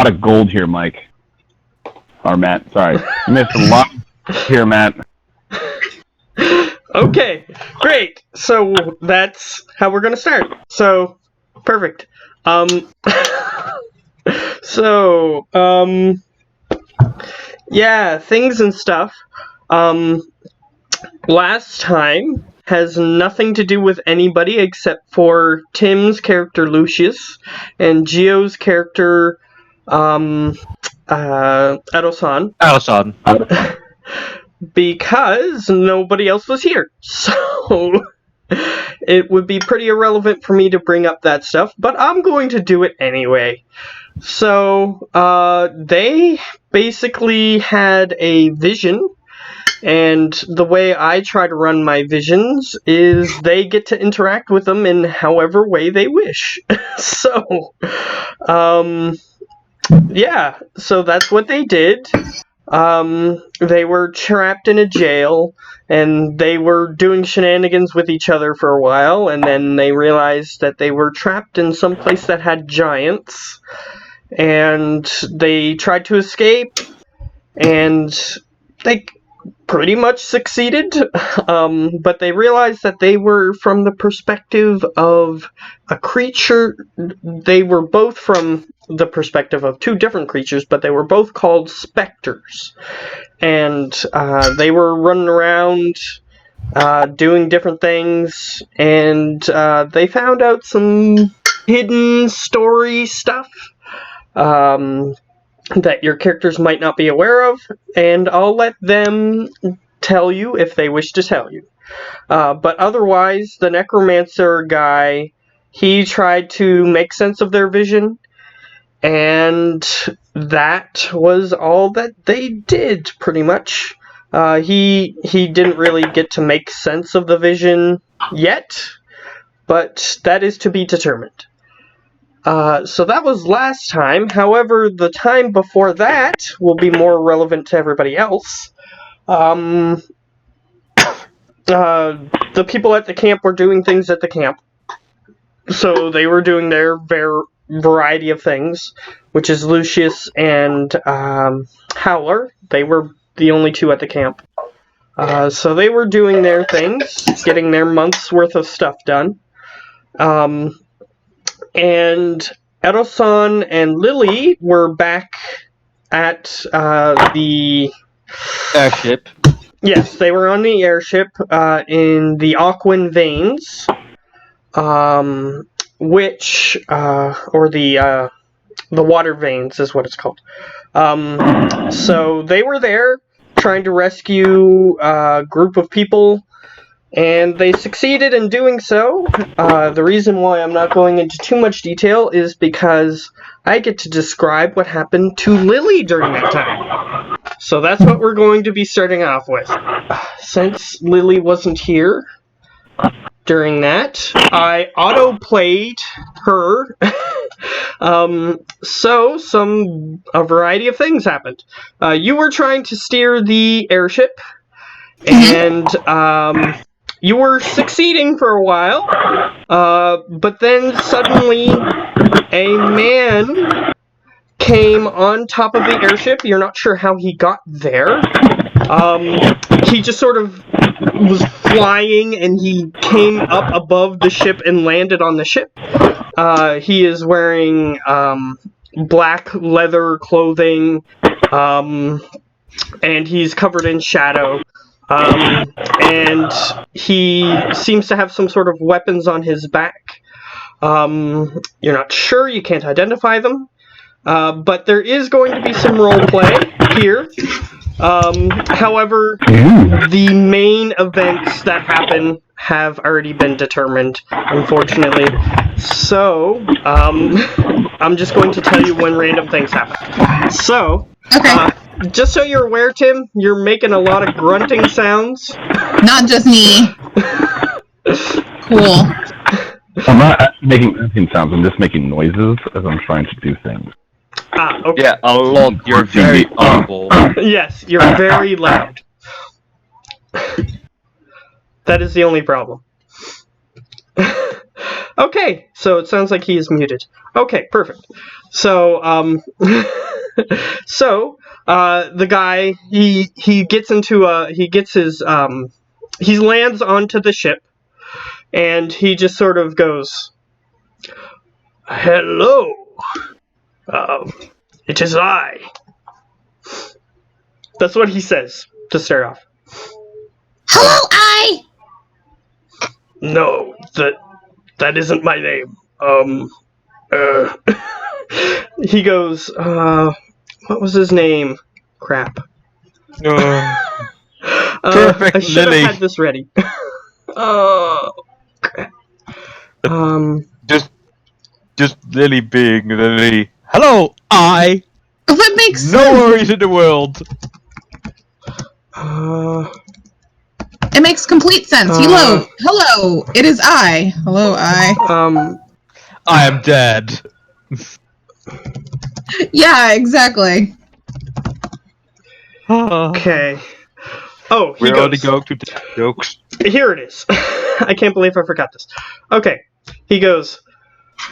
lot of gold here, Mike. Or Matt, sorry. You missed a lot here, Matt. Okay, great. So that's how we're gonna start. So, perfect. Yeah, things and stuff. Last time has nothing to do with anybody except for Tim's character Lucius and Gio's character Edo-san. Edo-san. Because nobody else was here. So it would be pretty irrelevant for me to bring up that stuff, but I'm going to do it anyway. So they basically had a vision, and the way I try to run my visions is they get to interact with them in however way they wish. So, yeah, so that's what they did. They were trapped in a jail, and they were doing shenanigans with each other for a while, and then they realized that they were trapped in some place that had giants, and they tried to escape, and they pretty much succeeded, but they realized that they were from the perspective of a creature. They were both from the perspective of two different creatures, but they were both called specters, and they were running around doing different things, and they found out some hidden story stuff that your characters might not be aware of, and I'll let them tell you if they wish to tell you. But otherwise, the necromancer guy, he tried to make sense of their vision, and that was all that they did, pretty much. He didn't really get to make sense of the vision yet, but that is to be determined. So that was last time. However, the time before that will be more relevant to everybody else. The people at the camp were doing things at the camp. So they were doing their variety of things, which is Lucius and Howler. They were the only two at the camp. So they were doing their things, getting their month's worth of stuff done. And Edo-san and Lily were back at the airship. Yes, they were on the airship in the Aquan Veins, which or the water veins is what it's called. So they were there trying to rescue a group of people, and they succeeded in doing so. The reason why I'm not going into too much detail is because I get to describe what happened to Lily during that time. So that's what we're going to be starting off with. Since Lily wasn't here during that, I auto-played her. So a variety of things happened. You were trying to steer the airship, and you were succeeding for a while, but then suddenly a man came on top of the airship. You're not sure how he got there. He just sort of was flying, and he came up above the ship and landed on the ship. He is wearing black leather clothing, and he's covered in shadow. And he seems to have some sort of weapons on his back. You're not sure, you can't identify them. But there is going to be some roleplay here. However, the main events that happen have already been determined, unfortunately. So, I'm just going to tell you when random things happen. So, just so you're aware, Tim, you're making a lot of grunting sounds. Not just me. Cool. I'm not making grunting sounds, I'm just making noises as I'm trying to do things. Okay. Yeah, a lot. You're very audible. Yes, you're very loud. That is the only problem. Okay, so it sounds like he is muted. Okay, perfect. So, the guy, he gets into he lands onto the ship, and he just sort of goes, "Hello, it is I." That's what he says to start off. Hello, I. No, that isn't my name. He goes, what was his name? Crap. Perfect I should Lily. have had this ready. Oh, crap. Just Lily being Lily. Hello, I. What makes No sense? worries in the world. It makes complete sense. Hello, it is I. Hello, I. I am dead. Yeah, exactly. Okay. Oh, he We're only goes, going to tell jokes. here it is. I can't believe I forgot this. Okay. He goes,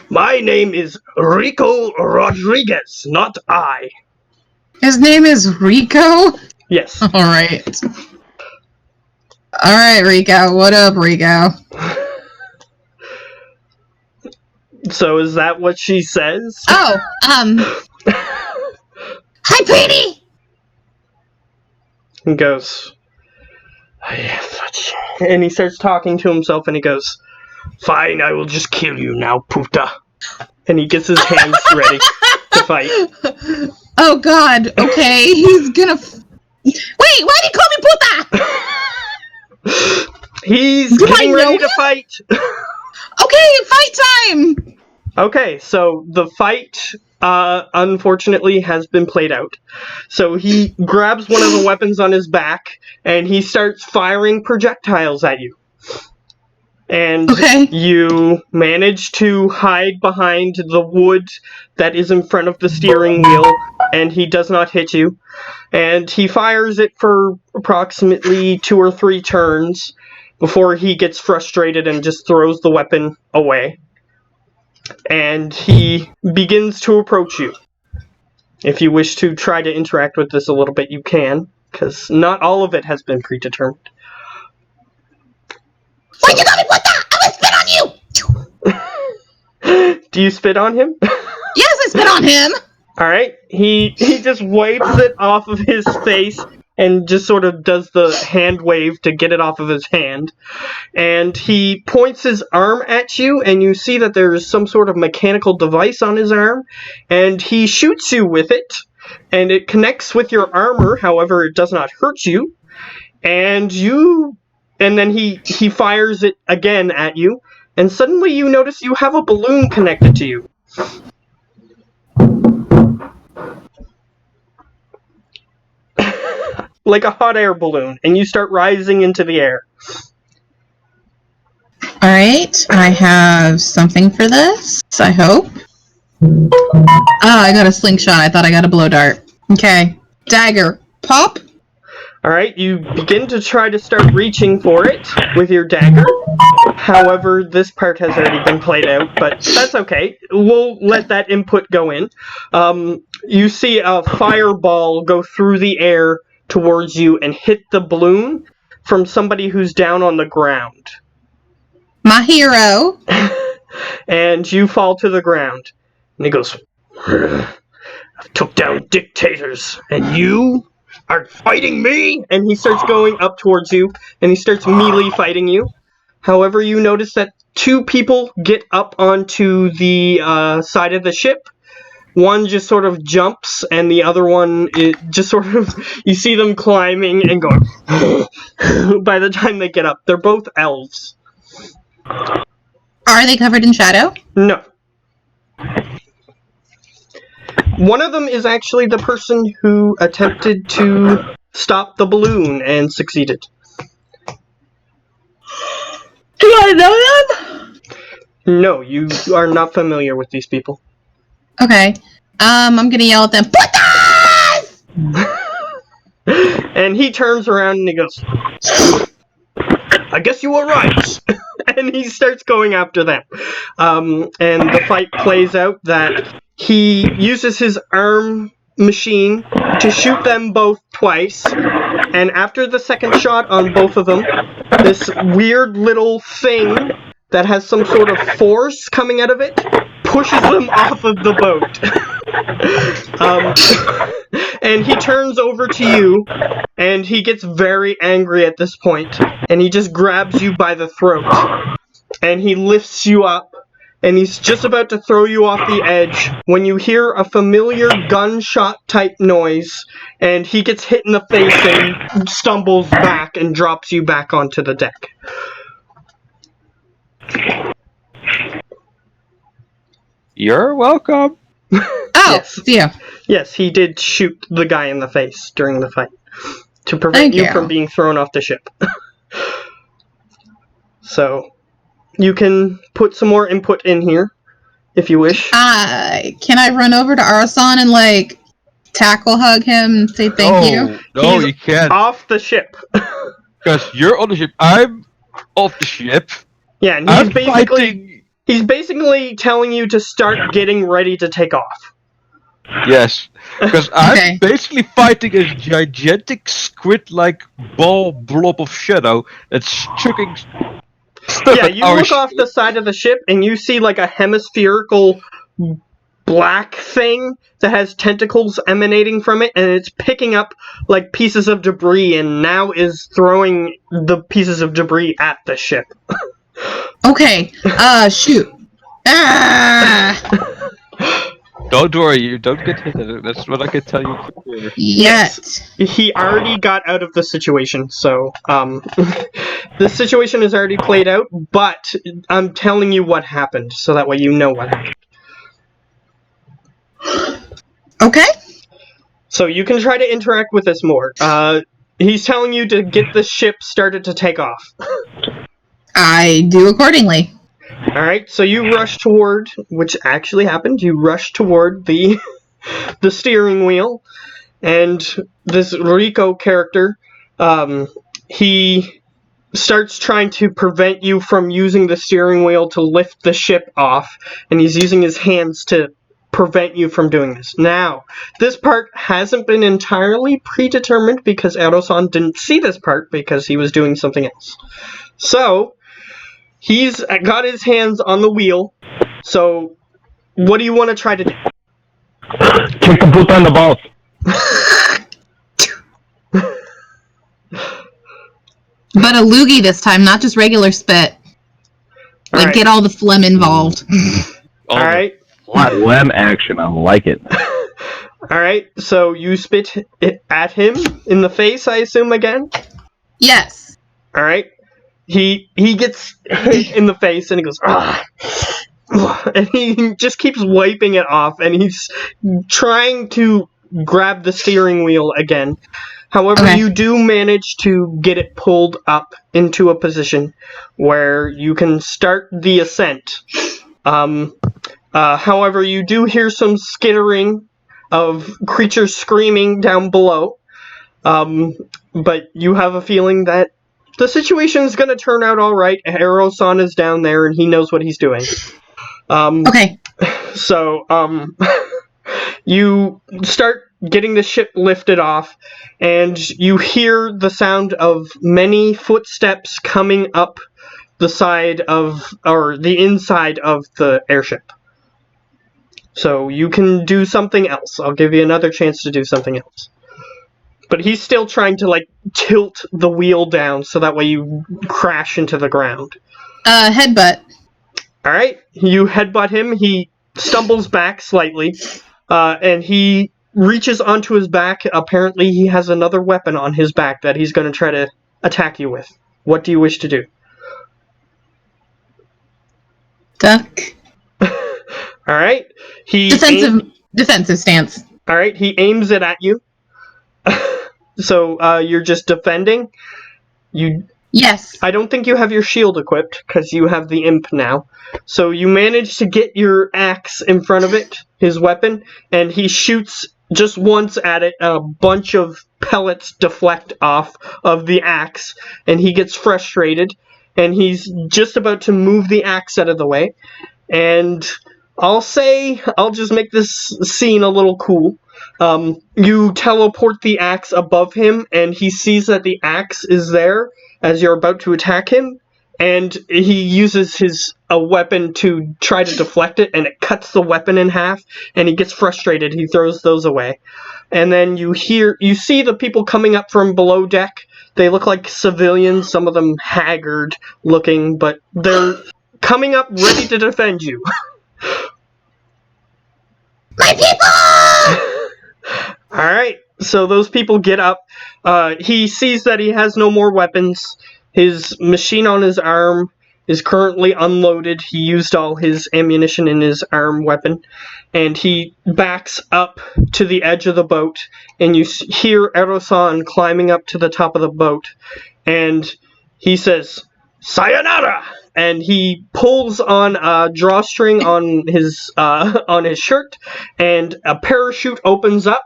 my name is Rico Rodriguez, not I. His name is Rico? Yes. Alright. Alright, Rico. What up, Rico? So is that what she says? Oh, hi, Petey! He goes, and he starts talking to himself, and he goes, fine, I will just kill you now, puta. And he gets his hands ready to fight. Oh god, okay, he's gonna Wait, why did he call me puta? He's Do getting I know ready to him? fight. Okay, fight time! Okay, so the fight, unfortunately, has been played out. So he grabs one of the weapons on his back, and he starts firing projectiles at you. And Okay. you manage to hide behind the wood that is in front of the steering wheel, and he does not hit you. And he fires it for approximately 2 or 3 turns before he gets frustrated and just throws the weapon away. And he begins to approach you. If you wish to try to interact with this a little bit, you can, because not all of it has been predetermined. Why'd you call me puta? I'm gonna spit on you! Do you spit on him? Yes, I spit on him! Alright, he just wipes it off of his face and just sort of does the hand wave to get it off of his hand. And he points his arm at you, and you see that there's some sort of mechanical device on his arm, and he shoots you with it, and it connects with your armor, however it does not hurt you, and then he fires it again at you, and suddenly you notice you have a balloon connected to you. Like a hot air balloon, and you start rising into the air. Alright, I have something for this, I hope. I got a slingshot. I thought I got a blow dart. Okay. Dagger. Pop. Alright, you begin to try to start reaching for it with your dagger. However, this part has already been played out, but that's okay. We'll let that input go in. You see a fireball go through the air towards you and hit the balloon from somebody who's down on the ground. My hero. And you fall to the ground. And he goes, I took down dictators, and you are fighting me? And he starts going up towards you, and he starts melee fighting you. However, you notice that 2 people get up onto the side of the ship. One just sort of jumps, and the other one, it just sort of, you see them climbing and going, by the time they get up. They're both elves. Are they covered in shadow? No. One of them is actually the person who attempted to stop the balloon and succeeded. Do I know them? No, you are not familiar with these people. Okay. I'm gonna yell at them. Putas! And he turns around and he goes, I guess you were right. and he starts going after them. And the fight plays out that he uses his arm machine to shoot them both twice, and after the second shot on both of them, this weird little thing that has some sort of force coming out of it pushes them off of the boat. And he turns over to you, and he gets very angry at this point, and he just grabs you by the throat, and he lifts you up, and he's just about to throw you off the edge when you hear a familiar gunshot-type noise, and he gets hit in the face and stumbles back and drops you back onto the deck. You're welcome. Oh, Yes. yeah. Yes, he did shoot the guy in the face during the fight to prevent Thank you you. from being thrown off the ship. So, you can put some more input in here if you wish. Can I run over to Arasan and, like, tackle hug him and say thank you? No, He's you can't. Off the ship. Because you're on the ship. I'm off the ship. Yeah, and I'm fighting. he's basically telling you to start getting ready to take off. Yes, because I'm Okay. basically fighting a gigantic squid-like ball blob of shadow that's chucking stuff Yeah, at you our look off the side of the ship and you see like a hemispherical black thing that has tentacles emanating from it, and it's picking up like pieces of debris and now is throwing the pieces of debris at the ship. Okay. Shoot. Ah! Don't worry, you don't get hit. That's what I can tell you. For sure. Yet. He already got out of the situation, so this situation is already played out, but I'm telling you what happened, so that way you know what happened. Okay. So you can try to interact with this more. He's telling you to get the ship started to take off. I do accordingly. Alright, so you rush toward, which actually happened, you rush toward the steering wheel, and this Rico character, he starts trying to prevent you from using the steering wheel to lift the ship off, and he's using his hands to prevent you from doing this. Now, this part hasn't been entirely predetermined because Erosan didn't see this part because he was doing something else. So, he's got his hands on the wheel, so what do you want to try to do? Kick the boot on the balls. But a loogie this time, not just regular spit. Like, Alright. get all the phlegm involved. Alright. Lem action, I like it. Alright, so you spit it at him in the face, I assume, again? Yes. Alright. He gets hit in the face and he goes, ah, and he just keeps wiping it off, and he's trying to grab the steering wheel again. However, Okay. you do manage to get it pulled up into a position where you can start the ascent. However, you do hear some skittering of creatures screaming down below. But you have a feeling that the situation is going to turn out all right. Erosan is down there, and he knows what he's doing. Okay. So, you start getting the ship lifted off, and you hear the sound of many footsteps coming up the side of, or the inside of the airship. So you can do something else. I'll give you another chance to do something else. But he's still trying to, like, tilt the wheel down so that way you crash into the ground. Headbutt. Alright, you headbutt him, he stumbles back slightly, and he reaches onto his back. Apparently he has another weapon on his back that he's going to try to attack you with. What do you wish to do? Duck. Alright, Defensive stance. Alright, he aims it at you. So, you're just defending? Yes. I don't think you have your shield equipped, because you have the imp now. So you manage to get your axe in front of it, his weapon, and he shoots just once at it. A bunch of pellets deflect off of the axe, and he gets frustrated, and he's just about to move the axe out of the way. And I'll just make this scene a little cool. You teleport the axe above him, and he sees that the axe is there as you're about to attack him, and he uses a weapon to try to deflect it, and it cuts the weapon in half, and he gets frustrated. He throws those away. And then you see the people coming up from below deck. They look like civilians, some of them haggard looking, but they're coming up ready to defend you. My people! Alright, so those people get up. He sees that he has no more weapons. His machine on his arm is currently unloaded. He used all his ammunition in his arm weapon. And he backs up to the edge of the boat. And you hear Erosan climbing up to the top of the boat. And he says, "Sayonara!" And he pulls on a drawstring on his shirt. And a parachute opens up.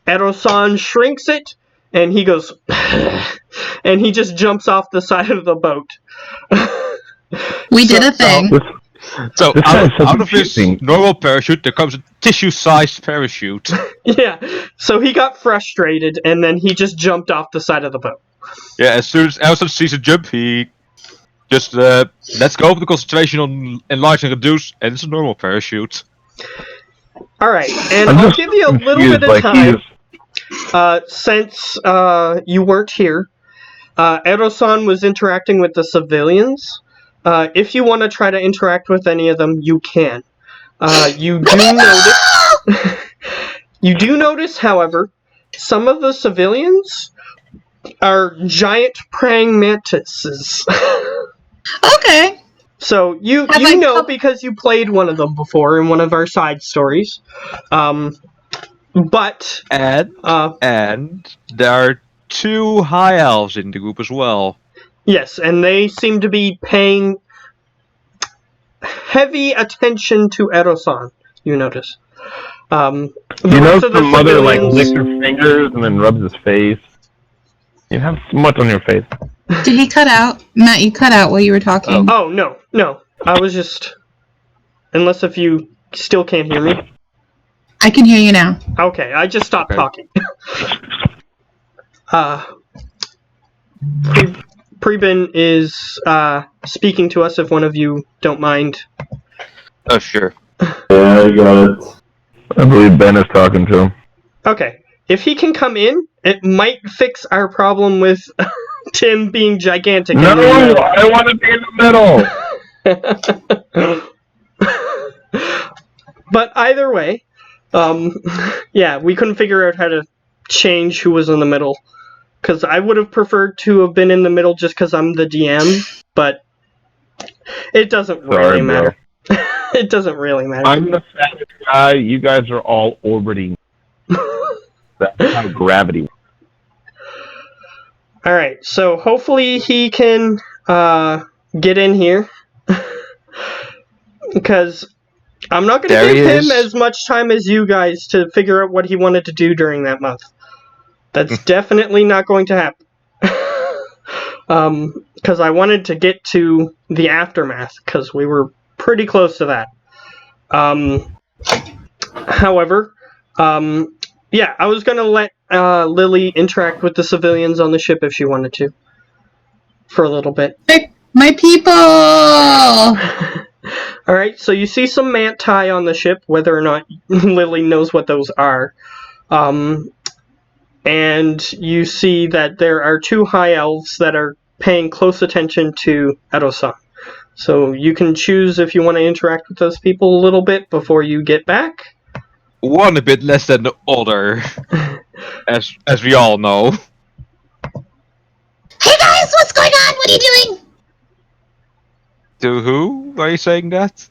Erosan shrinks it. And he goes, and he just jumps off the side of the boat. We did a thing. So out of his normal parachute, there comes a tissue-sized parachute. Yeah, so he got frustrated, and then he just jumped off the side of the boat. Yeah, as soon as Elson sees a jump, he just lets go of the concentration on enlarge and reduce, and it's a normal parachute. Alright, and I'll give you a little bit of time. Since you weren't here, Erosan was interacting with the civilians. If you want to try to interact with any of them, you can. You do notice, however, some of the civilians are giant praying mantises. Okay. So you know because you played one of them before in one of our side stories. But and there are 2 high elves in the group as well. Yes, and they seem to be paying heavy attention to Erosan, you notice. You know the mother like licks her fingers and then rubs his face. You have smut on your face. Did he cut out? Matt, you cut out while you were talking. Oh, no. I was just... Unless if you still can't hear me. I can hear you now. Okay, I just stopped talking. Preben is speaking to us if one of you don't mind. Oh, sure. Yeah, I got it. I believe Ben is talking to him. Okay. If he can come in, it might fix our problem with Tim being gigantic. No, I want to be in the middle. But either way, yeah, we couldn't figure out how to change who was in the middle. Because I would have preferred to have been in the middle just because I'm the DM, but it doesn't really matter. It doesn't really matter. I'm the fattest guy. You guys are all orbiting. That's how gravity works. Alright, so hopefully he can get in here. Because I'm not going to give him as much time as you guys to figure out what he wanted to do during that month. That's definitely not going to happen. Because I wanted to get to the aftermath, because we were pretty close to that. However, yeah, I was going to let Lily interact with the civilians on the ship if she wanted to. For a little bit. My people! Alright, so you see some manti on the ship, whether or not Lily knows what those are. And you see that there are 2 high elves that are paying close attention to Erosan. So you can choose if you want to interact with those people a little bit before you get back. One a bit less than the other, as we all know. Hey guys, what's going on? What are you doing? To who are you saying that?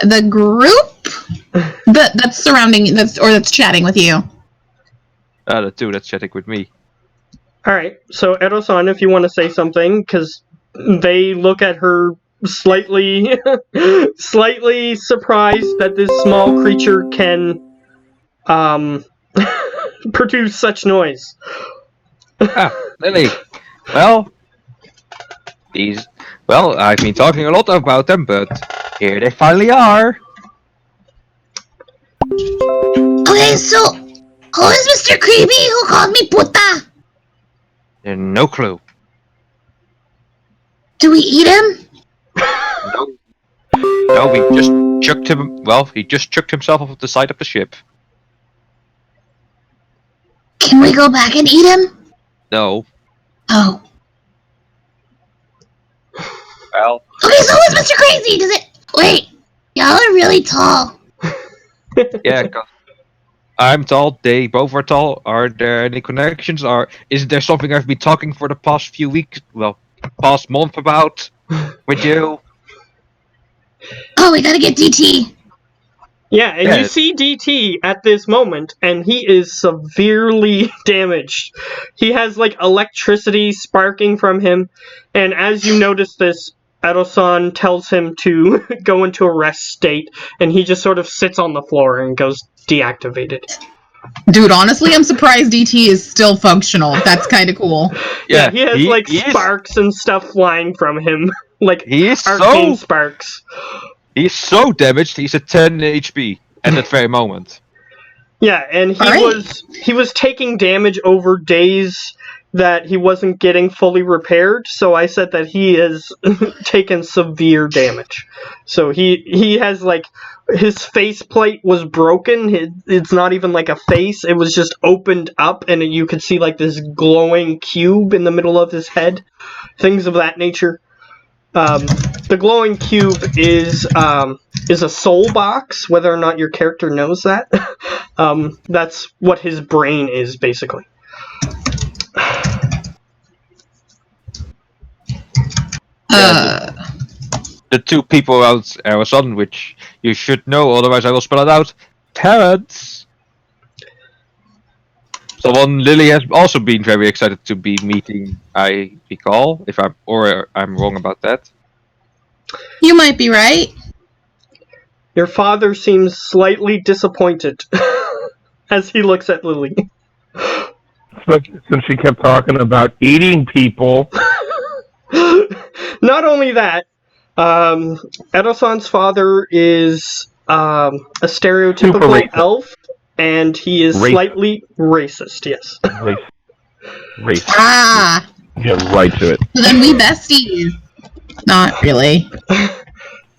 The group that's surrounding, that's chatting with you. The 2 that's chatting with me. Alright, so Erosan, if you want to say something, because they look at her slightly surprised that this small creature can produce such noise. Lily. Well, these Well, I've been talking a lot about them, but here they finally are. Okay, so who is Mr. Creepy who called me puta? No clue. Do we eat him? No, we just chucked him. Well, he just chucked himself off the side of the ship. Can we go back and eat him? No. Oh. Well. Okay, so who's Mr. Crazy? Does it... Wait, y'all are really tall. Yeah, I'm tall. They both are tall. Are there any connections? Or is there something I've been talking for the past few weeks? Well, past month about with you? Oh, we gotta get DT. Yeah, and Yeah. you see DT at this moment, and he is severely damaged. He has, like, electricity sparking from him, and as you notice this, Edo-san tells him to go into a rest state, and he just sort of sits on the floor and goes deactivated. Dude, honestly, I'm surprised DT is still functional. That's kind of cool. Yeah, he has, like, he sparks and stuff flying from him. Like, He is arcane so sparks. he's so damaged. He's at 10 HP at that very moment. Yeah, and he was taking damage over days that he wasn't getting fully repaired, so I said that he has taken severe damage. So he has, like, his faceplate was broken. It's not even like a face. It was just opened up, and you could see, like, this glowing cube in the middle of his head. Things of that nature. The glowing cube is a soul box, whether or not your character knows that. That's what his brain is, basically. The two people out our son, which you should know, otherwise I will spell it out. Parents. Someone Lily has also been very excited to be meeting, I recall, if I'm wrong about that. You might be right. Your father seems slightly disappointed as he looks at Lily. Since she kept talking about eating people. Not only that, Edo-san's father is a stereotypical elf, and he is slightly racist, yes. Racist. Ah. Get right to it. So then we besties. Not really.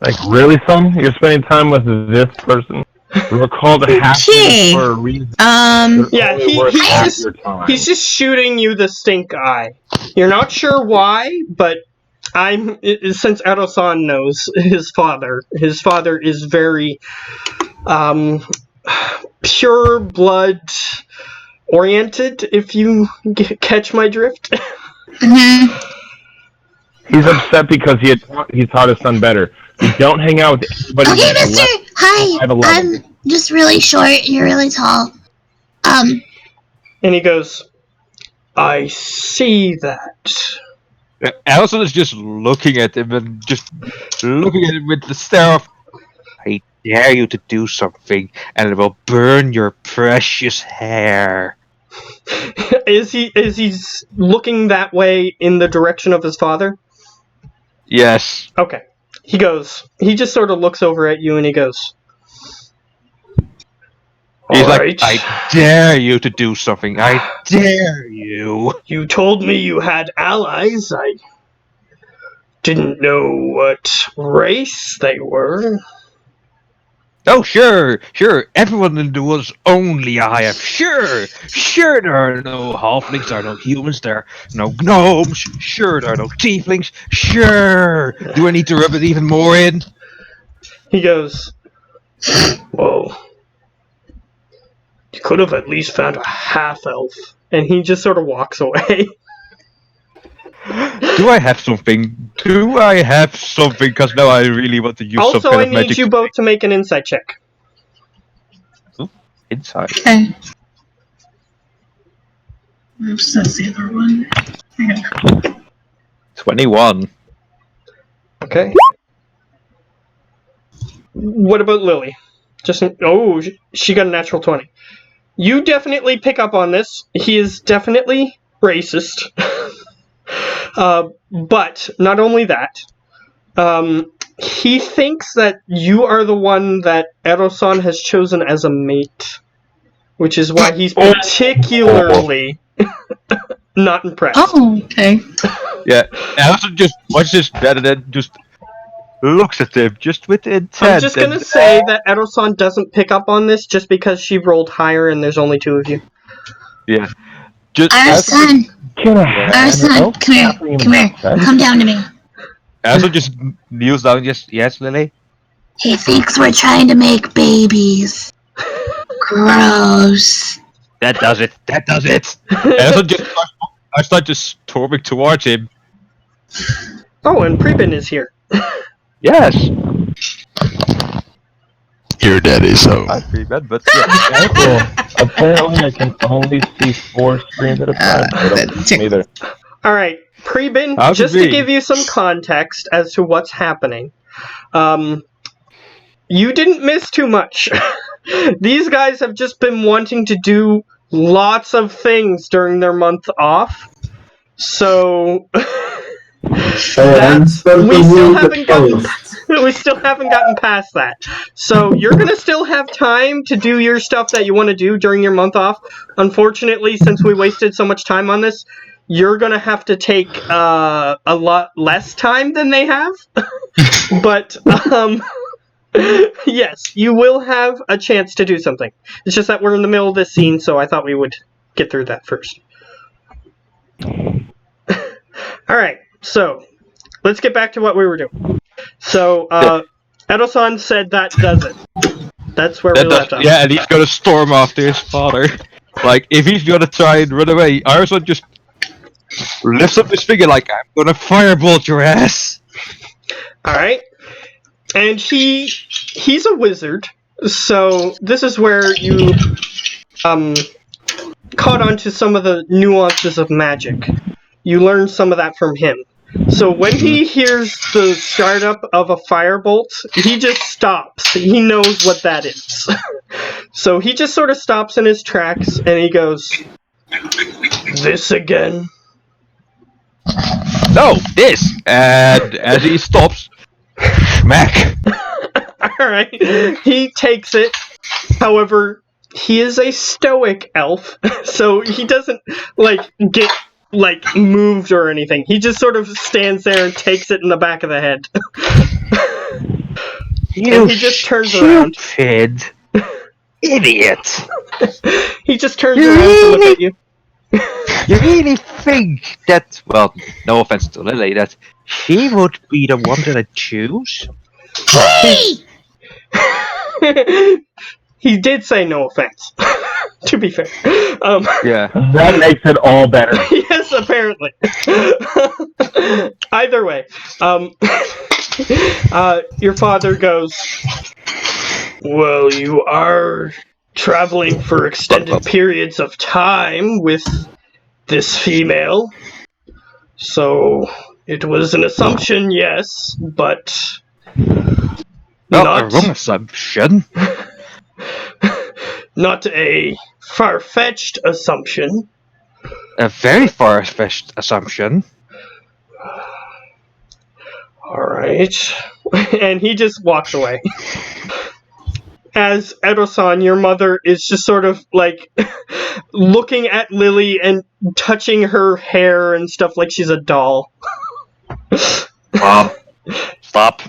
Like, really, son? You're spending time with this person? We're called happiness for a reason. Yeah, he's just shooting you the stink eye. You're not sure why, but since Edo-san knows his father is very pure blood oriented, if you catch my drift. Mm-hmm. He's upset because he taught his son better. You don't hang out with anybody. Okay, mister! Hi! 5'11". I'm just really short, you're really tall. And he goes, I see that. Allison is just looking at him and just looking at him with the stare of, I dare you to do something, and it will burn your precious hair. Is he looking that way in the direction of his father? Yes. Okay. He just sort of looks over at you and he goes, He's like, right. I dare you to do something. I dare you. You told me you had allies. I didn't know what race they were. Oh, sure. Everyone in the world's only a hive. Sure. There are no halflings, there are no humans, there are no gnomes. Sure, there are no tieflings. Sure. Do I need to rub it even more in? He goes, whoa. You could have at least found a half-elf. And he just sort of walks away. Do I have something? Because now I really want to use also, some kind of magic. I need you both to make an insight check. Inside. Okay. Where's the other one? 21. Okay. What about Lily? She got a natural 20. You definitely pick up on this. He is definitely racist. But not only that, He thinks that you are the one that Erosan has chosen as a mate, which is why he's particularly not impressed. Oh, okay. Yeah, Alison just watches that and then just looks at them just with intent. I'm just gonna say that Erosan doesn't pick up on this just because she rolled higher and there's only 2 of you. Yeah. Just Arson! Arson, come here. Come here. Come down to me. Alison just kneels down. Yes, Lily. He thinks we're trying to make babies. Gross. That does it. Alison just I start just storming towards him. Oh, and Preben is here. Yes. Your daddy's home. I Preben, but Well, apparently I can only see 4 screens at a time. I don't see either. Alright, Preben, How's it just to be? give you some context as to what's happening, you didn't miss too much. These guys have just been wanting to do lots of things during their month off, so we still haven't gotten past that. So you're gonna still have time to do your stuff that you want to do during your month off. Unfortunately, since we wasted so much time on this, you're gonna have to take a lot less time than they have. But yes, you will have a chance to do something. It's just that we're in the middle of this scene, so I thought we would get through that first. Alright, so let's get back to what we were doing. So, Edo-san said that does it. That's where we left off. Yeah, and he's gonna storm after his father. Like, if he's gonna try and run away, Arson just lifts up his finger like, I'm gonna firebolt your ass. Alright. And he's a wizard, so this is where you caught on to some of the nuances of magic. You learned some of that from him. So when he hears the startup of a firebolt, he just stops. He knows what that is. So he just sort of stops in his tracks and he goes, "This again?" No, this! And as he stops, smack! Alright, he takes it. However, he is a stoic elf, so he doesn't, get moved or anything. He just sort of stands there and takes it in the back of the head. And he just turns around. Stupid idiot! He just turns around to look at you. You really think that, well, no offense to Lily, that she would be the one that I choose? Hey! He did say no offense, to be fair. Yeah. That makes it all better. Yes, apparently. Either way, your father goes, "Well, you are traveling for extended periods of time with this female, so it was an assumption, yes, but Not a wrong assumption. not a far-fetched assumption." A very far-fetched assumption. Alright. And he just walks away. As Edo-san, your mother is just sort of, looking at Lily and touching her hair and stuff like she's a doll. Mom, stop.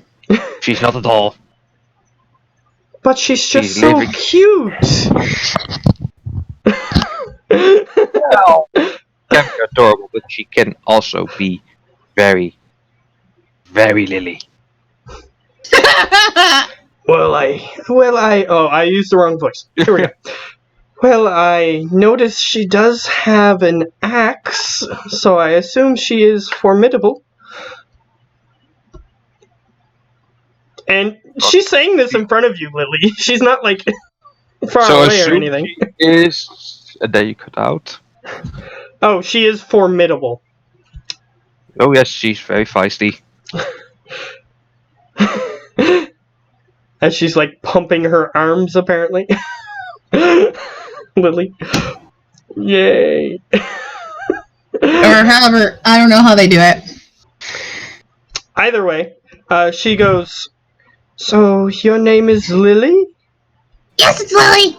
She's not a doll. But she's just She's so living. cute! Can be adorable, but she can also be very, very Lily. I used the wrong voice. Here we go. Well, I notice she does have an axe, so I assume she is formidable. And she's saying this in front of you, Lily. She's not, far away or anything. She is... And then you cut out. Oh, she is formidable. Oh yes, she's very feisty. As she's, pumping her arms, apparently. Lily. Yay. Or however, I don't know how they do it. Either way, She goes, "So your name is Lily?" Yes, it's Lily.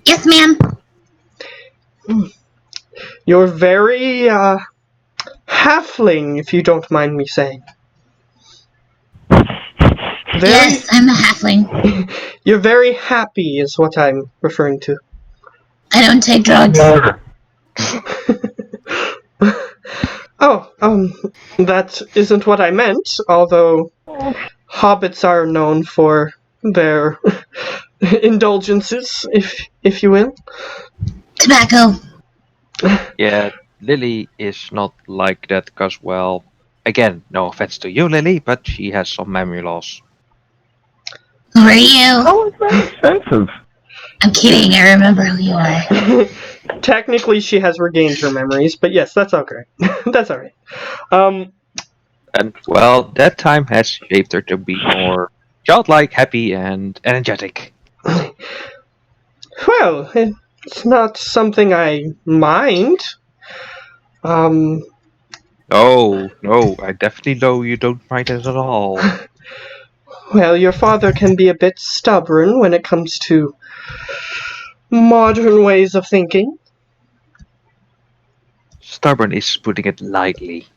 Yes, ma'am. You're very, halfling, if you don't mind me saying. Yes, I'm a halfling. You're very happy, is what I'm referring to. I don't take drugs. Oh, that isn't what I meant, although hobbits are known for their indulgences, if you will. Tobacco. Yeah, Lily is not like that because, well, again, no offense to you, Lily, but she has some memory loss. Who are you? How is that offensive? I'm kidding. I remember who you are. Technically, she has regained her memories, but yes, that's okay. That's alright. And, well, that time has shaped her to be more childlike, happy, and energetic. Well, it's not something I mind. Oh, no, I definitely know you don't mind it at all. Well, your father can be a bit stubborn when it comes to modern ways of thinking. Stubborn is putting it lightly.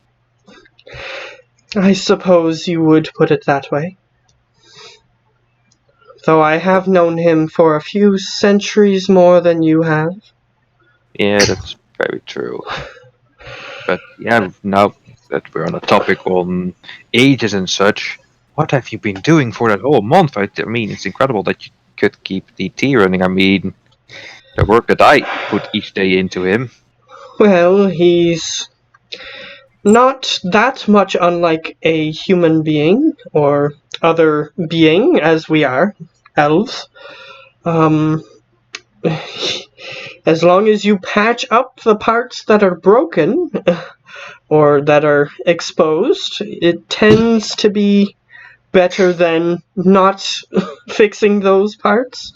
I suppose you would put it that way. Though I have known him for a few centuries more than you have. Yeah, that's very true. But yeah, now that we're on a topic on ages and such, what have you been doing for that whole month? I mean, it's incredible that you could keep the tea running. I mean, the work that I put each day into him. Well, he's not that much unlike a human being, or other being, as we are, elves. As long as you patch up the parts that are broken, or that are exposed, it tends to be better than not fixing those parts.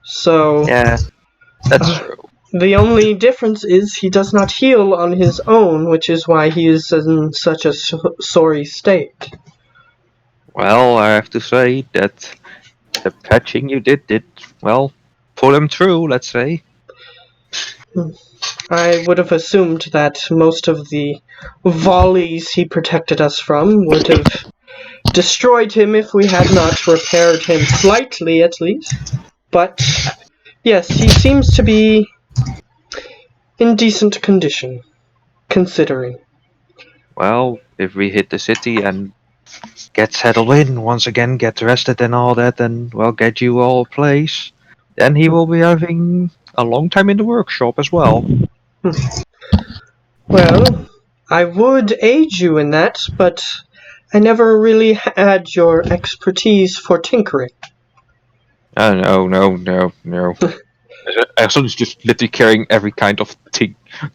So, Yeah, that's true. the only difference is he does not heal on his own, which is why he is in such a sorry state. Well, I have to say that the patching you did, well, pull him through, let's say. I would have assumed that most of the volleys he protected us from would have destroyed him if we had not repaired him slightly, at least. But, yes, he seems to be in decent condition, considering. Well, if we hit the city and get settled in, once again get rested and all that, and, well, get you all a place, then he will be having a long time in the workshop as well. Well, I would aid you in that, but I never really had your expertise for tinkering. Oh, no. Aston's just literally carrying every kind of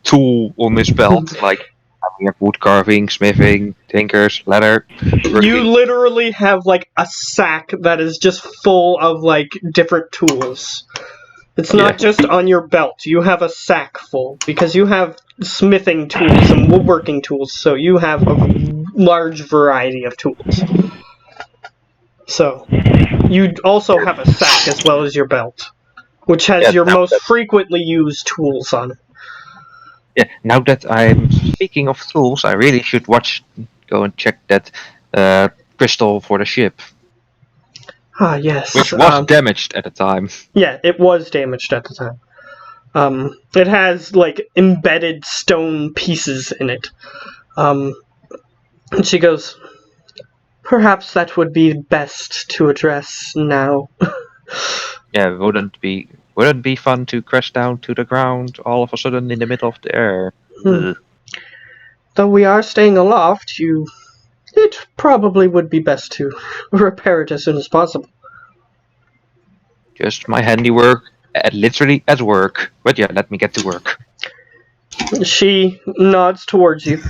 tool on his belt, like having wood carving, smithing, tinkers, leather. You literally have, like, a sack that is just full of, like, different tools. It's not just on your belt. You have a sack full, because you have smithing tools and woodworking tools, so you have a large variety of tools. So, you also have a sack as well as your belt, which has your most frequently used tools on it. Yeah, now that I'm speaking of tools, I really should go and check that crystal for the ship, Ah, yes. which was damaged at the time. Yeah, it was damaged at the time. It has, like, embedded stone pieces in it. And she goes, "Perhaps that would be best to address now." Yeah, wouldn't be fun to crash down to the ground all of a sudden in the middle of the air. Though we are staying aloft, it probably would be best to repair it as soon as possible. Just my handiwork, literally at work. But yeah, let me get to work. She nods towards you.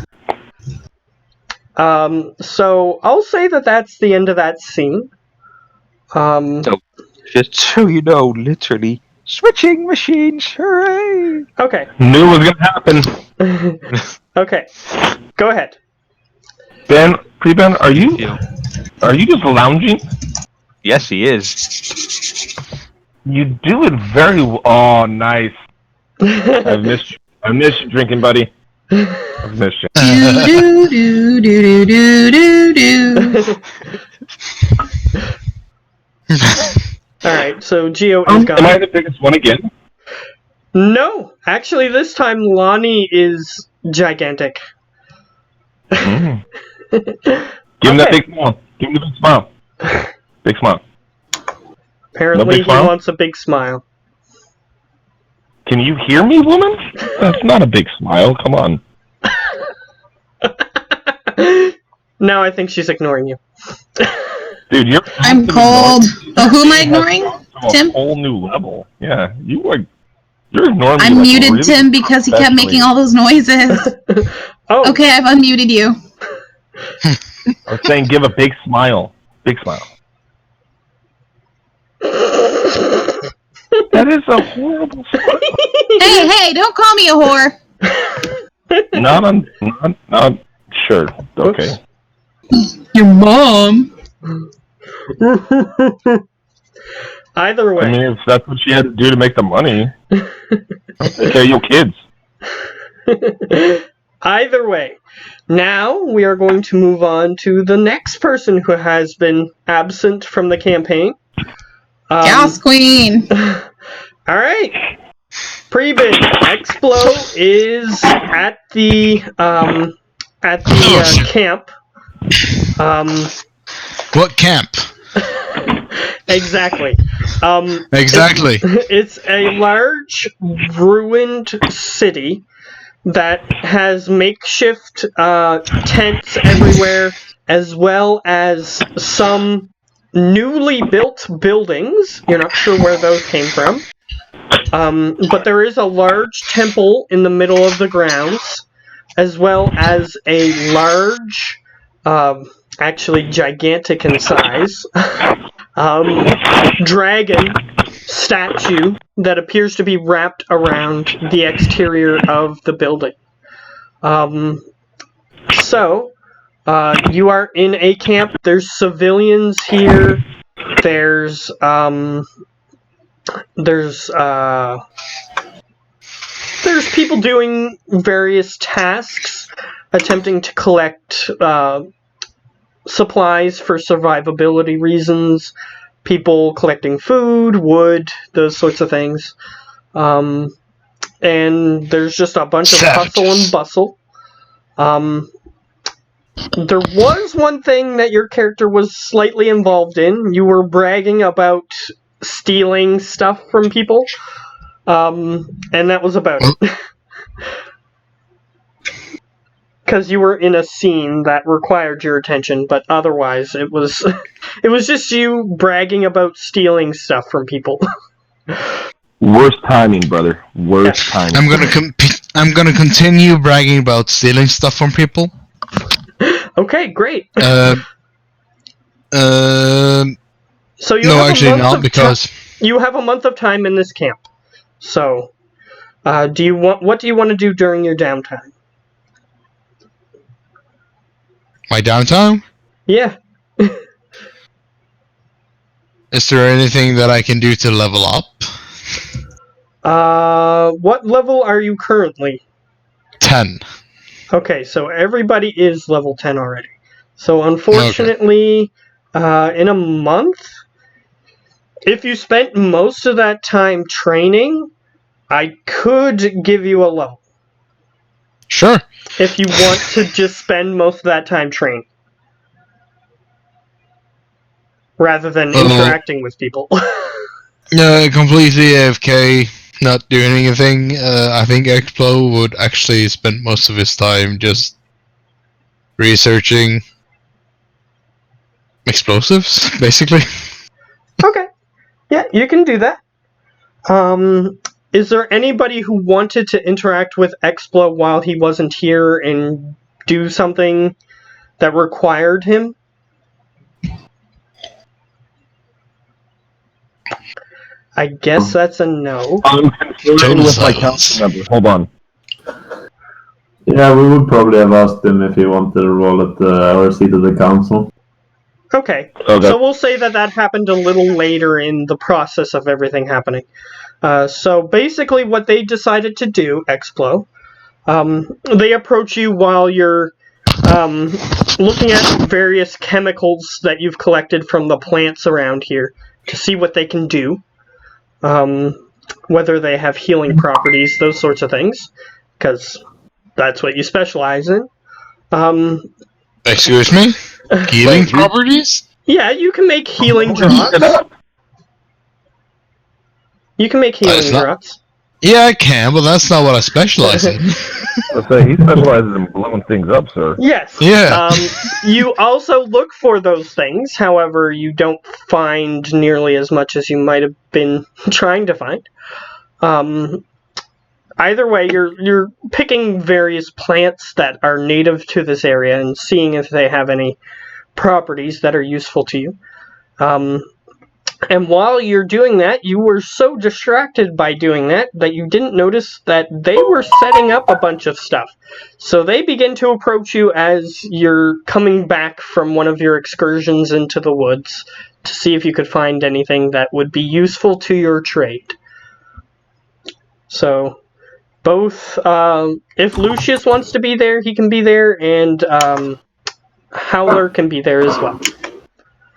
So I'll say that that's the end of that scene. So, just so you know, literally switching machines, hooray! Okay. Knew it was gonna happen. Okay. Go ahead. Ben, Pre-Ben, are you Yeah. just lounging? Yes, he is. You do it very well. Oh, nice. I've missed you. I missed you drinking, buddy. I've missed you. Do do do do do do do. Alright, so Geo is Am gone. I the biggest one again? No, actually, this time Lonnie is gigantic. Mm. Give him that big smile. Give him the big smile. Big smile. Apparently, No big he smile? wants a big smile. Can you hear me, woman? That's not a big smile. Come on. Now I think she's ignoring you. Dude, you're I'm cold. Oh, who am I ignoring? to a Tim? whole new level. Yeah, you're ignoring me. I like muted really Tim because he kept making all those noises. Oh, Okay, I've unmuted you. I was saying give a big smile. Big smile. That is a horrible smile. Hey, don't call me a whore. Not sure. Okay. Your mom. Either way. I mean, if that's what she had to do to make the money. Take care of your kids. Either way. Now we are going to move on to the next person who has been absent from the campaign. Chaos Queen. Alright. Pre-bid. Explo is at the camp. What camp? Exactly. Exactly. It's a large, ruined city that has makeshift tents everywhere, as well as some newly built buildings. You're not sure where those came from. But there is a large temple in the middle of the grounds, as well as a large, actually gigantic in size, dragon statue that appears to be wrapped around the exterior of the building. So, you are in a camp. There's civilians here. There's people doing various tasks, attempting to collect supplies for survivability reasons, people collecting food, wood, those sorts of things. And there's just a bunch of hustle and bustle. There was one thing that your character was slightly involved in. You were bragging about stealing stuff from people. And that was about it. Because you were in a scene that required your attention, but otherwise it was it was just you bragging about stealing stuff from people. Worst timing, brother. Worst timing. I'm gonna continue bragging about stealing stuff from people. Okay, great. So So you no, have actually a month not, of because you have a month of time in this camp. So, what do you want to do during your downtime? my downtime. Yeah. Is there anything that I can do to level up? What level are you currently? 10. Okay, so everybody is level 10 already. So unfortunately, in a month, if you spent most of that time training, I could give you a level. Sure. If you want to just spend most of that time training. Rather than interacting with people. Completely AFK, not doing anything. I think Explo would actually spend most of his time just researching explosives, basically. Okay. Yeah, you can do that. Is there anybody who wanted to interact with Explo while he wasn't here and do something that required him? I guess that's a no. I'm conferring with my council member. Hold on. Yeah, we would probably have asked him if he wanted to roll at our seat of the council. Okay. Okay. So we'll say that happened a little later in the process of everything happening. So basically what they decided to do, Explo, they approach you while you're looking at various chemicals that you've collected from the plants around here to see what they can do. Whether they have healing properties, those sorts of things, because that's what you specialize in. Excuse me? Healing properties? Yeah, you can make healing drops. You can make healing drops. Yeah, I can, but that's not what I specialize in. Let's say he specializes in blowing things up, sir. Yes. Yeah. You also look for those things, however, you don't find nearly as much as you might have been trying to find. Either way, you're picking various plants that are native to this area and seeing if they have any properties that are useful to you. And while you're doing that, you were so distracted by doing that you didn't notice that they were setting up a bunch of stuff. So they begin to approach you as you're coming back from one of your excursions into the woods to see if you could find anything that would be useful to your trade. So both, if Lucius wants to be there, he can be there, and Howler can be there as well.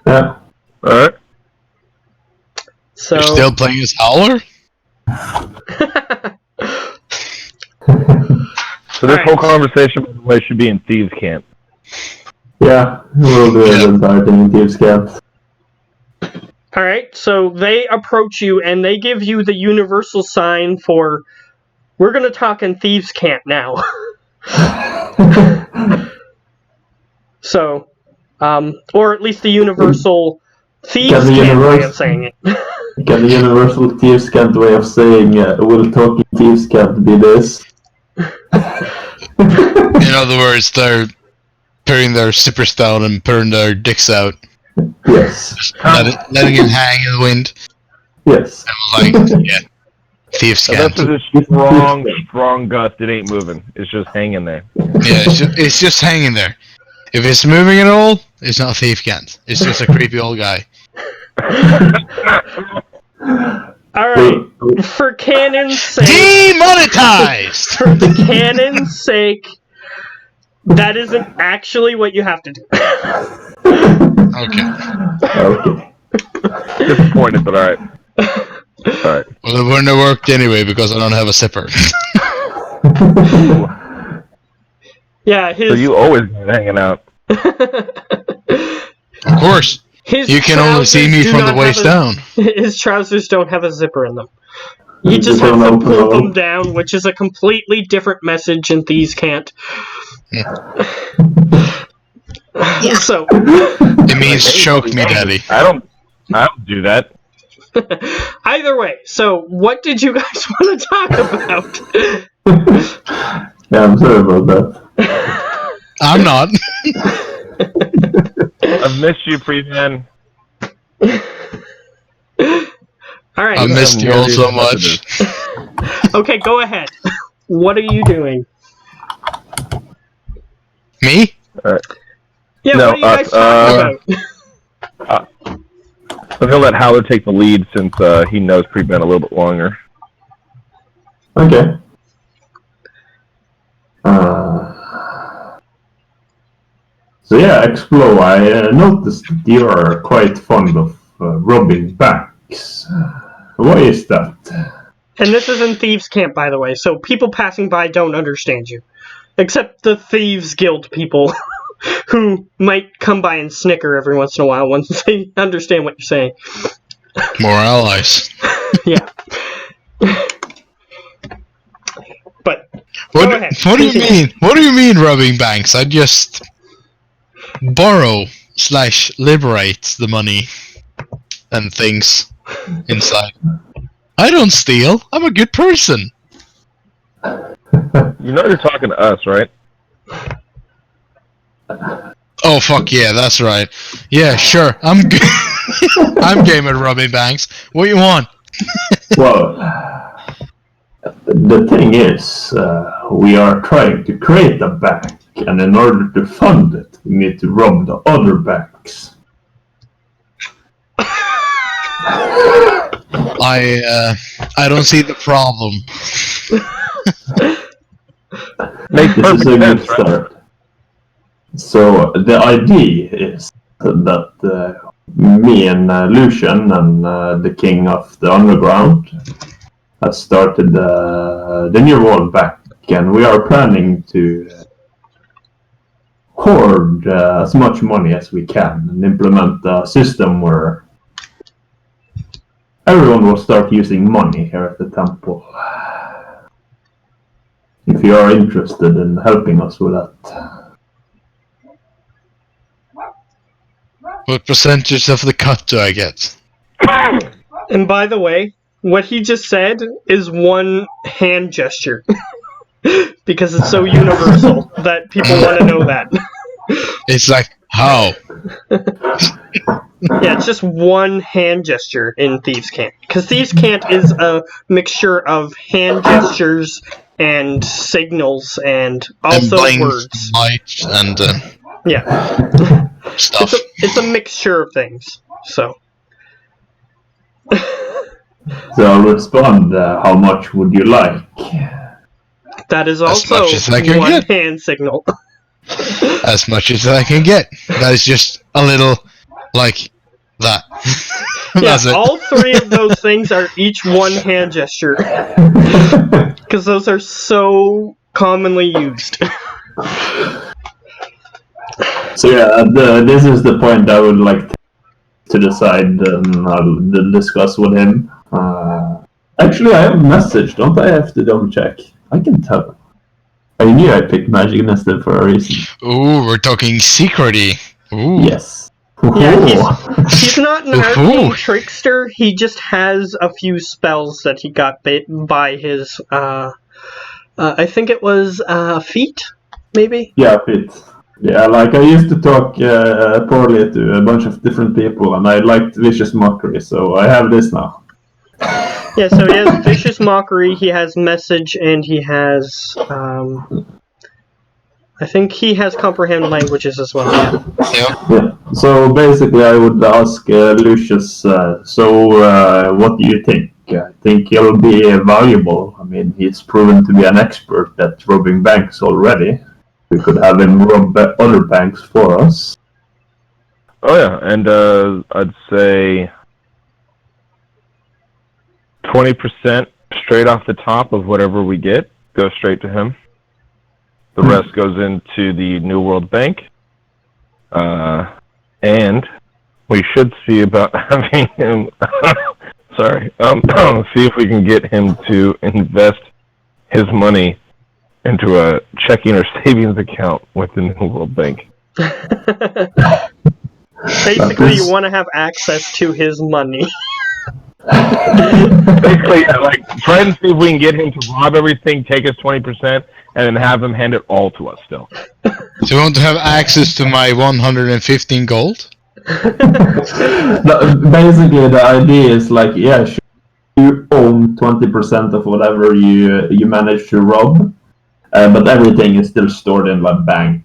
Yeah. Alright. So You're still playing as Howler? So this whole conversation, by the way, should be in Thieves' Camp. Yeah, we'll do the entire thing in Thieves' Camp. Alright, so they approach you and they give you the universal sign for, we're gonna talk in Thieves' Camp now. So, or at least the universal Thieves' Camp way of saying it. Can the universal Thieves' Camp way of saying we'll talk in Thieves' Camp be this? In other words, they're putting their zippers down and putting their dicks out. Yes. Just letting it hang in the wind. Yes. And yeah. Thieves' Camp. That's just strong gust. It ain't moving. It's just hanging there. Yeah, it's just hanging there. If it's moving at all, it's not Thief Camp. It's just a creepy old guy. Alright, for canon's sake... Demonetized! For the canon's sake, that isn't actually what you have to do. Okay. Disappointed, but alright. Alright. Well, it wouldn't have worked anyway because I don't have a zipper. Yeah, his... So you always been hanging out. Of course. You can only see me from the waist down. His trousers don't have a zipper in them. You just have to pull them down, which is a completely different message and Thieves can't. Yeah. So it means choke me, daddy. I don't do that. Either way, so what did you guys want to talk about? Yeah, I'm sorry about that. I'm not. I've missed you, Pre-Man. Alright. I missed you all so much. Okay, go ahead. What are you doing? Me? Yeah, No, what are you guys talking about? I'm gonna let Howler take the lead since he knows Pre-Man a little bit longer. Okay. So yeah, Explo, I noticed that you are quite fond of robbing banks. Why is that? And this is in Thieves' Camp, by the way, so people passing by don't understand you. Except the Thieves Guild people, who might come by and snicker every once in a while once they understand what you're saying. More allies. Yeah. But What go ahead. do you mean? What do you mean robbing banks? I just borrow/liberate the money and things inside. I don't steal. I'm a good person. You know you're talking to us, right? Oh fuck yeah, that's right. Yeah, sure. I'm good. I'm game at robbing banks. What you want? Well, The thing is, we are trying to create a bank, and in order to fund it, we need to rob the other banks. I don't see the problem. Makes This is a perfect good sense, right? start. So the idea is that me and Lucian and the king of the underground have started the New World Bank, and we are planning to hoard as much money as we can and implement a system where everyone will start using money here at the temple. If you are interested in helping us with that. What percentage of the cut do I get? And by the way, what he just said is one hand gesture. Because it's so universal that people want to know that. It's like, how? Yeah, it's just one hand gesture in Thieves' Cant. Because Thieves' Cant is a mixture of hand gestures and signals and also and blinks, words. lights, and Yeah. stuff. It's a mixture of things. So. So I'll respond, how much would you like? That is As also much as I can one get. hand signal. As much as I can get. That is just a little like that. Yeah, That's it. all three of those things are each one hand gesture. Because those are so commonly used. So yeah, this is the point I would like to decide, and I'll discuss with him. Actually, I have a message. Don't I have to double check? I can tell. I knew I picked Magic Nested for a reason. Ooh, we're talking secrety. Ooh. Yes. Yeah, he's not an arcane Ooh. trickster, he just has a few spells that he got by his, I think it was, feat, maybe? Yeah, it. Yeah, like I used to talk poorly to a bunch of different people, and I liked Vicious Mockery, so I have this now. Yeah, so he has Vicious Mockery, he has Message, and he has, I think he has Comprehend Languages as well, yeah. Yeah. So basically, I would ask Lucius, what do you think? I think he'll be valuable. I mean, he's proven to be an expert at robbing banks already. We could have him rob other banks for us. Oh yeah, and I'd say 20% straight off the top of whatever we get goes straight to him. The rest goes into the New World Bank, and we should see about having him. Sorry, see if we can get him to invest his money into a checking or savings account with the New World Bank. Basically, you want to have access to his money. Basically, yeah, like try and see if we can get him to rob everything, take his 20%, and then have him hand it all to us. Still, Do you want to have access to my 115 gold? Basically, the idea is like, yeah, sure, you own 20% of whatever you manage to rob, but everything is still stored in the bank.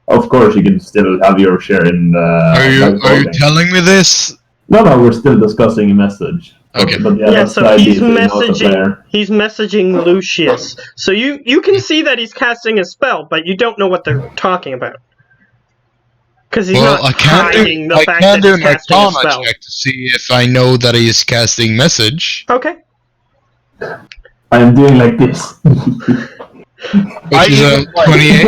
Of course, you can still have your share in. Are you telling me this? No, we're still discussing a message. Okay. But yeah, Yeah, that's the so idea, he's so you know the player. messaging Lucius. So you can see that he's casting a spell, but you don't know what they're talking about. Because he's Well, not hiding the fact that do he's an casting a Arcana spell. check to see if I know that he is casting message. Okay. I am doing like this. Which is a 28.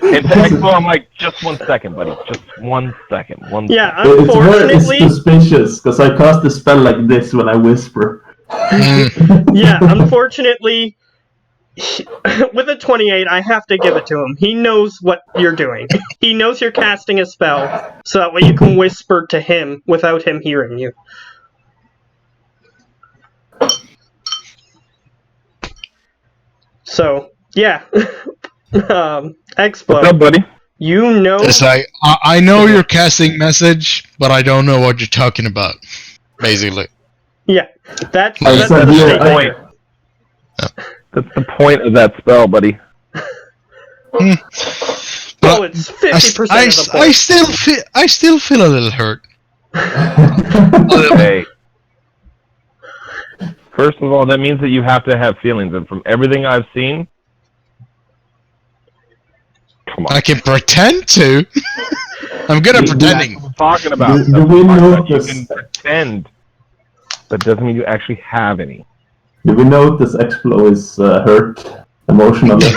and to Expo, I'm like, just 1 second, buddy, just 1 second. Yeah, It's very unfortunately, suspicious, because I cast a spell like this when I whisper. yeah, unfortunately, with a 28, I have to give it to him. He knows what you're doing. He knows you're casting a spell, so that way you can whisper to him without him hearing you. So, yeah. Expo. What's up, buddy? You know... It's like, I know you're casting message, but I don't know what you're talking about. Basically. Yeah, that's I the said, yeah, statement. That's the point of that spell, buddy. Well, it's 50% of the point. I still feel a little hurt. Hey. First of all, that means that you have to have feelings, and from everything I've seen, come on. I can pretend to. I'm good at pretending. That's what I'm talking about. Do we You can pretend, but doesn't mean you actually have any. Do we notice Explo is hurt emotionally?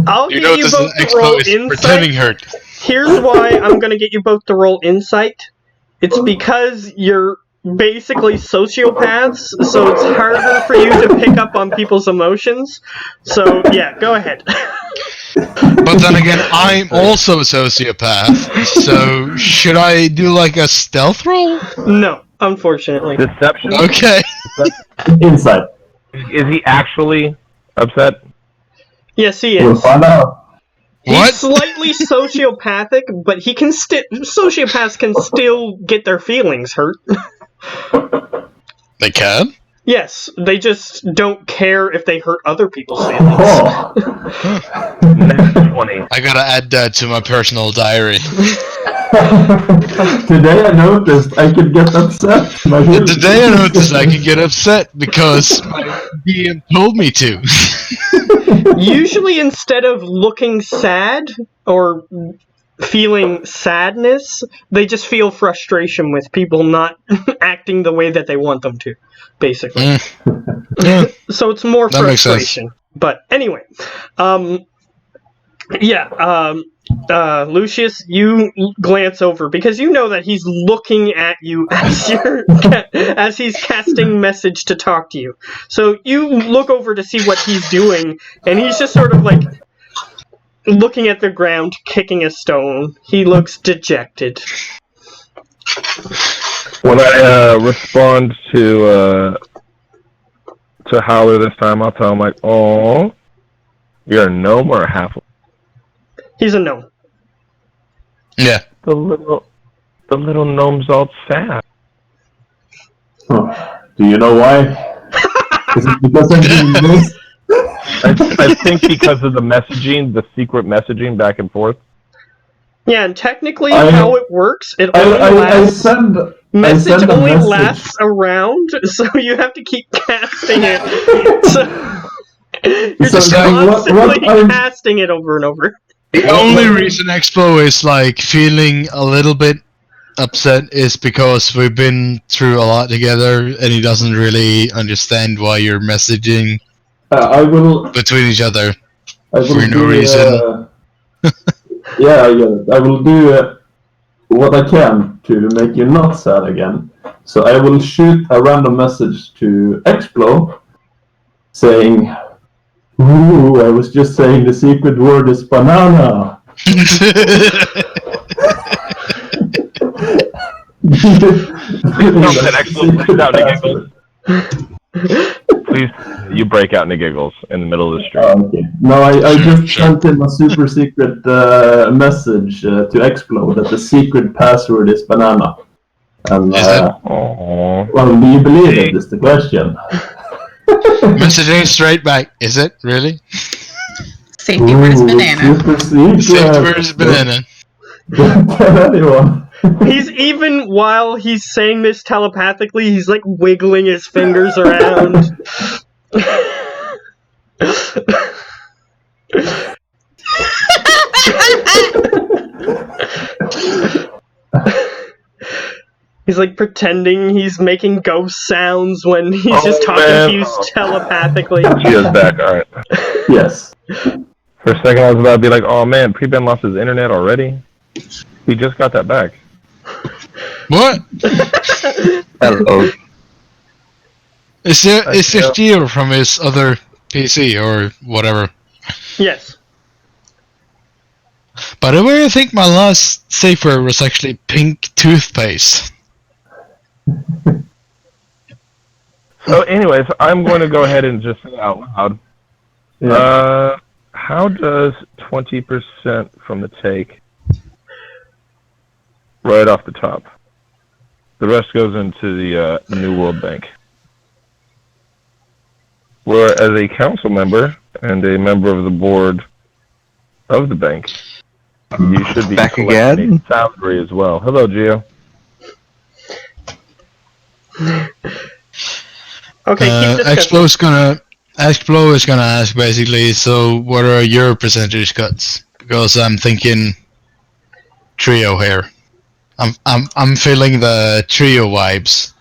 I'll You get know you this both to Explo roll is insight. pretending hurt. Here's why I'm going to get you both to roll insight. It's because you're basically sociopaths, so it's harder for you to pick up on people's emotions. So, yeah, go ahead. But then again, I'm also a sociopath, so should I do like a stealth roll? No, unfortunately. Deception? Okay. Insight. Is he actually upset? Yes, he We'll is. find out. He's What? slightly sociopathic, but he can sociopaths can still get their feelings hurt. They can? Yes, they just don't care if they hurt other people's feelings. Oh. Next 20. I gotta add that to my personal diary. Today I noticed I could get upset. Today I noticed I can get upset because my DM told me to. Usually, instead of looking sad or feeling sadness, they just feel frustration with people not acting the way that they want them to, basically. Yeah, So it's more that makes sense. frustration. But anyway, Lucius, you glance over because you know that he's looking at you as he's casting message to talk to you. So you look over to see what he's doing, and he's just sort of like looking at the ground, kicking a stone. He looks dejected. When I respond to Howler this time, I'll tell him like, "Oh, you're a gnome or a half." He's a gnome. Yeah. The little gnome's all sad. Oh, do you know why? Is it because I'm doing this? I think because of the messaging, the secret messaging back and forth. Yeah, and technically how it works, it only I send a message message. lasts around, so you have to keep casting it. So you're just constantly casting it over and over. The only reason Expo is like feeling a little bit upset is because we've been through a lot together and he doesn't really understand why you're messaging I will between each other for no reason. Yeah, I get it. I will do what I can to make you not sad again. So I will shoot a random message to Explo saying, "Ooh, I was just saying the secret word is banana." Please, you break out into giggles in the middle of the street. Okay. No, I just sent him a super secret message to Explo that the secret password is banana. And, well, do you believe it is the question? Messaging straight back. Is it really? Safety word is banana. Super secret. Safety word is banana. Don't tell anyone. He's even while he's saying this telepathically, he's like wiggling his fingers around. He's like pretending he's making ghost sounds when he's just talking to you telepathically. She is back, alright. Yes. For a second I was about to be like, oh man, Pre-Ben lost his internet already? He just got that back. What? Hello. Is it Geo from his other PC or whatever? Yes. By the way, I think my last safe word was actually pink toothpaste. So anyways, I'm going to go ahead and just say it out loud. Yeah. How does 20% from the take right off the top? The rest goes into the New World Bank. Well, as a council member and a member of the board of the bank, you should be Back collecting again? a salary as well. Hello, Gio. Okay, keep discussing. Explo is gonna ask basically. So, what are your percentage cuts? Because I'm thinking trio here. I'm feeling the trio vibes.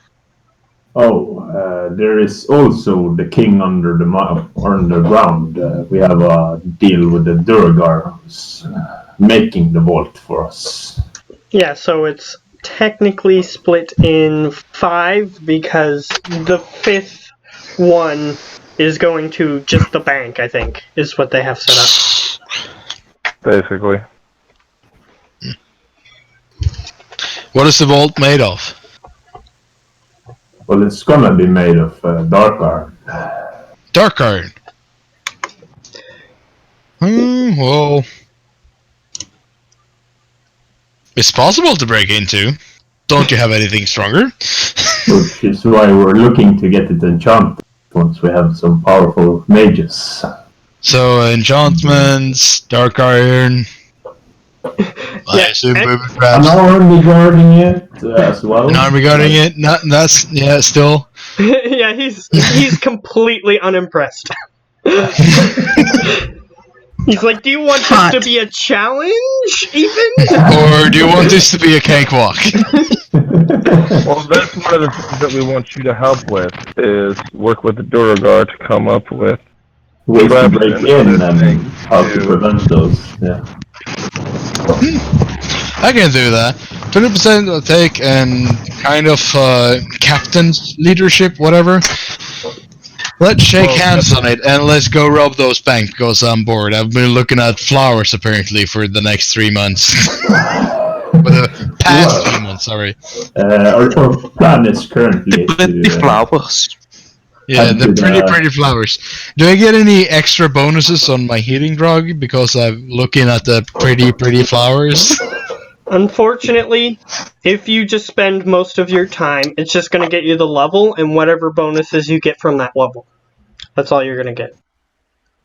There is also the king under the underground. We have a deal with the Durgar who's making the vault for us. Yeah, so it's technically split in 5 because the 5th one is going to just the bank, I think, is what they have set up. Basically. What is the vault made of? Well, it's gonna be made of dark iron. Dark iron. Well, it's possible to break into. Don't you have anything stronger? Which is why we're looking to get it enchanted once we have some powerful mages. So enchantments, dark iron. I assume booby An traps. army guarding it as well. An army guarding it. That's still. Yeah, he's completely unimpressed. He's like, do you want Hot. this to be a challenge, even? Or do you want this to be a cakewalk? Well, that's one of the things that we want you to help with, is work with the Duragar to come up with Ways to traps break and in other and things how to to- prevent those. Yeah. I can do that. 20% will take and kind of captain's leadership, whatever. Let's shake hands on it and let's go rob those banks because I'm bored. I've been looking at flowers apparently for the next 3 months. For the past 3 months, sorry. Our plan is currently Plenty to flowers. Yeah, Add the to pretty flowers. Do I get any extra bonuses on my healing drug because I'm looking at the pretty flowers? Unfortunately, if you just spend most of your time, it's just going to get you the level and whatever bonuses you get from that level. That's all you're going to get.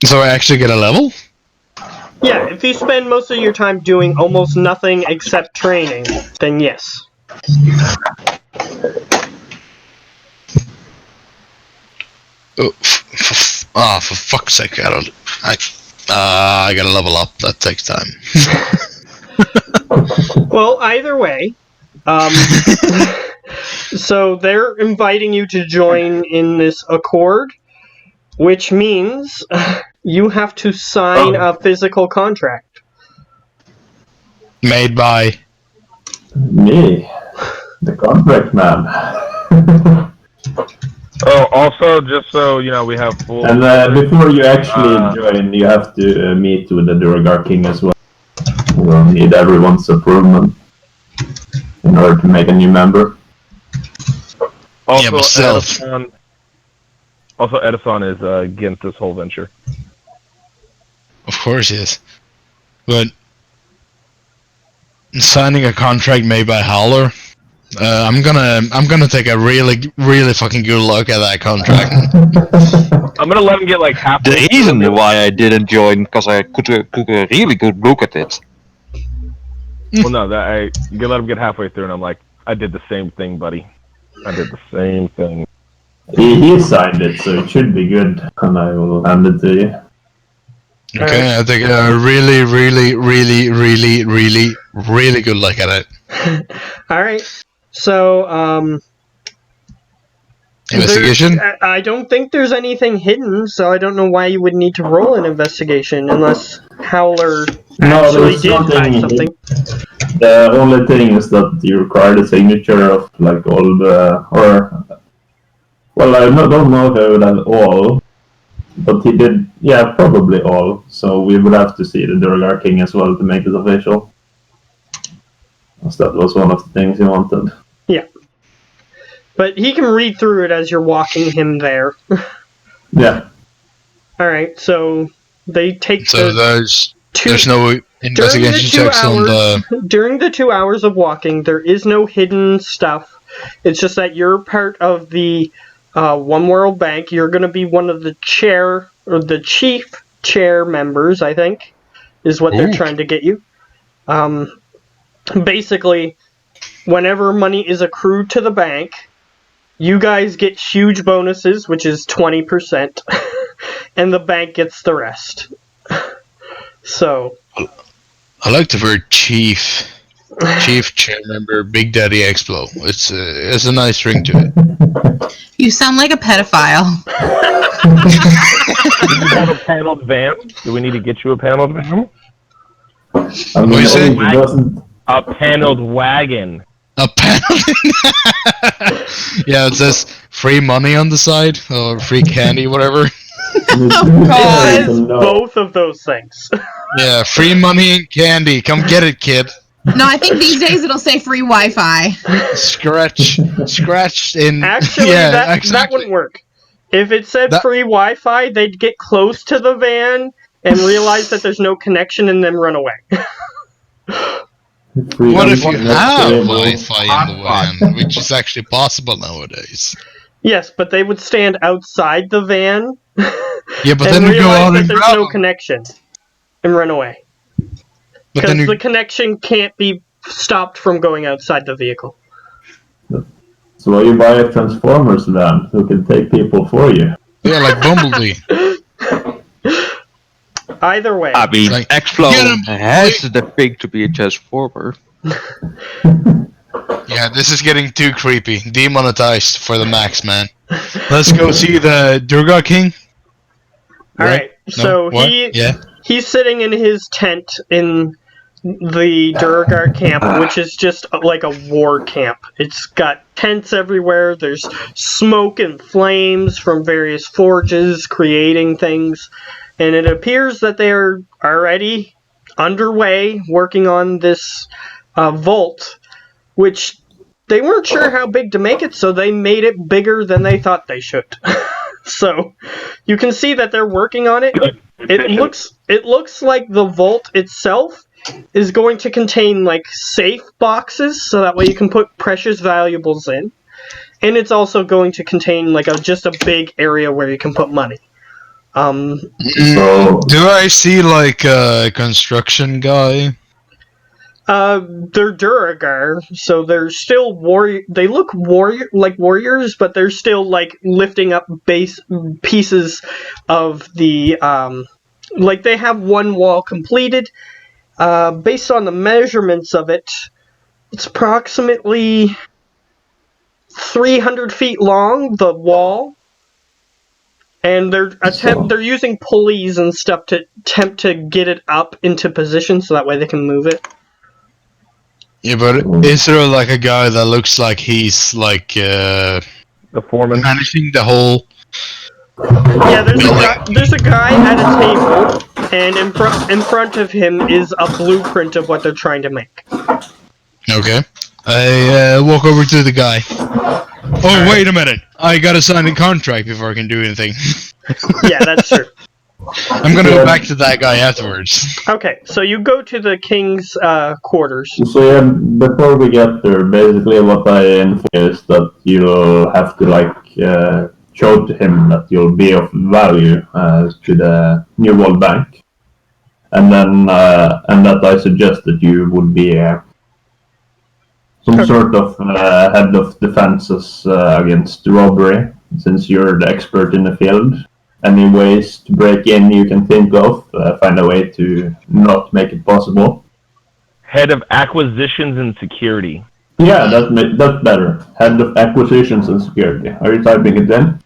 So I actually get a level? Yeah, if you spend most of your time doing almost nothing except training, then yes. Oh, for fuck's sake! I gotta level up. That takes time. Well, either way, so they're inviting you to join in this accord, which means you have to sign a physical contract. Made by. me, the contract man. Oh, also, just so you know, we have full. And before you actually join, you have to meet with the Duragar King as well. We'll need everyone's approval in order to make a new member. Also, Yeah, myself. Edison is against this whole venture. Of course, yes. But signing a contract made by Howler. I'm gonna take a really fucking good look at that contract. I'm gonna let him get like half. The reason why I didn't join, because I could a really good look at it. Well, no, you can let him get halfway through, and I'm like, I did the same thing, buddy. I did the same thing. He signed it, so it should be good, and I will hand it to you. Okay, I take a really good look at it. Alright, so, Investigation? I don't think there's anything hidden, so I don't know why you would need to roll an investigation unless Howler actually there's did hide nothing. something. The only thing is that you require the signature of like all the well, I don't know if I would have all, but he did. Yeah, probably all. So we would have to see the Duragar King as well to make it official. Because that was one of the things he wanted. Yeah. But he can read through it as you're walking him there. Yeah. Alright, so they take So there's no investigation checks on the. During the 2 hours of walking, there is no hidden stuff. It's just that you're part of the One World Bank. You're going to be one of the chair, or the chief chair members, I think, is what they're trying to get you. Basically, whenever money is accrued to the bank, you guys get huge bonuses, which is 20%, and the bank gets the rest. So, I like the word chief. Chief chair member, Big Daddy Explo. It's a nice ring to it. You sound like a pedophile. Do you want a paneled van? Do we need to get you a paneled van? I mean, What you say? it doesn't. A paneled wagon. A panel. Yeah, it says free money on the side or free candy, whatever. it is No. both of those things. Yeah, free money and candy. Come get it, kid. No, I think these days it'll say free Wi-Fi. Scratch in. Actually, yeah, that exactly. wouldn't work. If it said That- free Wi-Fi, they'd get close to the van and realize that there's no connection and then run away. What if you have stable. Wi-Fi in the van, which is actually possible nowadays? Yes, but they would stand outside the van Yeah, but and then you go realize out that and there's grab no them. connection and run away. But Because then you, the connection can't be stopped from going outside the vehicle. So why you buy a Transformers van who can take people for you? yeah, like Bumblebee. Either way, I mean, Like, X-Flow get 'em, has the thing to be a transformer. Yeah, this is getting too creepy. Demonetized for the max, man. Let's go see the Durga King. alright, No? so What? Yeah. he's sitting in his tent in the Durgar camp, which is just like a war camp. It's got tents everywhere, there's smoke and flames from various forges creating things, and it appears that they are already underway working on this vault, which they weren't sure how big to make it, so they made it bigger than they thought they should. So you can see that they're working on it. It looks like the vault itself is going to contain like safe boxes, so that way you can put precious valuables in, and it's also going to contain like just a big area where you can put money. So Do I see like a construction guy? They're Duragar, so they're still warrior. They look warriors, but they're still like lifting up base pieces of the like they have one wall completed. Based on the measurements of it, it's approximately 300 feet long, the wall. And they're using pulleys and stuff to attempt to get it up into position so that way they can move it. Yeah, but is there like a guy that looks like he's like The foreman. managing the whole? Yeah, there's a guy at a table, and in front of him is a blueprint of what they're trying to make. Okay. I walk over to the guy. Oh, wait a minute! I gotta sign a contract before I can do anything. Yeah, that's true. I'm gonna go back to that guy afterwards. Okay, so you go to the king's quarters. So yeah, before we get there, basically what I inform is that you'll have to show to him that you'll be of value to the New World Bank, and then and that I suggest that you would be some sort of head of defenses against robbery, since you're the expert in the field. Any ways to break in you can think of, find a way to not make it possible. Head of acquisitions and security. Yeah, that's better. Head of acquisitions and security. Are you typing it in?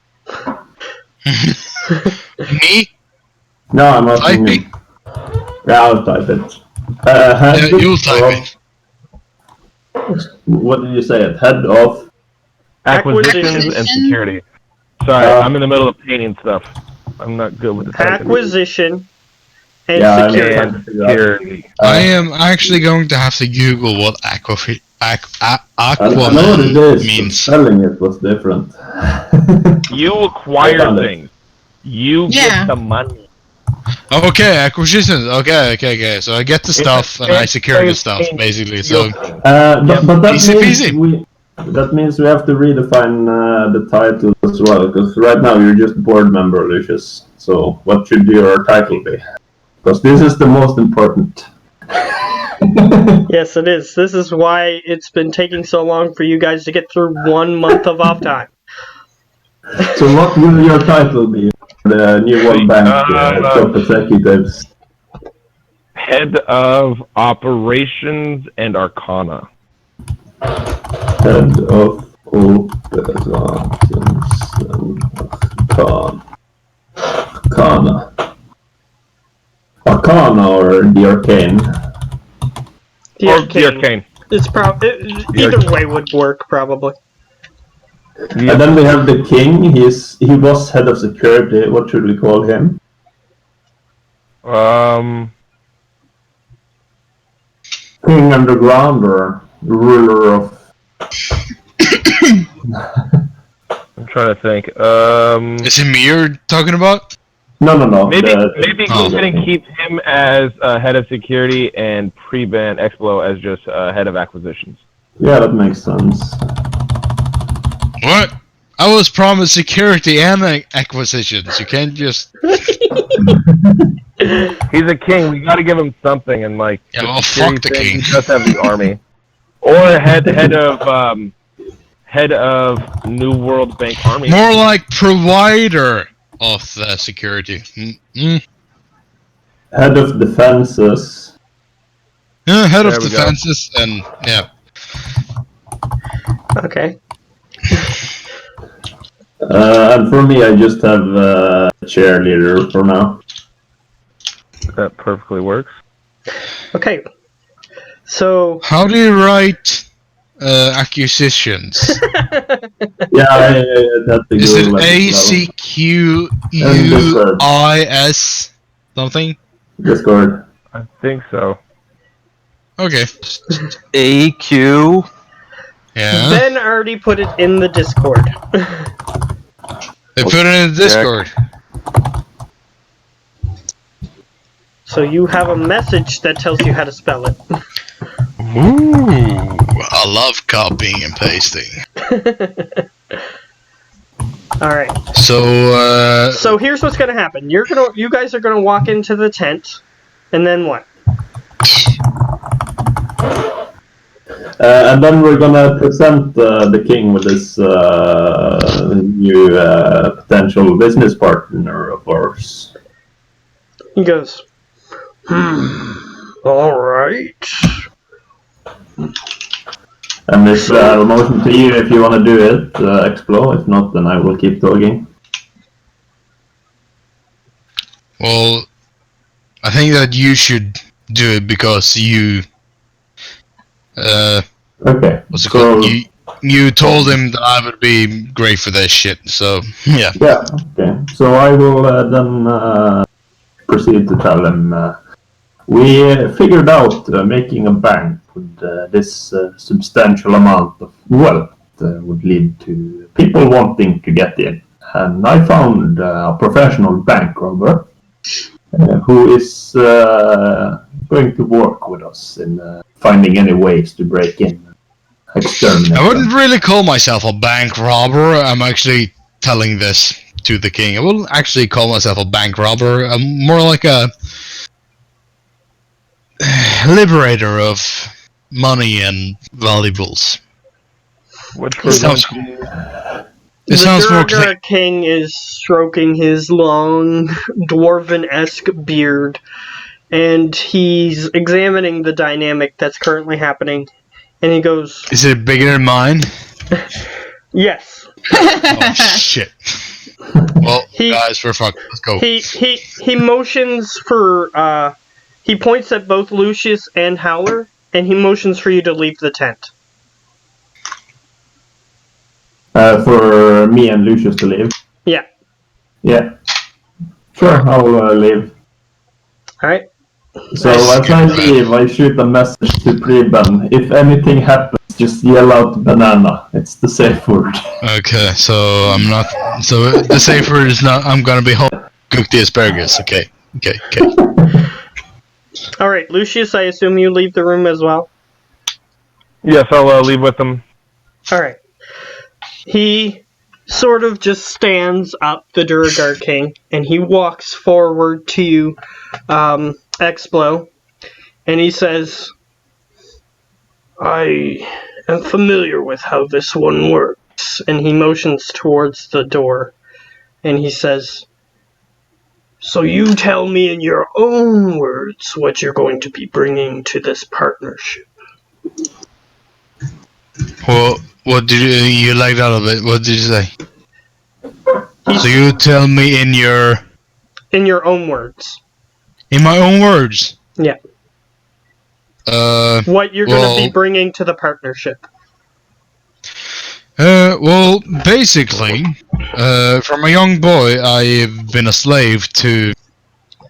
Me? No, I'm not Typing? Yeah, I'll type it. Yeah, you'll type it. What did you say? Head of... Acquisitions and security. Sorry, I'm in the middle of painting stuff. I'm not good with the typing. Acquisition and Yeah, security. I'm- Security. I am actually going to have to Google what Aquaman I don't know what it is. means. Spelling it was different. You I acquire found it. things. You Yeah. get the money. Okay, acquisitions. Okay. So I get the stuff and I secure the stuff, basically. So But that Easy means peasy. That means we have to redefine the title as well, because right now you're just board member, Lucius. So what should your title be? Because this is the most important. Yes, it is. This is why it's been taking so long for you guys to get through 1 month of off time. So what will your title be? The New World Bank top executives. Head of Operations and Arcana. Head of Operations and Arcana. Arcana or the Arcane? The Arcane. It's either way would work, probably. Yep. And then we have the king. He was head of security. What should we call him? King Underground or ruler of... I'm trying to think. Is it me you're talking about? No. Maybe go ahead and keep him as head of security and pre-ban Explo as just head of acquisitions. Yeah, that makes sense. What? I was promised security and acquisitions. You can't just... He's a king. We got to give him something, and like fuck the king. He does have the army, or head of New World Bank Army. More like provider of the security. Head of defenses. Yeah, head of defenses, and yeah. Okay. And for me, I just have cheerleader for now. That perfectly works. Okay. So... How do you write acquisitions? That's the Is it ACQUIS something? Discord. I think so. Okay. AQ. Yeah. Ben already put it in the Discord. They put it in the Discord. So you have a message that tells you how to spell it. Ooh, I love copying and pasting. Alright. So here's what's gonna happen. You guys are gonna walk into the tent, and then what? And then we're gonna present the king with this new potential business partner of ours. He goes, alright. And it's a motion to you if you want to do it, Explo. If not, then I will keep talking. well, I think that you should do it because you Okay. what's it called? You told him that I would be great for this shit, so yeah. Yeah, okay. So I will then proceed to tell him we figured out making a bank with this substantial amount of wealth would lead to people wanting to get in. And I found a professional bank robber who is going to work with us in finding any ways to break in. Exterminate I wouldn't them. really call myself a bank robber. I'm actually telling this to the king. I wouldn't actually call myself a bank robber. I'm more like a liberator of money and valuables. Which It sounds more Durga King is stroking his long, dwarven-esque beard, and he's examining the dynamic that's currently happening. And he goes, Is it bigger than mine? yes. Oh shit. Well, guys, we're fucked. Let's go. He motions for, he points at both Lucius and Howler, and he motions for you to leave the tent. For me and Lucius to leave? Yeah. Yeah. Sure, I'll leave. Alright. So as I leave, I shoot a message to Preben. If anything happens, just yell out banana. It's the safe word. Okay, so I'm not. So the safe word is not. I'm gonna be home. Cook the asparagus. Okay. Alright, Lucius, I assume you leave the room as well? Yes, I'll leave with them. Alright. He sort of just stands up, the Duragar King, and he walks forward to Explo, and he says, I am familiar with how this one works. And he motions towards the door, and he says, so you tell me in your own words what you're going to be bringing to this partnership. Well, what did you like that of it? What did you say? So you tell me in your own words. In my own words. Yeah. What you're going to be bringing to the partnership. Well, basically, from a young boy, I've been a slave to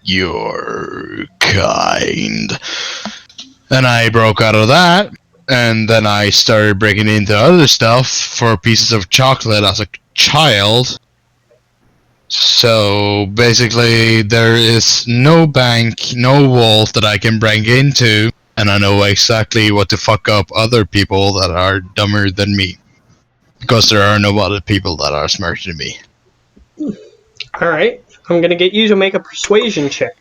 your kind. And I broke out of that, and then I started breaking into other stuff for pieces of chocolate as a child. So, basically, there is no bank, no vault that I can break into, and I know exactly what to fuck up other people that are dumber than me. Because there are no other people that are smarter than me. Alright, I'm gonna get you to make a persuasion check.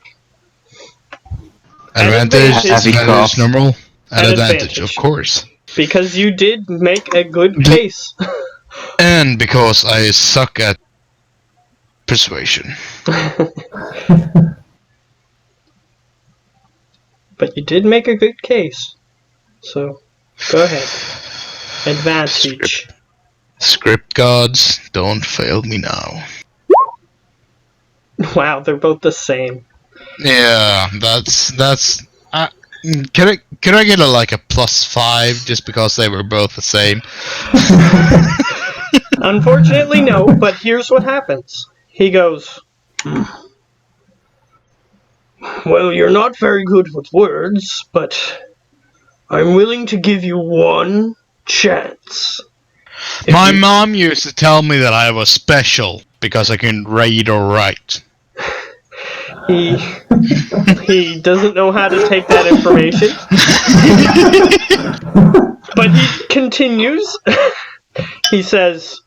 Advantage normal. Advantage, of course. Because you did make a good case. And because I suck at persuasion. But you did make a good case. So, go ahead. Advantage. Script gods, don't fail me now. Wow, they're both the same. Yeah, that's. Can I get a +5 just because they were both the same? Unfortunately, no. But here's what happens. He goes, well, you're not very good with words, but I'm willing to give you one chance. My mom used to tell me that I was special because I can read or write. He doesn't know how to take that information. But he continues. He says,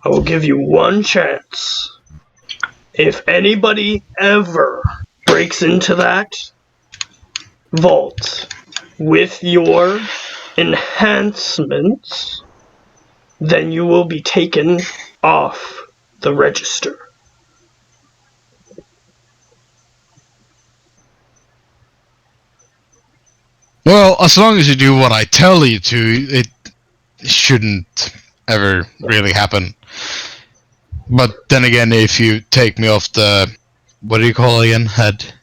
I will give you one chance. If anybody ever breaks into that vault with your enhancements, then you will be taken off the register. Well, as long as you do what I tell you to, it shouldn't ever really happen. But then again, if you take me off the... What do you call it again? Head?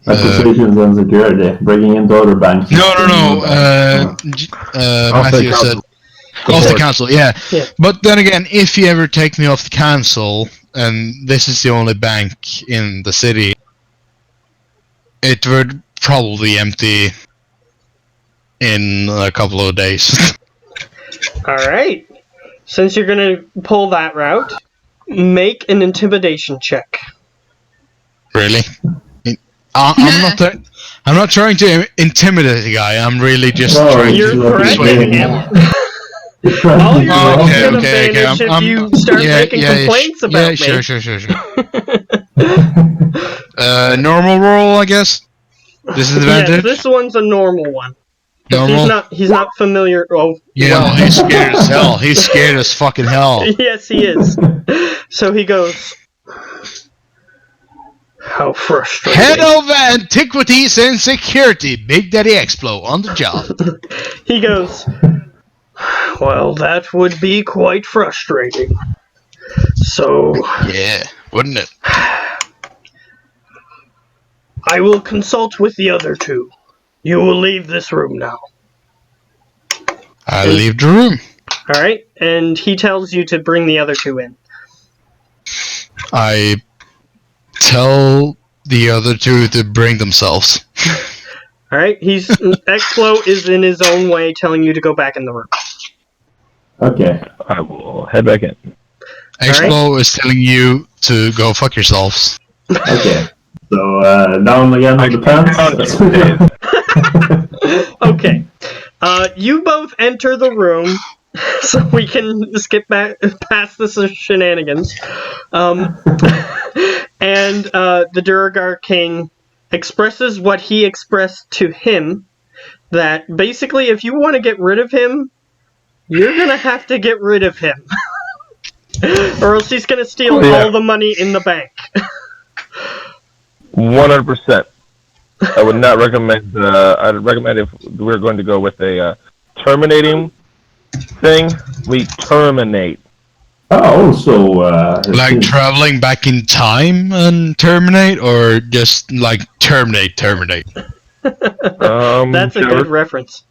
Acquisitions and security. Breaking into other banks. No. Matthew said... Off the council, yeah. But then again, if you ever take me off the council, and this is the only bank in the city, it would probably empty in a couple of days. Alright. Since you're gonna pull that route, make an intimidation check. Really? I'm not trying to intimidate the guy, I'm really just trying to threatening him. All your rolls get advantage if you start making complaints about me. Sure. Normal roll, I guess? This is advantage? Yes, this one's a normal one. Normal? He's not familiar. Oh, yeah, well, he's scared as hell. He's scared as fucking hell. Yes, he is. So he goes, how frustrating. Head of Antiquities and Security, Big Daddy Explo, on the job. He goes, well, that would be quite frustrating. So... Yeah, wouldn't it? I will consult with the other two. You will leave this room now. I'll leave the room. Alright, and he tells you to bring the other two in. I tell the other two to bring themselves. Alright, Explo is in his own way telling you to go back in the room. Okay. I will head back in. Explo is telling you to go fuck yourselves. Okay. So, down again on the pants. Okay. You both enter the room, so we can skip back past the shenanigans. And the Duragar King expresses what he expressed to him, that basically if you want to get rid of him, you're going to have to get rid of him. Or else he's going to steal all the money in the bank. 100%. I would not recommend. I'd recommend if we're going to go with a terminating thing, we terminate. Also, Like traveling back in time and terminate, or just like terminate? That's a good reference.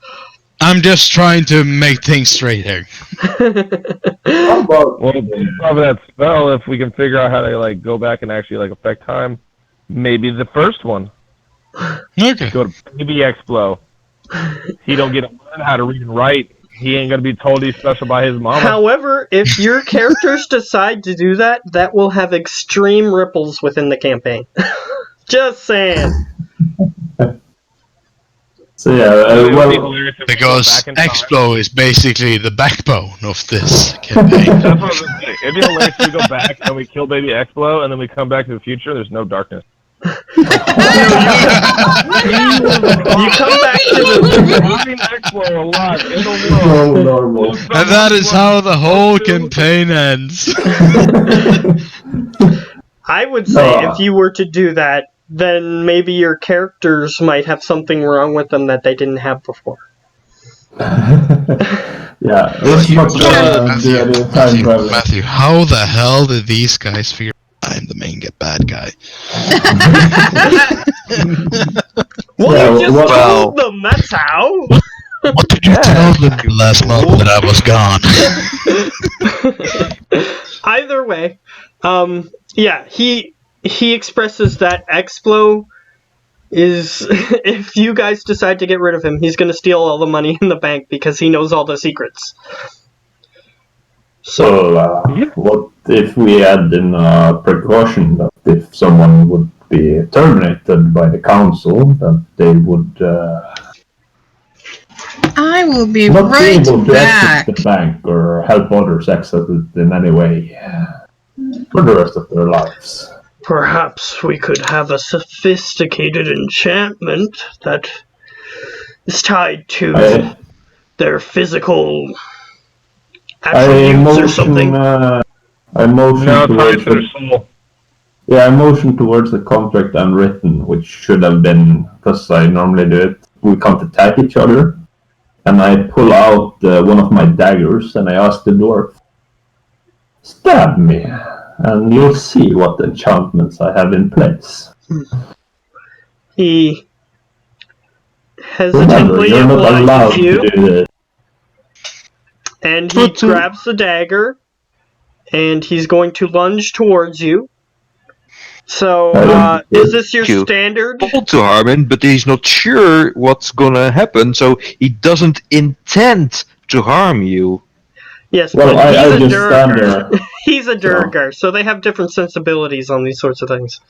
I'm just trying to make things straight here. how about Well, based off of that spell, if we can figure out how to like go back and actually like affect time, maybe the first one. Okay. Go to Baby Explo. He don't get to learn how to read and write. He ain't gonna be told he's special by his mama. However, if your characters decide to do that, that will have extreme ripples within the campaign. Just saying. So yeah, well, Because Explo is basically the backbone of this campaign. That's what I was gonna say. It'd be hilarious if we go back and we kill Baby Explo, and then we come back to the future. There's no darkness. You come back to the Leaving Explo alive in the world. normal. And that is how the whole campaign ends. I would say if you were to do that, then maybe your characters might have something wrong with them that they didn't have before. Yeah, Matthew, travel. Matthew, how the hell did these guys figure I'm the main bad guy? Well, Yeah, you just well- told them, that's how! What did you tell them last month that I was gone? Either way, yeah, he expresses that Explo is, if you guys decide to get rid of him, he's going to steal all the money in the bank because he knows all the secrets. So, what if we add in a precaution that if someone would be terminated by the council, that they would I will be not be right able to back. exit the bank or help others exit it in any way for the rest of their lives? Perhaps we could have a sophisticated enchantment that is tied to their physical attributes or something. I motion No, towards tied to their soul. I motion towards the contract unwritten, which should have been, because I normally do it, we can't attack each other. And I pull out one of my daggers and I ask the dwarf, stab me, and you'll see what enchantments I have in place. He Remember, hesitantly you're not allowed obliges you, to do this. and he grabs the dagger, and he's going to lunge towards you. So, is this your standard? Told to harm him, but he's not sure what's gonna happen, so he doesn't intend to harm you. Yes, Well, but he's I a just stand Duragar. there. He's a Duragar, so they have different sensibilities on these sorts of things.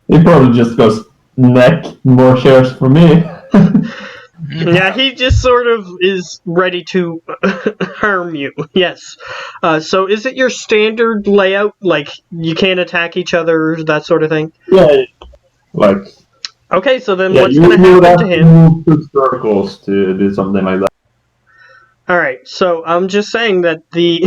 He probably just goes, neck, more shares for me. Yeah, he just sort of is ready to harm you. Yes. So is it your standard layout? Like, you can't attack each other, that sort of thing? Yeah, like, Okay, so then yeah, what's you going to would happen have to to him? move 2 circles to do something like that. Alright, so I'm just saying that the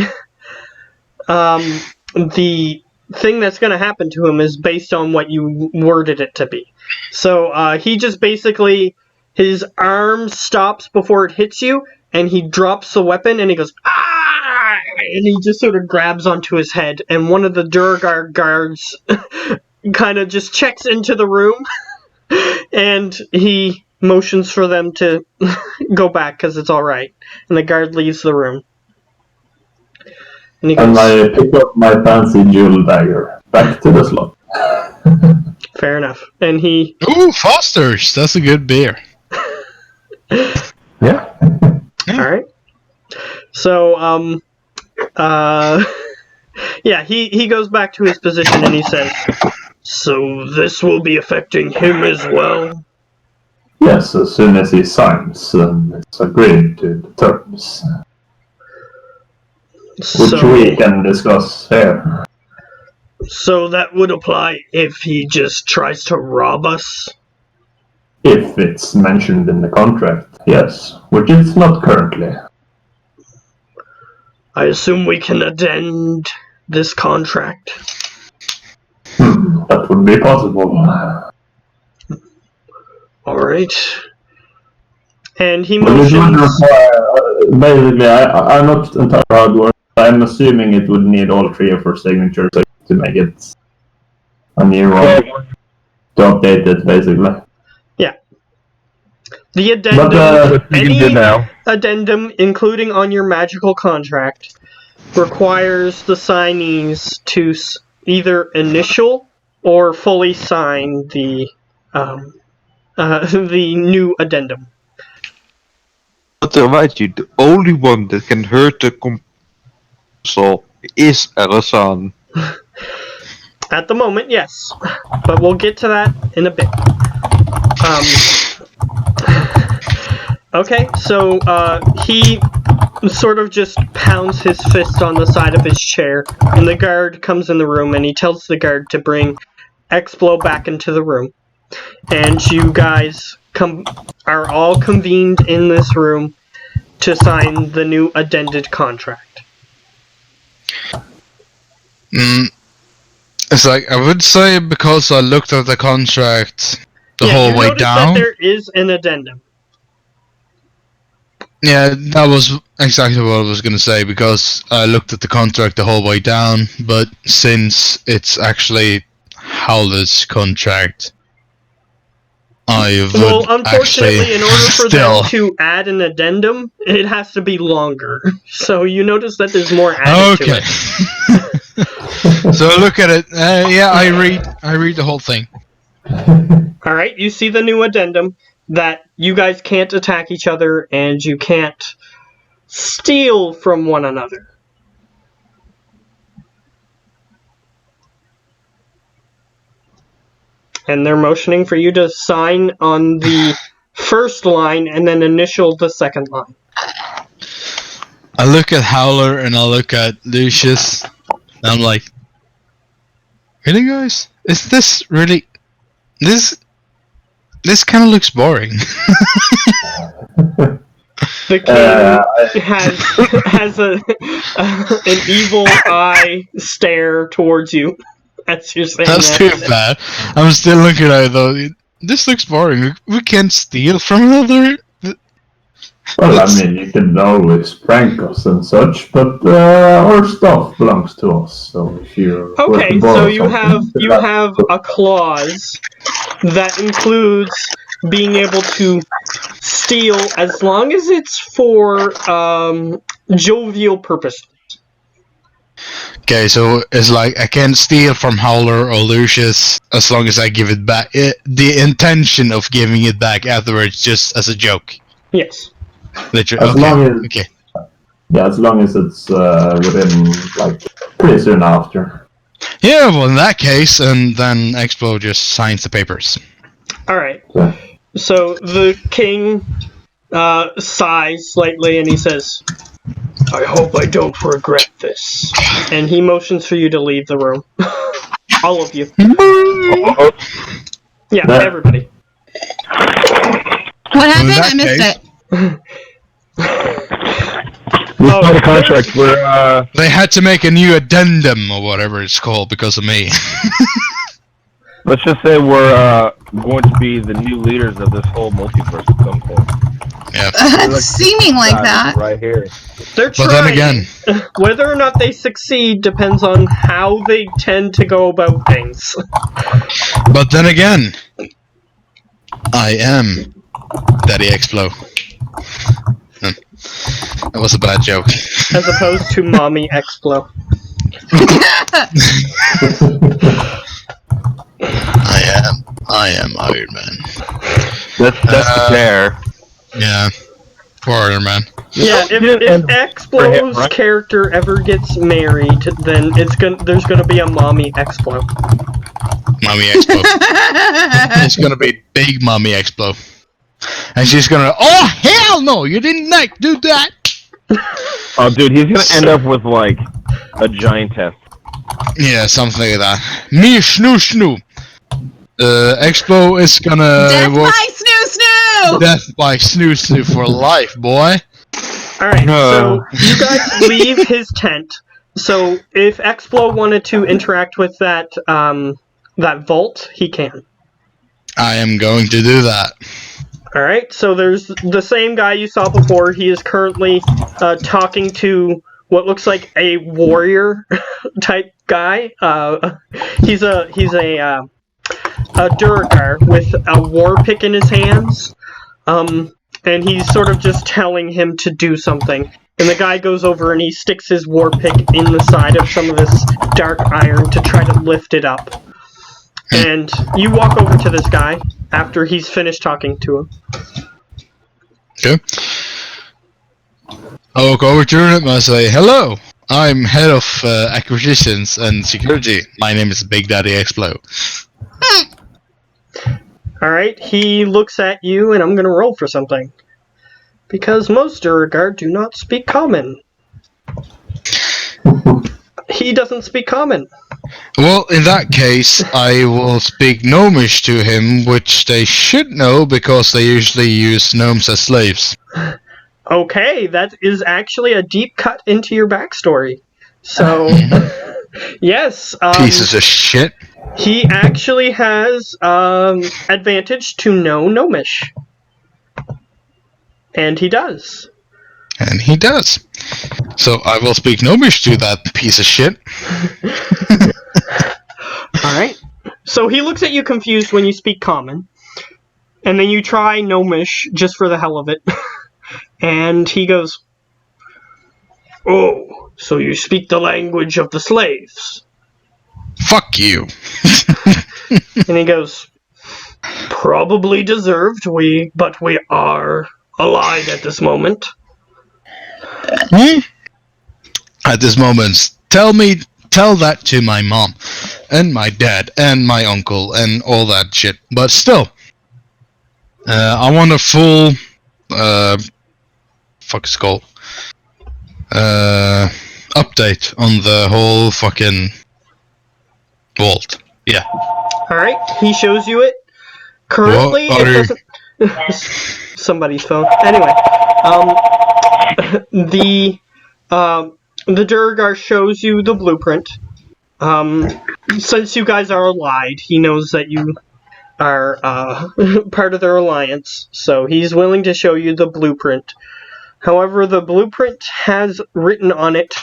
thing that's going to happen to him is based on what you worded it to be. So he just basically, his arm stops before it hits you, and he drops the weapon, and he goes, ah! And he just sort of grabs onto his head, and one of the Duragar guards kind of just checks into the room, and he motions for them to go back because it's all right. And the guard leaves the room. And he And goes, I pick up my fancy jewel dagger back to the slot. fair enough. And he, Ooh, Foster's! That's a good beer. Yeah. all right. So, yeah, he goes back to his position and he says, so this will be affecting him as well? Yes, as soon as he signs and it's agreed to the terms, which we can discuss here. So that would apply if he just tries to rob us? If it's mentioned in the contract, yes, which it's not currently. I assume we can addend this contract. That would be possible. Alright. And he But it would motions... require, basically, I'm not entirely how it works. I'm assuming it would need all three of our signatures to make it a new one. To update it, basically. Yeah. The addendum, But, any addendum, including on your magical contract, requires the signees to either initial or fully sign the new addendum. But to remind you, the only one that can hurt the console is Arasan. At the moment, yes. But we'll get to that in a bit. Okay, so he sort of just pounds his fist on the side of his chair, and the guard comes in the room, and he tells the guard to bring Explo back into the room. And you guys are all convened in this room to sign the new addended contract. It's like, I would say because I looked at the contract the Yeah, whole you way notice down. that there is an addendum. Yeah, that was exactly what I was gonna say, because I looked at the contract the whole way down, but since it's actually Howler's contract, I would Well, unfortunately, actually in order for still... them to add an addendum, it has to be longer. So you notice that there's more added to Okay. it. So look at it. Yeah, I read the whole thing. Alright, you see the new addendum that you guys can't attack each other and you can't steal from one another. And they're motioning for you to sign on the first line and then initial the second line. I look at Howler and I look at Lucius, and I'm like, really, guys? Is this really... This kind of looks boring. The king has an evil eye stare towards you as you're saying That's that. too bad. I'm still looking at it though. This looks boring. We can't steal from another. well, I mean, you can always prank us and such, but our stuff belongs to us. So if you Okay, so you have a clause that includes being able to steal as long as it's for jovial purposes. Okay, so it's like I can't steal from Howler or Lucius as long as I give it back. The intention of giving it back afterwards, just as a joke. Yes. Literally. As Okay. long as, Okay. yeah, as long as it's within, like, pretty soon after. Yeah, well, in that case, and then Expo just signs the papers. Alright. Yeah. So the king sighs slightly and he says, I hope I don't regret this. And he motions for you to leave the room. All of you. Yeah, That- everybody. What happened? that I missed case- it. We signed a contract where They had to make a new addendum or whatever it's called because of me. let's just say we're going to be the new leaders of this whole multiverse at some point. Yeah. It's seeming like that. Right here. They're But trying. then again, Whether or not they succeed depends on how they tend to go about things. I am Daddy Explo. That was a bad joke. As opposed to Mommy Explo. I am Iron Man. That's the care. Yeah. Poor Iron Man. Yeah, if Explo's right? character ever gets married, then there's gonna be a Mommy Explo. Mommy Explo. It's gonna be big Mommy Explo. And she's gonna, oh hell no, you didn't do that. Oh, dude, he's gonna end up with like a giantess. Yeah, something like that. Me snoo snoo. Expo is gonna Death by snoo snoo! Death by snoo snoo for life, boy. Alright, so you guys leave his tent. So if Explo wanted to interact with that that vault, he can. I am going to do that. Alright, so there's the same guy you saw before. He is currently talking to what looks like a warrior type guy. He's a Duragar with a war pick in his hands. And he's sort of just telling him to do something. And the guy goes over and he sticks his war pick in the side of some of this dark iron to try to lift it up. And you walk over to this guy after he's finished talking to him. Okay. I'll walk over to him and say, hello, I'm head of acquisitions and security. My name is Big Daddy Explo. Alright, he looks at you and I'm gonna roll for something. Because most Duragar do not speak common. He doesn't speak common. Well, in that case, I will speak Gnomish to him, which they should know because they usually use gnomes as slaves. Okay, that is actually a deep cut into your backstory. So, yes. Pieces of shit. He actually has advantage to know Gnomish. And he does. And he does. So I will speak Gnomish to that piece of shit. Alright. So he looks at you confused when you speak common. And then you try Gnomish just for the hell of it. And he goes, "Oh, so you speak the language of the slaves?" Fuck you. And he goes, "Probably deserved, but we are allied at this moment." At this moment, tell that to my mom, and my dad, and my uncle, and all that shit. But still, I want a full, update on the whole fucking vault. Yeah. Alright, he shows you it. Currently, What it doesn't... Somebody's phone. Anyway, the Duragar shows you the blueprint. Since you guys are allied, he knows that you are part of their alliance, so he's willing to show you the blueprint. However, the blueprint has written on it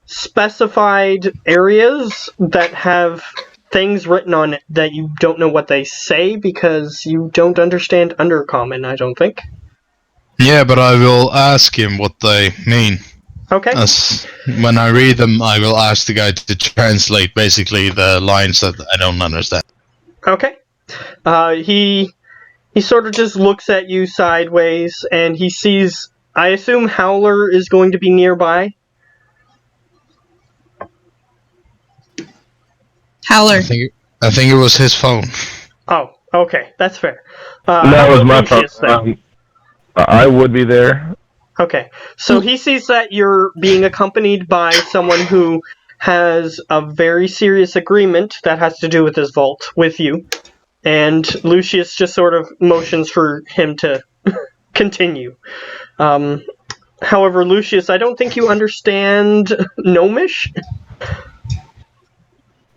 specified areas that have things written on it that you don't know what they say because you don't understand Undercommon, I don't think. Yeah, but I will ask him what they mean. Okay. As when I read them, I will ask the guy to translate basically the lines that I don't understand. Okay. He sort of just looks at you sideways, and he sees... I assume Howler is going to be nearby. Howler. I think it was his phone. Oh, okay, that's fair. That was my Lucius, then? phone. I would be there. Okay, so he sees that you're being accompanied by someone who has a very serious agreement that has to do with his vault with you, and Lucius just sort of motions for him to continue. However, Lucius, I don't think you understand Gnomish.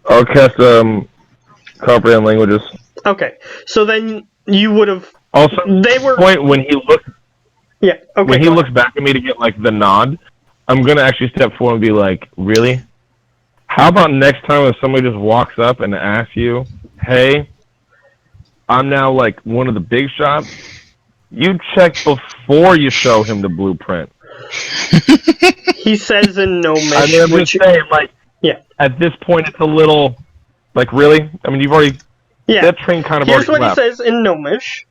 I'll cast comprehend languages. Okay, so then you would have. Also, They were. point when he looks Yeah. Okay. when he go looks back at me to get like the nod, I'm gonna actually step forward and be like, "Really? How about next time if somebody just walks up and asks you, hey, I'm now like one of the big shots. You check before you show him the blueprint." He says in Gnomish. I mean, I'm which, just saying, like, yeah. At this point, it's a little, like, really? I mean, you've already, Yeah. that train kind of Here's already what left. he says in Gnomish.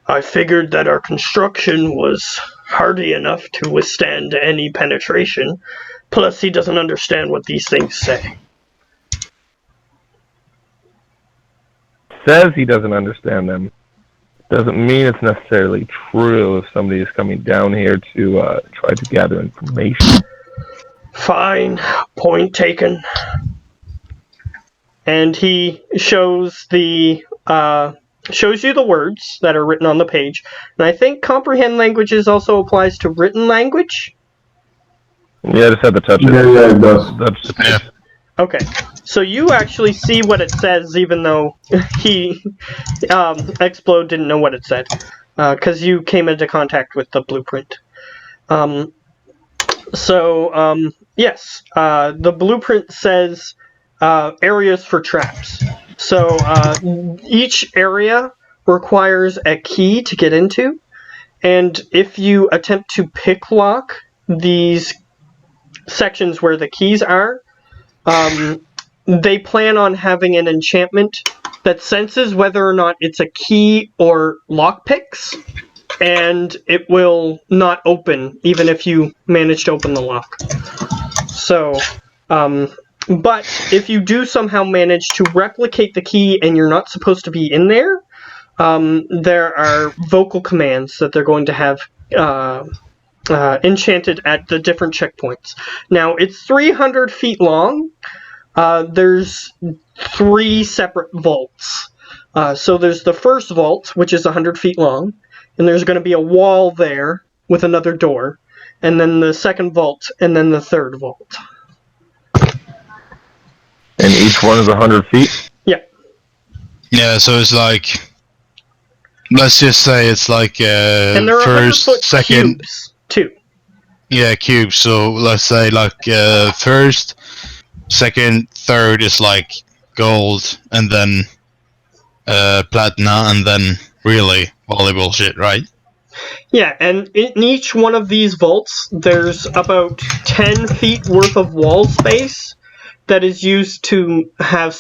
"I figured that our construction was hardy enough to withstand any penetration. Plus, he doesn't understand what these things say." Says he doesn't understand them. doesn't mean it's necessarily true if somebody is coming down here to try to gather information. Fine, point taken. And he shows you the words that are written on the page. And I think comprehend languages also applies to written language. Yeah, I just had to touch it. Yeah, it does. That's the page. Okay, so you actually see what it says, even though Explode didn't know what it said, because you came into contact with the blueprint. Yes, the blueprint says areas for traps. So each area requires a key to get into, and if you attempt to pick lock these sections where the keys are, they plan on having an enchantment that senses whether or not it's a key or lockpicks, and it will not open even if you manage to open the lock. So, but if you do somehow manage to replicate the key and you're not supposed to be in there, there are vocal commands that they're going to have enchanted at the different checkpoints. Now, it's 300 feet long. There's 3 separate vaults. So there's the first vault, which is 100 feet long, and there's going to be a wall there with another door, and then the second vault, and then the third vault. And each one is 100 feet? Yeah. Yeah, so it's like, let's just say it's like And there are first, 100-foot second, cubes, too. yeah, cubes. So let's say like first, second, third is like gold, and then platinum, and then really volleyball shit, right? Yeah, and in each one of these vaults, there's about 10 feet worth of wall space that is used to have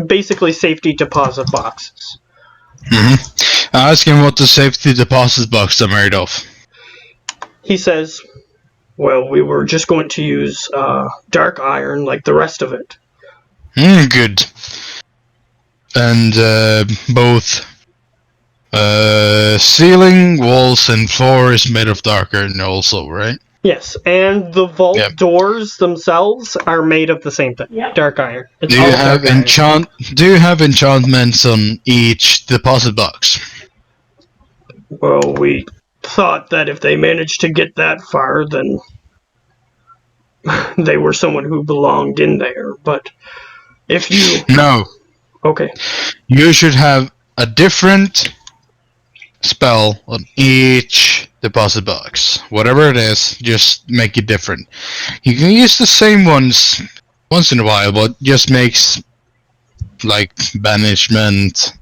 basically safety deposit boxes. Mm-hmm. I asked him what the safety deposit box are made of. He says, well, we were just going to use dark iron like the rest of it. Good. And both ceiling, walls, and floor is made of dark iron also, right? Yes, and the vault doors themselves are made of the same thing, dark iron. It's Do you all have dark iron. Do you have enchantments on each deposit box? Well, we thought that if they managed to get that far, then they were someone who belonged in there. But if you... No. Okay. You should have a different spell on each deposit box. Whatever it is, just make it different. You can use the same ones once in a while, but just makes like banishment,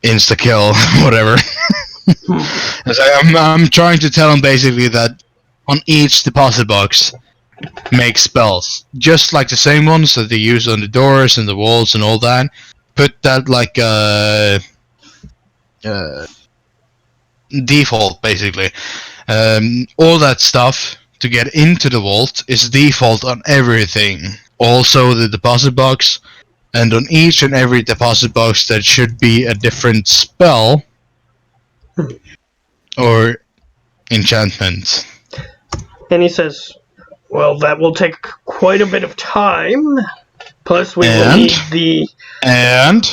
insta kill, whatever. I'm trying to tell them basically that on each deposit box, make spells just like the same ones that they use on the doors and the walls and all that. Put that like default basically. All that stuff to get into the vault is default on everything. Also the deposit box, and on each and every deposit box there should be a different spell or enchantment. And he says, well, that will take quite a bit of time. Plus, we will need the... And?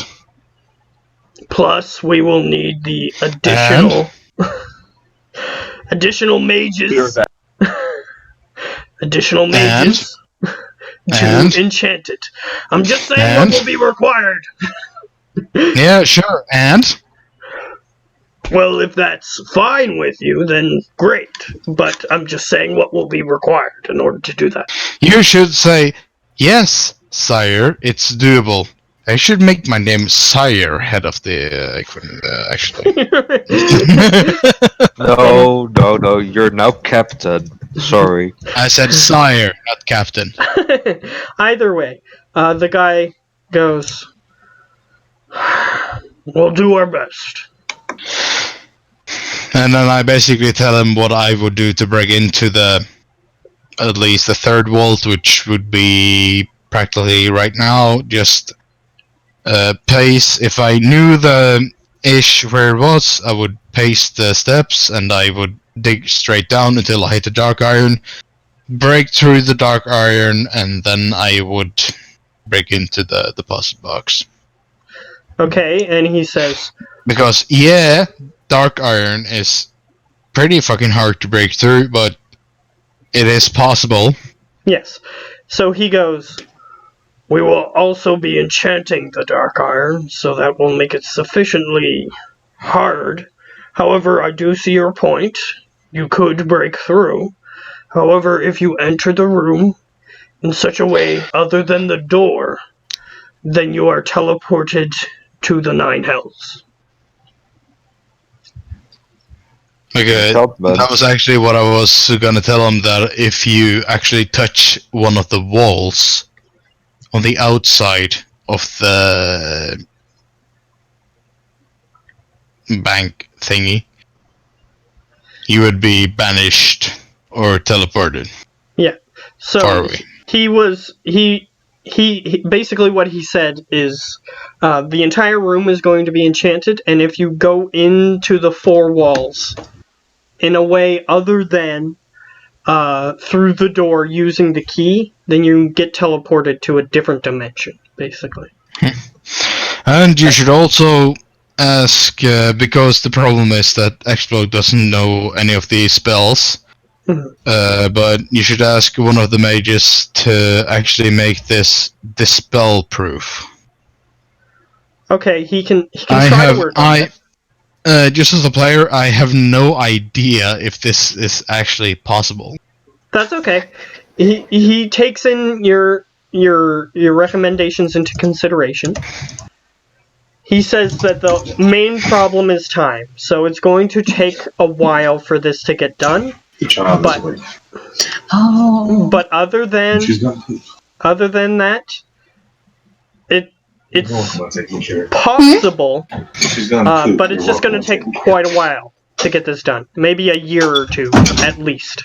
Plus, we will need the additional... additional mages. Additional mages to enchant it. I'm just saying what will be required. Yeah, sure. And? Well, if that's fine with you, then great. But I'm just saying what will be required in order to do that. You should say, yes, sire, it's doable. I should make my name Sire, head of the actually. No, you're now captain. Sorry. I said sire, not captain. Either way, the guy goes, we'll do our best. And then I basically tell him what I would do to break into at least the third vault, which would be practically right now just pace. If I knew the ish where it was, I would paste the steps and I would dig straight down until I hit the dark iron, break through the dark iron, and then I would break into the deposit box. Okay, and he says, Because, yeah, dark iron is pretty fucking hard to break through, but it is possible. yes. So he goes, we will also be enchanting the dark iron, so that will make it sufficiently hard. However, I do see your point. You could break through. However, if you enter the room in such a way other than the door, then you are teleported to the Nine Hells. Okay, that was actually what I was gonna tell him, that if you actually touch one of the walls on the outside of the bank thingy, you would be banished or teleported. Yeah. So far away. he basically what he said is the entire room is going to be enchanted, and if you go into the four walls in a way other than through the door using the key, then you get teleported to a different dimension, basically. And you should also ask, because the problem is that Explode doesn't know any of these spells, but you should ask one of the mages to actually make this dispel proof. Okay, he can try to work on it. Just as a player, I have no idea if this is actually possible. That's okay. He takes in your recommendations into consideration. He says that the main problem is time, so it's going to take a while for this to get done. But other than that, it's possible, but it's just going to take quite a while to get this done. Maybe a year or two, at least.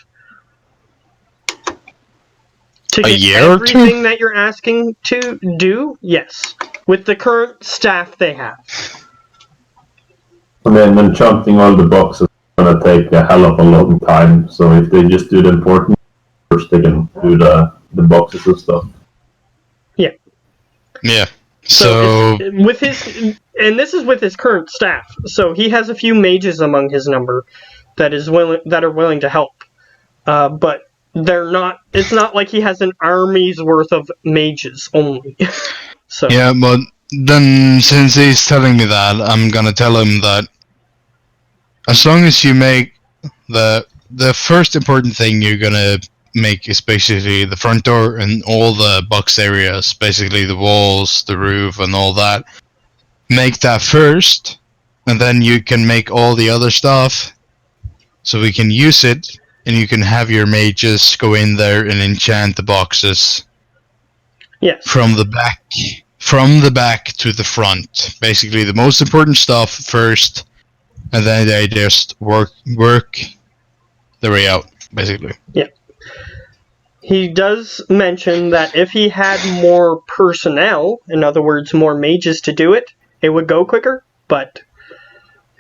To get everything that you're asking to do, yes. With the current staff they have. And then enchanting all the boxes is going to take a hell of a long time, so if they just do the important first, they can do the boxes and stuff. Yeah. Yeah. So with his, and this is with his current staff. So he has a few mages among his number that are willing to help, but they're not. It's not like he has an army's worth of mages only. So yeah, but then since he's telling me that, I'm gonna tell him that as long as you make the first important thing you're gonna make is basically the front door and all the box areas, basically the walls, the roof, and all that. Make that first, and then you can make all the other stuff, so we can use it, and you can have your mages go in there and enchant the boxes. Yes. From the back to the front. Basically, the most important stuff first, and then they just work their way out. Basically. Yeah. He does mention that if he had more personnel, in other words, more mages to do it, it would go quicker, but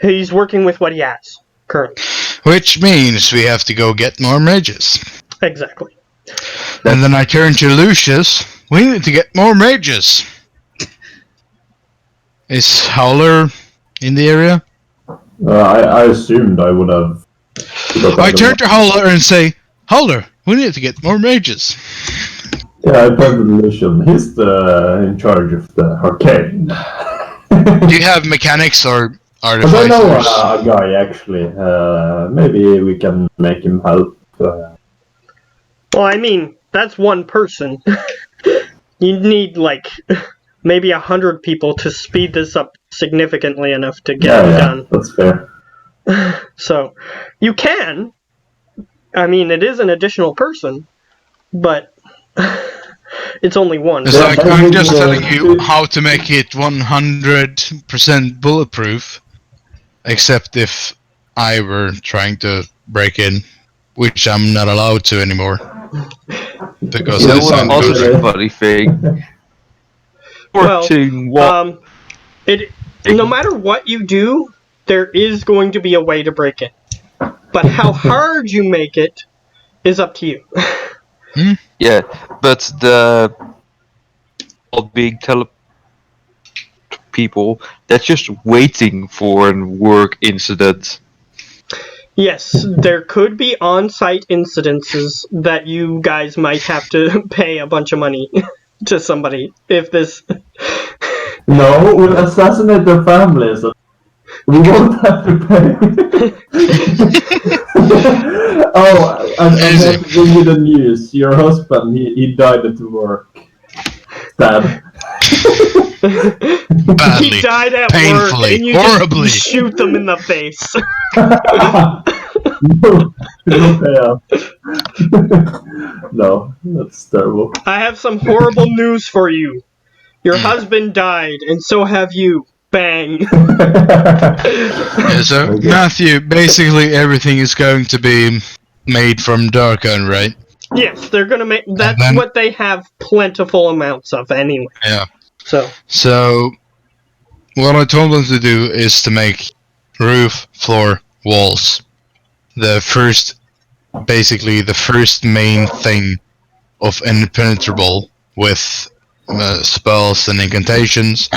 he's working with what he has currently. Which means we have to go get more mages. Exactly. And then I turn to Lucius. We need to get more mages. Is Howler in the area? I assumed I would have. I turn to Howler and say, Howler, we need to get more mages. Yeah, I played with Lucian. He's in charge of the arcade. Do you have mechanics or artificers? I know a guy, actually. Maybe we can make him help. Well, I mean, that's one person. You need, maybe 100 people to speed this up significantly enough to get it done. That's fair. So, you can. I mean, it is an additional person, but it's only one. It's like, I'm just telling you how to make it 100% bulletproof, except if I were trying to break in, which I'm not allowed to anymore. Because That it's was also a funny thing. Well, What? no matter what you do, there is going to be a way to break it. But how hard you make it is up to you. Yeah, but the big people, that's just waiting for a work incident. Yes, there could be on-site incidences that you guys might have to pay a bunch of money to somebody if this... No, we'll assassinate their families. We won't have to pay. Oh, I'm Easy. going to bring you the news. Your husband, he died at work. Sad. Badly, He died at painfully, work, and you horribly. just shoot them in the face. no payout. No, that's terrible. I have some horrible news for you. Your husband died, and so have you. Bang. Yeah, so, Okay. Matthew, basically everything is going to be made from Darkon, right? Yes, they're gonna make. That's then- what they have plentiful amounts of anyway. Yeah. So So, what I told them to do is to make roof, floor, walls. Basically the first main thing of impenetrable with spells and incantations,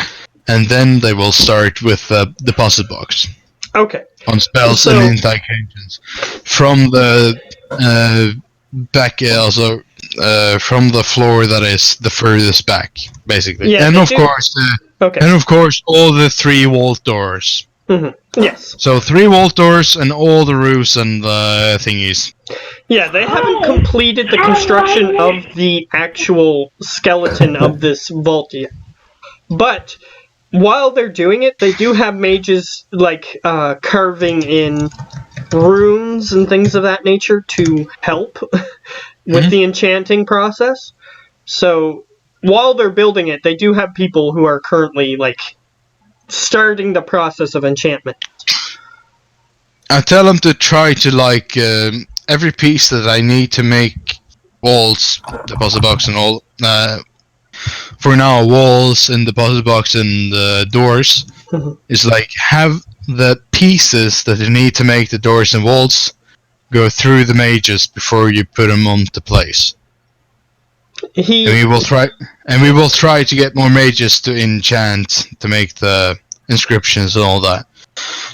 and then they will start with the deposit box okay. on spells So- and incantations from the back, also from the floor that is the furthest back, basically. Yeah, and they of do- course, Okay. all the 3 vault doors. Yes. So 3 vault doors and all the roofs and thingies. Yeah, they haven't completed the construction of the actual skeleton of this vault yet. But while they're doing it, they do have mages like carving in runes and things of that nature to help with the enchanting process. So while they're building it, they do have people who are currently like starting the process of enchantment. I tell them to try to every piece that I need to make walls, deposit box and all. For now, walls and deposit box and doors is like have the pieces that you need to make the doors and walls go through the mages before you put them onto place. And we will try to get more mages to enchant to make the inscriptions and all that.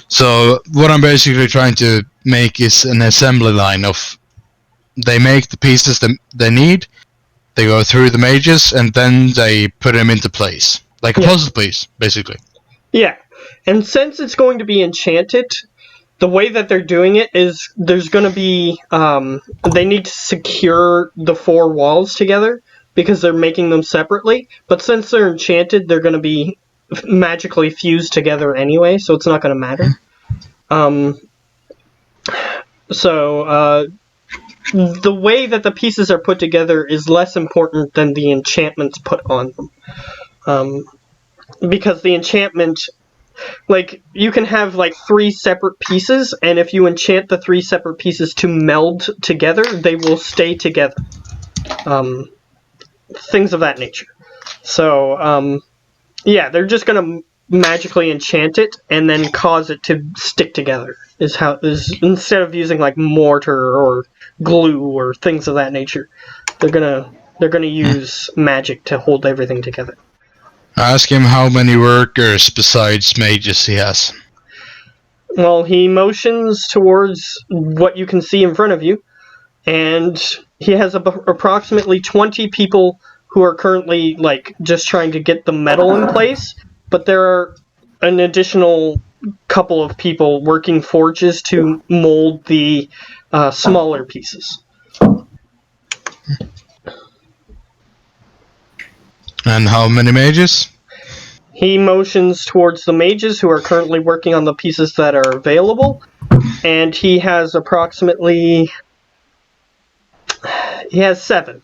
So what I'm basically trying to make is an assembly line of they make the pieces that they need, they go through the mages, and then they put them into place. Like a puzzle piece, basically. Yeah, and since it's going to be enchanted, the way that they're doing it is there's going to be they need to secure the 4 walls together because they're making them separately. But since they're enchanted, they're going to be magically fused together anyway, so it's not going to matter. The way that the pieces are put together is less important than the enchantments put on them. Because the enchantment, like, you can have, like, 3 separate pieces, and if you enchant the 3 separate pieces to meld together, they will stay together. Things of that nature. So, yeah, they're just gonna magically enchant it and then cause it to stick together. Instead of using like mortar or glue or things of that nature, they're gonna use magic to hold everything together. Ask him how many workers besides mages he has. Well, he motions towards what you can see in front of you, and he has approximately 20 people who are currently like just trying to get the metal in place, but there are an additional couple of people working forges to mold the smaller pieces. And how many mages? He motions towards the mages who are currently working on the pieces that are available, and he has approximately... He has 7.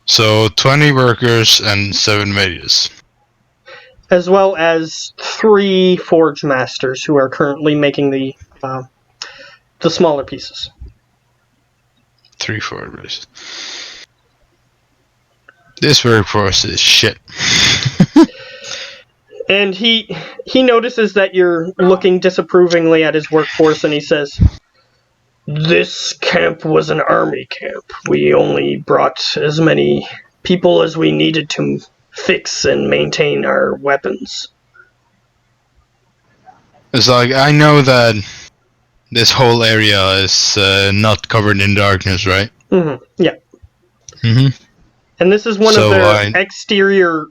So 20 workers and 7 mages. As well as 3 forge masters who are currently making the smaller pieces. 3 forwarders. This workforce is shit. And he notices that you're looking disapprovingly at his workforce, and he says, "This camp was an army camp. We only brought as many people as we needed to fix and maintain our weapons." It's like, I know that this whole area is not covered in darkness, right? Yeah. Mm-hmm. And this is one So of their I- exterior,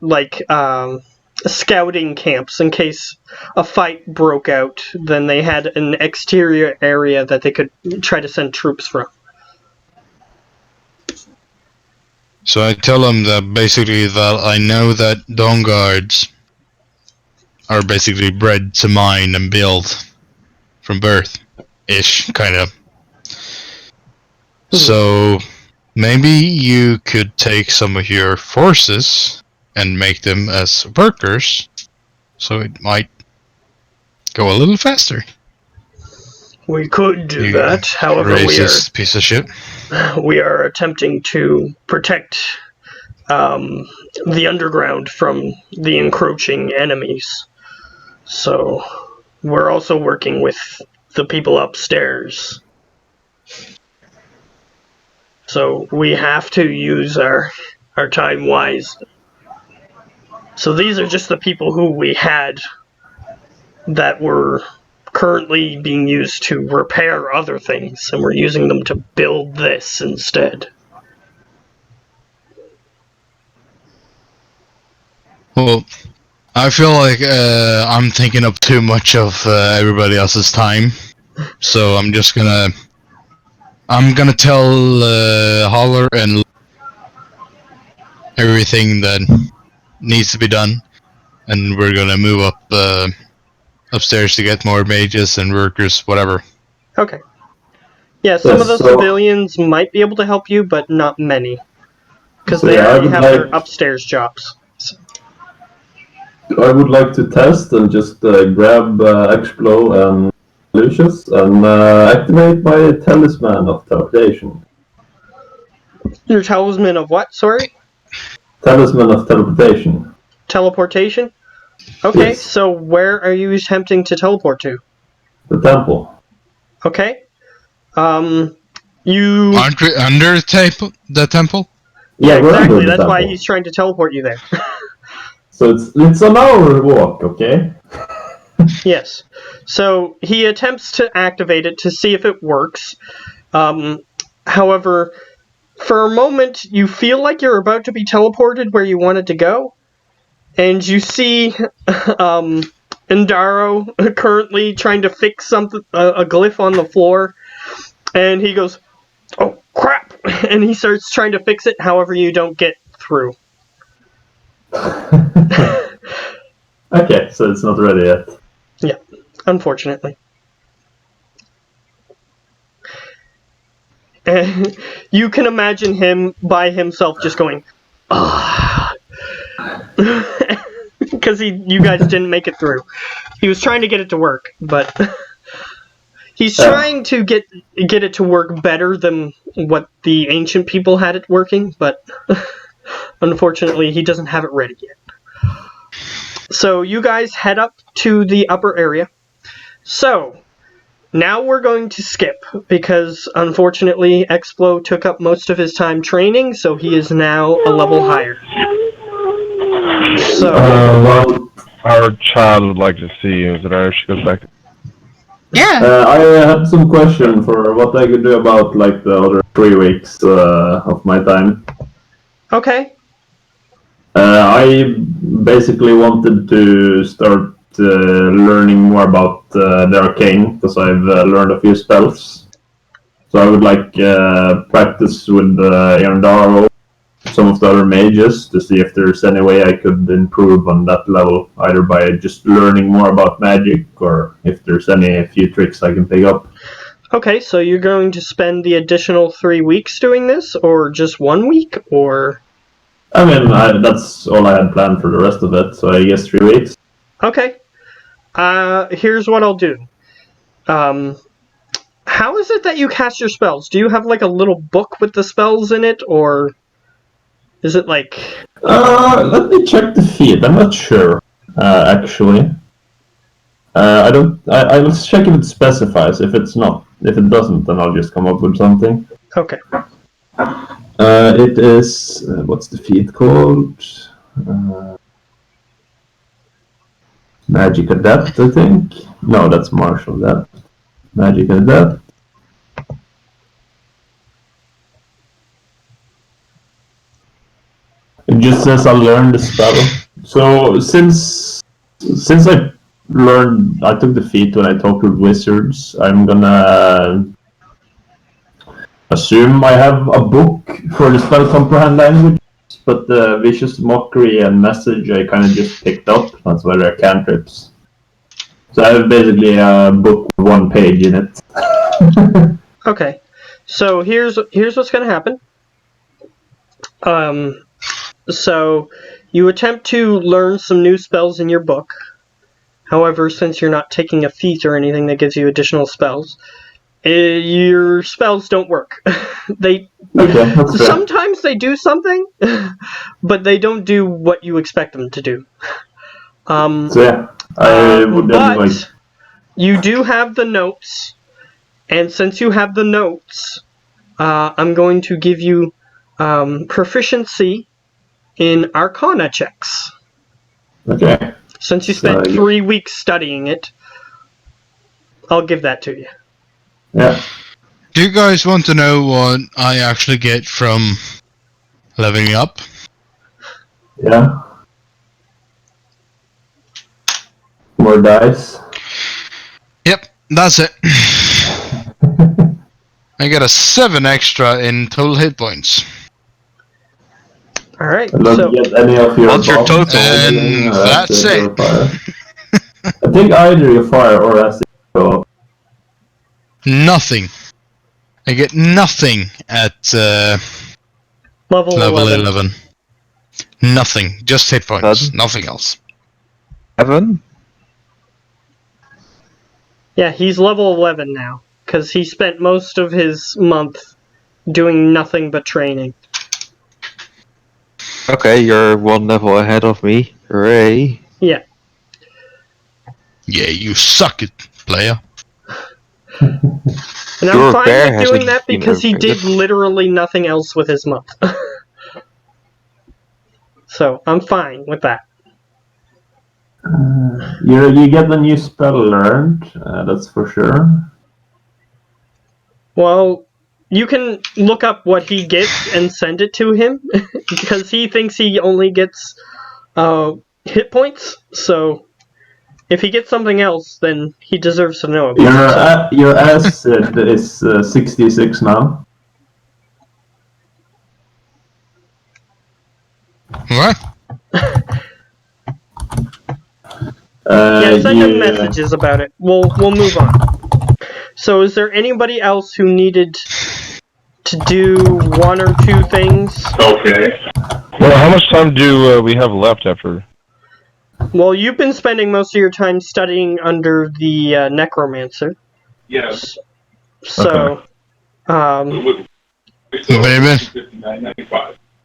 scouting camps. In case a fight broke out, then they had an exterior area that they could try to send troops from. So I tell them that basically that I know that Dawn Guards are basically bred to mine and build from birth-ish, kind of. So maybe you could take some of your forces and make them as workers, so it might go a little faster. We could do You that. However, racist piece of shit. we are attempting to protect the underground from the encroaching enemies. So we're also working with the people upstairs. So we have to use our time wisely. So these are just the people who we had that were currently being used to repair other things, and we're using them to build this instead. Well, I feel like I'm taking up too much of everybody else's time, so I'm gonna tell Holler and everything that needs to be done, and we're gonna move up upstairs to get more mages and workers, whatever. Okay. Yeah, some of the So- civilians might be able to help you, but not many. Because So they yeah, I already would have their like- upstairs jobs. I would like to test and just grab Explo and Lucius and activate my talisman of teleportation. Your talisman of what, sorry? Talisman of teleportation. Teleportation? Okay, Yes. so where are you attempting to teleport to? The temple. Okay. You... Aren't we under the temple? Yeah, we're under exactly, the that's why temple. he's trying to teleport you there. So it's an hour walk, okay? Yes. So he attempts to activate it to see if it works. However, for a moment, you feel like you're about to be teleported where you wanted to go, and you see Indaro currently trying to fix something, a glyph on the floor, and he goes, "Oh crap!" and he starts trying to fix it. However, you don't get through. Okay, so it's not ready yet. Yeah, unfortunately. And you can imagine him by himself just going, ah. Because you guys didn't make it through. He was trying to get it to work, but he's trying to get it to work better than what the ancient people had it working, but unfortunately he doesn't have it ready yet. So you guys head up to the upper area. So, now we're going to skip, because unfortunately Explo took up most of his time training, so he is now a level higher. So, Well, Our child would like to see you. Is it alright if she goes back to... Yeah. I had some question for what I could do about like the other 3 weeks of my time. okay. I basically wanted to start learning more about the arcane because I've learned a few spells. So I would like practice with Irndaro, some of the other mages, to see if there's any way I could improve on that level, either by just learning more about magic or if there's a few tricks I can pick up. Okay, so you're going to spend the additional 3 weeks doing this, or just 1 week, or... I mean, that's all I had planned for the rest of it, so I guess 3 weeks. Okay. Here's what I'll do. How is it that you cast your spells? Do you have like a little book with the spells in it, or is it like... Let me check the feed, I'm not sure. actually. I don't. I'll check if it specifies. If it's not, if it doesn't, then I'll just come up with something. Okay. It is. What's the feat called? Magic Adept, I think. No, that's Martial Adept. Magic Adept. It just says I learned the spell. So since I took the feat when I talked with wizards, I'm gonna assume I have a book for the spell comprehend language, but the vicious mockery and message I kind of just picked up. That's why they're cantrips. So I have basically a book with 1 page in it. Okay. So here's what's gonna happen. So you attempt to learn some new spells in your book. However, since you're not taking a feat or anything that gives you additional spells, your spells don't work. Okay, that's fair. Sometimes they do something, but they don't do what you expect them to do. So yeah, I would then but you do have the notes, and since you have the notes, I'm going to give you proficiency in Arcana checks. Okay. Since you spent 3 weeks studying it, I'll give that to you. Yeah. Do you guys want to know what I actually get from leveling up? Yeah. More dice. Yep, that's it. I get a 7 extra in total hit points. Alright, I don't so get any of your What's your buffs total? And or that's acid it. or fire. I think either your fire or acid go up. Nothing. I get nothing at level level 11. 11. Nothing. Just hit points. Seven. Nothing else. 7? Yeah, he's level 11 now, because he spent most of his month doing nothing but training. Okay, you're 1 level ahead of me. Hooray. Yeah. Yeah, you suck it, player. And I'm Your fine bear with has doing a that because he did universe. literally nothing else with his month. So, I'm fine with that. You get a new spell learned, that's for sure. Well, you can look up what he gets and send it to him, because he thinks he only gets hit points, so if he gets something else, then he deserves to know about it. Your acid is 66 now. What? Yeah, send him messages about it. We'll move on. So, is there anybody else who needed to do 1 or 2 things? Okay. Well, how much time do we have left after? Well, you've been spending most of your time studying under the Necromancer. Yes. So, Baby.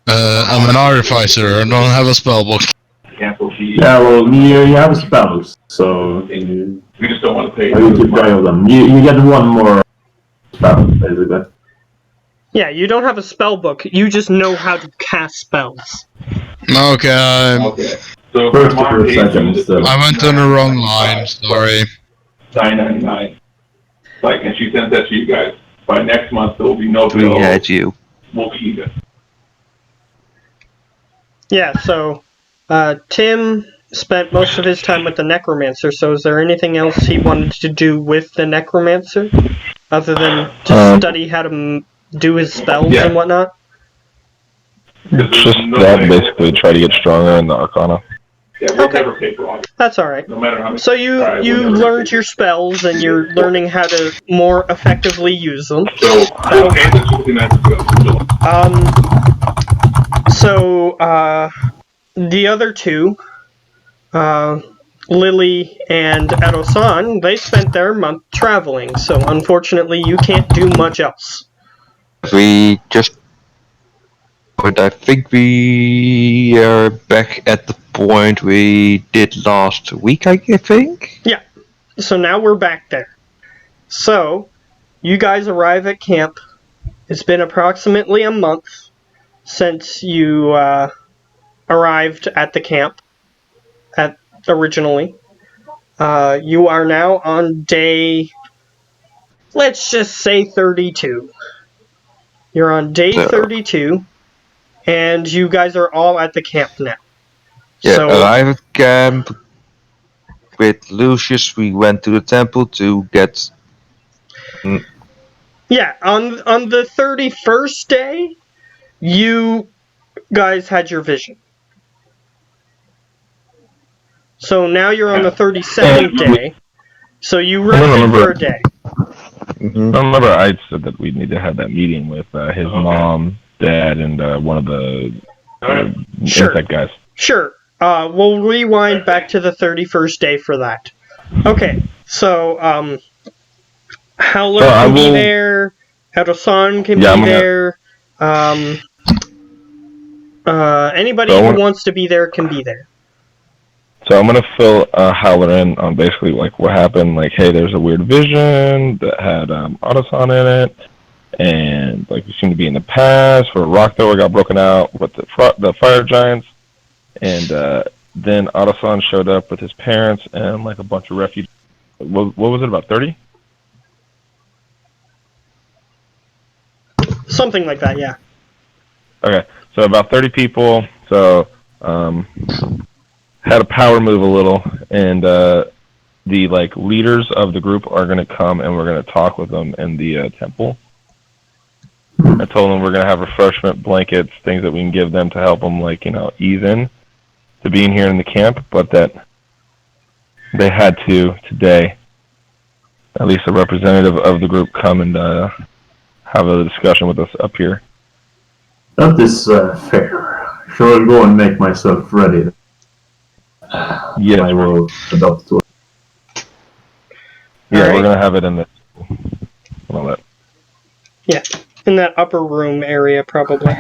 I'm an artificer. I don't have a spell book. Yeah, well, you have spells, so we just don't want to pay. you keep track of them. You get 1 more spell, basically. yeah, you don't have a spell book. You just know how to cast spells. Okay, So First or second, still. I went on the wrong line. Sorry. $9.99. Like, and she sent that to you guys. By next month, there will be no We bill. had you. We'll be even. Yeah, so Tim spent most of his time with the Necromancer, so is there anything else he wanted to do with the Necromancer? Other than to study how to do his spells and whatnot? Just that, basically, try to get stronger in the Arcana. Yeah, we'll Okay. never pay for all. That's alright. No matter how much. So you learned your spells, and you're learning how to more effectively use them. So, okay, that's something that's good. So, the other 2, Lily and Edo-san, they spent their month traveling, so unfortunately you can't do much else. But I think we are back at the point we did last week, I think. Yeah. So now we're back there. So, you guys arrive at camp. It's been approximately a month since you arrived at the camp originally. You are now on day, let's just say 32. You're on day 32, and you guys are all at the camp now. Yeah, So, arrived at camp with Lucius. We went to the temple to get. yeah, on the 31st day, you guys had your vision. So now you're on the 32nd day. So you rested for a day. I remember I said that we need to have that meeting with his mom, dad, and one of the Sure. insect guys. Sure. We'll rewind back to the 31st day for that. Okay, so, Howler can be there, Edo-san can be there, anybody who wants to be there can be there. So I'm gonna fill Howler in on basically like what happened. Like, hey, there's a weird vision that had Autoson in it, and like we seem to be in the past where a rock thrower got broken out with the fire giants, and then Autoson showed up with his parents and like a bunch of refugees. What was it, about 30? Something like that, yeah. Okay, so about 30 people. So had a power move a little, and the like leaders of the group are gonna come, and we're gonna talk with them in the temple. I told them we're gonna have refreshment blankets, things that we can give them to help them, like, you know, ease in to being here in the camp, but that they had to today, at least a representative of the group, come and have a discussion with us up here. That is fair. Shall I go and make myself ready? Yes, I will adopt to it. Yeah, Alright. we're gonna have it in the all that. Yeah, in that upper room area, probably,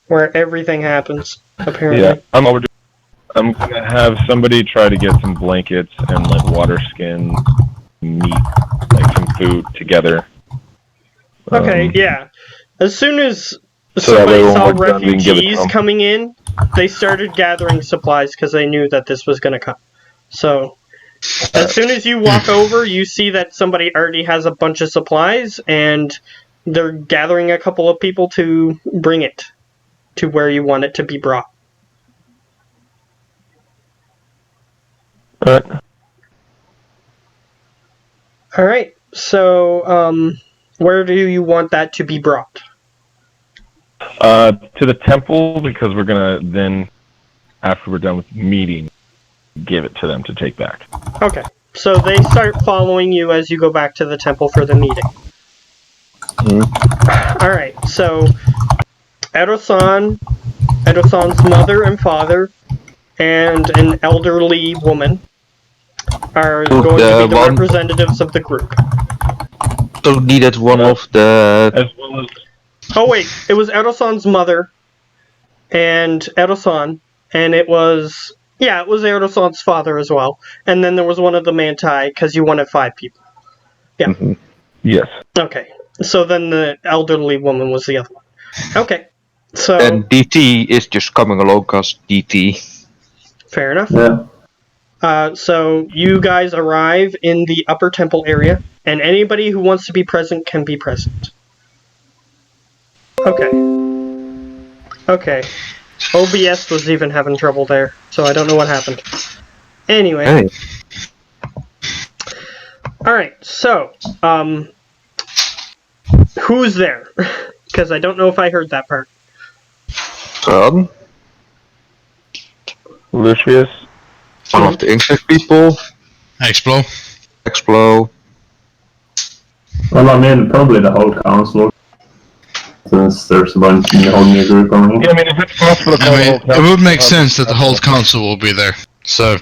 where everything happens, apparently. Yeah, I'm gonna have somebody try to get some blankets and like water skins, meat, like some food together. Okay, yeah. As soon as So that way somebody when saw we're done, we can give it to refugees them. coming in, they started gathering supplies because they knew that this was going to come. So, as soon as you walk over, you see that somebody already has a bunch of supplies, and they're gathering a couple of people to bring it to where you want it to be brought. Alright. Alright, so, where do you want that to be brought? To the temple, because we're gonna then, after we're done with the meeting, give it to them to take back. Okay, so they start following you as you go back to the temple for the meeting. Alright, so Edo-san's mother and father, and an elderly woman are going to be the representatives of the group. So needed one of the. As well as Oh wait, it was Edo-san's mother and Edo-san, and it was Edo-san's father as well. And then there was one of the Mantai, because you wanted 5 people. Yeah. yes. Okay, so then the elderly woman was the other one. Okay, so And DT is just coming along because DT. fair enough. Yeah. So you guys arrive in the upper temple area, and anybody who wants to be present can be present. Okay. Okay. OBS was even having trouble there, so I don't know what happened. Anyway. Hey. Alright, so, who's there? Because I don't know if I heard that part. Lucius. One of the insect people. Explo. Explo. Well, I mean, probably the whole council. Since there's a bunch in the whole new group coming in. Yeah, I mean, if it's possible to call I the mean, whole it would make council, sense that the whole council will be there. So,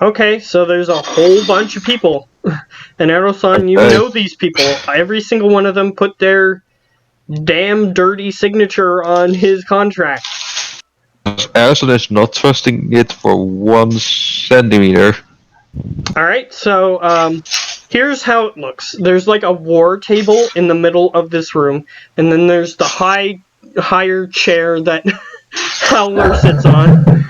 Okay, so there's a whole bunch of people. And Edo-san, you know these people. Every single one of them put their damn dirty signature on his contract. Aerosol is not trusting it for 1 centimeter. Alright, so here's how it looks. There's like a war table in the middle of this room, and then there's the higher chair that Howler sits on.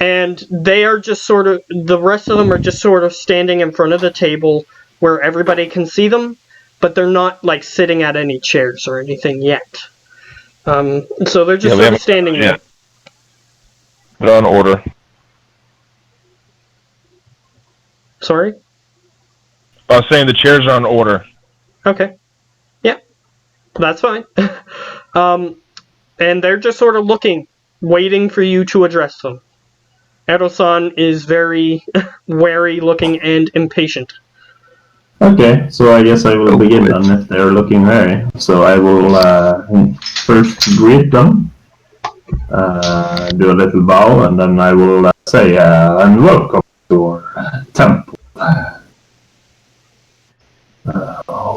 And they are just sort of, the rest of them are just sort of standing in front of the table where everybody can see them, but they're not like sitting at any chairs or anything yet. So they're just sort of standing there. They're on order. Sorry? I was saying the chairs are on order. Okay. Yeah. That's fine. And they're just sort of looking, waiting for you to address them. Edo-san is very wary looking and impatient. Okay, so I guess I will begin then if they're looking wary. So I will first greet them, do a little bow, and then I will say, and welcome to our temple.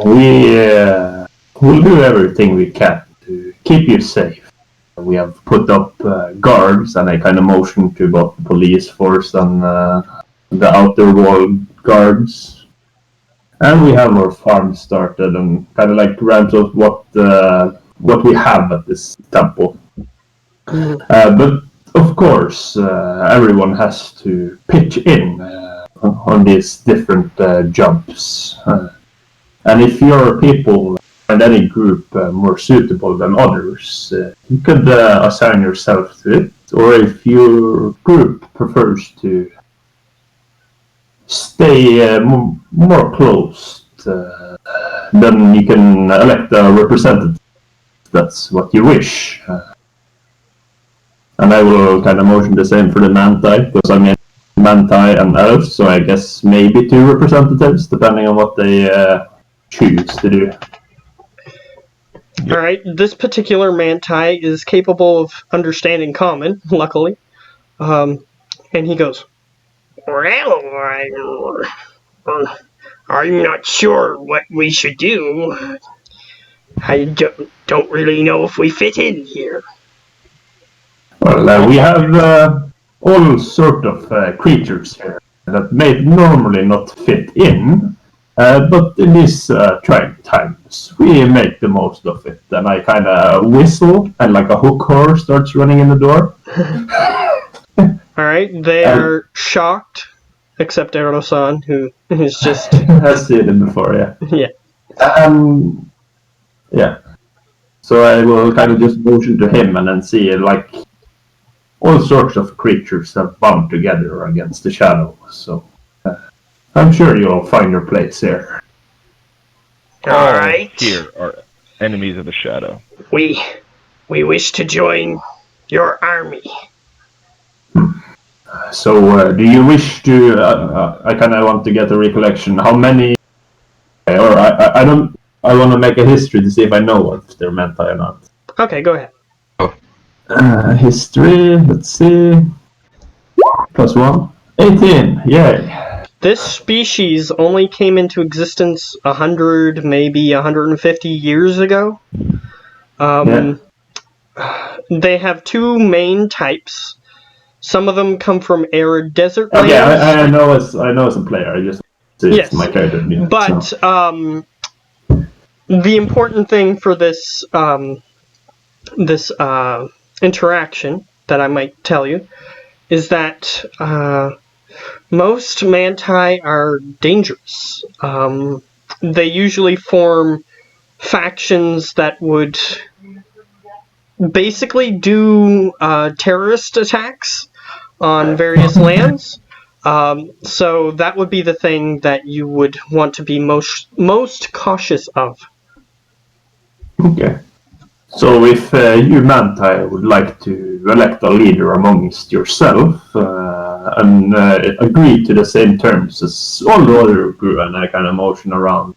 We will do everything we can to keep you safe. We have put up guards, and I kind of motion to both the police force and the outer wall guards. And we have our farm started and kind of like ramps up what we have at this temple. But of course, everyone has to pitch in on these different jobs. And if your people and any group more suitable than others, you could assign yourself to it. Or if your group prefers to stay more closed, then you can elect a representative. That's what you wish. And I will kind of motion the same for the Manti, because I mean Manti and elves, so I guess maybe 2 representatives, depending on what they choose to do. Alright, this particular Manti is capable of understanding common, luckily. And he goes, Well, I'm not sure what we should do. I don't really know if we fit in here. Well, we have all sort of creatures here that may normally not fit in, but in these trying times, we make the most of it. And I kind of whistle, and like a hook horse starts running in the door. alright, they are shocked, except Edo-san, who is just... I've seen it before, yeah. Yeah. Yeah. So I will kind of just motion to him and then see, like, all sorts of creatures have bound together against the shadow. So I'm sure you'll find your place here. All right. Here are enemies of the shadow. We wish to join your army. So do you wish to? I kind of want to get a recollection. How many? Or I don't. I want to make a history to see if I know if they're Manti or not. Okay, go ahead. History. Let's see. +1. 18. Yay. This species only came into existence 100, maybe 150 years ago. They have 2 main types. Some of them come from arid desert lands. Okay, I know as a player. I just see it's my character. Yeah, but so. The important thing for this interaction that I might tell you is that most Manti are dangerous. They usually form factions that would basically do terrorist attacks on various lands. So that would be the thing that you would want to be most cautious of. Okay. So if you Manti would like to elect a leader amongst yourself and agree to the same terms as all the other group, and I kind of motion around,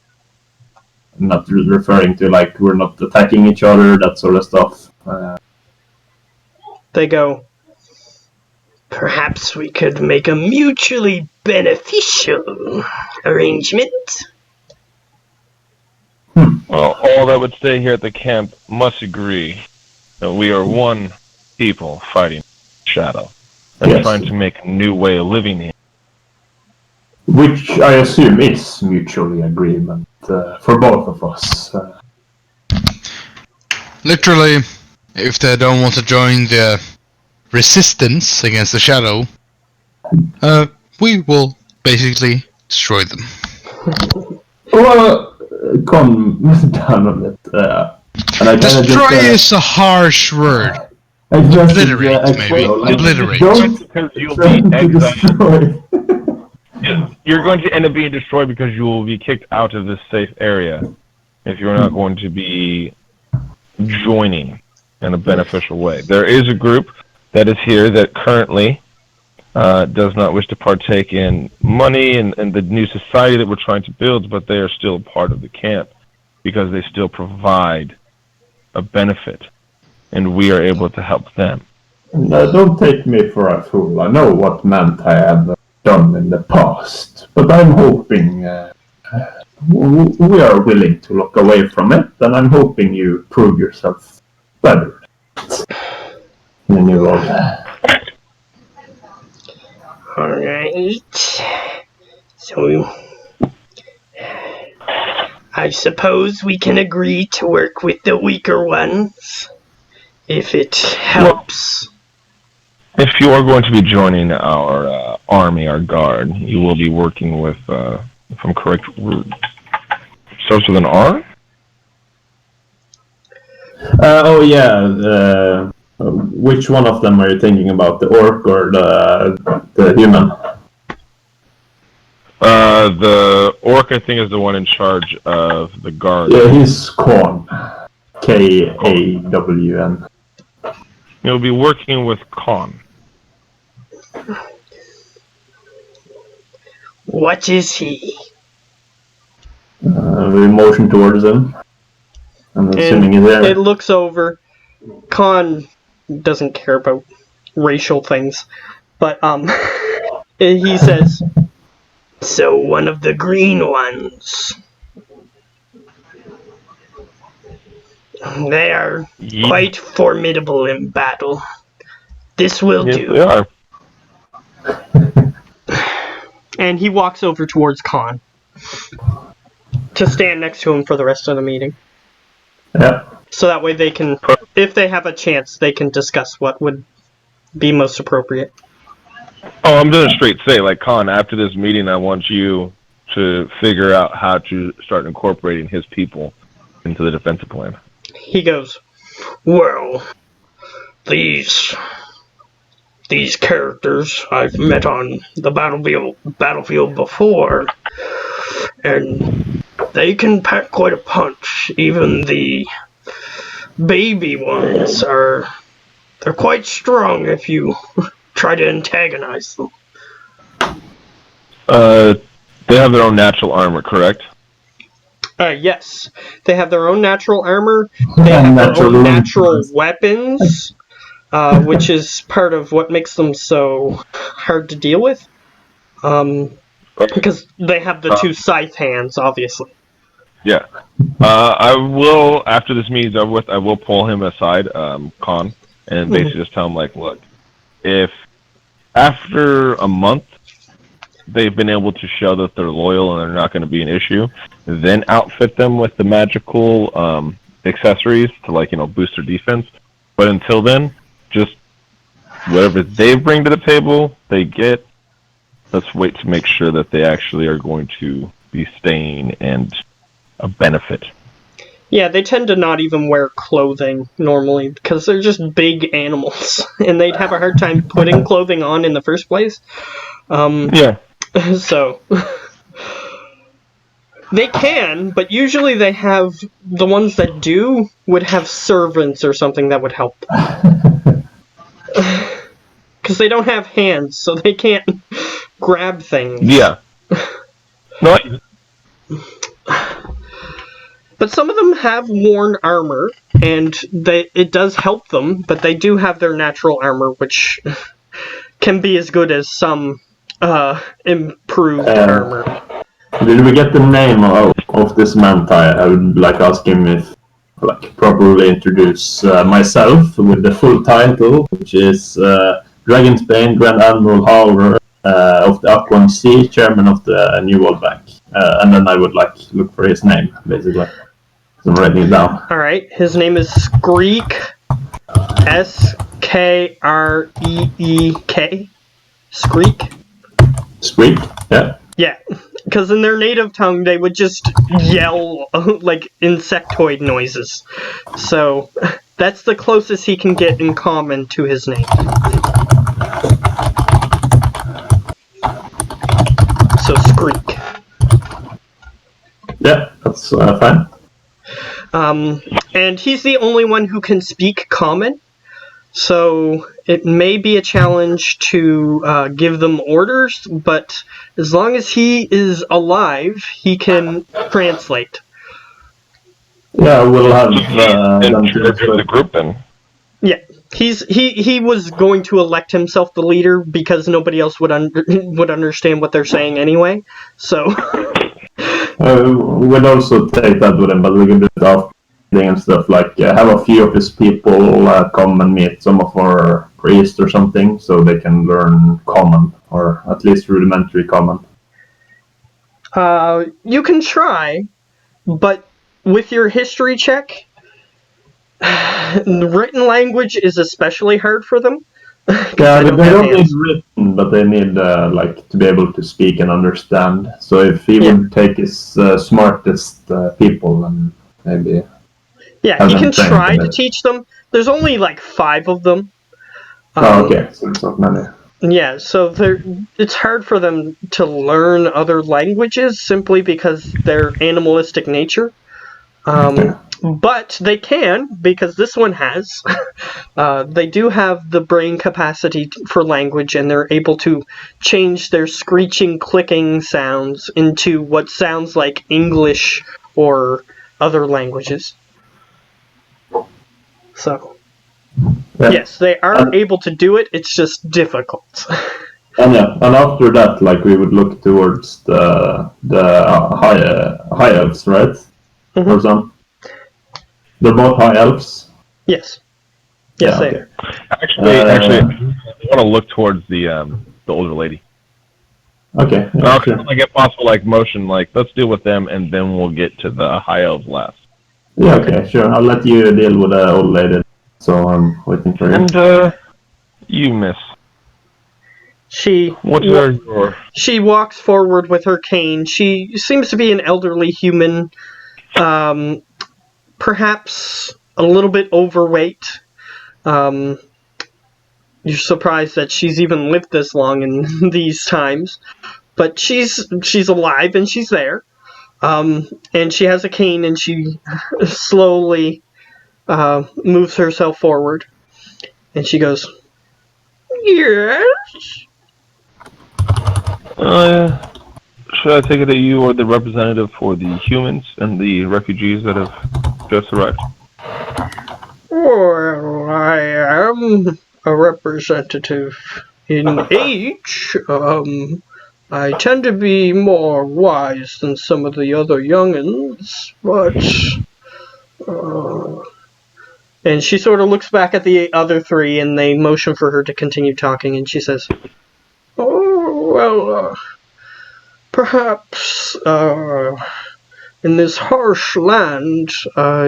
not referring to like we're not attacking each other, that sort of stuff. They go, Perhaps we could make a mutually beneficial arrangement. Well, all that would stay here at the camp must agree that we are one people fighting shadow and Yes. trying to make a new way of living here. Which I assume is mutually agreement for both of us. Literally, if they don't want to join the resistance against the shadow, we will basically destroy them. Well, calm down on it. And I Destroy is a harsh word. Obliterate, maybe. Obliterate. Don't Because you'll try be to exiled. destroy. You're going to end up being destroyed because you will be kicked out of this safe area if you're not going to be joining in a beneficial way. There is a group that is here that currently does not wish to partake in money and the new society that we're trying to build, but they are still part of the camp because they still provide a benefit, and we are able to help them. Don't take me for a fool. I know what Manti have done in the past, but I'm hoping we are willing to look away from it, and I'm hoping you prove yourself better in the new world. Alright. So, I suppose we can agree to work with the weaker ones, if it helps. If you are going to be joining our army, our guard, you will be working with, if I'm correct, starts with an R? Oh yeah, which one of them are you thinking about, the orc or the human? The orc, I think, is the one in charge of the guard. Yeah, he's Kawn. Kawn. You'll be working with Khan. What is he? We motion towards him. I'm assuming he's there. It looks over. Khan doesn't care about racial things, but he says, So one of the green ones. They are quite formidable in battle. This will do. They are. and he walks over towards Khan to stand next to him for the rest of the meeting. Yeah. So that way they can, if they have a chance, they can discuss what would be most appropriate. Oh, I'm gonna straight say, like, Khan, after this meeting, I want you to figure out how to start incorporating his people into the defensive plan. He goes, Well, these characters I've met on the battlefield before, and they can pack quite a punch. Even the baby ones they're quite strong if you try to antagonize them. They have their own natural armor, correct? yes. They have their own natural armor. They have their own natural weapons, which is part of what makes them so hard to deal with. Because they have the two scythe hands, obviously. Yeah. I will, after this meeting's over with, I will pull him aside, Khan, and basically just tell him, like, look, if after a month they've been able to show that they're loyal and they're not going to be an issue, then outfit them with the magical accessories to, like, boost their defense. But until then, just whatever they bring to the table, they get. Let's wait to make sure that they actually are going to be staying and a benefit. Yeah, they tend to not even wear clothing normally because they're just big animals, and they'd have a hard time putting clothing on in the first place. Yeah. So they can, but usually they have the ones that do would have servants or something that would help. Because they don't have hands, so they can't grab things. Yeah. No. But some of them have worn armor, and it does help them, but they do have their natural armor, which can be as good as some improved armor. Did we get the name of this Manti? I would like to ask him if, like, properly introduce myself with the full title, which is Dragonsbane, Grand Admiral Howler of the Aquan Sea, chairman of the New World Bank. And then I would look for his name, basically. So I'm writing it down. Alright, his name is Skreek. Skreek. Skreek? Squeak? Yeah. Yeah, because in their native tongue they would just yell like insectoid noises. So that's the closest he can get in common to his name. So Skreek. Yeah, that's fine. And he's the only one who can speak common. So it may be a challenge to give them orders, but as long as he is alive, he can translate. Yeah, we'll have In charge of the group then. Yeah, he was going to elect himself the leader because nobody else would understand what they're saying anyway. So we'd also take that with him, but we can do it after and stuff. Have a few of his people come and meet some of our priests or something, so they can learn common, or at least rudimentary common. you can try, but with your history check, written language is especially hard for them. Yeah, they don't need written, but they need to be able to speak and understand. So if he would take his smartest people and maybe. Yeah, he can try to teach them. There's only 5 of them. Okay, so it's not many. Yeah, so it's hard for them to learn other languages simply because their animalistic nature. But they can, because this one has. They do have the brain capacity for language, and they're able to change their screeching, clicking sounds into what sounds like English or other languages. So, yes, they are able to do it, it's just difficult. And after that, we would look towards the high elves, right? Mm-hmm. Or some. They're both high elves. Yes. Yes, yeah, they okay. are. Actually, I want to look towards the older lady. Okay. Yeah, sure. If possible, motion, let's deal with them, and then we'll get to the high elves last. Yeah, okay, sure. I'll let you deal with the old lady. So I'm waiting for you. And you, miss. She walks forward with her cane. She seems to be an elderly human, perhaps a little bit overweight. You're surprised that she's even lived this long in these times, but she's alive and she's there. And she has a cane and she slowly moves herself forward, and she goes, "Yes." Should I take it that you are the representative for the humans and the refugees that have just arrived? Well, I am a representative in age. I tend to be more wise than some of the other young'uns, but... And she sort of looks back at the other 3, and they motion for her to continue talking, and she says, "Oh, well, perhaps, in this harsh land,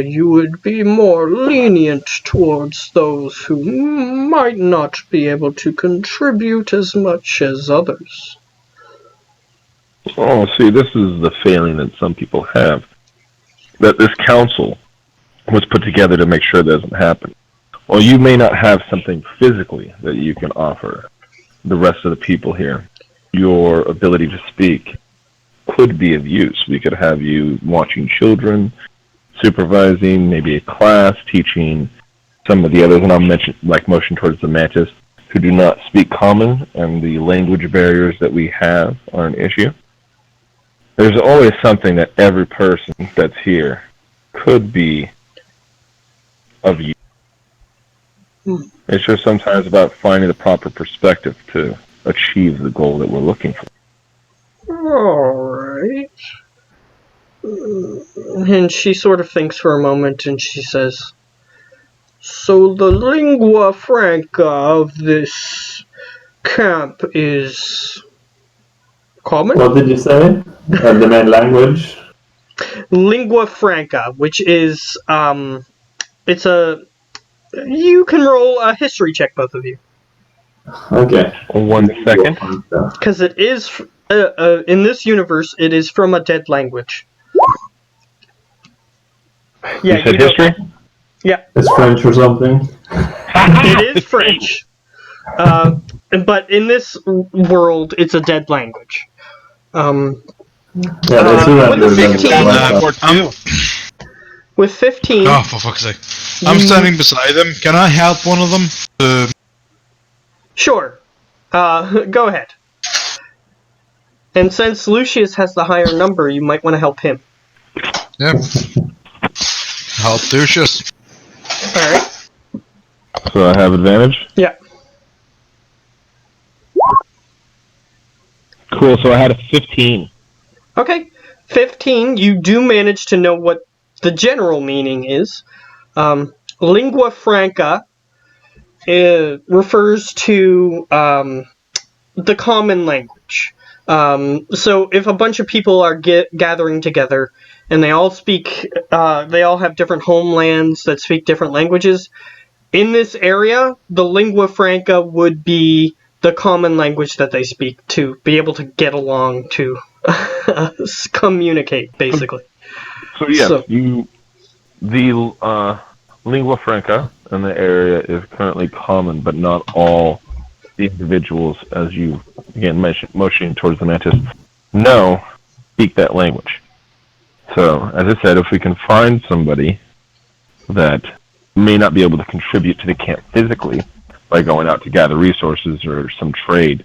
you would be more lenient towards those who might not be able to contribute as much as others." Oh, see, this is the failing that some people have. That this council was put together to make sure it doesn't happen. Well, you may not have something physically that you can offer the rest of the people here. Your ability to speak could be of use. We could have you watching children, supervising maybe a class, teaching some of the others, and I'll mention, motion towards the mantis, who do not speak common, and the language barriers that we have are an issue. There's always something that every person that's here could be of use. It's just sometimes about finding the proper perspective to achieve the goal that we're looking for. Alright. and she sort of thinks for a moment, and she says, "So the lingua franca of this camp is common. What did you say? The main language? Lingua franca, which is it's a. You can roll a history check, both of you, Okay. 1 second. because it is in this universe. It is from a dead language. Yeah, You said don't- history? Yeah, It's French or something? it is French. But in this world, it's a dead language. Yeah, they should have with a done 15, like that. with 15, Oh, for fuck's sake. I'm standing beside them. Can I help one of them? sure. Go ahead. And since Lucius has the higher number, you might want to help him. Yeah. Help Lucius. All right. So I have advantage? Yeah. Cool, so I had a 15. Okay. 15. You do manage to know what the general meaning is. Lingua franca refers to the common language. So if a bunch of people are gathering together and they all speak, they all have different homelands that speak different languages. In this area, the lingua franca would be the common language that they speak to be able to get along, to communicate, basically. So yes, So- the lingua franca in the area is currently common, but not all the individuals, as you again motioning towards the mantis, speak that language. So, as I said, if we can find somebody that may not be able to contribute to the camp physically by going out to gather resources or some trade,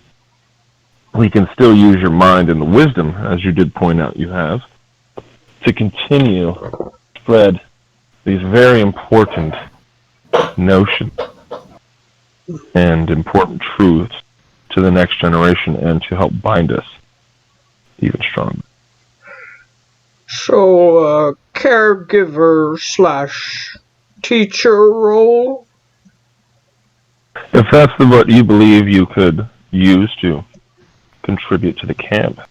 we can still use your mind and the wisdom, as you did point out you have, to continue to spread these very important notions and important truths to the next generation and to help bind us even stronger. So, caregiver / teacher role? If that's what you believe you could use to contribute to the camp,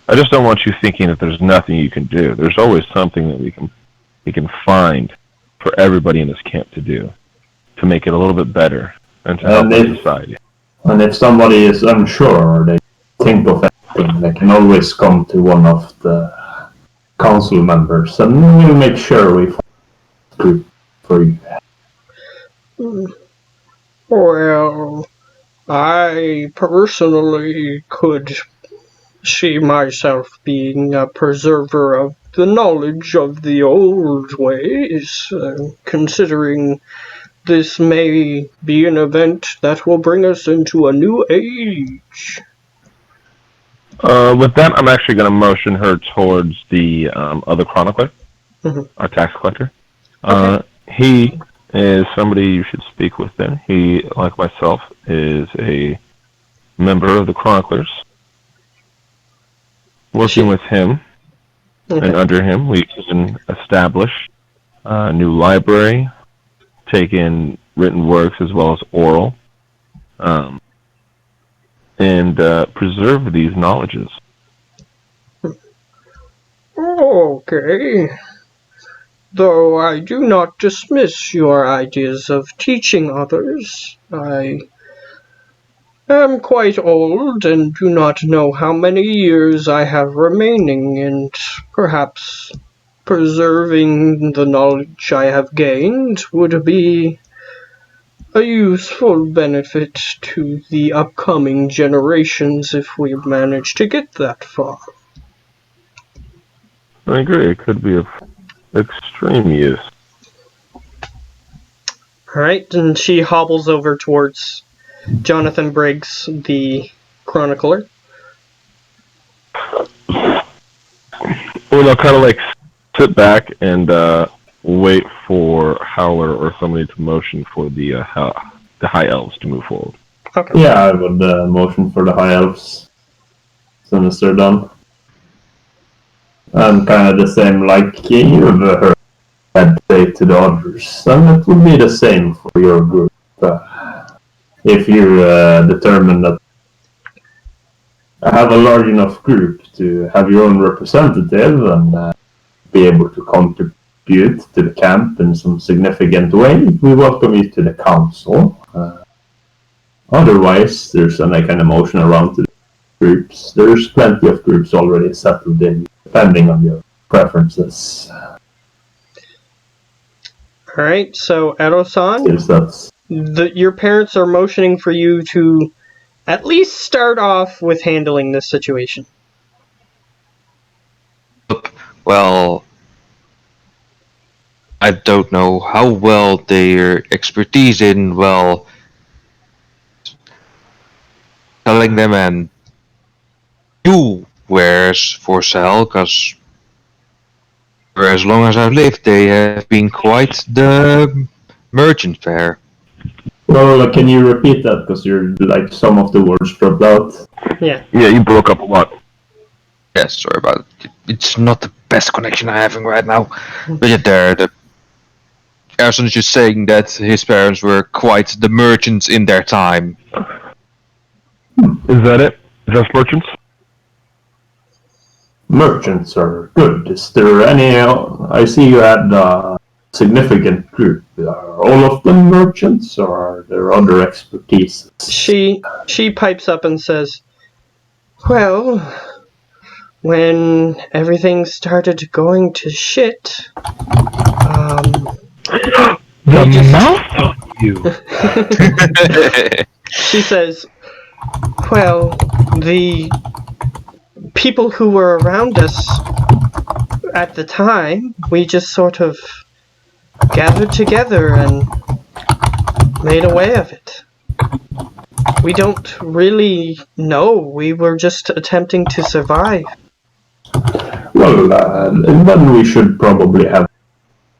I just don't want you thinking that there's nothing you can do. There's always something that we can find for everybody in this camp to do to make it a little bit better and to help our society. And if somebody is unsure, they think of anything, they can always come to one of the council members, and we'll make sure we find a group for you. Well, I personally could see myself being a preserver of the knowledge of the old ways, considering this may be an event that will bring us into a new age. With that, I'm actually going to motion her towards the other chronicler, our tax collector. Okay. He is somebody you should speak with then. He, like myself, is a member of the chroniclers. Working with him and under him, we can establish a new library, take in written works as well as oral, and preserve these knowledges. Okay. Though I do not dismiss your ideas of teaching others, I am quite old and do not know how many years I have remaining, and perhaps preserving the knowledge I have gained would be a useful benefit to the upcoming generations if we manage to get that far. I agree. It could be of extreme use. Alright, and she hobbles over towards Jonathan Briggs, the chronicler. Well, they'll kind of like sit back and wait for Howler or somebody to motion for the high elves to move forward. Okay. Yeah, I would motion for the high elves as soon as they're done. And kind of the same like you've heard I'd say to the others, and it would be the same for your group. if you determine that have a large enough group to have your own representative and be able to contribute to the camp in some significant way, we welcome you to the council. Otherwise, there's any kind of motion around to the groups. There's plenty of groups already settled in, depending on your preferences. Alright, so Edo-san, Yes, that's your parents are motioning for you to at least start off with handling this situation. Well, I don't know how well their expertise in, well, telling them and you wares for sale, because for as long as I've lived, they have been quite the merchant fair. well. Can you repeat that? Because you're like some of the words dropped out. Yeah. Yeah, you broke up a lot. Yes, sorry about it. It's not the best connection I'm having right now. But yeah, Erson is just saying that his parents were quite the merchants in their time. Is that it? Just merchants? Merchants are good. Is there any? I see you had a significant group. Are all of them merchants, or are there other expertise? She pipes up and says, well, when everything started going to shit, The mouth of you. she says, well, the people who were around us at the time, we just sort of gathered together and made a way of it. We don't really know. We were just attempting to survive. Well, then we should probably have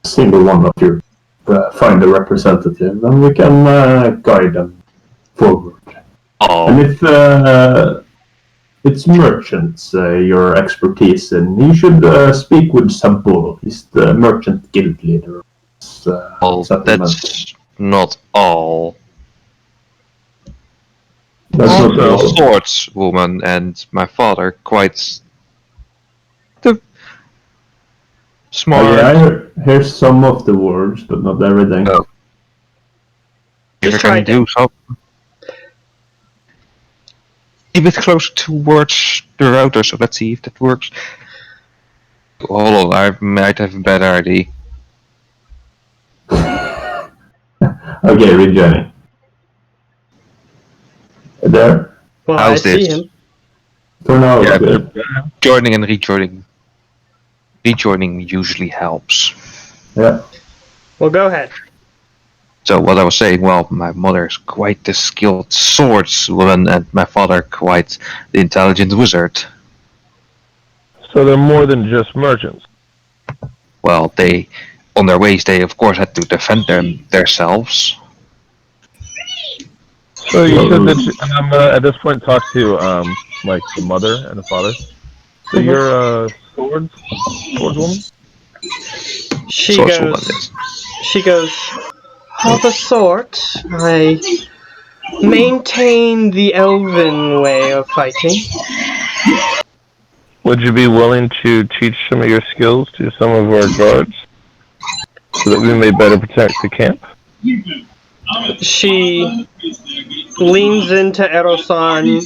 a single one of you find a representative, and we can guide them forward. Oh, And if it's merchants, your expertise in, you should speak with Saburo. He's the merchant guild leader. that's not all. That's not Also, all. swordswoman and my father quite the smart. Oh, yeah, here's some of the words, but not everything. Oh. If Just I try can do something. A bit closer towards the router, so let's see if that works. Hold on, I might have a better idea. Okay, rejoining. There? Well, How's I see this? him. For now, Yeah, it's good. Joining and rejoining. Rejoining usually helps. Yeah. Well, go ahead. So what I was saying, well, my mother is quite the skilled swordswoman and my father quite the intelligent wizard. So they're more than just merchants. Well, they, on their ways, they of course had to defend themselves. So you said that, and I'm gonna at this point talk to like the mother and the father. So you're a swordswoman? She Swordswoman, goes, yes. she goes, of a sort. I maintain the elven way of fighting. Would you be willing to teach some of your skills to some of our guards so that we may better protect the camp? She leans into Edo-san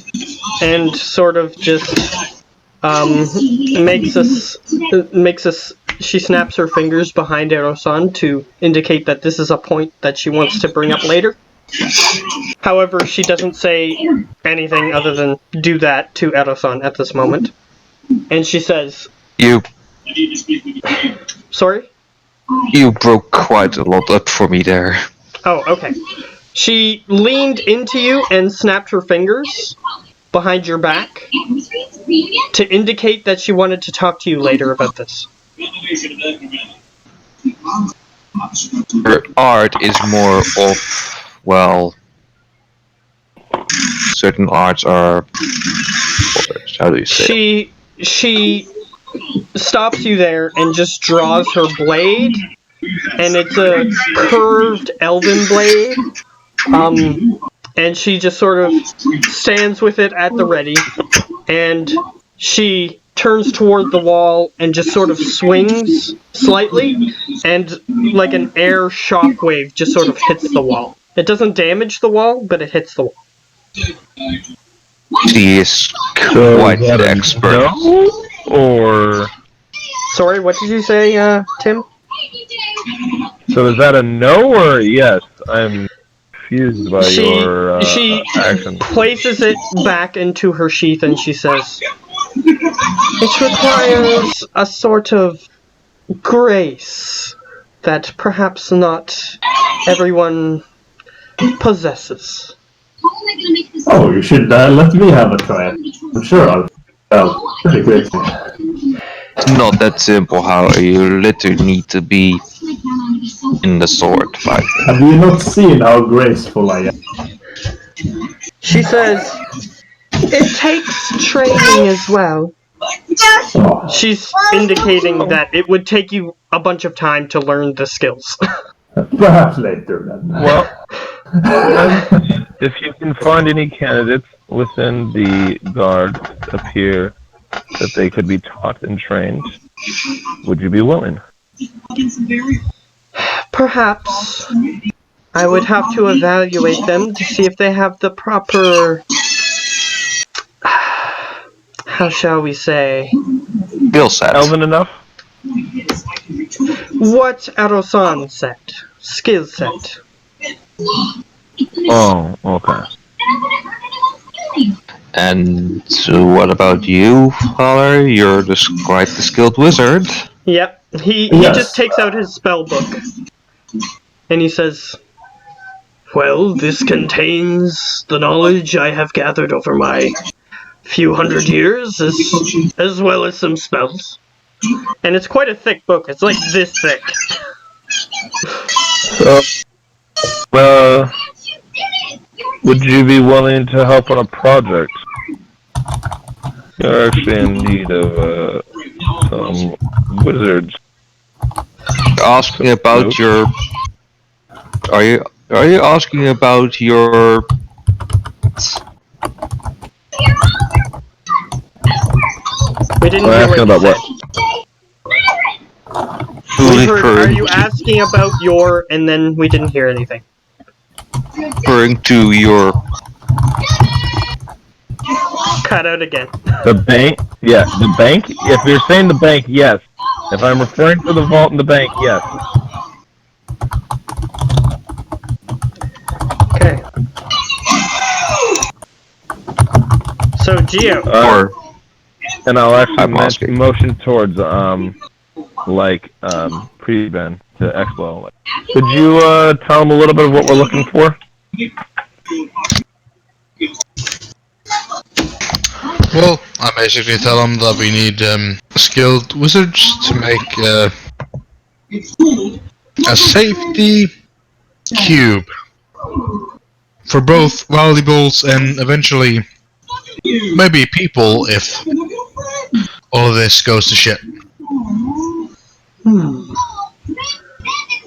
and sort of just makes us. She snaps her fingers behind Edo-san to indicate that this is a point that she wants to bring up later. However, she doesn't say anything other than do that to Edo-san at this moment. And she says, You sorry? you broke quite a lot up for me there. Oh, okay. She leaned into you and snapped her fingers behind your back to indicate that she wanted to talk to you later about this. Her art is more of, well, certain arts are, how do you say? She stops you there and just draws her blade, and it's a curved elven blade. and she just sort of stands with it at the ready, and she turns toward the wall and just sort of swings slightly, and like an air shockwave just sort of hits the wall. It doesn't damage the wall, but it hits the wall. She is So quite is that the a expert. no, or Sorry, what did you say, Tim? so is that a no or a yes? I'm confused by your She action. places it back into her sheath and she says, "It requires a sort of grace that perhaps not everyone possesses." Oh, you should let me have a try. I'm sure I'll pretty quick. Not that simple, how you literally need to be in the sword fight. Have you not seen how graceful I am? She says, "It takes training as well." Oh, She's indicating that it would take you a bunch of time to learn the skills. perhaps later then. Well, if you can find any candidates within the guard appear that they could be taught and trained, would you be willing? Perhaps I would have to evaluate them to see if they have the proper, how shall we say, Skill set. Elven enough? what Arosan said, skill set. Oh, okay. And so what about you, Father? You're quite the skilled wizard. Yep, he Yes. just takes out his spell book and he says, "Well, this contains the knowledge I have gathered over my few hundred years, as well as some spells." And it's quite a thick book. It's like this thick. So, would you be willing to help on a project? You're actually in need of some wizards. Asking about your... Are you asking about your... We didn't We're hear asking what about you what? said. We heard, "Are you asking about your," and then we didn't hear anything. Referring to your... Cut out again. The bank? Yeah, the bank? If you're saying the bank, yes. If I'm referring to the vault and the bank, yes. Okay. So, Geo. or... And I'll actually I'm asking. motion towards, pre-Ben to Expo. Could you, tell them a little bit of what we're looking for? Well, I basically tell them that we need skilled wizards to make a safety cube for both valuables and eventually maybe people if all of this goes to shit.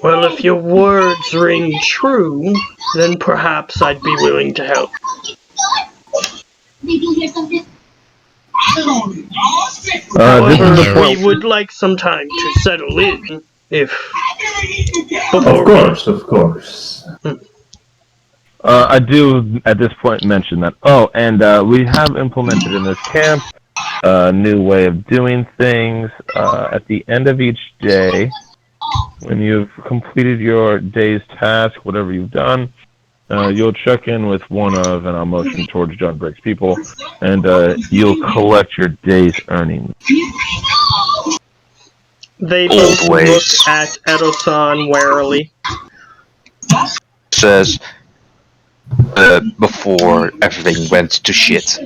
Well, if your words ring true, then perhaps I'd be willing to help. This is the We point. would like some time to settle in, if... Of course. I do at this point mention that. Oh, and we have implemented in this camp a new way of doing things. At the end of each day, when you've completed your day's task, whatever you've done, you'll check in with one of, and I'll motion towards John Breaks people, and you'll collect your day's earnings. They both look at Edo-san warily. Says... before everything went to shit.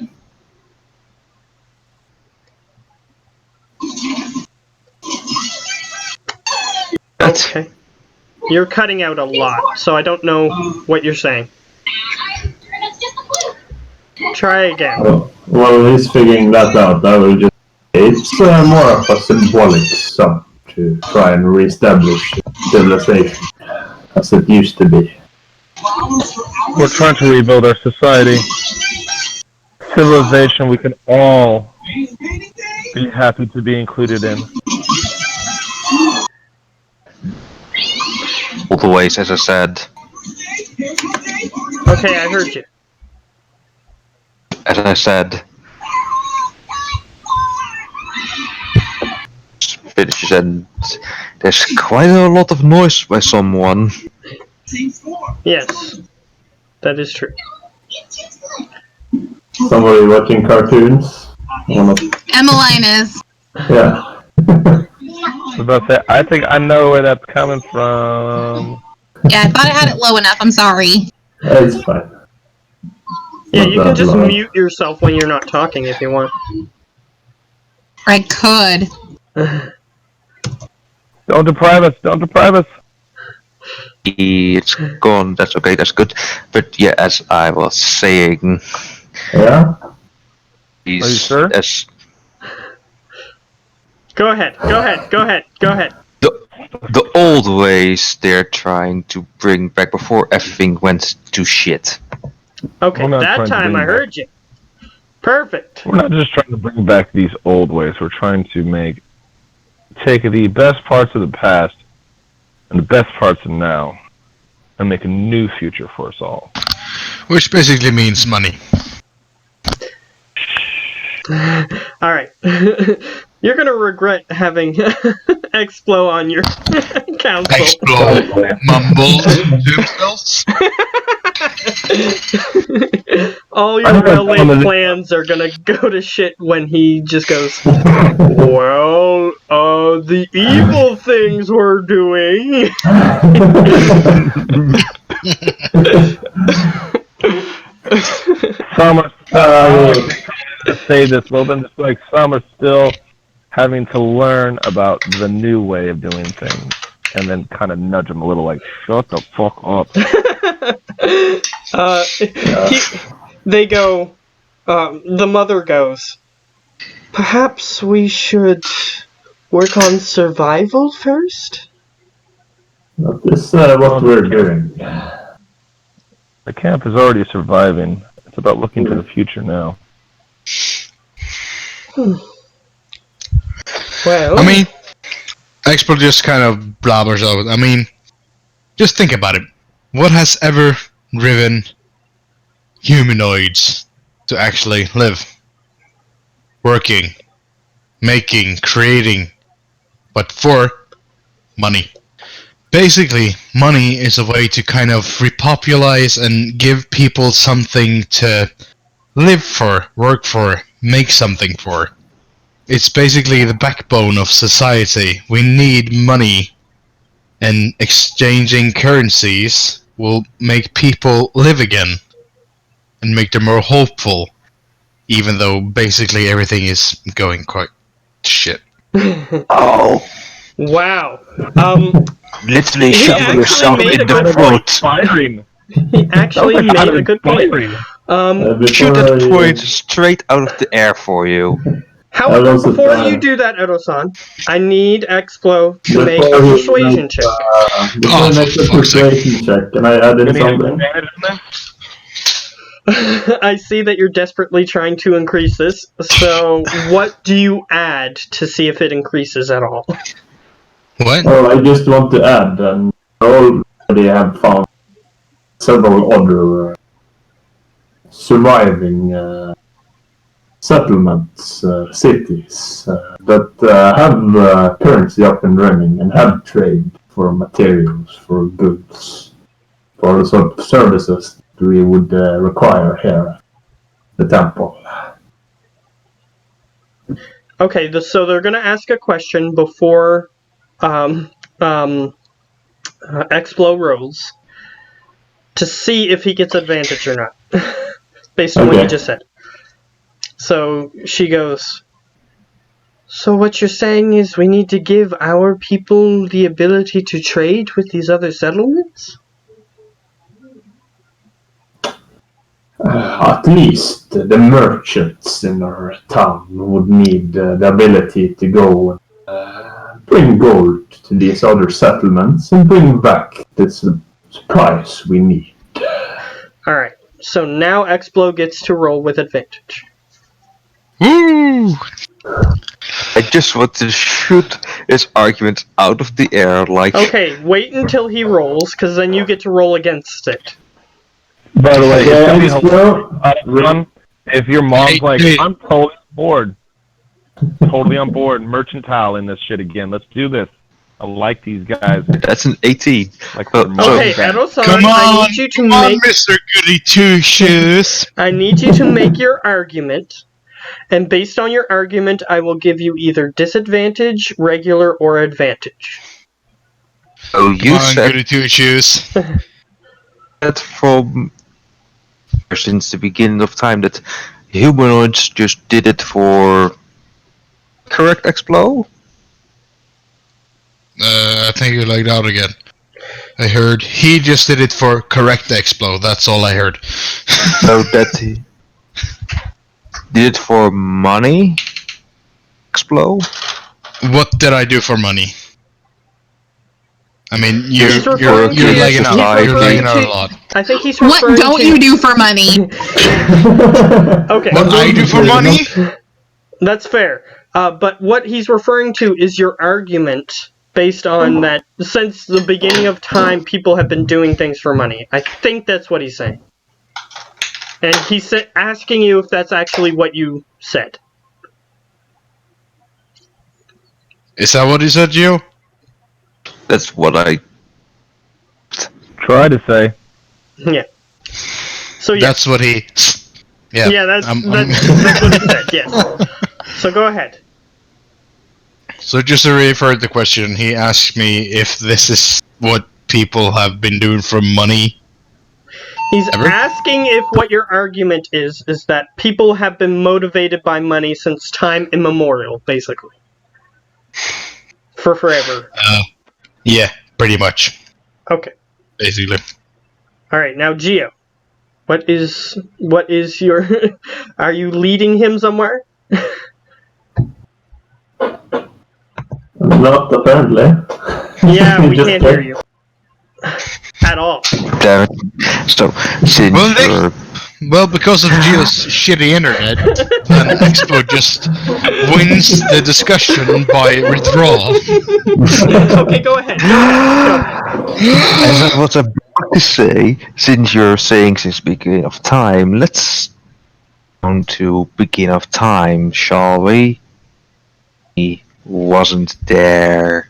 Okay. You're cutting out a lot, so I don't know what you're saying. Try again. Well, he's figuring that out. I will just... It's more of a symbolic sum to try and reestablish civilization as it used to be. We're trying to rebuild our society. Civilization we can all be happy to be included in. All the ways, as I said. Okay, I heard you. As I said. Finishes, and there's quite a lot of noise by someone. Yes, that is true. Somebody watching cartoons? Emmeline is. Yeah. I was about to say, I think I know where that's coming from. Yeah, I thought I had it low enough. I'm sorry. It's fine. Yeah, Not you can that just loud. mute yourself when you're not talking if you want. I could. Don't deprive us. Don't deprive us. It's gone, that's okay, that's good. But yeah, as I was saying, Yeah? he's Are you sure? as Go ahead. the old ways they're trying to bring back before everything went to shit. Okay, We're not that trying to time bring I back- heard you. Perfect. We're not just trying to bring back these old ways. We're trying to take the best parts of the past and the best parts of now and make a new future for us all. Which basically means money. Alright. You're gonna regret having Explo on your council. Explo mumbles to himself. All I your don't know. well-laid plans are gonna go to shit when he just goes, well, the evil things we're doing. Some are to say this a little bit, just like some are still having to learn about the new way of doing things, and then kind of nudge them a little, like, shut the fuck up. They go, the mother goes, perhaps we should work on survival first? That is what we're doing. The camp is already surviving. It's about looking to the future now. Well, I mean, Expert just kind of blabbers out. I mean, just think about it. What has ever driven humanoids to actually live? Working, making, creating, but for money. Basically, money is a way to kind of repopularize and give people something to live for, work for, make something for. It's basically the backbone of society. We need money, and exchanging currencies will make people live again and make them more hopeful, even though basically everything is going quite shit. Oh, wow. literally He shove actually yourself made in a the good throat. Inspiring. He actually made a good point. Shoot that point straight out of the air for you. However, before you do that, Edo-san, I need Explo to make a persuasion check. Before you make a persuasion check, can I add in something? I see that you're desperately trying to increase this, so what do you add to see if it increases at all? What? Well, I just want to add, and I already have found several other surviving settlements, cities that have currency up and running and have trade for materials, for goods, for the sort of services that we would require here at the temple. Okay, so they're going to ask a question before Explo rolls to see if he gets advantage or not, based on what you just said. So she goes, so what you're saying is we need to give our people the ability to trade with these other settlements? At least the merchants in our town would need the ability to go and bring gold to these other settlements and bring back the supplies we need. Alright, so now Explo gets to roll with advantage. Woo! I just want to shoot his argument out of the air, like. Okay, wait until he rolls, because then you get to roll against it. By the way, it's Yeah, gonna be it's fun if your mom's like, Hey. I'm totally on board, mercantile in this shit again. Let's do this. I like these guys. That's an 18. Like Oh, for so- Okay, money. Edo-san, Come I on, need you to come on, make Mr. Goody Two Shoes. I need you to make your argument, and based on your argument, I will give you either disadvantage, regular, or advantage. Oh, Come you on, said Goody Two Shoes. that from since the beginning of time that humanoids just did it for correct Explo? I think you lagged out again. I heard he just did it for correct Explo. That's all I heard. So that he did it for money? Explo? What did I do for money? I mean, He's you're referring to lagging he's out. You're referring lagging out to- a lot. I think he's What referring don't to... you do for money? Okay, What I do for money? that's fair. But what he's referring to is your argument based on that since the beginning of time, people have been doing things for money. I think that's what he's saying. And he's asking you if that's actually what you said. Is that what he said, Gio? That's what I. Try to say. Yeah. So yeah. That's what he. Yeah. Yeah, that's I'm- that's what he said, yes. So go ahead. So just to rephrase the question, he asked me if this is what people have been doing for money. He's Ever? asking if what your argument is that people have been motivated by money since time immemorial, basically. For forever. Yeah, pretty much, Okay. basically. Alright, now Gio. What is your are you leading him somewhere? Not apparently. Yeah, we Just can't hear you. At all. Damn it. So, since Well, Nick- you're Well, because of Gio's shitty internet, then Expo just wins the discussion by withdrawal. Okay, go ahead. Go. As I was about to say, since you're saying since beginning of time, let's down to beginning of time, shall we? He wasn't there.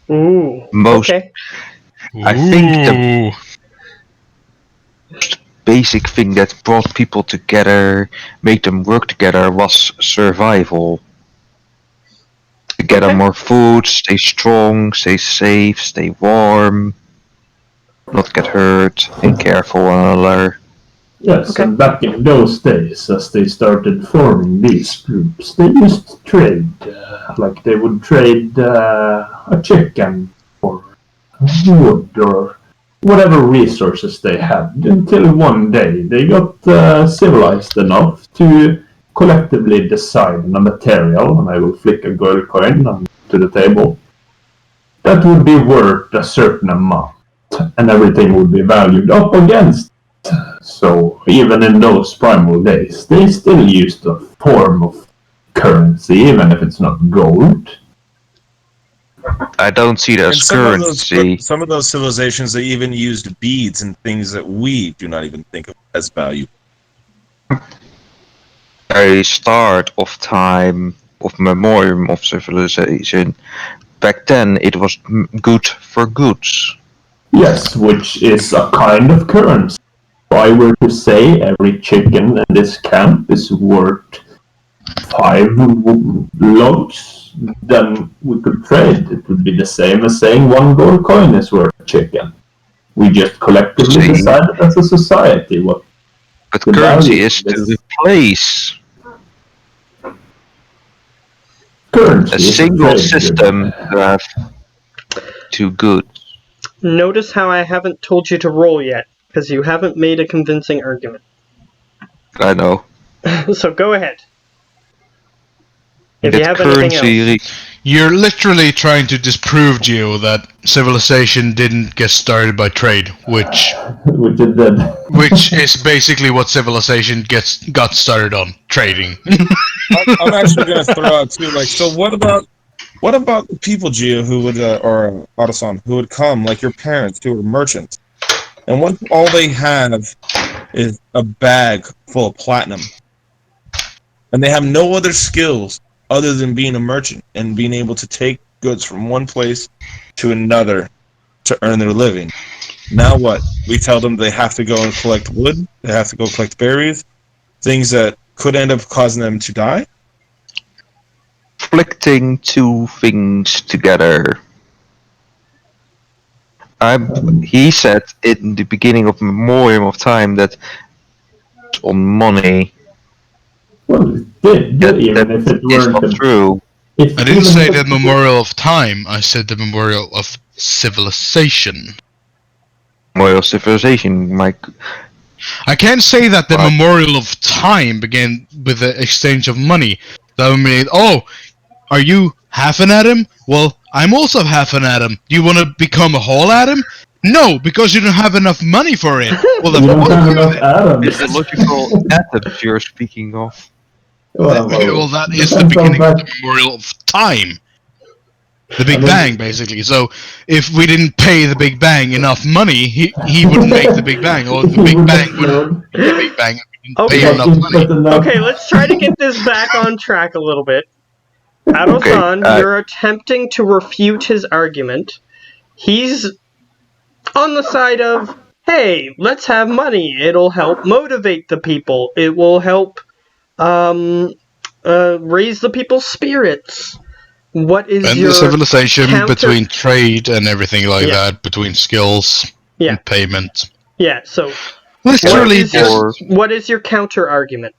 Ooh. Most Okay. I think the Ooh. basic thing that brought people together, made them work together, was survival. To get Okay. more food, stay strong, stay safe, stay warm, not get hurt, and care for one another. Yes, Okay. and back in those days, as they started forming these groups, they used to trade, like they would trade a chicken for wood or whatever resources they had, until one day they got civilized enough to collectively decide on a material, and I will flick a gold coin onto the table, that would be worth a certain amount, and everything would be valued up against. So even in those primal days, they still used a form of currency, even if it's not gold. I don't see that And as currency. some of those civilizations, they even used beads and things that we do not even think of as value. Very start of time, of memoriam of civilization, back then it was good for goods. Yes, which is a kind of currency. If I were to say every chicken in this camp is worth 5 logs, then we could trade. It would be the same as saying 1 gold coin is worth a chicken. We just collectively See? decided as a society what But The currency value is to is- replace currency a is. single trade system good. to have two goods. Notice how I haven't told you to roll yet, because you haven't made a convincing argument. I know. So go ahead. If That you have anything currency else. You're literally trying to disprove, Geo, that civilization didn't get started by trade, which it did. which is basically what civilization got started on, trading. I'm actually going to throw out too. Like, so what about the people, Gio, who would or Autosan, who would come, like your parents, who are merchants, and what if all they have is a bag full of platinum, and they have no other skills other than being a merchant and being able to take goods from one place to another to earn their living. Now what? We tell them they have to go and collect wood, they have to go collect berries, things that could end up causing them to die? Conflicting two things together. He said in the beginning of Memoriam of Time that on money. Well, it did, even if it is weren't not true. I didn't say the Memorial of Time, I said the Memorial of Civilization. Memorial of Civilization, Mike. I can't say that the Memorial of Time began with the exchange of money. That would mean, oh, are you half an atom? Well, I'm also half an atom. Do you want to become a whole atom? No, because you don't have enough money for it. Well, You don't have enough It's atoms. the logical atoms you're speaking of. Well, that is the depends on beginning of that. the Memorial of Time. The Big Bang, basically. So, if we didn't pay the Big Bang enough money, he wouldn't make the Big Bang, or the Big Bang wouldn't be the Big Bang if we didn't pay him enough money. Okay, let's try to get this back on track a little bit. Adosan, you're attempting to refute his argument. He's on the side of, hey, let's have money. It'll help motivate the people. It will help raise the people's spirits. What is And your the civilization counter- between trade and everything like that, between skills and payment. Yeah, so Literally, what is your counter argument?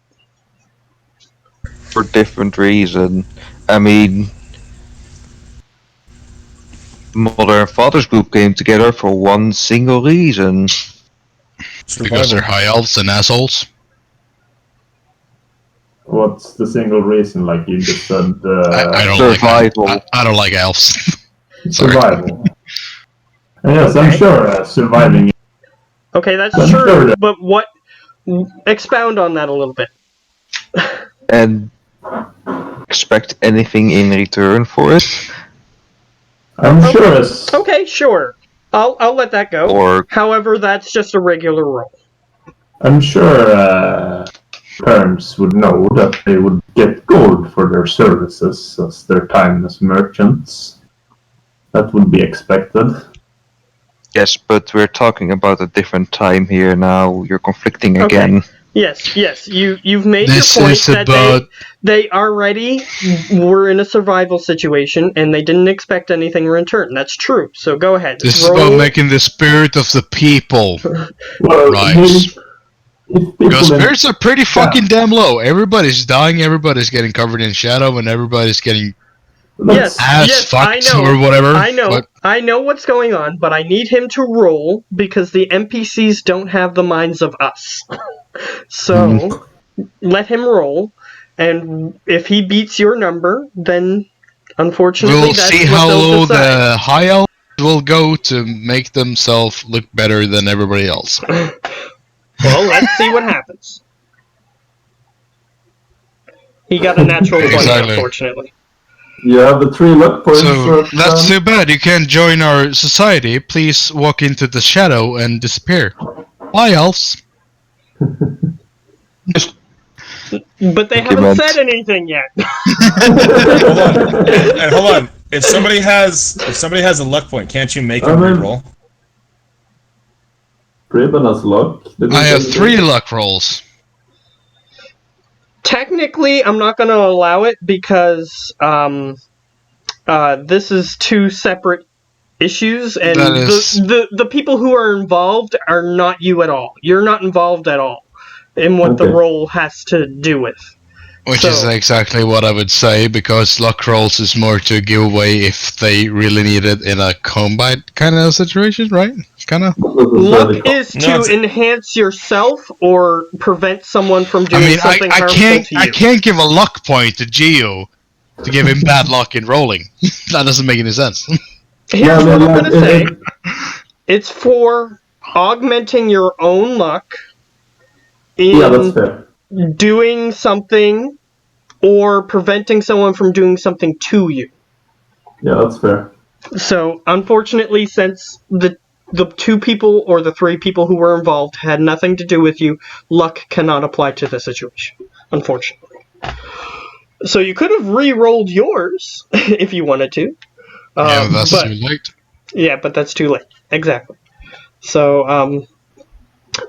For different reason. I mean, Mother and Father's group came together for one single reason. Because they're high elves and assholes. What's the single reason, like you just said? I don't survival. like I don't like elves. Sorry. Survival. Yes, I'm sure surviving. Okay, that's I'm true, sure that- but what... Expound on that a little bit. And expect anything in return for it? I'm sure. Okay, sure. I'll let that go. Or However, that's just a regular roll. I'm sure parents would know that they would get gold for their services as their time as merchants. That would be expected. yes, but we're talking about a different time here now. You're conflicting Okay. again. Yes. You've made This your point is that about- they already were in a survival situation and they didn't expect anything in return. That's true. So go ahead. This is Roll. about making the spirit of the people Well, rise. if Because people in- spirits are pretty fucking damn low. Everybody's dying, everybody's getting covered in shadow, and everybody's getting Yes, ass I fucked know. or whatever. I know. But I know what's going on, but I need him to roll because the NPCs don't have the minds of us. So let him roll, and if he beats your number, then unfortunately we'll that's see what how they'll low decide. the high elves will go to make themselves look better than everybody else. Well, let's see what happens. He got a natural 20, Exactly. unfortunately. You have the 3 luck points. So that's too bad. You can't join our society. Please walk into the shadow and disappear. Bye, elves. But they haven't said anything yet. Hold on. If somebody has a luck point, can't you make a reroll? Preben has luck. I have 3 luck rolls. Technically, I'm not going to allow it because this is 2 separate issues, and That is- the people who are involved are not you at all. You're not involved at all in what the Okay. role has to do with. Which So- is exactly what I would say, because luck rolls is more to give away if they really need it in a combat kind of situation, right? Kind of. Luck is No, to it's- enhance yourself or prevent someone from I doing mean, something I harmful can't to you. I can't give a luck point to Geo to give him bad luck in rolling. That doesn't make any sense. Here's what I'm gonna say. It's for augmenting your own luck Yeah, that's in fair. doing something or preventing someone from doing something to you. Yeah, that's fair. So, unfortunately, since the two people or the three people who were involved had nothing to do with you, luck cannot apply to the situation, unfortunately. So you could have re-rolled yours if you wanted to. Yeah, that's too late. Yeah, but that's too late. Exactly. So,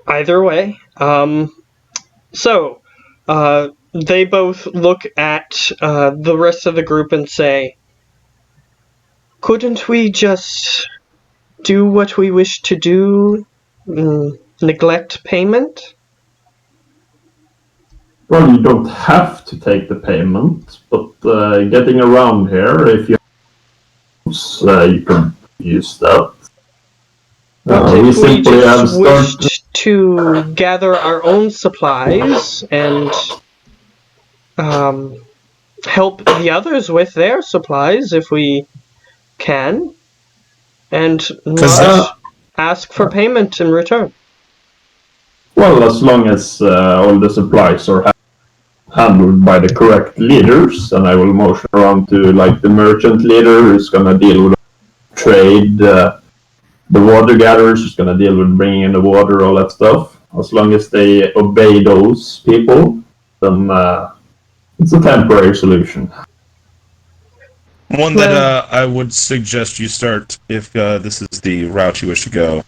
either way, they both look at the rest of the group and say, couldn't we just do what we wish to do? Neglect payment? Well, you don't have to take the payment, but getting around here, if you can use that. But We if we simply have just wished to gather our own supplies and help the others with their supplies if we can, and not ask for payment in return. Well, as long as all the supplies are handled by the correct leaders, and I will motion around to like the merchant leader who's going to deal with trade, the water gatherers who's going to deal with bringing in the water, all that stuff. As long as they obey those people, then it's a temporary solution. One that I would suggest you start if this is the route you wish to go.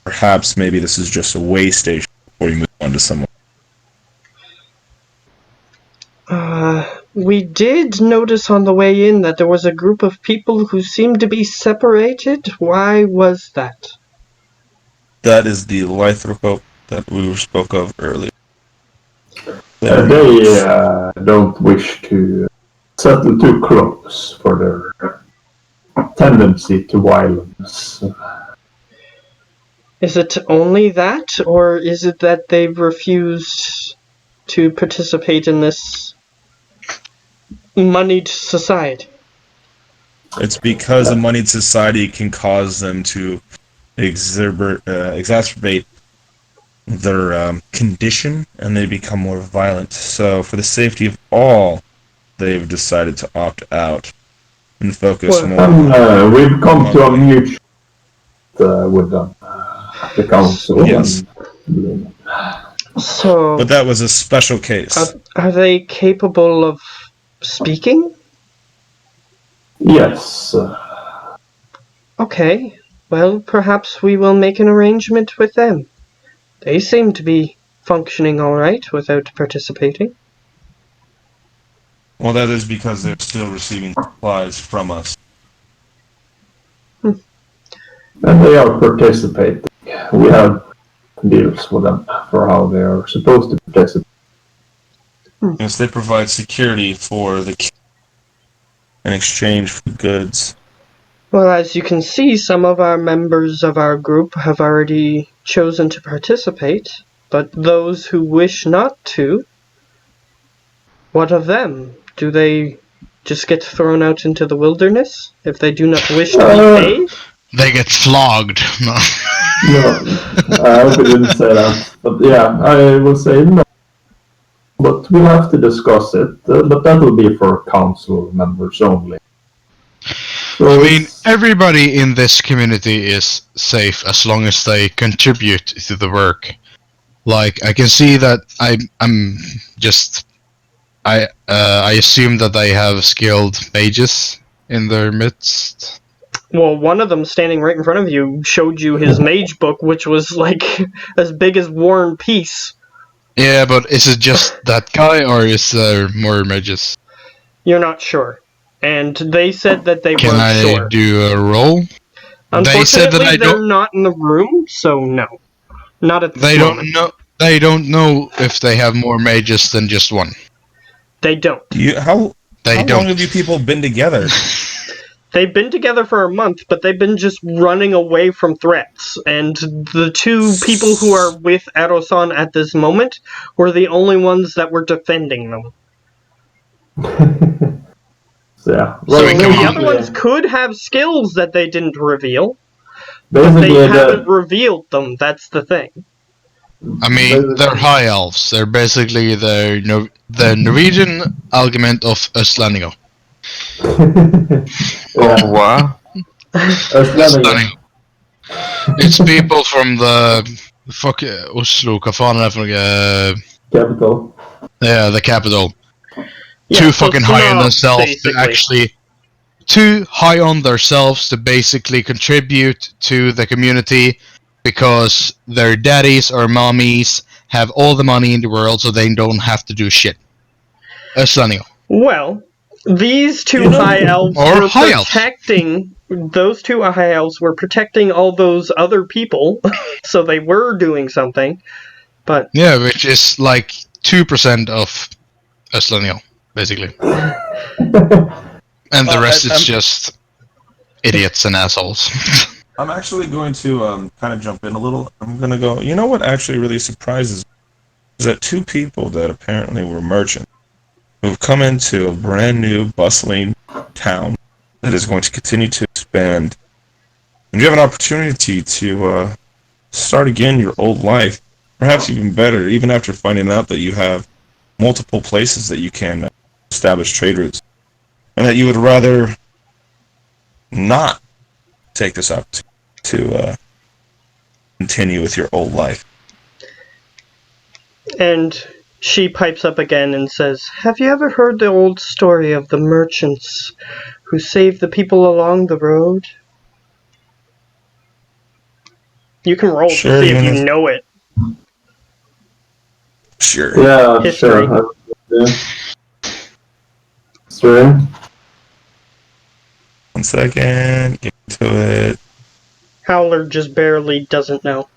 Perhaps maybe this is just a way station before you move on to someone. We did notice on the way in that there was a group of people who seemed to be separated. Why was that? That is the lythropope that we spoke of earlier. They don't wish to settle too close for their tendency to violence. Is it only that, or is it that they've refused to participate in this moneyed society? It's because a moneyed society can cause them to exacerbate their condition, and they become more violent. So, for the safety of all, they've decided to opt out and focus more. And we've come to a mutual with them, the council. Yes. So, but that was a special case. Are they capable of speaking? Yes. Okay. Well, perhaps we will make an arrangement with them. They seem to be functioning all right without participating. Well, that is because they're still receiving supplies from us. And they are participating. We have deals with them for how they are supposed to participate. Yes, they provide security for the in exchange for goods. Well, as you can see, some of our members of our group have already chosen to participate, but those who wish not to, what of them? Do they just get thrown out into the wilderness if they do not wish to be paid? They get flogged. No. No, I hope you didn't say that. But yeah, I will say no. But we'll have to discuss it. But that will be for council members only. So I mean, everybody in this community is safe as long as they contribute to the work. Like, I can see that I assume that they have skilled mages in their midst. Well, one of them standing right in front of you showed you his mage book, which was like as big as War and Peace. Yeah, but is it just that guy, or is there more mages? You're not sure. And they said that they Can weren't I sure. do a roll? Unfortunately, They said that they're not in the room, so no. Not at this moment. They don't know if they have more mages than just one. They don't. How long have you people been together? They've been together for a month, but they've been just running away from threats. And the two people who are with Erosan at this moment were the only ones that were defending them. So yeah. So Well, The we other ones could have skills that they didn't reveal, but basically, they haven't revealed them. That's the thing. I mean, they're high elves. They're basically the Norwegian augment of Østlendingo. yeah. Oh, wow. Østlendingen. It's people from the fuck Oslo. Hva faen er det for noe? Capital. Yeah, the capital. Yeah, Too so fucking high on snobs, themselves to basically. actually. Too high on themselves to basically contribute to the community because their daddies or mommies have all the money in the world so they don't have to do shit. Østlendingo. Well, these two high elves Or were high elves. protecting. Those two high elves were protecting all those other people, so they were doing something. But Yeah, which is like 2% of Østlendingo, basically. And the rest is just idiots and assholes. I'm actually going to kind of jump in a little. I'm going to go, you know what actually really surprises me is that two people that apparently were merchants who've come into a brand new, bustling town that is going to continue to expand. And you have an opportunity to start again your old life, perhaps even better, even after finding out that you have multiple places that you can establish trade routes, and that you would rather not take this opportunity to continue with your old life. And she pipes up again and says, "Have you ever heard the old story of the merchants who saved the people along the road?" You can roll Sure, to see if Eunice. you know it. Sure. Yeah, History. sure. History. 1 second. Get to it. Howler just barely doesn't know.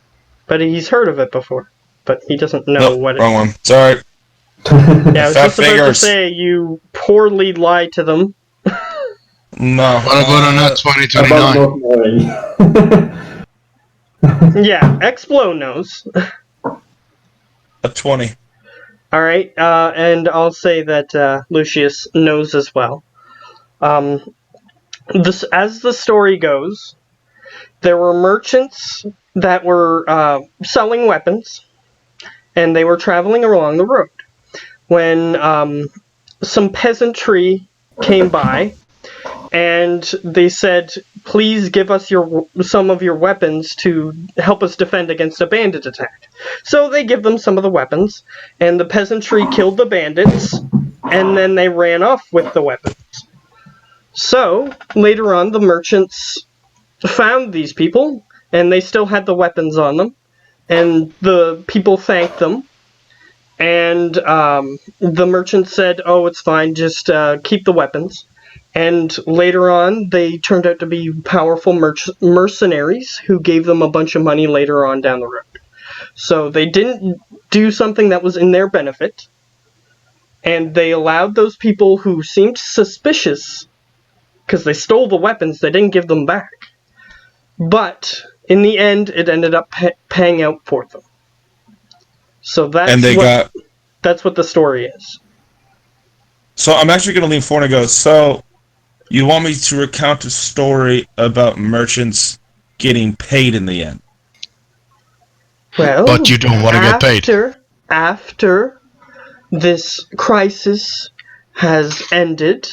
But he's heard of it before. But he doesn't know Nope, what it wrong one. Sorry. Yeah, I was Fat just about to fingers. say you poorly lie to them. No. What about on that About 2029? not knowing. Yeah, Explo knows. A 20. Alright, and I'll say that Lucius knows as well. As the story goes, there were merchants that were selling weapons, and they were traveling along the road. When some peasantry came by, and they said, "Please give us some of your weapons to help us defend against a bandit attack." So they give them some of the weapons, and the peasantry killed the bandits, and then they ran off with the weapons. So, later on, the merchants found these people, and they still had the weapons on them, and the people thanked them, and the merchant said, "Oh, it's fine, just keep the weapons." And later on, they turned out to be powerful mercenaries who gave them a bunch of money later on down the road. So they didn't do something that was in their benefit, and they allowed those people who seemed suspicious, because they stole the weapons, they didn't give them back. But in the end, it ended up paying out for them. So that's what the story is. So I'm actually going to lean forward and go, so you want me to recount a story about merchants getting paid in the end? Well, But you don't want to get paid. After this crisis has ended,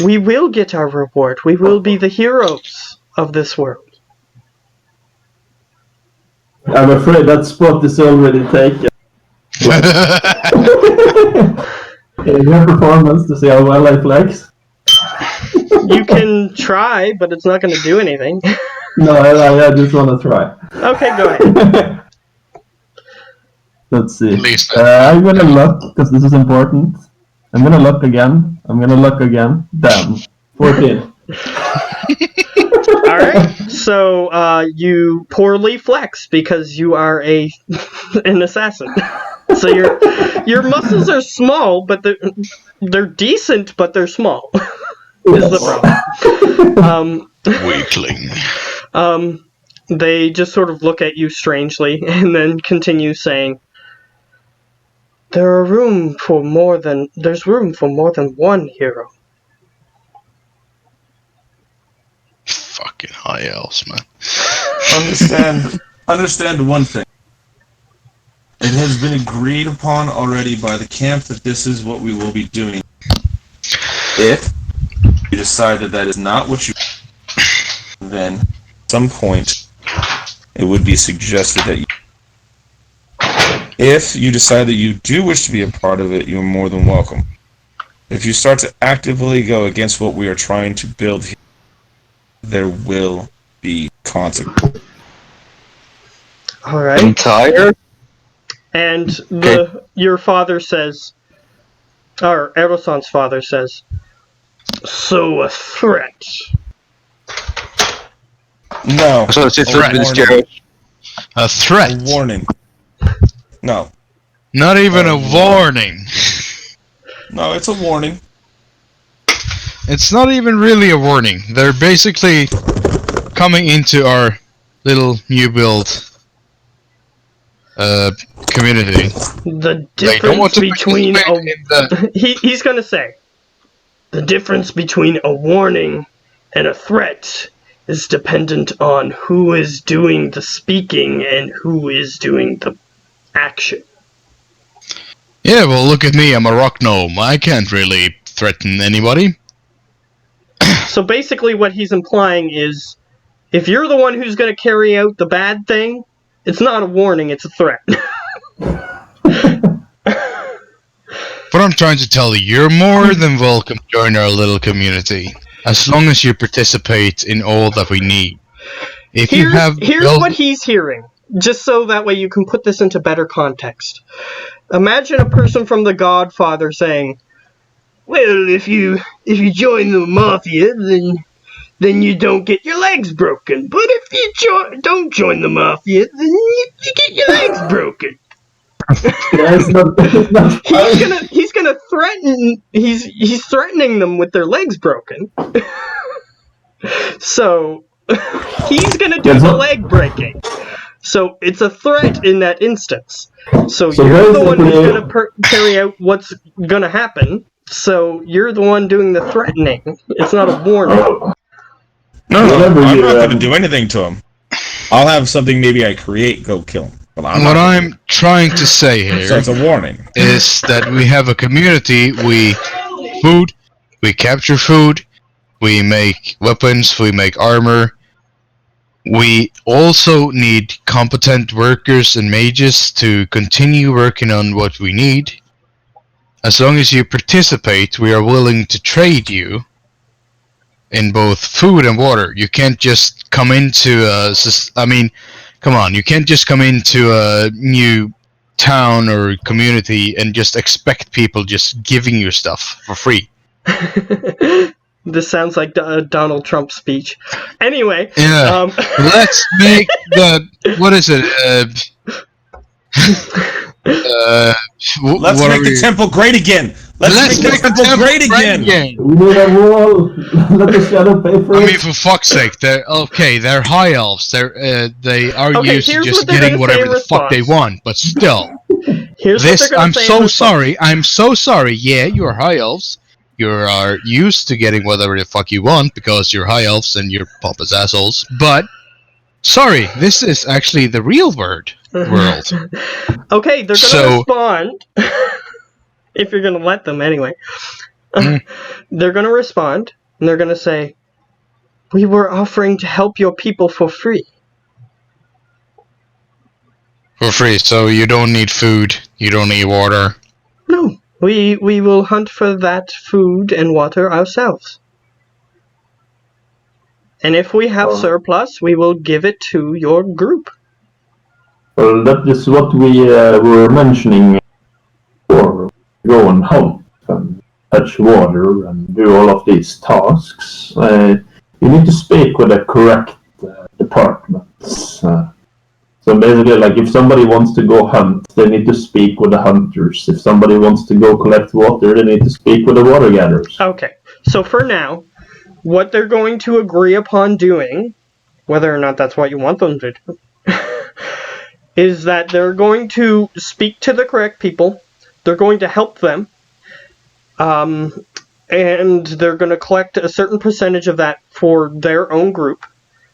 we will get our reward. We will be the heroes of this world. I'm afraid that spot is already taken. In your performance to see how well I flex. You can try, but it's not going to do anything. No, I just want to try. Okay, go ahead. Let's see. Least. I'm gonna luck because this is important. I'm gonna luck again. Damn. 14. Alright, so you poorly flex because you are an assassin. So your muscles are small, but they're decent, but they're small. Is the problem. Weakling. They just sort of look at you strangely and then continue saying, There's room for more than one hero. high elves, man. Understand one thing. It has been agreed upon already by the camp that this is what we will be doing. If you decide that that is not what you, then at some point it would be suggested that you. If you decide that you do wish to be a part of it, you are more than welcome. If you start to actively go against what we are trying to build here, there will be consequences. All right. Entire? And your father says, or Eroson's father says, So a threat. No. So it's a threat, warning. Mr. A threat. A warning. No. Not even a warning. No, it's a warning. It's not even really a warning. They're basically coming into our little new build community. The They don't want difference to between participate in the... he's gonna say, the difference between a warning and a threat is dependent on who is doing the speaking and who is doing the action. Yeah, well, look at me. I'm a rock gnome. I can't really threaten anybody. so basically what he's implying is, if you're the one who's gonna carry out the bad thing, it's not a warning, it's a threat. But I'm trying to tell you, you're more than welcome to join our little community, as long as you participate in all that we need. If you have Here's what he's hearing, just so that way you can put this into better context. Imagine a person from The Godfather saying, Well, if you join the mafia, then you don't get your legs broken. But if you don't join the mafia, then you get your legs broken. It's not he's gonna threaten. He's threatening them with their legs broken. So he's gonna do the leg breaking. So it's a threat in that instance. So you're the one who's gonna carry out what's gonna happen. So you're the one doing the threatening. It's not a warning. No, I'm not going to do anything to him. I'll have something maybe I create go kill him. But what I'm trying to say here so it's a warning. Is that we have a community, we capture food, we make weapons, we make armor. We also need competent workers and mages to continue working on what we need. As long as you participate, we are willing to trade you in both food and water. You can't just come into come on, you can't just come into a new town or community and just expect people just giving you stuff for free. This sounds like a Donald Trump speech. Anyway, yeah. Let's make what is it? Let's make the temple great again. Let's make the temple great again. We need a wall. Let the shadow pay for it. I mean, for fuck's sake, they're high elves. They are used to just getting whatever the fuck they want. But still, I'm so sorry. I'm so sorry. Yeah, you're high elves. You are used to getting whatever the fuck you want because you're high elves and you're pompous assholes. But sorry, this is actually the real world. Okay, they're gonna respond. If you're gonna let them, anyway. They're gonna respond, and they're gonna say, "We were offering to help your people for free." For free, so you don't need food, you don't need water. No, we will hunt for that food and water ourselves. And if we have surplus, we will give it to your group. Well, that is what we were mentioning before. Go and hunt and fetch water and do all of these tasks. You need to speak with the correct departments. So basically, like, if somebody wants to go hunt, they need to speak with the hunters. If somebody wants to go collect water, they need to speak with the water gatherers. Okay, so for now, what they're going to agree upon doing, whether or not that's what you want them to do, is that they're going to speak to the correct people, they're going to help them, and they're going to collect a certain percentage of that for their own group,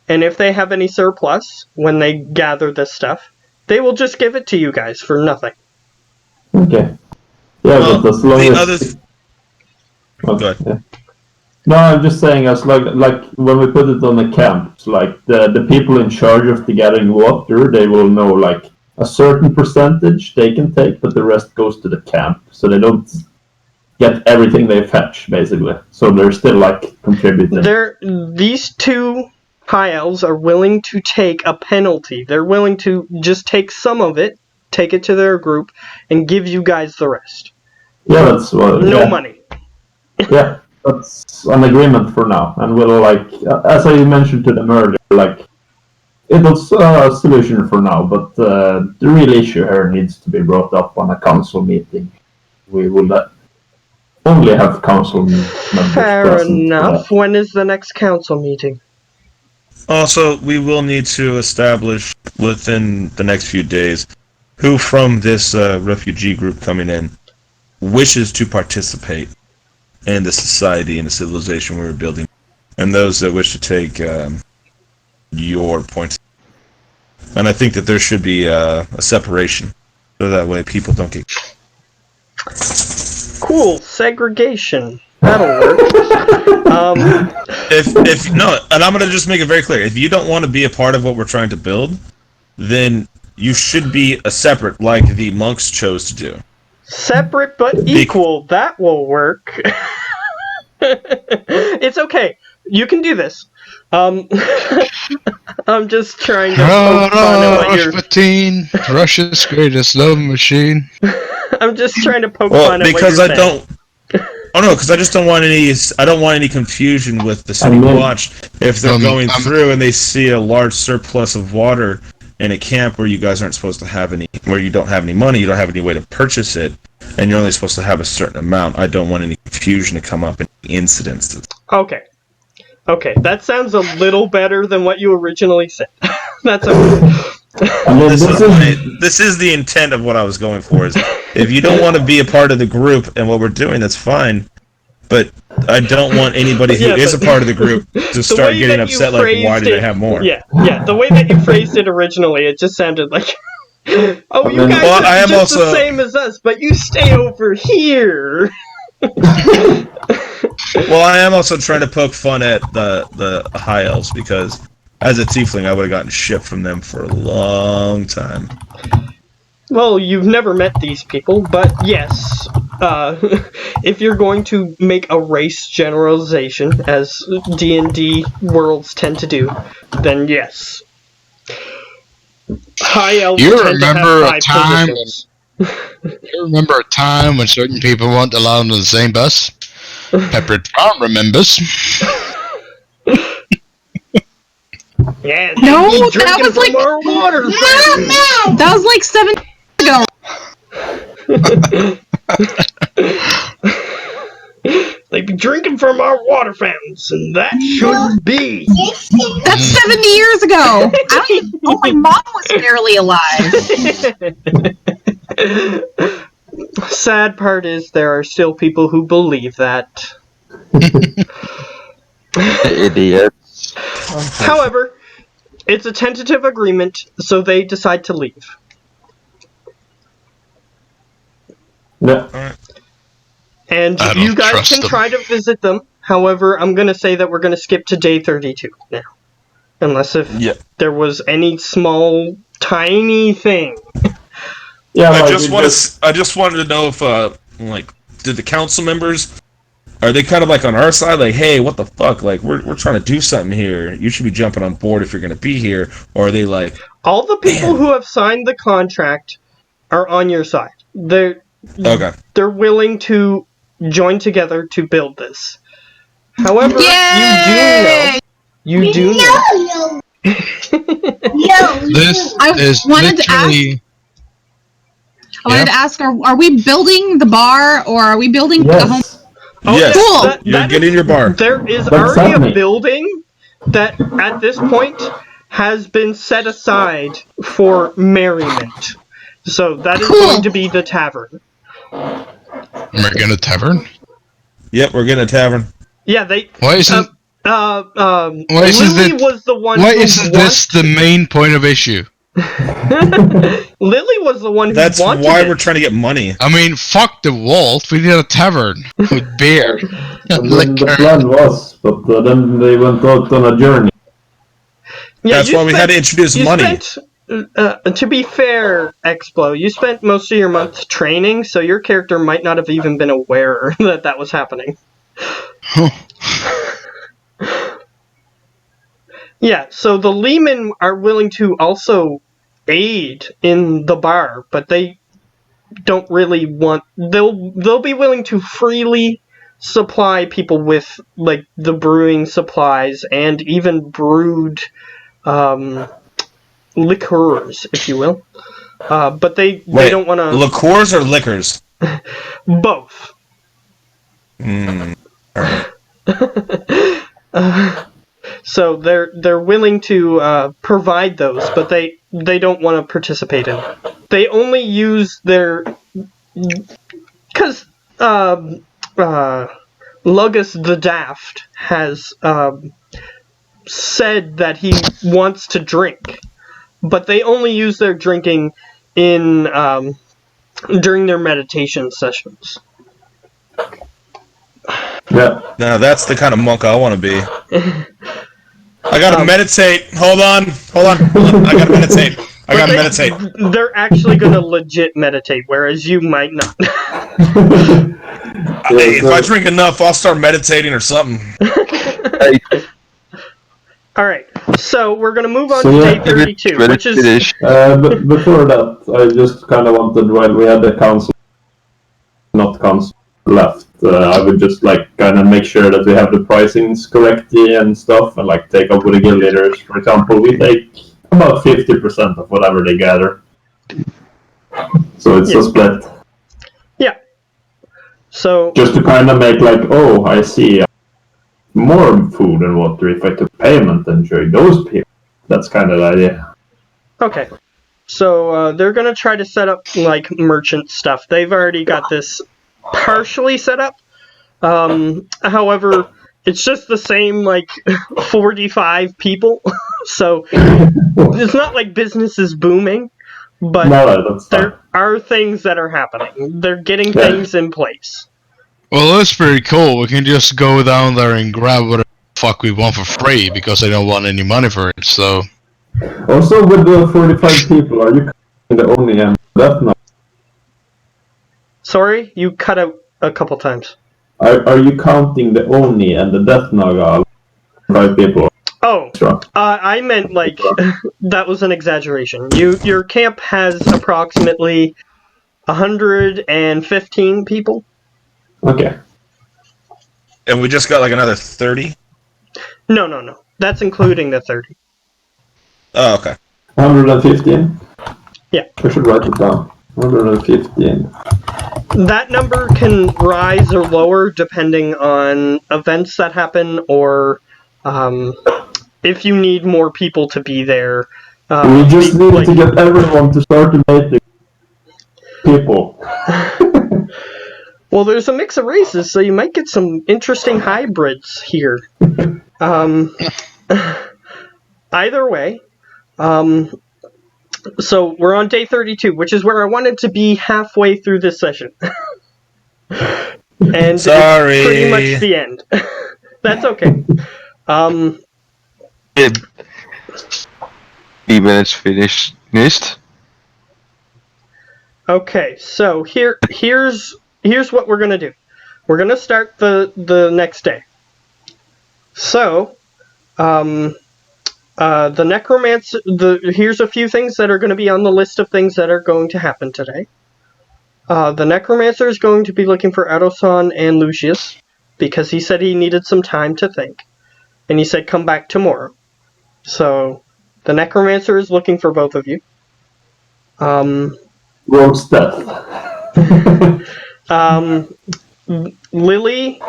and if they have any surplus when they gather this stuff, they will just give it to you guys for nothing. Okay. Yeah, Well, but as long the as... other... Well, Go ahead. yeah. No, I'm just saying, as like when we put it on the camps, like the people in charge of the gathering water, they will know like a certain percentage they can take, but the rest goes to the camp, so they don't get everything they fetch, basically. So they're still like contributing. These two high elves are willing to take a penalty. They're willing to just take some of it, take it to their group, and give you guys the rest. Yeah, that's what. No Yeah. money. Yeah, that's an agreement for now, and we'll like, as I mentioned to them earlier, like it was a solution for now, but the real issue here needs to be brought up on a council meeting. We will only have council members Fair present for enough. that. When is the next council meeting? Also, we will need to establish within the next few days who from this refugee group coming in wishes to participate in the society and the civilization we're building, and those that wish to take your points. And I think that there should be a separation, so that way people don't get... Cool. Segregation. That'll work. If no, and I'm gonna just make it very clear. If you don't want to be a part of what we're trying to build, then you should be a separate, like the monks chose to do. Separate but equal. That will work. It's okay. You can do this. I'm just trying to poke fun at what you're... Rasputin, Russia's greatest love machine. I'm just trying to poke Well, fun at what because you're I saying. don't. Oh no, because I just don't want any. I don't want any confusion with the city watch if they're going through and they see a large surplus of water in a camp where you guys aren't supposed to have any, where you don't have any money, you don't have any way to purchase it, and you're only supposed to have a certain amount. I don't want any confusion to come up in incidents. Okay. Okay, that sounds a little better than what you originally said. That's okay. This is the intent of what I was going for. Is if you don't want to be a part of the group and what we're doing, that's fine. But I don't want anybody who is a part of the group to start getting upset. Like, why do they have more? Yeah. The way that you phrased it originally, it just sounded like, oh, you guys are just the same as us, but you stay over here. Well, I am also trying to poke fun at the high elves because, as a tiefling, I would have gotten shit from them for a long time. Well, you've never met these people, but yes, if you're going to make a race generalization, as D&D worlds tend to do, then yes. High elves You tend to have remember high a time? positions. You remember a time when certain people weren't allowed on the same bus? Peppered Farm remembers. Yeah, No, they'd be that drinking was from like our water. that was like 7 years ago. They'd be drinking from our water fountains, and that shouldn't be. That's 70 years ago. I don't even know. My mom was barely alive. Sad part is there are still people who believe that. Idiots. However, it's a tentative agreement, so they decide to leave. Yeah. And I don't you guys trust can them. try to visit them. However, I'm going to say that we're going to skip to day 32 now. Unless if there was any small, tiny thing. Yeah, I just wanted to know if did the council members, are they kind of like on our side, like, hey, what the fuck, like we're trying to do something here, you should be jumping on board if you're going to be here, or are they like, all the people who have signed the contract are on your side. They're willing to join together to build this. However, you do know. This is wanted to literally. I wanted to ask, are we building the bar, or are we building the home? Oh, yes, cool. You're getting your bar. There is already a building that, at this point, has been set aside for merriment. So that is going to be the tavern. We're getting a tavern? Yep, we're getting a tavern. Yeah, they. Why isn't Why Lily isn't was the one Why who isn't this the main point of issue? Lily was the one who That's wanted why it. we're trying to get money. I mean, fuck the vault. We need a tavern with beer and Then the liquor. plan was, but then they went out on a journey. Yeah, That's you why we had to introduce you money. to be fair, Explo, you spent most of your month training, so your character might not have even been aware that that was happening. Yeah, so the Leemen are willing to also aid in the bar, but they don't really want. They'll be willing to freely supply people with like the brewing supplies and even brewed liqueurs, if you will. But they don't want to. Liqueurs or liquors? Both. So they're willing to provide those, but they don't want to participate in it. They only use their because Lugus the Daft has said that he wants to drink, but they only use their drinking in during their meditation sessions. Yeah. No, that's the kind of monk I want to be. I gotta meditate. Hold on. I gotta meditate. I gotta meditate. They're actually gonna legit meditate, whereas you might not. Hey, if I drink enough, I'll start meditating or something. All right, so we're gonna move on So to yeah, day 32, which is But before that, I just kind of wanted, while we had the council, not council left, I would just like kind of make sure that we have the pricings correctly and stuff, and like take up with the guild leaders. For example, we take about 50% of whatever they gather, so it's a split. Yeah. So just to kind of make like, oh, I see more food and water if I took payment and showing those people. That's kind of the idea. Okay. So they're gonna try to set up like merchant stuff. They've already got this partially set up. However, it's just the same like 45 people. So it's not like business is booming, but there are things that are happening. They're getting things in place. Well, that's pretty cool. We can just go down there and grab whatever the fuck we want for free because they don't want any money for it, so... Also, with the 45 people, are you counting the Oni and Death Naga? Sorry, you cut out a couple times. Are you counting the Oni and the Death Naga 5 people? Oh, I meant like that was an exaggeration. Your camp has approximately 115 people. Okay. And we just got like another 30? No. That's including the 30. Oh, okay. 115? Yeah. I should write it down. 115. That number can rise or lower depending on events that happen or if you need more people to be there. We just need to get everyone to start donating people. Well, there's a mix of races, so you might get some interesting hybrids here. Either way, so we're on day 32, which is where I wanted to be halfway through this session. And sorry. It's pretty much the end. That's okay. 3 minutes finished. Okay, so here's what we're gonna do. We're gonna start the next day. So, the necromancer. Here's a few things that are going to be on the list of things that are going to happen today. The necromancer is going to be looking for Adosan and Lucius because he said he needed some time to think, and he said come back tomorrow. So, the necromancer is looking for both of you. Rogue's death. Lily,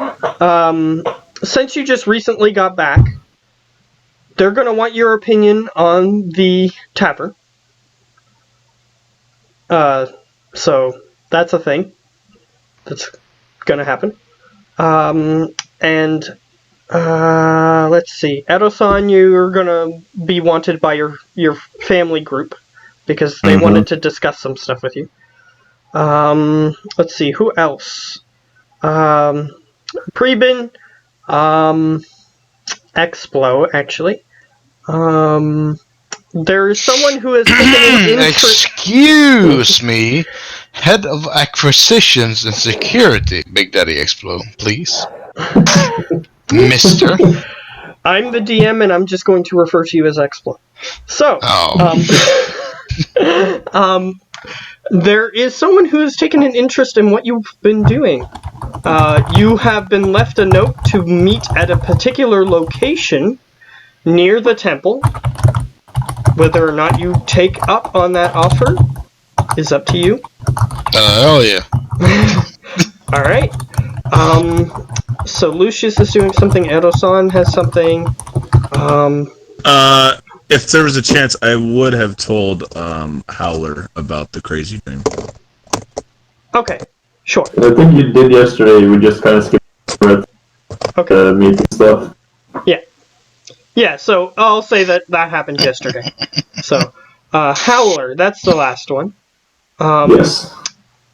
since you just recently got back, they're going to want your opinion on the tavern. So that's a thing that's going to happen. And Let's see. Edosan, you're gonna be wanted by your family group because they wanted to discuss some stuff with you. Let's see. Who else? Prebin, Explo, actually. There's someone who has taken an interest. Excuse me, head of acquisitions and security, Big Daddy Explo, please. Mister. I'm the DM, and I'm just going to refer to you as Explo. So, there is someone who has taken an interest in what you've been doing. You have been left a note to meet at a particular location near the temple. Whether or not you take up on that offer is up to you. Hell yeah. Alright. So Lucius is doing something, Edosan has something. If there was a chance, I would have told Howler about the crazy dream. Okay, sure. I think you did yesterday. We just kind of skipped over it. Okay. Meeting stuff. Yeah, so I'll say that happened yesterday. So, Howler, that's the last one. Yes.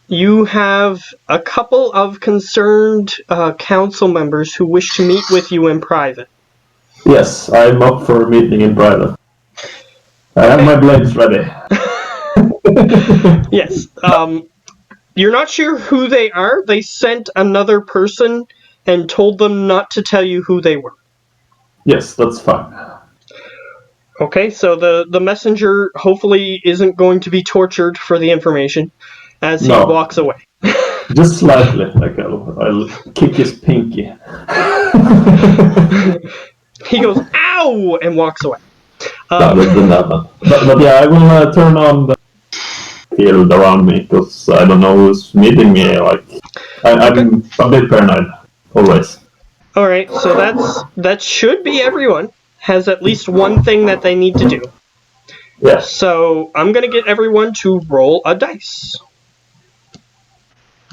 You have a couple of concerned council members who wish to meet with you in private. Yes, I'm up for a meeting in private. I have my blades ready. Yes. You're not sure who they are. They sent another person and told them not to tell you who they were. Yes, that's fine. Okay, so the messenger hopefully isn't going to be tortured for the information as he walks away. Just slightly, like I'll kick his pinky. He goes, ow! And walks away. That didn't happen. But yeah, I will turn on the field around me, because I don't know who's meeting me. Like, I'm a bit paranoid, always. Alright, so that should be everyone. Has at least one thing that they need to do. Yeah. So I'm gonna get everyone to roll a dice.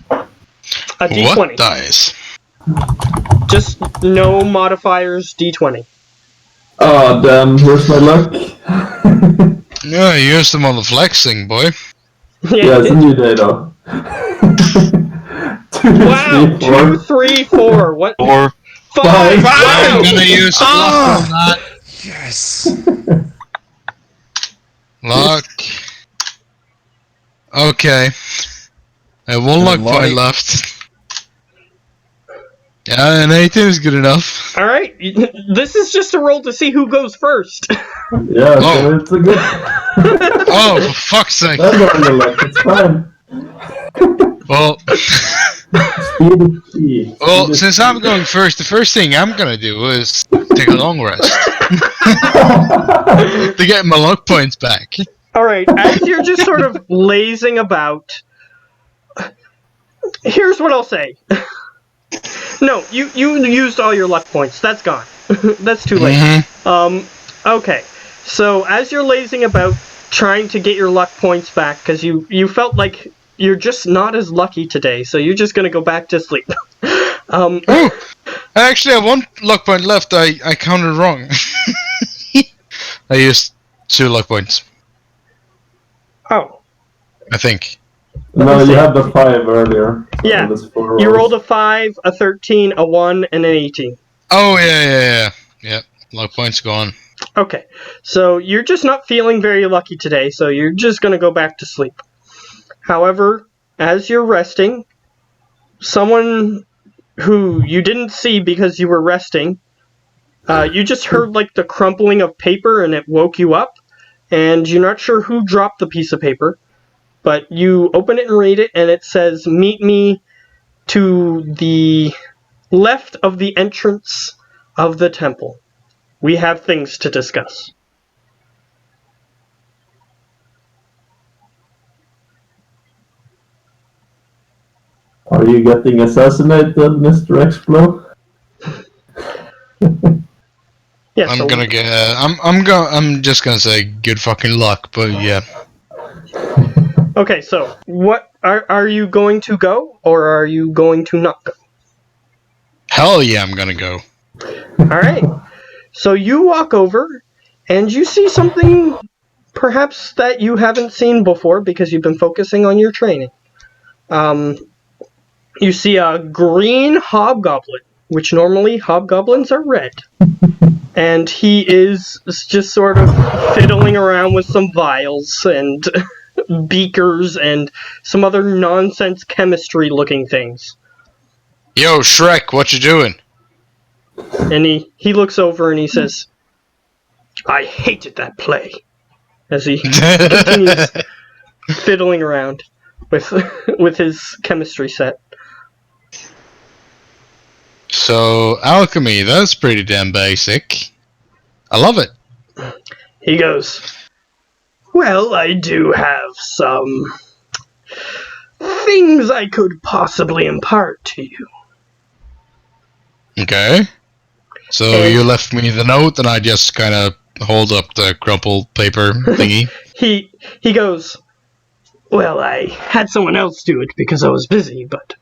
A d20. What dice? Just no modifiers, d20. Oh, damn, where's my luck? Yeah, you used them on the flexing, boy. Yeah, it's a new day, though. Wow, 2, 3, 4. What? 4. 5! I'm gonna use luck on that. Yes. Luck. Okay. I have one luck point left. Yeah, an 18 is good enough. Alright, this is just a roll to see who goes first. Yeah, so it's a good... Oh, for fuck's sake. That's not your luck, it's fine. Well... Speed is key. Well, since I'm going first, the first thing I'm gonna do is take a long rest. To get my luck points back. Alright, as you're just sort of lazing about, here's what I'll say. No, you used all your luck points. That's gone. That's too late. Okay. So, as you're lazing about trying to get your luck points back, because you felt like you're just not as lucky today, so you're just gonna go back to sleep. Oh! I actually have one luck point left. I counted wrong. I used 2 luck points. Oh. I think. No, you had the 5 earlier. Yeah, you rolled a 5, a 13, a 1, and an 18. Oh, yeah. Yep, luck points gone. Okay, so you're just not feeling very lucky today, so you're just gonna go back to sleep. However, as you're resting, someone who you didn't see because you were resting, you just heard like the crumpling of paper and it woke you up, and you're not sure who dropped the piece of paper, but you open it and read it, and it says, "Meet me to the left of the entrance of the temple. We have things to discuss." Are you getting assassinated, Mr. Explo? Yeah, I'm just gonna say good fucking luck, but yeah. Okay, so what are you going to go, or are you going to not go? Hell yeah, I'm gonna go. Alright. So you walk over, and you see something perhaps that you haven't seen before because you've been focusing on your training. You see a green hobgoblin, which normally hobgoblins are red. And he is just sort of fiddling around with some vials and beakers and some other nonsense chemistry-looking things. Yo, Shrek, what you doing? And he looks over and he says, I hated that play. As he continues fiddling around with his chemistry set. So, alchemy, that's pretty damn basic. I love it. He goes, well, I do have some things I could possibly impart to you. Okay. So And- you left me the note and I just kind of hold up the crumpled paper thingy. He goes, well, I had someone else do it because I was busy, but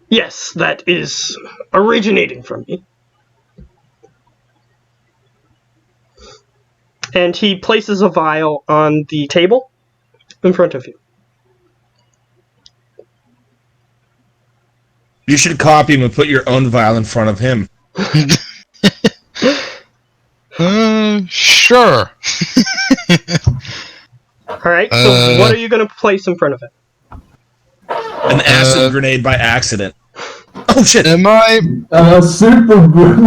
yes, that is originating from me. And he places a vial on the table in front of you. You should copy him and put your own vial in front of him. Sure. Alright, so what are you going to place in front of it? An acid grenade by accident. Oh shit! Am I? Super good.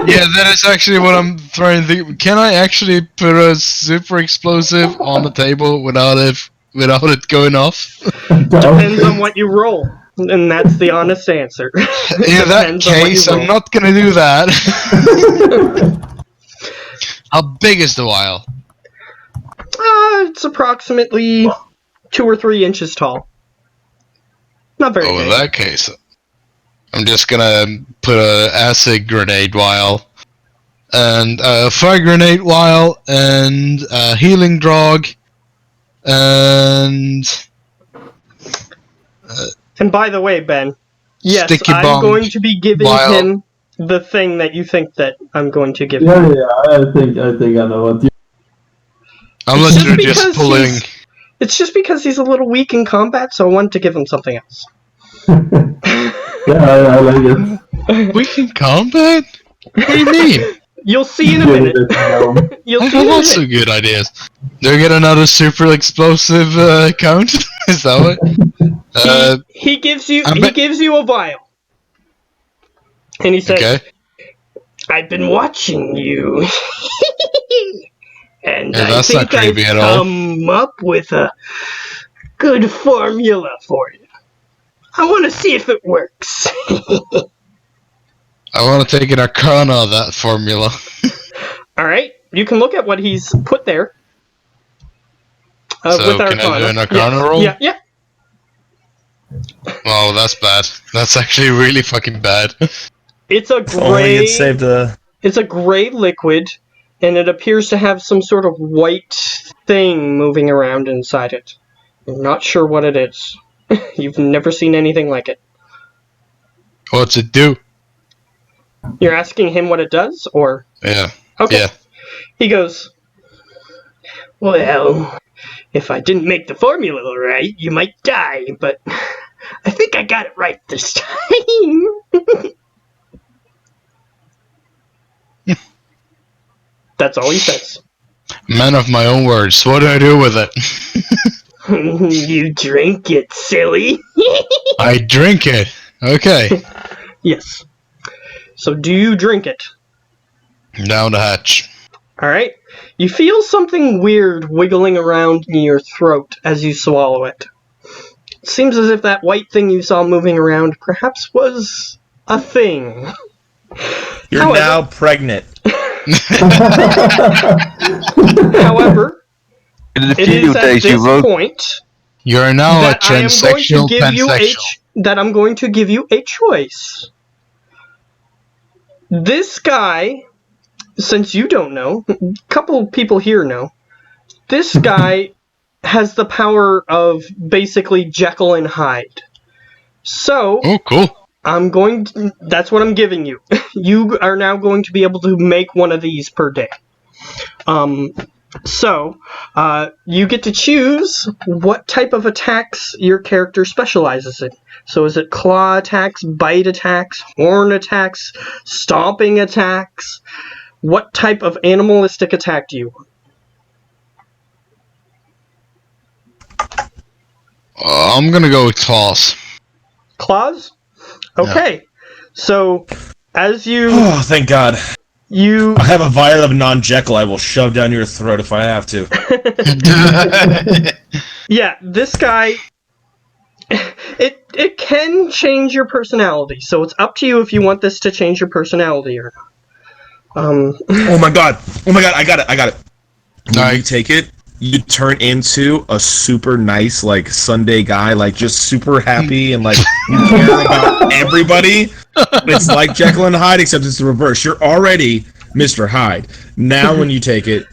Yeah, that is actually what I'm trying to think. Can I actually put a super explosive on the table without it going off? Depends on what you roll. And that's the honest answer. In that Depends on what you case, roll. I'm not gonna do that. How big is the vial? It's approximately 2 or 3 inches tall. Not very Oh, in big. that case, I'm just gonna put a acid grenade vial, and a fire grenade vial, and a healing drug, and And by the way, Ben, yes, sticky I'm bomb going to be giving vial. him the thing that you think that I'm going to give him. Yeah, I think I know what you. I'm It's literally just just because pulling. It's just because he's a little weak in combat, so I wanted to give him something else. Yeah, I like it. We can combat? What do you mean? You'll see in a minute. You'll I see in have a lots minute. of good ideas. Do I get another super explosive count? Is that what? He gives you I'm he be- gives you a vial. And he says, Okay. I've been watching you. And Yeah, I that's think not creepy I've at all. come up with a good formula for you. I want to see if it works. I want to take an arcana of that formula. Alright, you can look at what he's put there. So with can I do Arcana. an Arcana Yes. roll? Yeah. Oh, that's bad. That's actually really fucking bad. It's a If only gray it saved a. It's a gray liquid, and it appears to have some sort of white thing moving around inside it. I'm not sure what it is. You've never seen anything like it. What's it do? You're asking him what it does, or? Yeah. Okay. Yeah. He goes, well, if I didn't make the formula right, you might die, but I think I got it right this time. That's all he says. Man of my own words. What do I do with it? You drink it, silly. I drink it. Okay. Yes. So do you drink it? Down the hatch. Alright. You feel something weird wiggling around in your throat as you swallow it. It seems as if that white thing you saw moving around perhaps was a thing. You're However- now pregnant. However, In the it few is at days you this wrote, point You're now a that I am going to transsexual give you pansexual. I'm going to give you a choice. This guy, since you don't know, a couple people here know, this guy has the power of basically Jekyll and Hyde. So, Oh, cool. that's what I'm giving you. you are now going to be able to make one of these per day. So, you get to choose what type of attacks your character specializes in. So is it claw attacks, bite attacks, horn attacks, stomping attacks? What type of animalistic attack do you want? I'm gonna go with claws. Claws? Okay. So, as you... Oh, thank God. You... I have a vial of non-Jekyll I will shove down your throat if I have to. Yeah, this guy... It can change your personality, so it's up to you if you want this to change your personality or not. Oh my god, I got it. When Alright. you take it, you turn into a super nice, like, Sunday guy, like, just super happy and, like, you care about everybody. It's like Jekyll and Hyde, except it's the reverse. You're already Mr. Hyde. Now when you take it,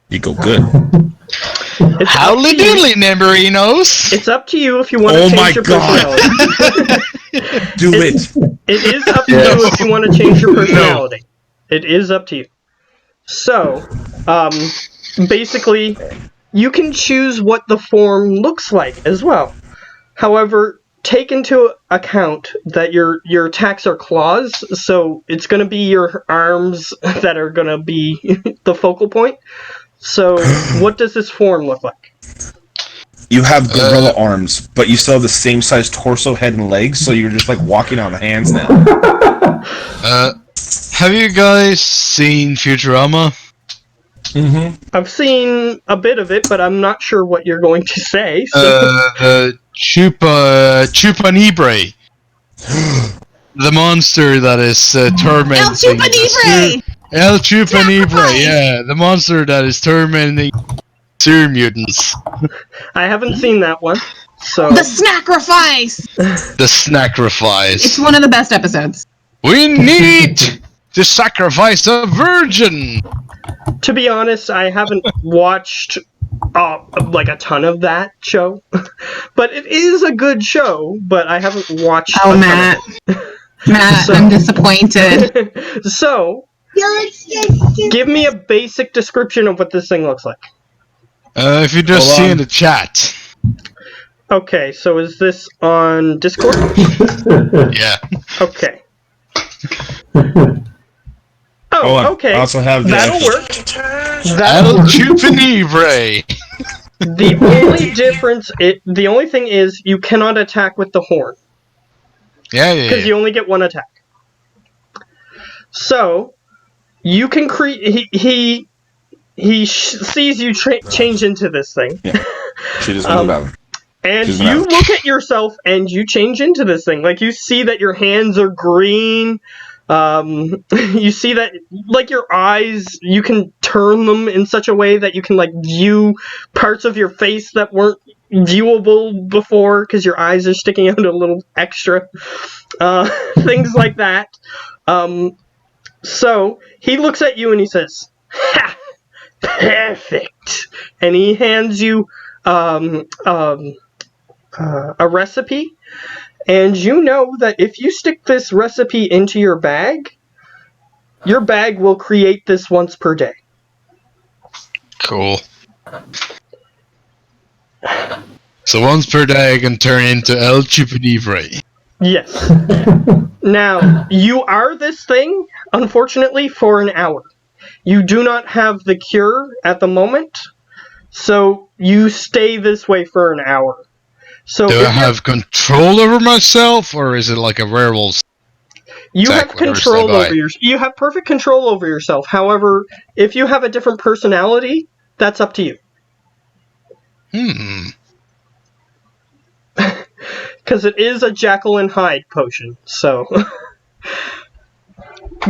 you go good. It's up Howly to you. doodly, Nemberinos! It's up to you if you want to Oh change my your God. personality. Do it. It is up to you if you want to change your personality. It is up to you. So, basically, you can choose what the form looks like as well. However, take into account that your attacks are claws, so it's going to be your arms that are going to be the focal point. So, what does this form look like? You have gorilla arms, but you still have the same size torso, head, and legs, so you're just, like, walking on hands now. Have you guys seen Futurama? Mm-hmm. I've seen a bit of it, but I'm not sure what you're going to say. So. The Chupa Libre. The monster that is tormenting... El Chupa Libre! El Chupa Libre, Sacrifice! yeah. The monster that is tormenting sewer mutants. I haven't seen that one, so... The Snacrifice! The Snacrifice. It's one of the best episodes. We need to sacrifice a virgin! To be honest, I haven't watched like a ton of that show, but it is a good show. But I haven't watched. Oh, a ton Matt. of Matt, So- I'm disappointed. it. So, give me a basic description of what this thing looks like. If you just Hold see on. in the chat. Okay, so is this on Discord? Yeah. Okay. Hold Oh, on. okay. I also have the That'll actual- work. El That'll work. Chupa Libre. The only difference, the only thing is, you cannot attack with the horn. Yeah, yeah, Because yeah. you only get one attack. So, you can create... He sees you change into this thing. She doesn't know about it. And She's you not. look at yourself and you change into this thing. Like, you see that your hands are green. You see that, like, your eyes, you can turn them in such a way that you can, like, view parts of your face that weren't viewable before because your eyes are sticking out a little extra. Things like that. So, he looks at you and he says, "Ha! Perfect!" And he hands you, a recipe, and you know that if you stick this recipe into your bag will create this once per day. Cool. So once per day I can turn into El Chupa Libre. Yes. Now, you are this thing, unfortunately, for an hour. You do not have the cure at the moment, so you stay this way for an hour. So Do if I you're- have control over myself, or is it like a werewolf? You have Exactly, control stand by. over you have perfect control over yourself. However, if you have a different personality, that's up to you. Because it is a Jekyll and Hyde potion, so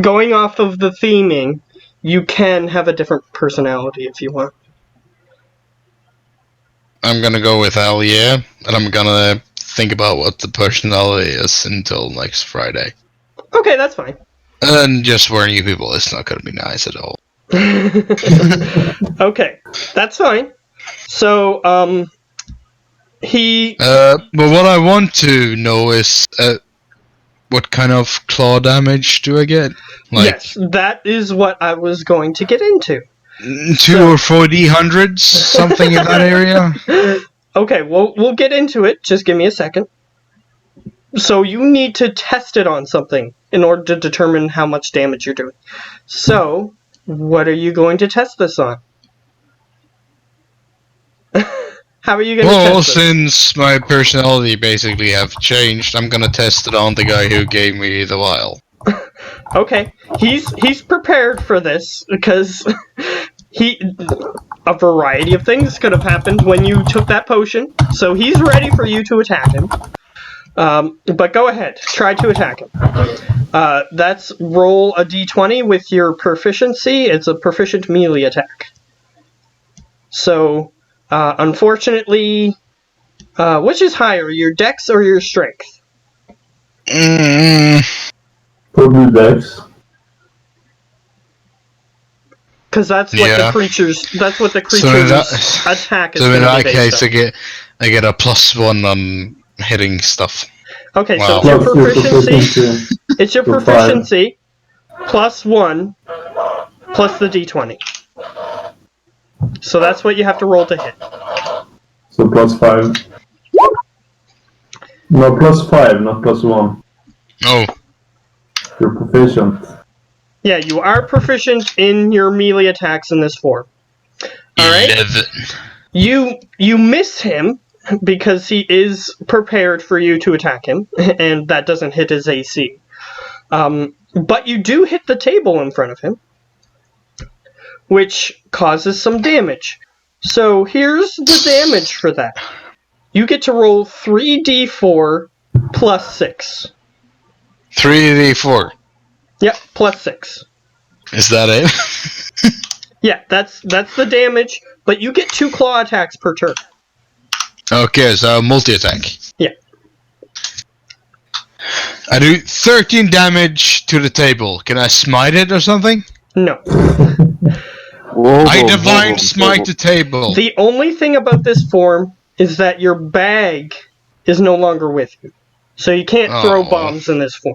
going off of the theming, you can have a different personality if you want. I'm gonna go with Al, yeah, and I'm gonna think about what the personality is until next Friday. Okay, that's fine. And just warning you people, it's not gonna be nice at all. Okay, that's fine. So, But what I want to know is, what kind of claw damage do I get? Yes, that is what I was going to get into. 2 or 4 D100s, something in that area. Okay, we'll get into it. Just give me a second. So you need to test it on something in order to determine how much damage you're doing. So, what are you going to test this on? How are you going to test Well, this? since my personality basically have changed, I'm gonna test it on the guy who gave me the vial. Okay, he's prepared for this because a variety of things could have happened when you took that potion. So he's ready for you to attack him. But go ahead, try to attack him. That's roll a d20 with your proficiency. It's a proficient melee attack. So, unfortunately, which is higher, your dex or your strength? Probably Dex. Because that's what the creature's attack is So in going to that be case, based on. I get a +1 on hitting stuff. Okay, Wow. so it's your Plus your proficiency. It's your So proficiency +1 plus the d20. So that's what you have to roll to hit. So +5. No, +5, not +1. Oh, You're proficient. Yeah, you are proficient in your melee attacks in this form. Alright? 11. You miss him because he is prepared for you to attack him, and that doesn't hit his AC. But you do hit the table in front of him, which causes some damage. So here's the damage for that. You get to roll 3d4 plus 6. 3d4. Yep, plus 6. Is that it? Yeah, that's the damage, but you get 2 claw attacks per turn. Okay, so multi-attack. Yeah. I do 13 damage to the table. Can I smite it or something? No. I divine smite the table. The only thing about this form is that your bag is no longer with you. So you can't throw bombs in this form.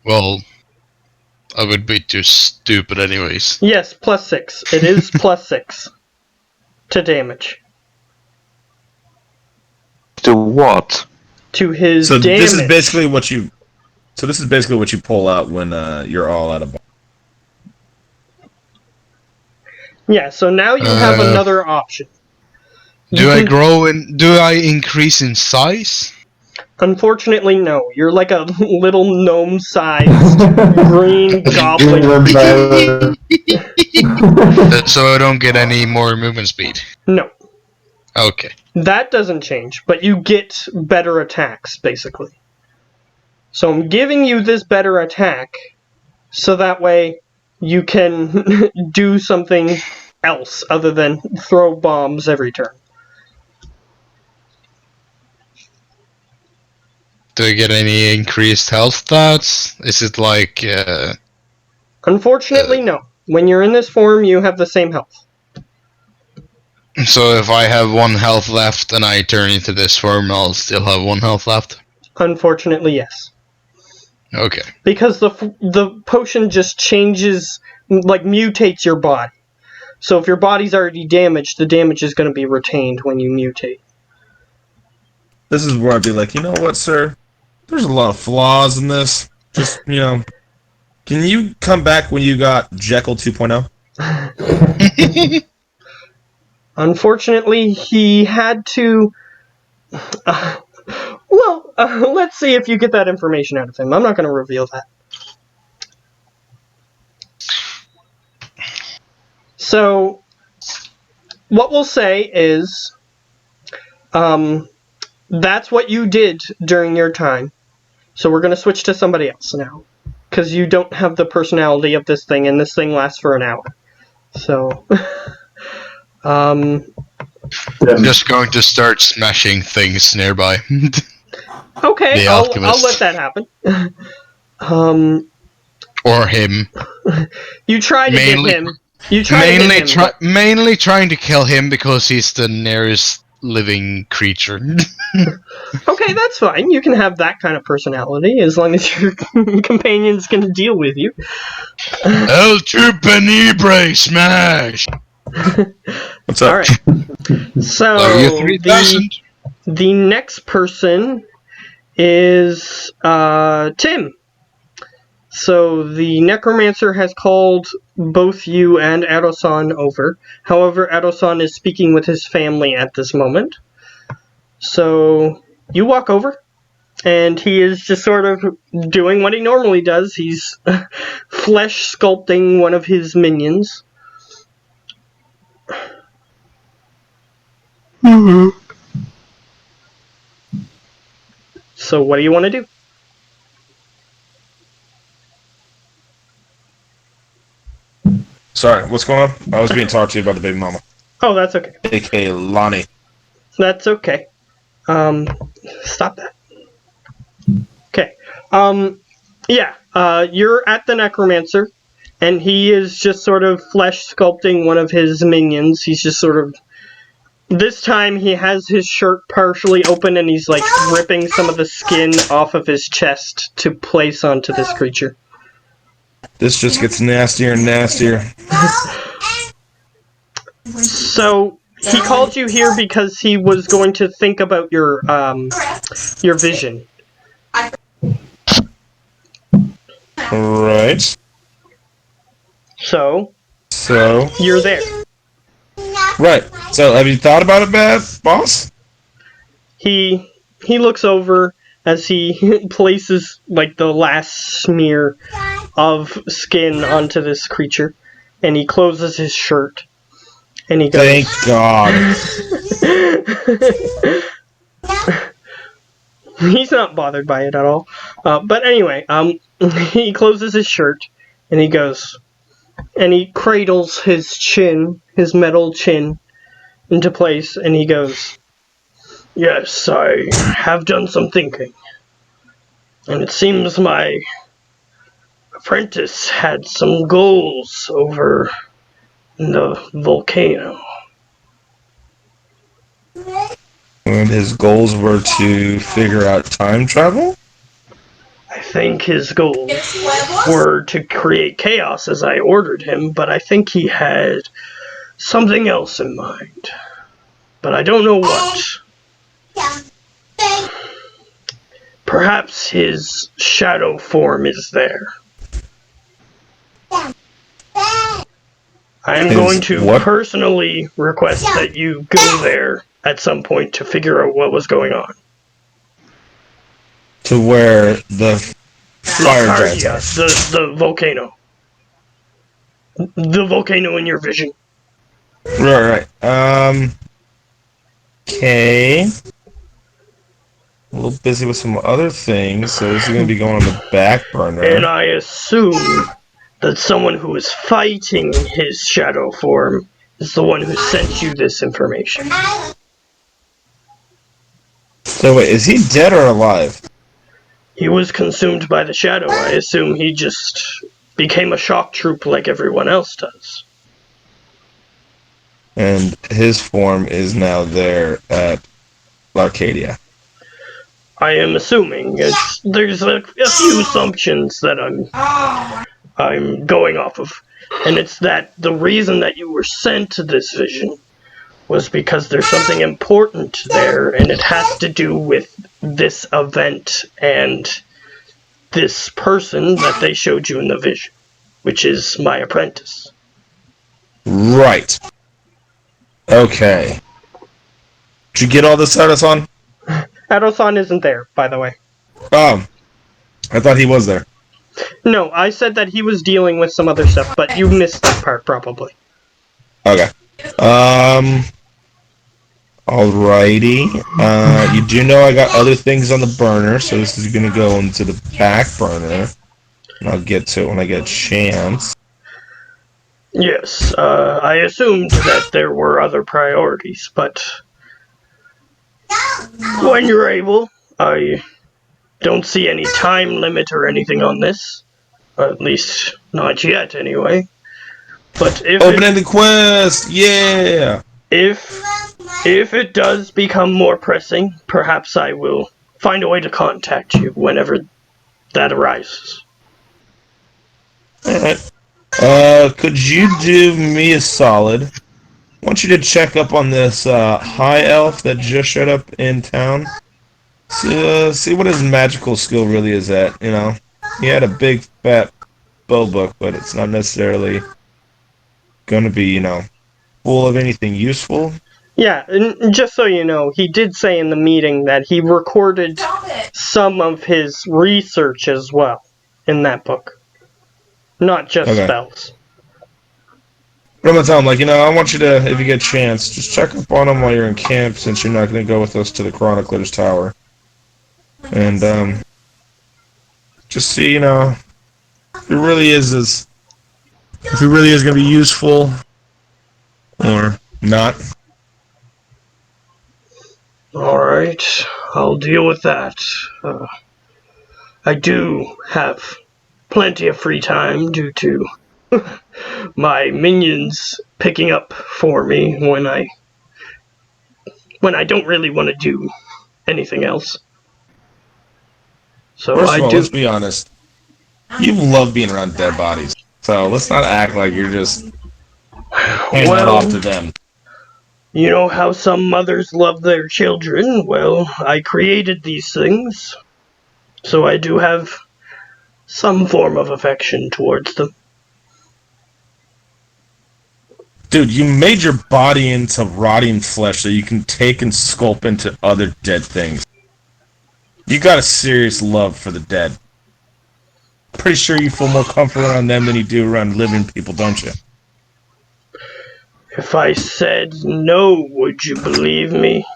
Well, I would be too stupid anyways. Yes, plus 6. It is plus 6 to damage. To what? To his So damage. this is basically what you. So this is basically what you pull out when you're all out of. Yeah, so now you have another option. Do I increase in size? Unfortunately, no. You're like a little gnome-sized green goblin. So I don't get any more movement speed? No. Okay. That doesn't change, but you get better attacks, basically. So I'm giving you this better attack, so that way you can do something else other than throw bombs every turn. Do I get any increased health stats? Is it like... Unfortunately, no. When you're in this form, you have the same health. So if I have 1 health left and I turn into this form, I'll still have 1 health left? Unfortunately, yes. Okay. Because the potion just changes, like mutates your body. So if your body's already damaged, the damage is going to be retained when you mutate. This is where I'd be like, you know what, sir? There's a lot of flaws in this. Just, can you come back when you got Jekyll 2.0? Unfortunately, he had to... let's see if you get that information out of him. I'm not going to reveal that. So, what we'll say is... that's what you did during your time. So we're going to switch to somebody else now. Because you don't have the personality of this thing, and this thing lasts for an hour. So... I'm just going to start smashing things nearby. Okay, I'll let that happen. Or him. You try to get him. Mainly trying to kill him because he's the nearest living creature. Okay, that's fine. You can have that kind of personality as long as your companions can deal with you. El Tupenebre smash! What's up? All right. So Love you 3000. the next person is Tim. So the necromancer has called both you and Adosan over. However, Adosan is speaking with his family at this moment. So you walk over, and he is just sort of doing what he normally does. He's flesh sculpting one of his minions. So what do you want to do? Sorry, what's going on? I was being talked to about the baby mama, Oh, that's okay. aka Lonnie. That's okay. Stop that. Okay. Yeah, you're at the necromancer, and he is just sort of flesh sculpting one of his minions. He's just sort of... This time he has his shirt partially open, and he's like ripping some of the skin off of his chest to place onto this creature. This just gets nastier and nastier. So he called you here because he was going to think about your vision. Right. So So. you're there. Right. So, have you thought about it, boss? He looks over as he places like the last smear of skin onto this creature, and he closes his shirt, and he goes, Thank God. He's not bothered by it at all. But anyway, he closes his shirt, and he goes, and he cradles his chin, his metal chin, into place, and he goes, "Yes, I have done some thinking. And it seems my apprentice had some goals over the volcano. And his goals were to figure out time travel? I think his goals were to create chaos as I ordered him, but I think he had something else in mind. But I don't know what. Perhaps his shadow form is there. I am going to personally request that you go there at some point to figure out what was going on. To where the fire giants Yes, the volcano. The volcano in your vision. Right. Okay. A little busy with some other things, so this is going to be going on the back burner. And I assume that someone who is fighting his shadow form is the one who sent you this information. So wait, is he dead or alive? He was consumed by the shadow. I assume he just became a shock troop like everyone else does. And his form is now there at Arcadia. I am assuming. There's a few assumptions that I'm going off of. And it's that the reason that you were sent to this vision was because there's something important there, and it has to do with this event and this person that they showed you in the vision, which is my apprentice. Right. Okay. Did you get all this, Adosan? Adosan isn't there, by the way. Oh. I thought he was there. No, I said that he was dealing with some other stuff, but you missed that part, probably. Okay. Alrighty. You do know I got other things on the burner, so this is gonna go into the back burner. And I'll get to it when I get a chance. Yes, I assumed that there were other priorities, but when you're able, I don't see any time limit or anything on this. At least, not yet, anyway. But if Open-ended quest! Yeah! If If it does become more pressing, perhaps I will find a way to contact you whenever that arises. Alright. Could you do me a solid? I want you to check up on this high elf that just showed up in town. See what his magical skill really is at, you know? He had a big fat spell book, but it's not necessarily gonna be, full of anything useful. Yeah, and just so you know, he did say in the meeting that he recorded some of his research as well in that book. Not just Okay. spells. But I'm gonna tell him, I want you to, if you get a chance, just check up on him while you're in camp, since you're not gonna go with us to the Chronicler's Tower. And, just see, if he really is gonna be useful, or not. Alright, I'll deal with that. I do have plenty of free time due to my minions picking up for me when I don't really want to do anything else. So First I of all, do. let's be honest. You love being around dead bodies. So let's not act like you're just handing that off to them. You know how some mothers love their children? Well, I created these things, so I do have some form of affection towards them. Dude, you made your body into rotting flesh so you can take and sculpt into other dead things. You got a serious love for the dead. Pretty sure you feel more comfort around them than you do around living people, don't you? If I said no, would you believe me?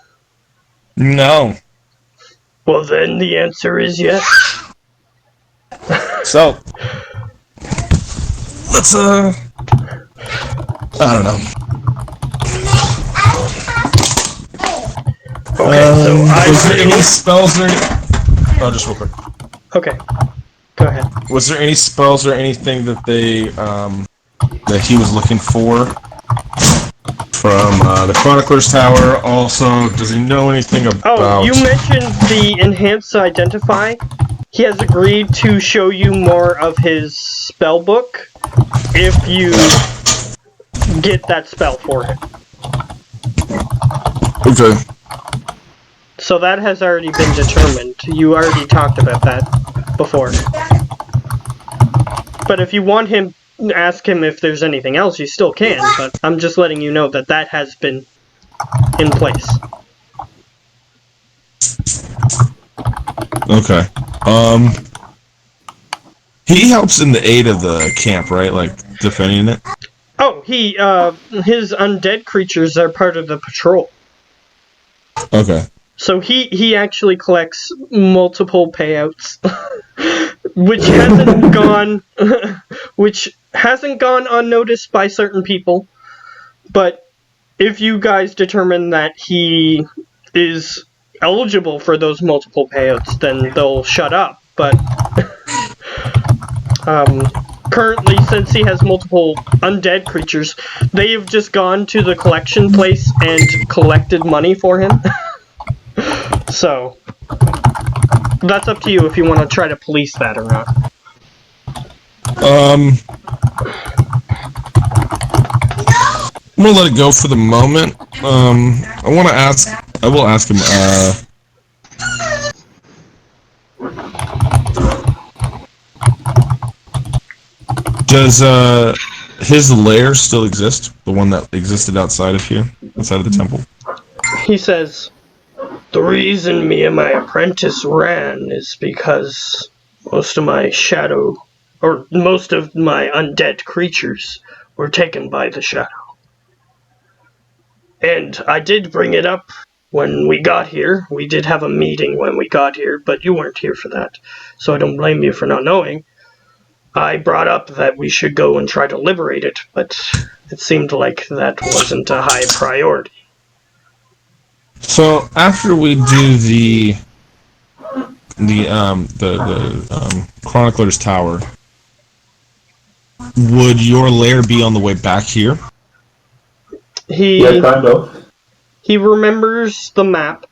No. Well, then the answer is yes. So, let's, I don't know. Okay, so was there any spells or... Oh, just real quick. Okay, go ahead. Was there any spells or anything that that he was looking for from the Chronicler's Tower? Also, does he know anything about... Oh, you mentioned the Enhanced Identify. He has agreed to show you more of his spell book if you get that spell for him. Okay. So that has already been determined. You already talked about that before. But if you want him, ask him if there's anything else, you still can, but I'm just letting you know that that has been in place. Okay. He helps in the aid of the camp, right? Like, defending it? Oh, his undead creatures are part of the patrol. Okay. So he actually collects multiple payouts, which hasn't gone unnoticed by certain people. But if you guys determine that he is eligible for those multiple payouts, then they'll shut up. But currently, since he has multiple undead creatures, they have just gone to the collection place and collected money for him. So, that's up to you if you want to try to police that or not. I'm gonna let it go for the moment. I will ask him, does, his lair still exist? The one that existed outside of here? Outside of the temple? He says, The reason me and my apprentice ran is because most of my undead creatures were taken by the shadow. And I did bring it up when we got here. We did have a meeting when we got here, but you weren't here for that, so I don't blame you for not knowing. I brought up that we should go and try to liberate it, but it seemed like that wasn't a high priority. So, after we do the Chronicler's Tower, would your lair be on the way back here? Yeah, kind of. he remembers the map,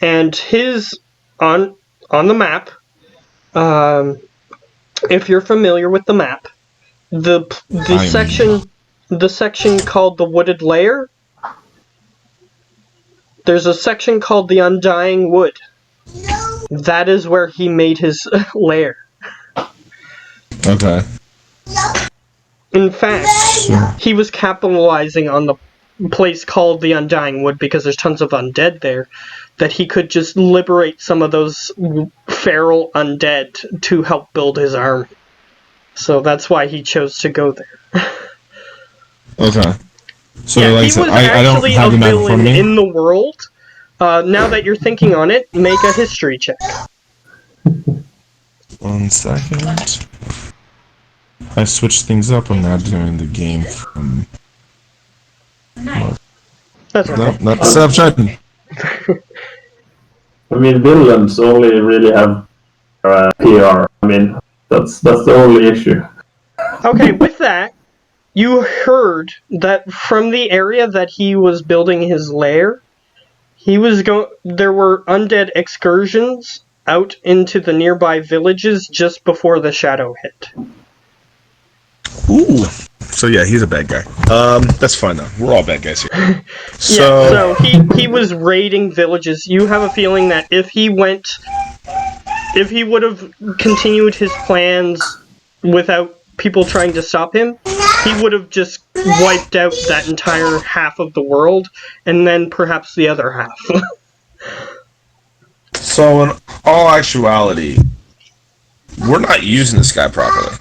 and his on the map. If you're familiar with the map, the section called the Wooded Lair. There's a section called the Undying Wood. That is where he made his lair. Okay. In fact, he was capitalizing on the place called the Undying Wood because there's tons of undead there, that he could just liberate some of those feral undead to help build his army. So that's why he chose to go there. Okay. So yeah, like he I said, was I don't actually have a the map in front villain of me. in the world. Now that you're thinking on it, make a history check. 1 second. I switched things up. I'm not doing the game from. That's okay. No, not Snapchat. I mean, villains only really have PR. I mean, that's the only issue. Okay, with that, you heard that from the area that he was building his lair, there were undead excursions out into the nearby villages just before the shadow hit. Ooh. So yeah, he's a bad guy. That's fine though. We're all bad guys here. So he was raiding villages. You have a feeling that if he would have continued his plans without people trying to stop him, he would have just wiped out that entire half of the world, and then perhaps the other half. So in all actuality, we're not using this guy properly.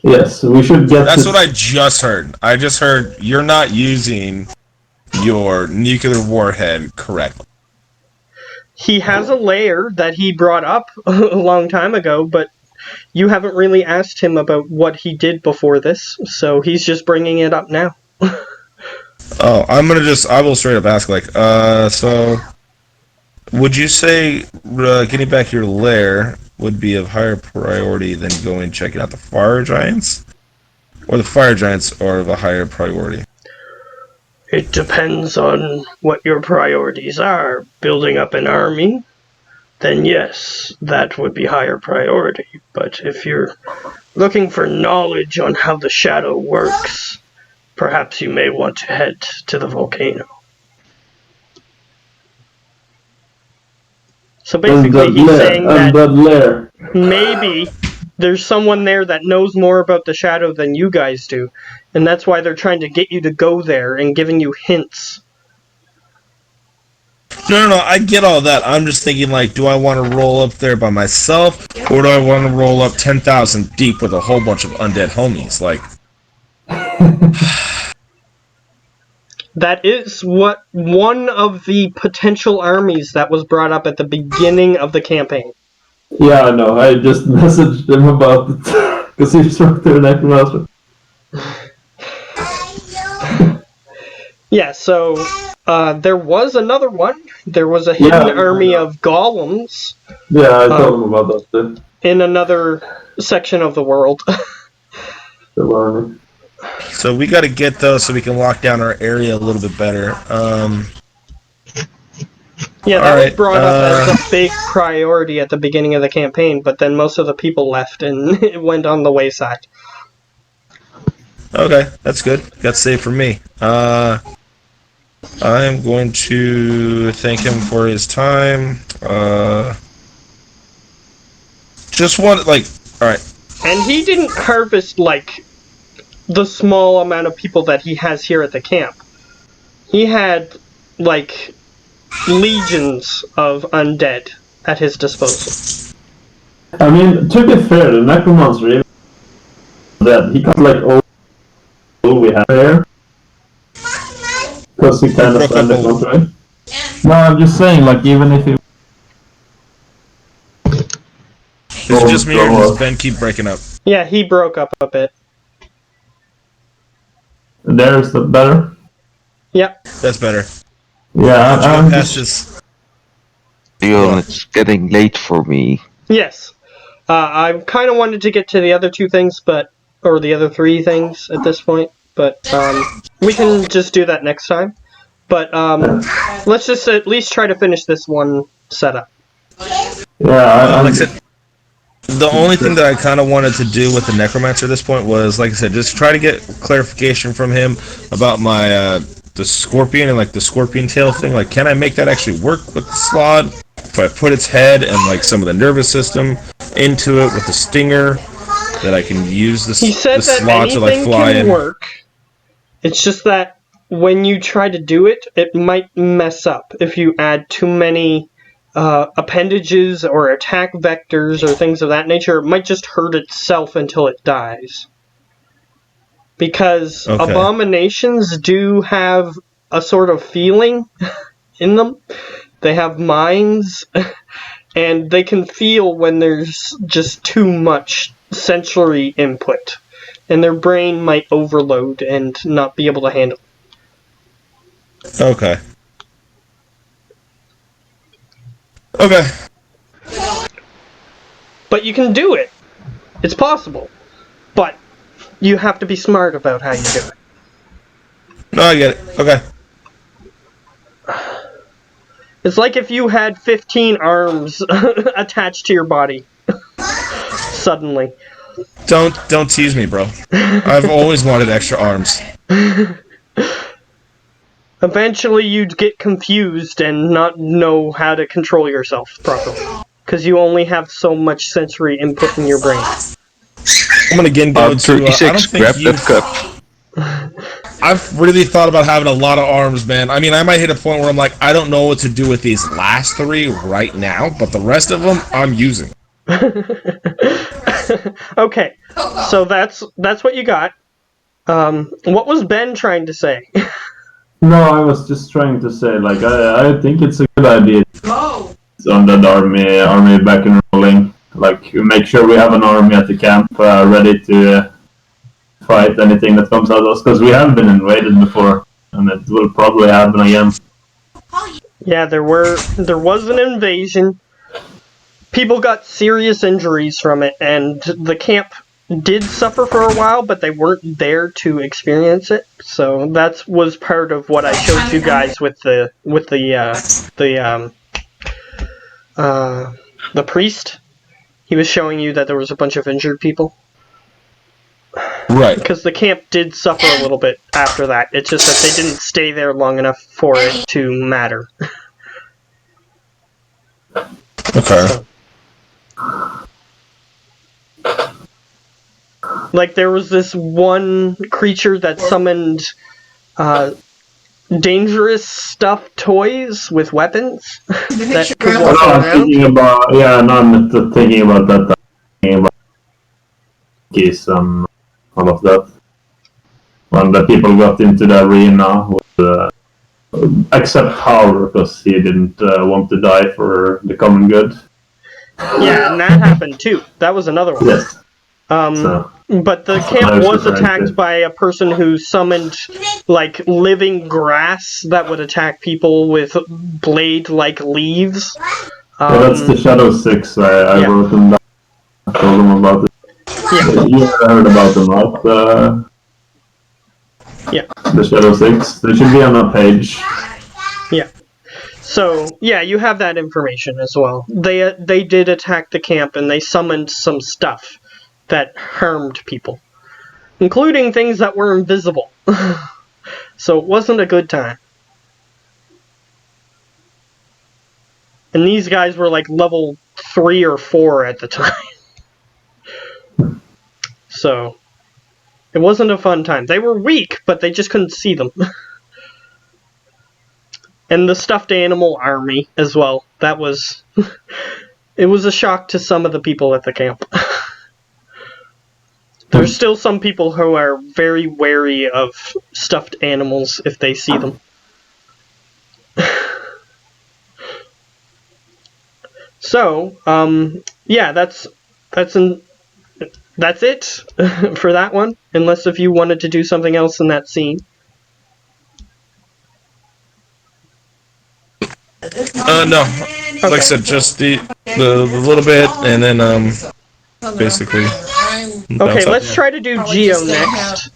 Yes, we should get. That's what I just heard. I just heard you're not using your nuclear warhead correctly. He has a lair that he brought up a long time ago, but you haven't really asked him about what he did before this, so he's just bringing it up now. Oh, I will straight up ask, like, so, would you say getting back your lair would be of higher priority than going checking out the fire giants? Or the fire giants are of a higher priority? It depends on what your priorities are. Building up an army, then yes, that would be higher priority. But if you're looking for knowledge on how the shadow works, perhaps you may want to head to the volcano. So basically he's saying that lair. maybe there's someone there that knows more about the shadow than you guys do, and that's why they're trying to get you to go there and giving you hints. No, I get all that. I'm just thinking, like, do I want to roll up there by myself, or do I want to roll up 10,000 deep with a whole bunch of undead homies? Like, That is what one of the potential armies that was brought up at the beginning of the campaign. Yeah, I know. I just messaged him about it because he struck the necromancer. Yeah, so there was another one. There was a hidden army of golems. Yeah, I told him about that too. In another section of the world. The army. so we got to get those so we can lock down our area a little bit better. Yeah, that was brought up as a big priority at the beginning of the campaign, but then most of the people left and it went on the wayside. Okay, that's good. Got saved for me. I am going to thank him for his time. Just one, like, alright. And he didn't harvest, like, the small amount of people that he has here at the camp. He had, like, legions of undead at his disposal. I mean, to be fair, the necromancer even dead. He got like all we have there because he kind of ended up, right? No, I'm just saying, like, even if he. Is it just me or does Ben keep breaking up? Yeah, he broke up a bit. There's the better. Yep. That's better. Yeah, I'm past this. Leon, it's getting late for me. Yes. I kind of wanted to get to the other two things, or the other three things at this point, but we can just do that next time. But let's just at least try to finish this one setup. Yeah, Like I said, the only thing that I kind of wanted to do with the necromancer at this point was, like I said, just try to get clarification from him about my the scorpion and like the scorpion tail thing. Like, can I make that actually work with the slot? If I put its head and like some of the nervous system into it with the stinger, that I can use the, He said the that slot to like anything fly can in. work. It's just that when you try to do it, it might mess up if you add too many appendages or attack vectors or things of that nature. It might just hurt itself until it dies. Because abominations do have a sort of feeling in them. They have minds, and they can feel when there's just too much sensory input. And their brain might overload and not be able to handle it. Okay. Okay. But you can do it. It's possible. But you have to be smart about how you do it. No, I get it. Okay. It's like if you had 15 arms attached to your body. Suddenly. Don't tease me, bro. I've always wanted extra arms. Eventually you'd get confused and not know how to control yourself properly. Because you only have so much sensory input in your brain. I'm gonna again go to. I don't 36, grab think that cup. I've really thought about having a lot of arms, man. I mean, I might hit a point where I'm like, I don't know what to do with these last 3 right now, but the rest of them I'm using. Okay, so that's what you got. What was Ben trying to say? No, I was just trying to say, like, I think it's a good idea on that army back and rolling. Like, make sure we have an army at the camp ready to fight anything that comes at us, because we have been invaded before, and it will probably happen again. Yeah, there was an invasion. People got serious injuries from it, and the camp did suffer for a while, but they weren't there to experience it. So that was part of what I showed you guys with the priest. He was showing you that there was a bunch of injured people. Right. Because the camp did suffer a little bit after that. It's just that they didn't stay there long enough for it to matter. Okay. So. Like, there was this one creature that summoned dangerous stuffed toys with weapons that could walk I'm around. thinking about, I'm not thinking about that. I'm thinking about keys and all of that. When the people got into the arena, with, except Howler, because he didn't want to die for the common good. Yeah, and that happened too. That was another one. Yes. But the camp was attacked by a person who summoned, like, living grass that would attack people with blade-like leaves. That's the Shadow 6. I wrote them down. I told them about it. Yeah. You heard about them, right? Yeah. The Shadow 6. They should be on that page. Yeah. So, yeah, you have that information as well. They did attack the camp, and they summoned some stuff that harmed people, including things that were invisible. So it wasn't a good time. And these guys were like level 3 or 4 at the time. So it wasn't a fun time. They were weak, but they just couldn't see them. And the stuffed animal army as well. That was... it was a shock to some of the people at the camp. There's still some people who are very wary of stuffed animals if they see them. So, yeah, that's it for that one. Unless if you wanted to do something else in that scene. No. Okay. Like I said, just the little bit, and then basically. Okay, let's try to do Geo next.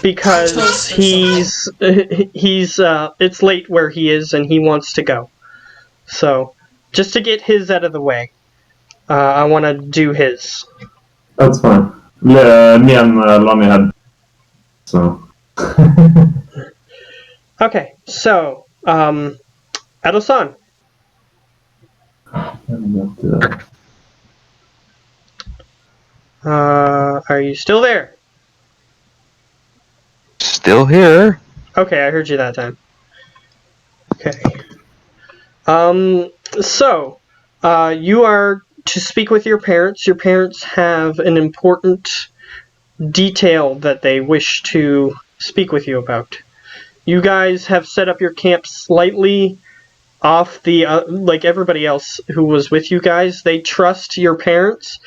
because he's it's late where he is and he wants to go. So, just to get his out of the way, I want to do his. That's fine. Me and Lonnie had. So. Okay, so, Adelson. Are you still there? Still here. Okay, I heard you that time. Okay. So, you are to speak with your parents. Your parents have an important detail that they wish to speak with you about. You guys have set up your camp slightly off the, like everybody else who was with you guys. They trust your parents,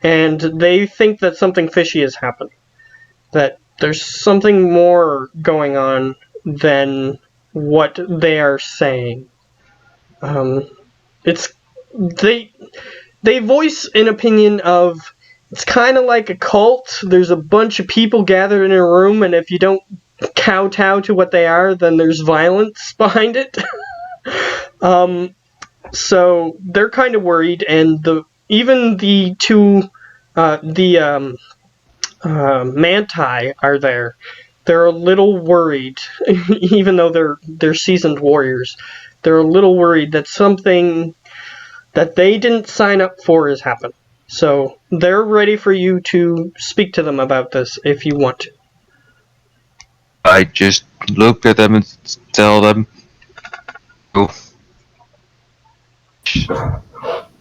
and they think that something fishy has happened. That there's something more going on than what they are saying. It's they voice an opinion of it's kind of like a cult. There's a bunch of people gathered in a room, and if you don't kowtow to what they are, then there's violence behind it. So they're kind of worried, and even the two Manti are there. They're a little worried, even though they're seasoned warriors. They're a little worried that something that they didn't sign up for has happened. So they're ready for you to speak to them about this if you want to. I just look at them and tell them, "Oh,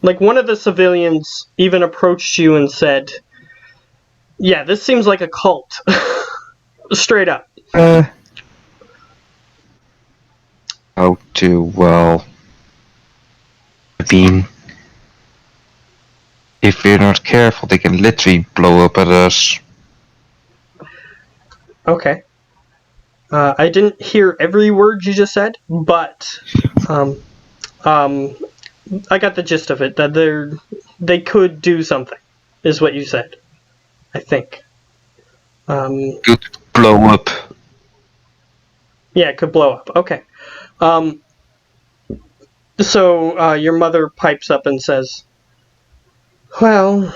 Like one of the civilians even approached you and said, "Yeah, this seems like a cult." Straight up. how to, well, I mean, if we're not careful, they can literally blow up at us." Okay. I didn't hear every word you just said, but I got the gist of it. That they could do something, is what you said. I think. Could blow up. Yeah, it could blow up. Okay. So your mother pipes up and says, "Well,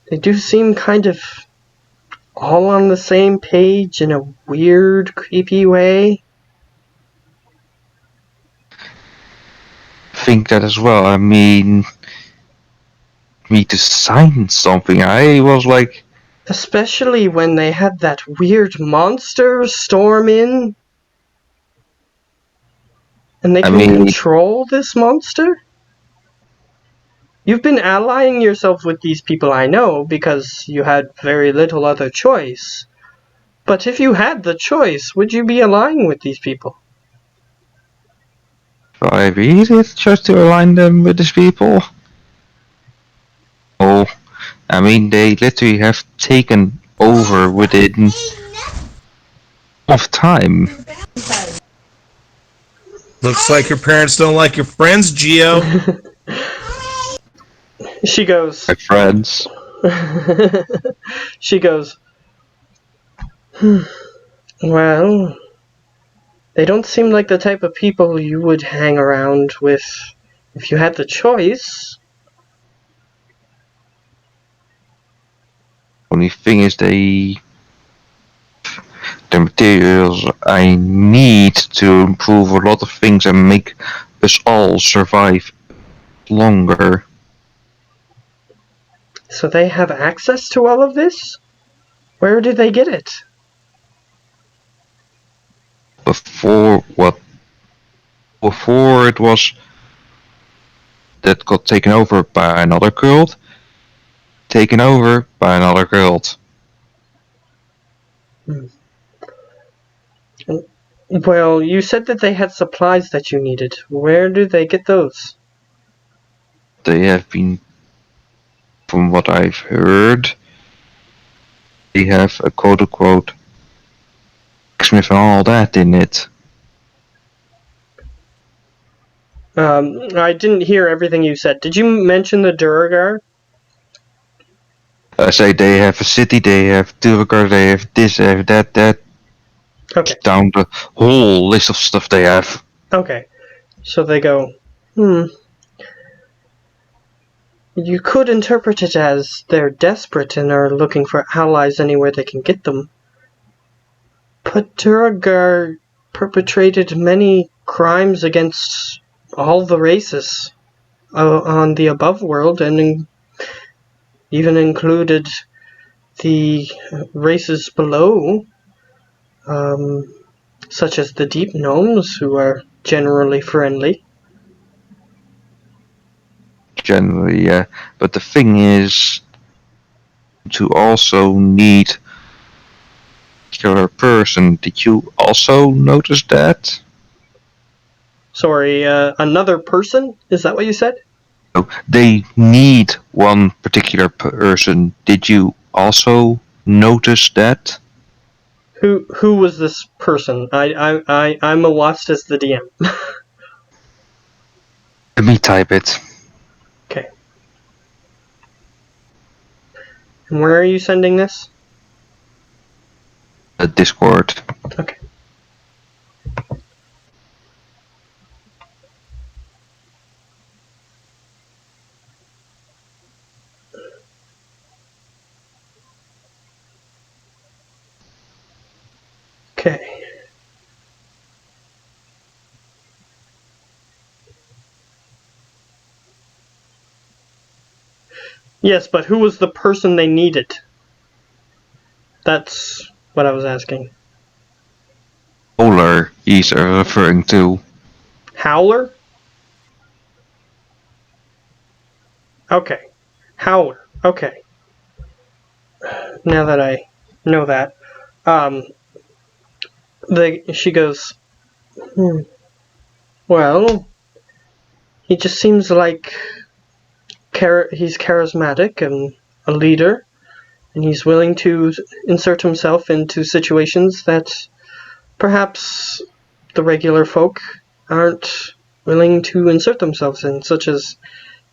they do seem kind of all on the same page in a weird, creepy way." Think that as well. I mean, me to sign something. I was like, Especially when they had that weird monster storm in. And they I can mean- control this monster? You've been allying yourself with these people, I know, because you had very little other choice. But if you had the choice, would you be allying with these people? I really did just to align them with these people. Oh, I mean, they literally have taken over within of time. Looks like your parents don't like your friends, Geo. She goes, My friends. she goes, well, they don't seem like the type of people you would hang around with if you had the choice. Only thing is the materials I need to improve a lot of things and make us all survive longer. So they have access to all of this? Where did they get it? Before it was that got taken over by another guild. Taken over by another guild. Well, you said that they had supplies that you needed. Where do they get those? They have been, from what I've heard, they have a quote-unquote blacksmith and all that in it. I didn't hear everything you said. Did you mention the Duragar? I say they have a city, they have Tilgar, they have this, they have that. Okay. Down the whole list of stuff they have. Okay. So they go, You could interpret it as they're desperate and are looking for allies anywhere they can get them. But Duragar perpetrated many crimes against all the races on the above world, and even included the races below, such as the deep gnomes, who are generally friendly. Generally, yeah. But the thing is, to also need killer person. Did you also notice that? Sorry, another person? Is that what you said? No, they need one particular person. Did you also notice that? Who was this person? I'm a lost as the DM. Let me type it. Okay. And where are you sending this? Discord. Okay. Okay. Yes, but who was the person they needed? That's what I was asking. Polar he's referring to. Howler? Okay. Howler. Okay. Now that I know that. She goes, Well, he just seems like he's charismatic and a leader, and he's willing to insert himself into situations that perhaps the regular folk aren't willing to insert themselves in, such as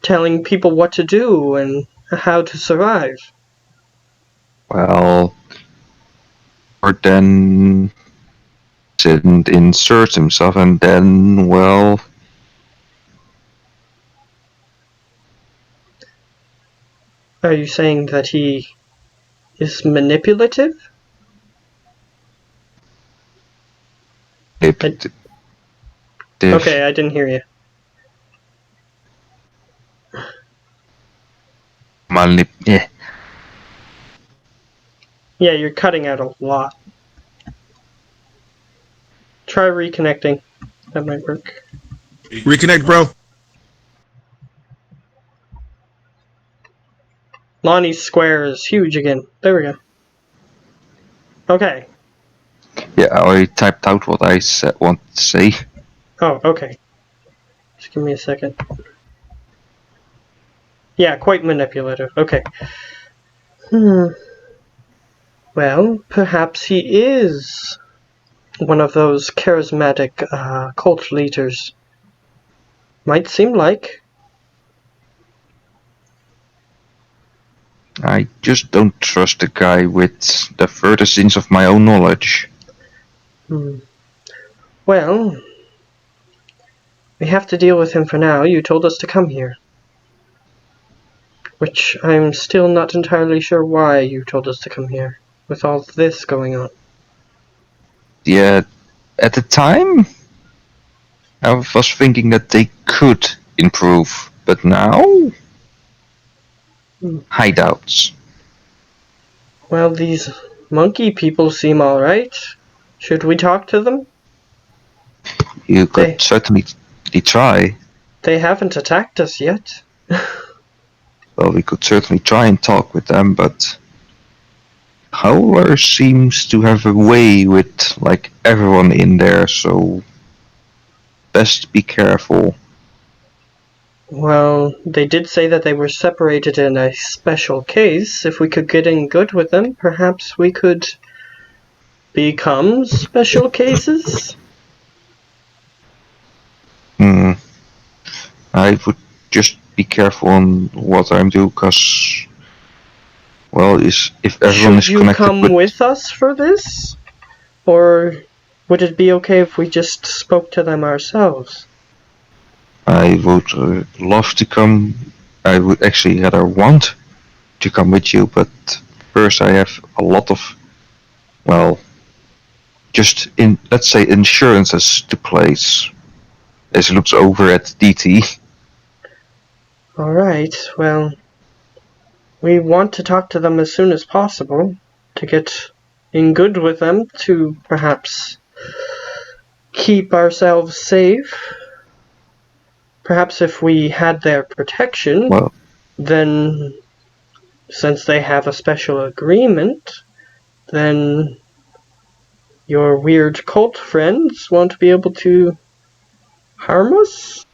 telling people what to do and how to survive. Well, or then didn't insert himself, and then, well, Are you saying that he is manipulative? Okay, I didn't hear you. Yeah. Yeah, you're cutting out a lot. Try reconnecting. That might work. Reconnect, bro. Lonnie's square is huge again. There we go. Okay. Yeah, I typed out what I want to say. Oh, okay. Just give me a second. Yeah, quite manipulative. Okay. Well, perhaps he is one of those charismatic cult leaders. Might seem like. I just don't trust the guy with the furthest inch of my own knowledge. Well, we have to deal with him for now. You told us to come here. Which I'm still not entirely sure why you told us to come here, with all this going on. Yeah, at the time, I was thinking that they could improve, but now? Hideouts. Well, these monkey people seem alright. Should we talk to them? You could certainly try. They haven't attacked us yet. Well, we could certainly try and talk with them, but Howler seems to have a way with, like, everyone in there, so best be careful. Well, they did say that they were separated in a special case. If we could get in good with them, perhaps we could become special cases? I would just be careful on what I'm doing, because, Well, if everyone is Should you connected come with us for this? Or would it be okay if we just spoke to them ourselves? I would love to come. I would actually rather want to come with you, but first I have a lot of, well, just let's say insurances to place. As he looks over at DT. Alright, well, we want to talk to them as soon as possible to get in good with them to perhaps keep ourselves safe. Perhaps if we had their protection, Well, then since they have a special agreement, then your weird cult friends won't be able to harm us?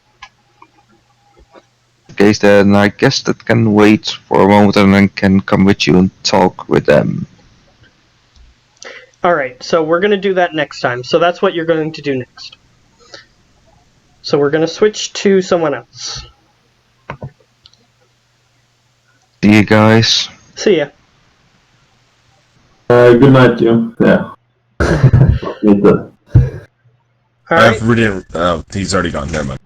in case then I guess that can wait for a moment and then can come with you and talk with them. Alright, so we're going to do that next time. So that's what you're going to do next. So we're going to switch to someone else. See you guys. See ya. Good night, you. Yeah. Alright. He's already gone. Never mind.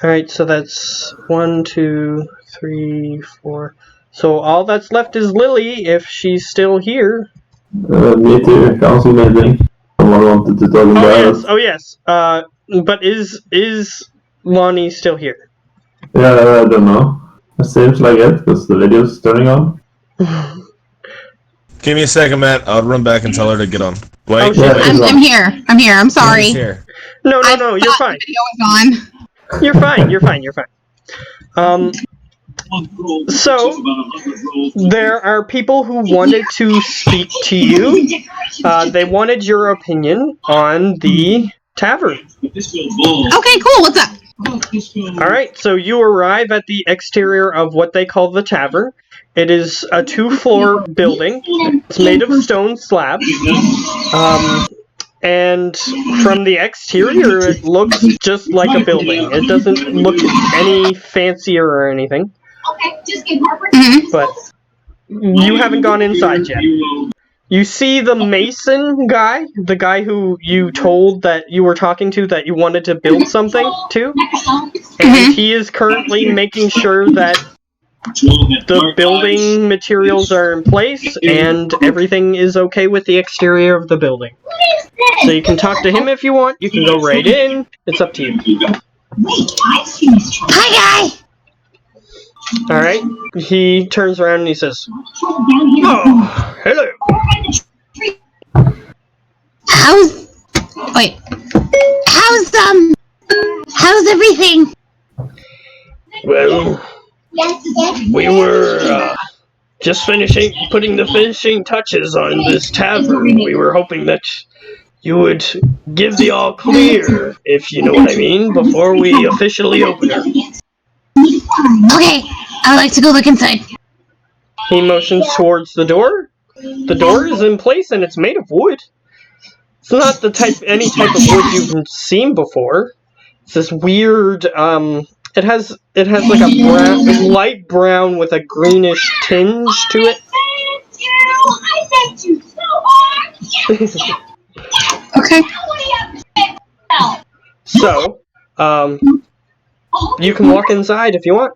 Alright, so that's 1, 2, 3, 4. So all that's left is Lily, if she's still here. Me too. Council meeting. Someone wanted to talk about Oh yes. But is Lonnie still here? Yeah, I don't know. It seems like it, because the video's turning on. Give me a second, Matt. I'll run back and tell her to get on. Wait, Oh, wait. I'm here. I'm sorry. He's here. No, I you're thought fine. the video was on. You're fine. So, there are people who wanted to speak to you. They wanted your opinion on the tavern. Okay, cool. What's up? Alright, so you arrive at the exterior of what they call the tavern. It is a 2-floor building. It's made of stone slabs. And from the exterior, it looks just like a building. It doesn't look any fancier or anything. But you haven't gone inside yet. You see the mason guy, the guy who you told that you were talking to that you wanted to build something to, and he is currently making sure that the building materials are in place and everything is okay with the exterior of the building. So you can talk to him if you want, you can go right in, it's up to you. Hi, guy. Alright, he turns around and he says, "Oh, hello. How's everything? Well, we were just putting the finishing touches on this tavern. We were hoping that you would give the all clear, if you know what I mean, before we officially open her." Okay, I'd like to go look inside. He motions towards the door. The door is in place and it's made of wood. It's not any type of wood you've seen before. It's this weird, it has like a light brown with a greenish tinge to it. Thank you. I thanked you so hard. Okay. So, you can walk inside if you want.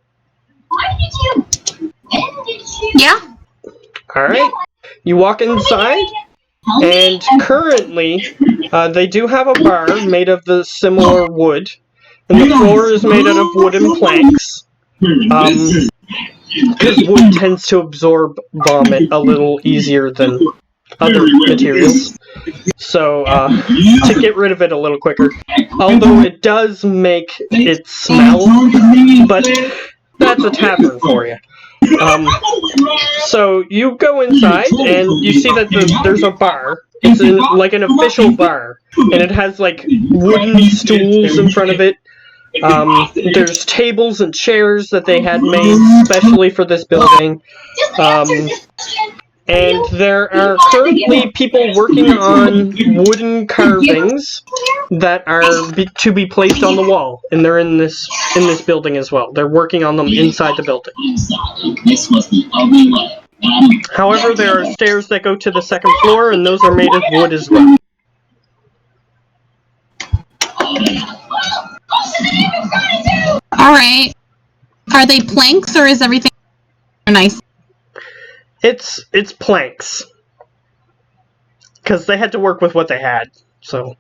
Yeah. Alright. You walk inside, and currently, they do have a bar made of the similar wood, and the floor is made out of wooden planks. Because wood tends to absorb vomit a little easier than other materials. So, to get rid of it a little quicker. Although it does make it smell, but that's a tavern for you. So you go inside and you see that there's a bar. It's like an official bar, and it has like wooden stools in front of it. There's tables and chairs that they had made specially for this building. And there are currently people working on wooden carvings that are to be placed on the wall, and they're in this building as well. They're working on them inside the building. However, there are stairs that go to the second floor, and those are made of wood as well. Alright. Are they planks or is everything nice? It's planks. Because they had to work with what they had, so...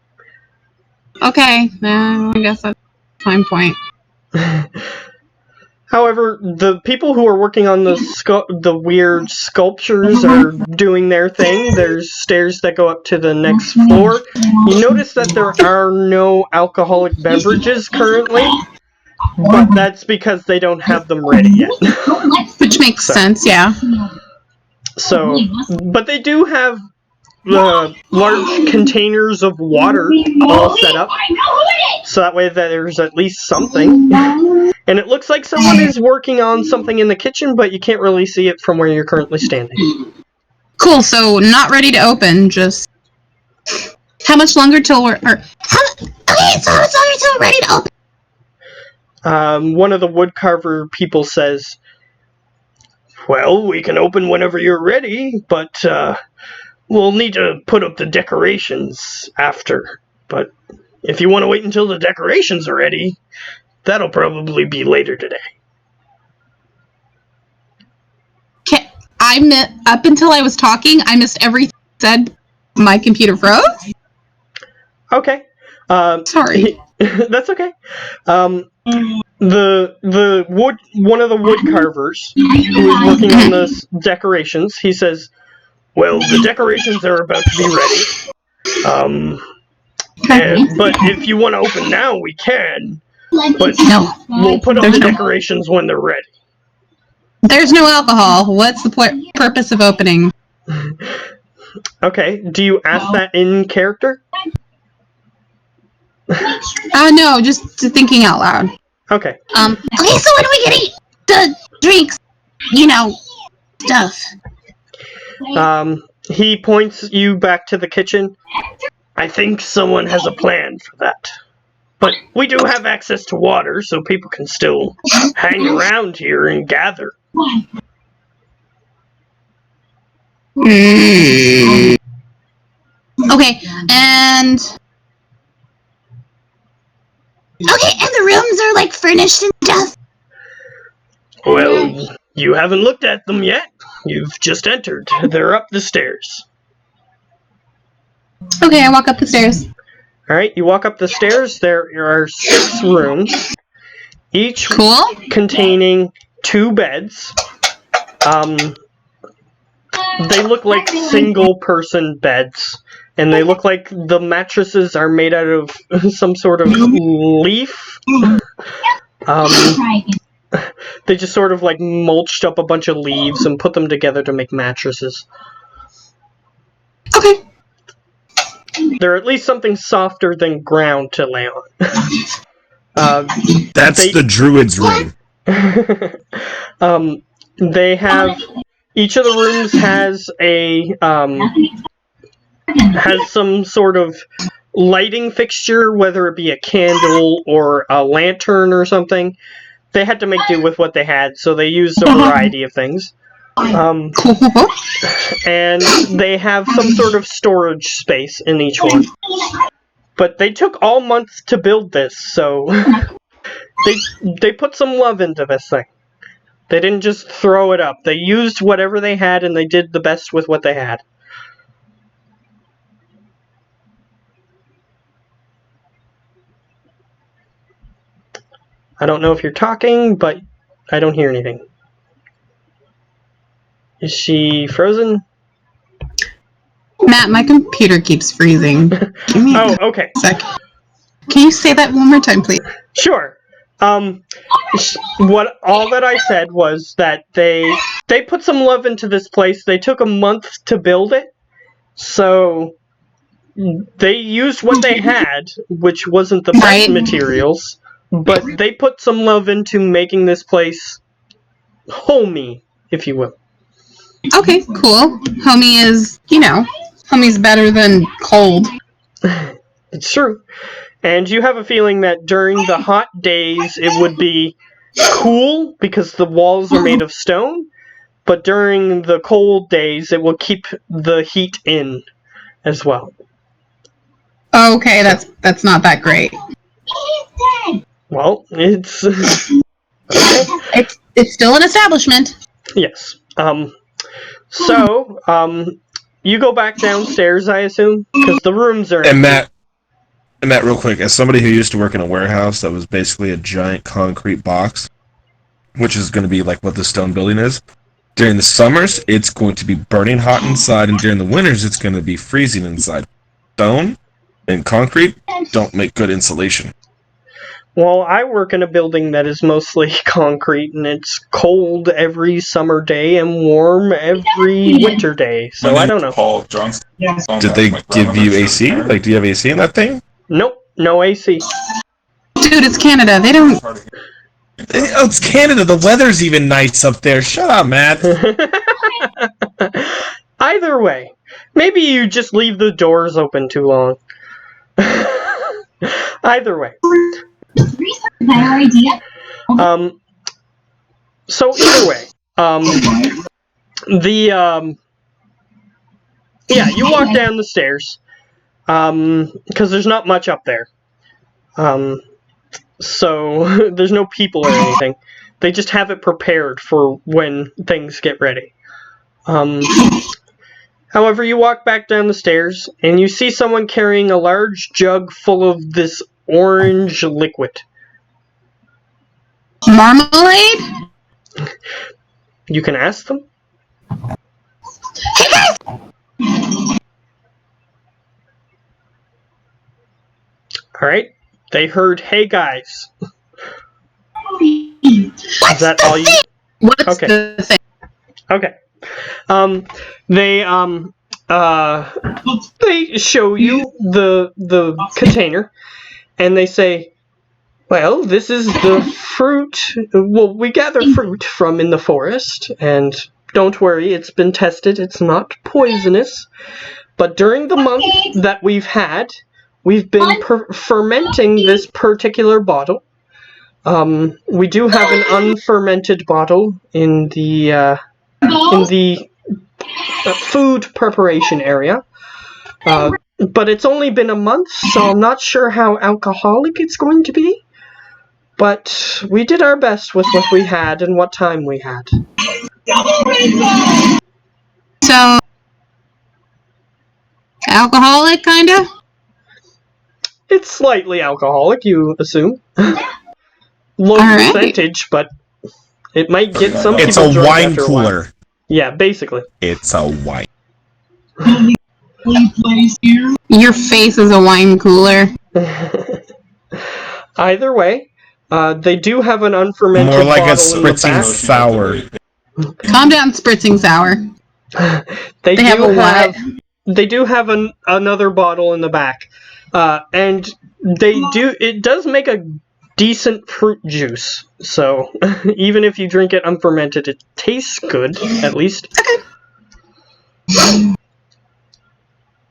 Okay, I guess that's a fine point. However, the people who are working on the weird sculptures are doing their thing. There's stairs that go up to the next floor. You notice that there are no alcoholic beverages currently, but that's because they don't have them ready yet. Which makes sense, yeah. So, but they do have large containers of water all set up, so that way there's at least something. And it looks like someone is working on something in the kitchen, but you can't really see it from where you're currently standing. Cool, so not ready to open, just... How much longer till we're... Okay, so how much longer till we're ready to open? One of the woodcarver people says, "Well, we can open whenever you're ready, but we'll need to put up the decorations after. But if you want to wait until the decorations are ready, that'll probably be later today." Up until I was talking, I missed everything you said. My computer froze? Okay. Sorry. That's okay. One of the wood carvers who is working on the decorations, he says, "Well, the decorations are about to be ready. But if you want to open now, we can. But we'll put up the decorations when they're ready." There's no alcohol. What's the purpose of opening? Okay. Do you ask that in character? No, just thinking out loud. Okay. Okay, so when are we gonna eat the drinks? Stuff. He points you back to the kitchen. "I think someone has a plan for that. But we do have access to water, so people can still hang around here and gather." Okay, and... Okay, and the rooms are like furnished and stuff. Well, you haven't looked at them yet. You've just entered. They're up the stairs. Okay, I walk up the stairs. Alright, you walk up the stairs. There are 6 rooms, each containing 2 beds. They look like single-person beds, and they look like the mattresses are made out of some sort of leaf. They just sort of like mulched up a bunch of leaves and put them together to make mattresses. Okay. They're at least something softer than ground to lay on. That's the druid's room. They have... Each of the rooms has some sort of lighting fixture, whether it be a candle or a lantern or something. They had to make do with what they had, so they used a variety of things. And they have some sort of storage space in each one. But they took all month to build this, so they put some love into this thing. They didn't just throw it up. They used whatever they had, and they did the best with what they had. I don't know if you're talking, but I don't hear anything. Is she frozen? Matt, my computer keeps freezing. Give me okay. a second. Can you say that one more time, please? Sure. What all that I said was that they put some love into this place. They took a month to build it, so they used what they had, which wasn't the best materials, but they put some love into making this place homey, if you will. Okay, cool. Homey is, homey's better than cold. It's true. And you have a feeling that during the hot days it would be cool because the walls are made of stone, but during the cold days, it will keep the heat in as well. Okay, that's not that great. Well, it's It's still an establishment. yes. So, you go back downstairs, I assume, because the rooms are. And Matt, real quick, as somebody who used to work in a warehouse that was basically a giant concrete box, which is going to be like what the stone building is, during the summers, it's going to be burning hot inside, and during the winters, it's going to be freezing inside. Stone and concrete don't make good insulation. Well, I work in a building that is mostly concrete, and it's cold every summer day and warm every winter day. So I don't know. Paul Johnson. Did they give you AC? Like, do you have AC in that thing? Nope, no AC. Dude, it's Canada. They don't. Oh, it's Canada. The weather's even nice up there. Shut up, Matt. Either way, maybe you just leave the doors open too long. Either way. Better idea. So either way, you walk down the stairs, because there's not much up there. So there's no people or anything. They just have it prepared for when things get ready. However, you walk back down the stairs, and you see someone carrying a large jug full of this orange liquid. Marmalade? You can ask them. Alright. They heard, "Hey guys." Is that all you... What's Okay. the thing? Okay. They show you the container, and they say, "Well, this is the fruit. Well, we gather fruit from in the forest, and don't worry, it's been tested. It's not poisonous. But during the month that we've been fermenting this particular bottle. We do have an unfermented bottle in the food preparation area. But it's only been a month, so I'm not sure how alcoholic it's going to be. But we did our best with what we had and what time we had." So, alcoholic, kinda? It's slightly alcoholic, you assume. Low Alright. percentage, but it might get some It's people a drunk wine after a while. cooler. Yeah, basically. It's a wine. Your face is a wine cooler. Either way, they do have an unfermented More like a bottle in the spritzing back. sour. Calm down, spritzing sour. They They have do a what? They do have another bottle in the back, and it does make a decent fruit juice. So even if you drink it unfermented, it tastes good at least.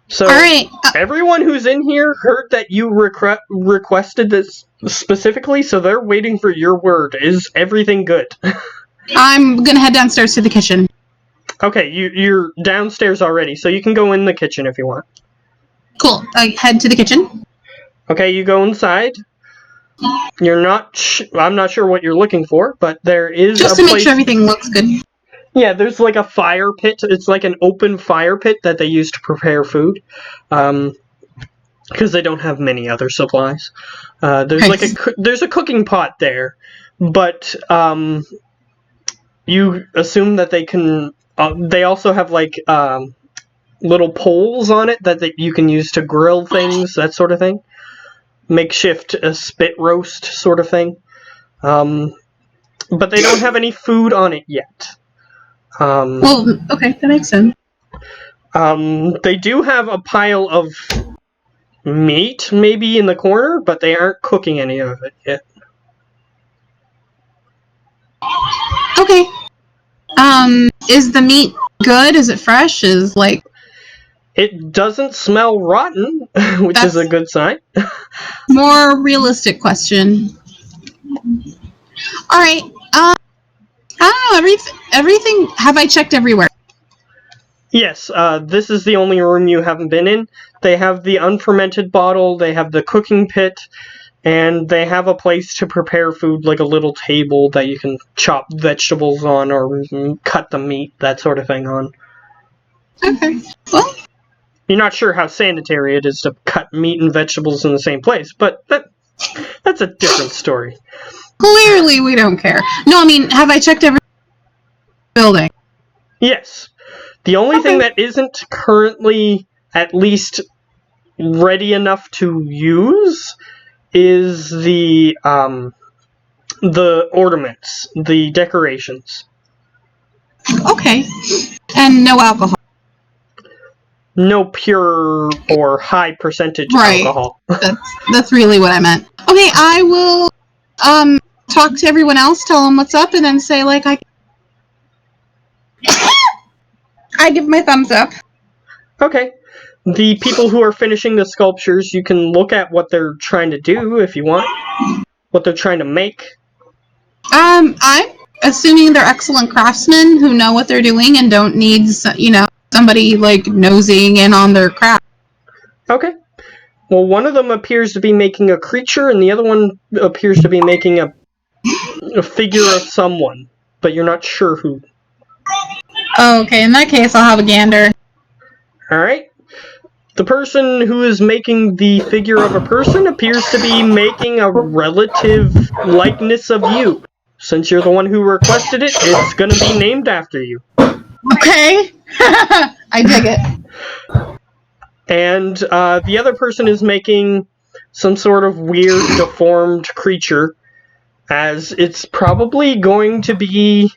So Alright, everyone who's in here heard that you requested this specifically, so they're waiting for your word. Is everything good? I'm gonna head downstairs to the kitchen. Okay, you're downstairs already, so you can go in the kitchen if you want. Cool. I head to the kitchen. Okay, you go inside. You're not. I'm not sure what you're looking for, but there is Just a to place. make sure everything looks good. Yeah, there's like a fire pit. It's like an open fire pit that they use to prepare food, because they don't have many other supplies. There's like there's a cooking pot there, but you assume that they can. They also have like little poles on it that you can use to grill things, that sort of thing. Makeshift spit roast sort of thing. But they don't have any food on it yet. Well, okay, that makes sense. They do have a pile of meat maybe in the corner, but they aren't cooking any of it yet. Okay. Is the meat good? Is it fresh? It doesn't smell rotten, which is a good sign. More realistic question. Alright, I don't everything. Have I checked everywhere? Yes, this is the only room you haven't been in. They have the unfermented bottle, they have the cooking pit, and they have a place to prepare food, like a little table that you can chop vegetables on or cut the meat, that sort of thing on. Okay. Well, You're not sure how sanitary it is to cut meat and vegetables in the same place, but that's a different story. clearly we don't care. No, I mean, have I checked every building? Yes. The only thing that isn't currently at least ready enough to use is the ornaments, the decorations. Okay. And no alcohol. No pure or high percentage Right. alcohol. That's really what I meant. Okay, I will talk to everyone else, tell them what's up, and then say like I give my thumbs up. Okay. The people who are finishing the sculptures, you can look at what they're trying to do if you want. What they're trying to make. I'm assuming they're excellent craftsmen who know what they're doing and don't need, somebody like nosing in on their craft. Okay. Well, one of them appears to be making a creature, and the other one appears to be making a figure of someone, but you're not sure who. Okay, in that case, I'll have a gander. Alright. The person who is making the figure of a person appears to be making a relative likeness of you. Since you're the one who requested it, it's gonna be named after you. Okay. I dig it. And the other person is making some sort of weird, deformed creature, as it's probably going to be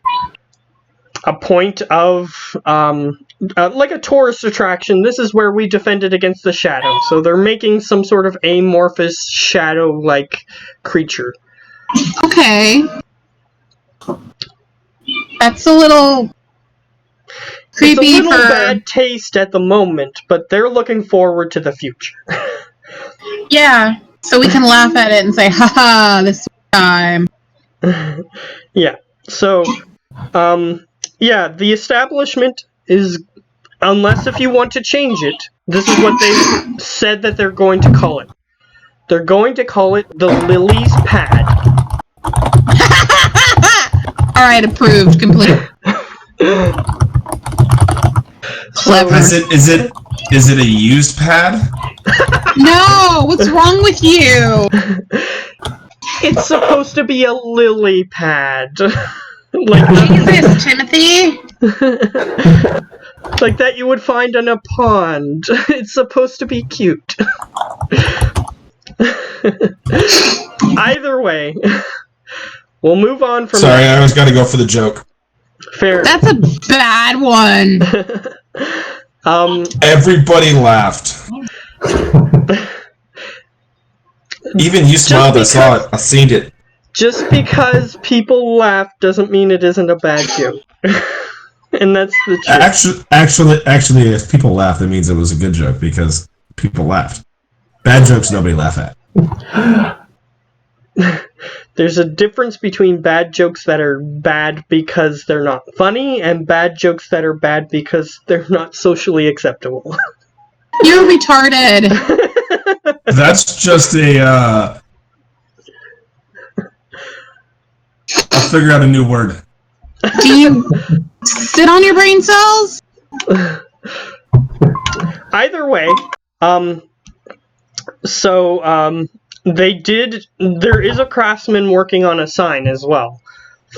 a point of, like a tourist attraction. This is where we defended against the shadow. So they're making some sort of amorphous shadow-like creature. Okay. That's a little creepy. It's a little bad taste at the moment, but they're looking forward to the future. Yeah, so we can laugh at it and say, haha, this time. Yeah, so, yeah, the establishment is, unless if you want to change it, this is what they said that they're going to call it. They're going to call it the Lily's Pad. Alright, approved, complete. Clever. Is it a used pad? No, what's wrong with you? It's supposed to be a lily pad. Like Jesus, Timothy. like that you would find in a pond. It's supposed to be cute. Either way, we'll move on from Sorry, that. I always got to go for the joke. Fair. That's a bad one. Everybody laughed. Even you smiled. I saw it. I seen it. Just because people laugh doesn't mean it isn't a bad joke. And that's the truth. Actually, if people laugh, that means it was a good joke because people laughed. Bad jokes, nobody laugh at. There's a difference between bad jokes that are bad because they're not funny and bad jokes that are bad because they're not socially acceptable. You're retarded. That's just a. I'll figure out a new word. Do you sit on your brain cells? Either way, there is a craftsman working on a sign as well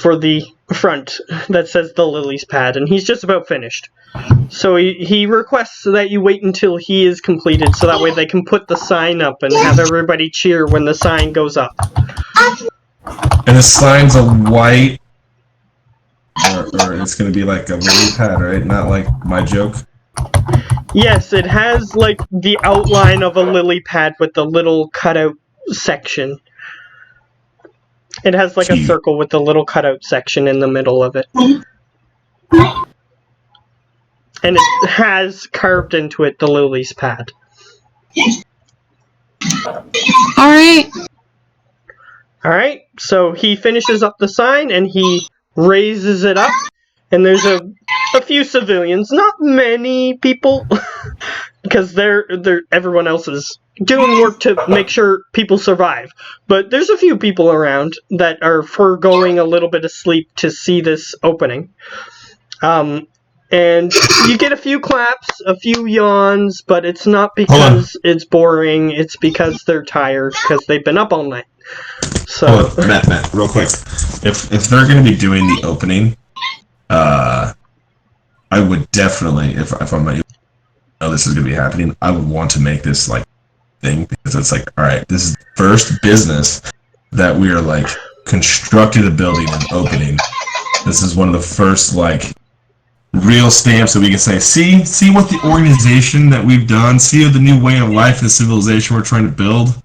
for the front that says the Lily's Pad, and he's just about finished. So he requests that you wait until he is completed so that way they can put the sign up and have everybody cheer when the sign goes up. And the sign's a white, or it's going to be like a lily pad, right? Not like my joke. Yes, it has like the outline of a lily pad with the little cutout section. It has like a circle with the little cutout section in the middle of it. And it has carved into it the Lily's Pad. Alright. Alright, so he finishes up the sign and he raises it up, and there's a few civilians, not many people, because everyone else is doing work to make sure people survive. But there's a few people around that are foregoing a little bit of sleep to see this opening. And you get a few claps, a few yawns, but it's not because it's boring, it's because they're tired, because they've been up all night. So, hold on, Matt, real quick. If they're going to be doing the opening, I would definitely, if I'm not, know this is going to be happening, I would want to make this like thing, because it's like, all right, this is the first business that we are like constructing a building and opening. This is one of the first like real stamps that we can say, see what the organization that we've done, see the new way of life and civilization we're trying to build.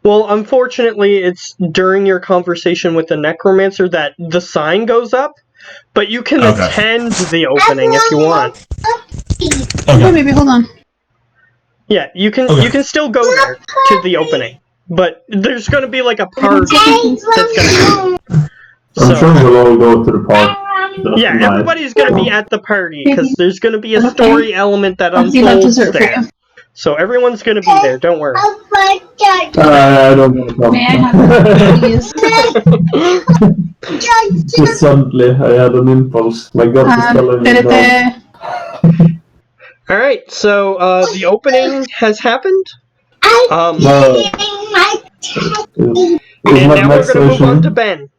well, unfortunately, it's during your conversation with the necromancer that the sign goes up, but you can attend the opening if you want. Okay, baby, hold on. Yeah, you can still go there to the opening, but there's going to be like a party that's going to happen. I'm sure we'll all go to the park. Yeah, everybody's going to be at the party, because there's going to be a story element that unfolds there. So everyone's going to be there, don't worry. I don't want to come. May I have please? Just suddenly, I had an impulse. My gut is telling me no. Alright, so the opening has happened. And now we're going to move on to Ben.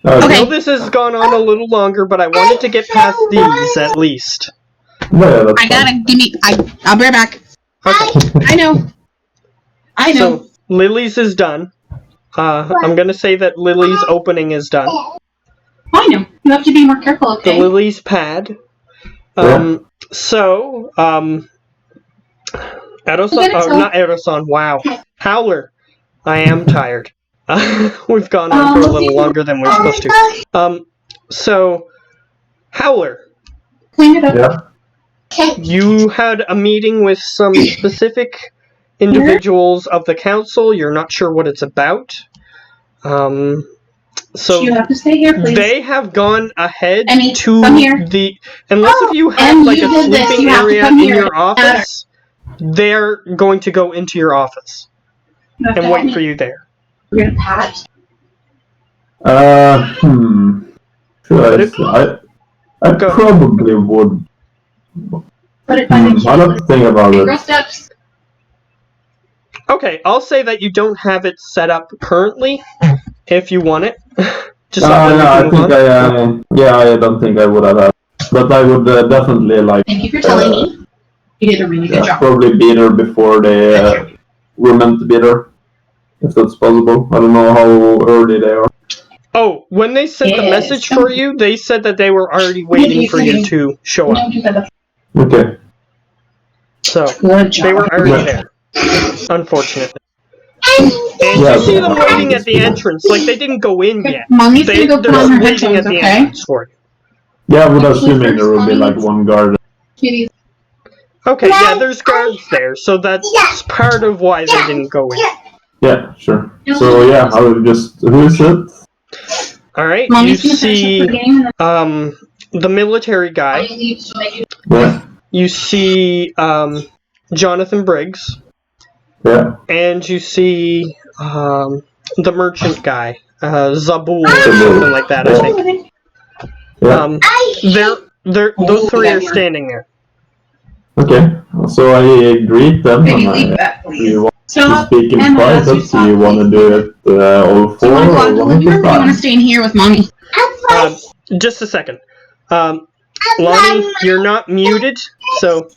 I know this has gone on a little longer, but I wanted to get past these at least. Yeah, I gotta I'll be right back. Okay. I know. So Lily's is done. I'm gonna say that Lily's opening is done. I know. You have to be more careful, okay? The Lily's pad. So, not Eroson, wow. Howler, I am tired. We've gone on for a little longer than we're supposed to. So, Howler. Clean it up. Yeah. You had a meeting with some specific individuals of the council. You're not sure what it's about. So you have to stay here, please. They have gone ahead Emmy, to come here. unless if you have like a sleeping area in here. your office, they're going to go into your office and wait for you there. You're gonna pat. I probably would. Put it on I don't think about it. Girl steps. Okay, I'll say that you don't have it set up currently. If you want it, just I don't think I would have had, but I would definitely like. Thank you for telling me. You did a really good job. Probably be there before they were meant to be there, if that's possible. I don't know how early they are. Oh, when they sent the message for you, they said that they were already waiting for you to show up. Okay. So they were already there, unfortunately. And you see them waiting at the entrance, like they didn't go in yet. They're just waiting at the entrance for you. Yeah, I would assuming there would be like one guard. Okay, yeah, there's guards there, so that's part of why they didn't go in. Yeah, sure. So yeah, I would just. Who is it? Alright, you see the military guy. Yeah. You see Jonathan Briggs. Yeah. And you see the merchant guy, Zabul or something like that, I think. Yeah. Those three are standing there. Okay, so I greet them. Do you want to speak in private? Do you want to do it all four? Or want to stay in here with mommy? Just a second. Lonnie, you're not muted, so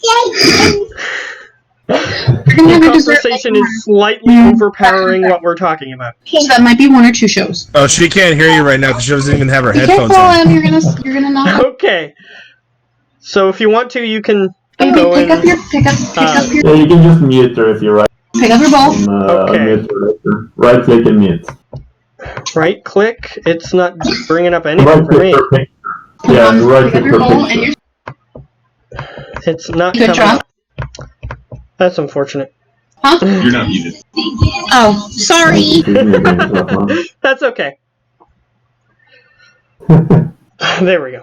the conversation is slightly overpowering what we're talking about. So that might be one or two shows. Oh, she can't hear you right now because she doesn't even have her headphones on. You're gonna not. Okay. So if you want to, you can go pick up your. Yeah, you can just mute her if you're right. Pick up your ball. Okay. Right click and mute. Right click. It's not bringing up anything for me. Yeah, right click her picture. It's not coming up. That's unfortunate. Huh? You're not muted. Oh, sorry. That's okay. There we go.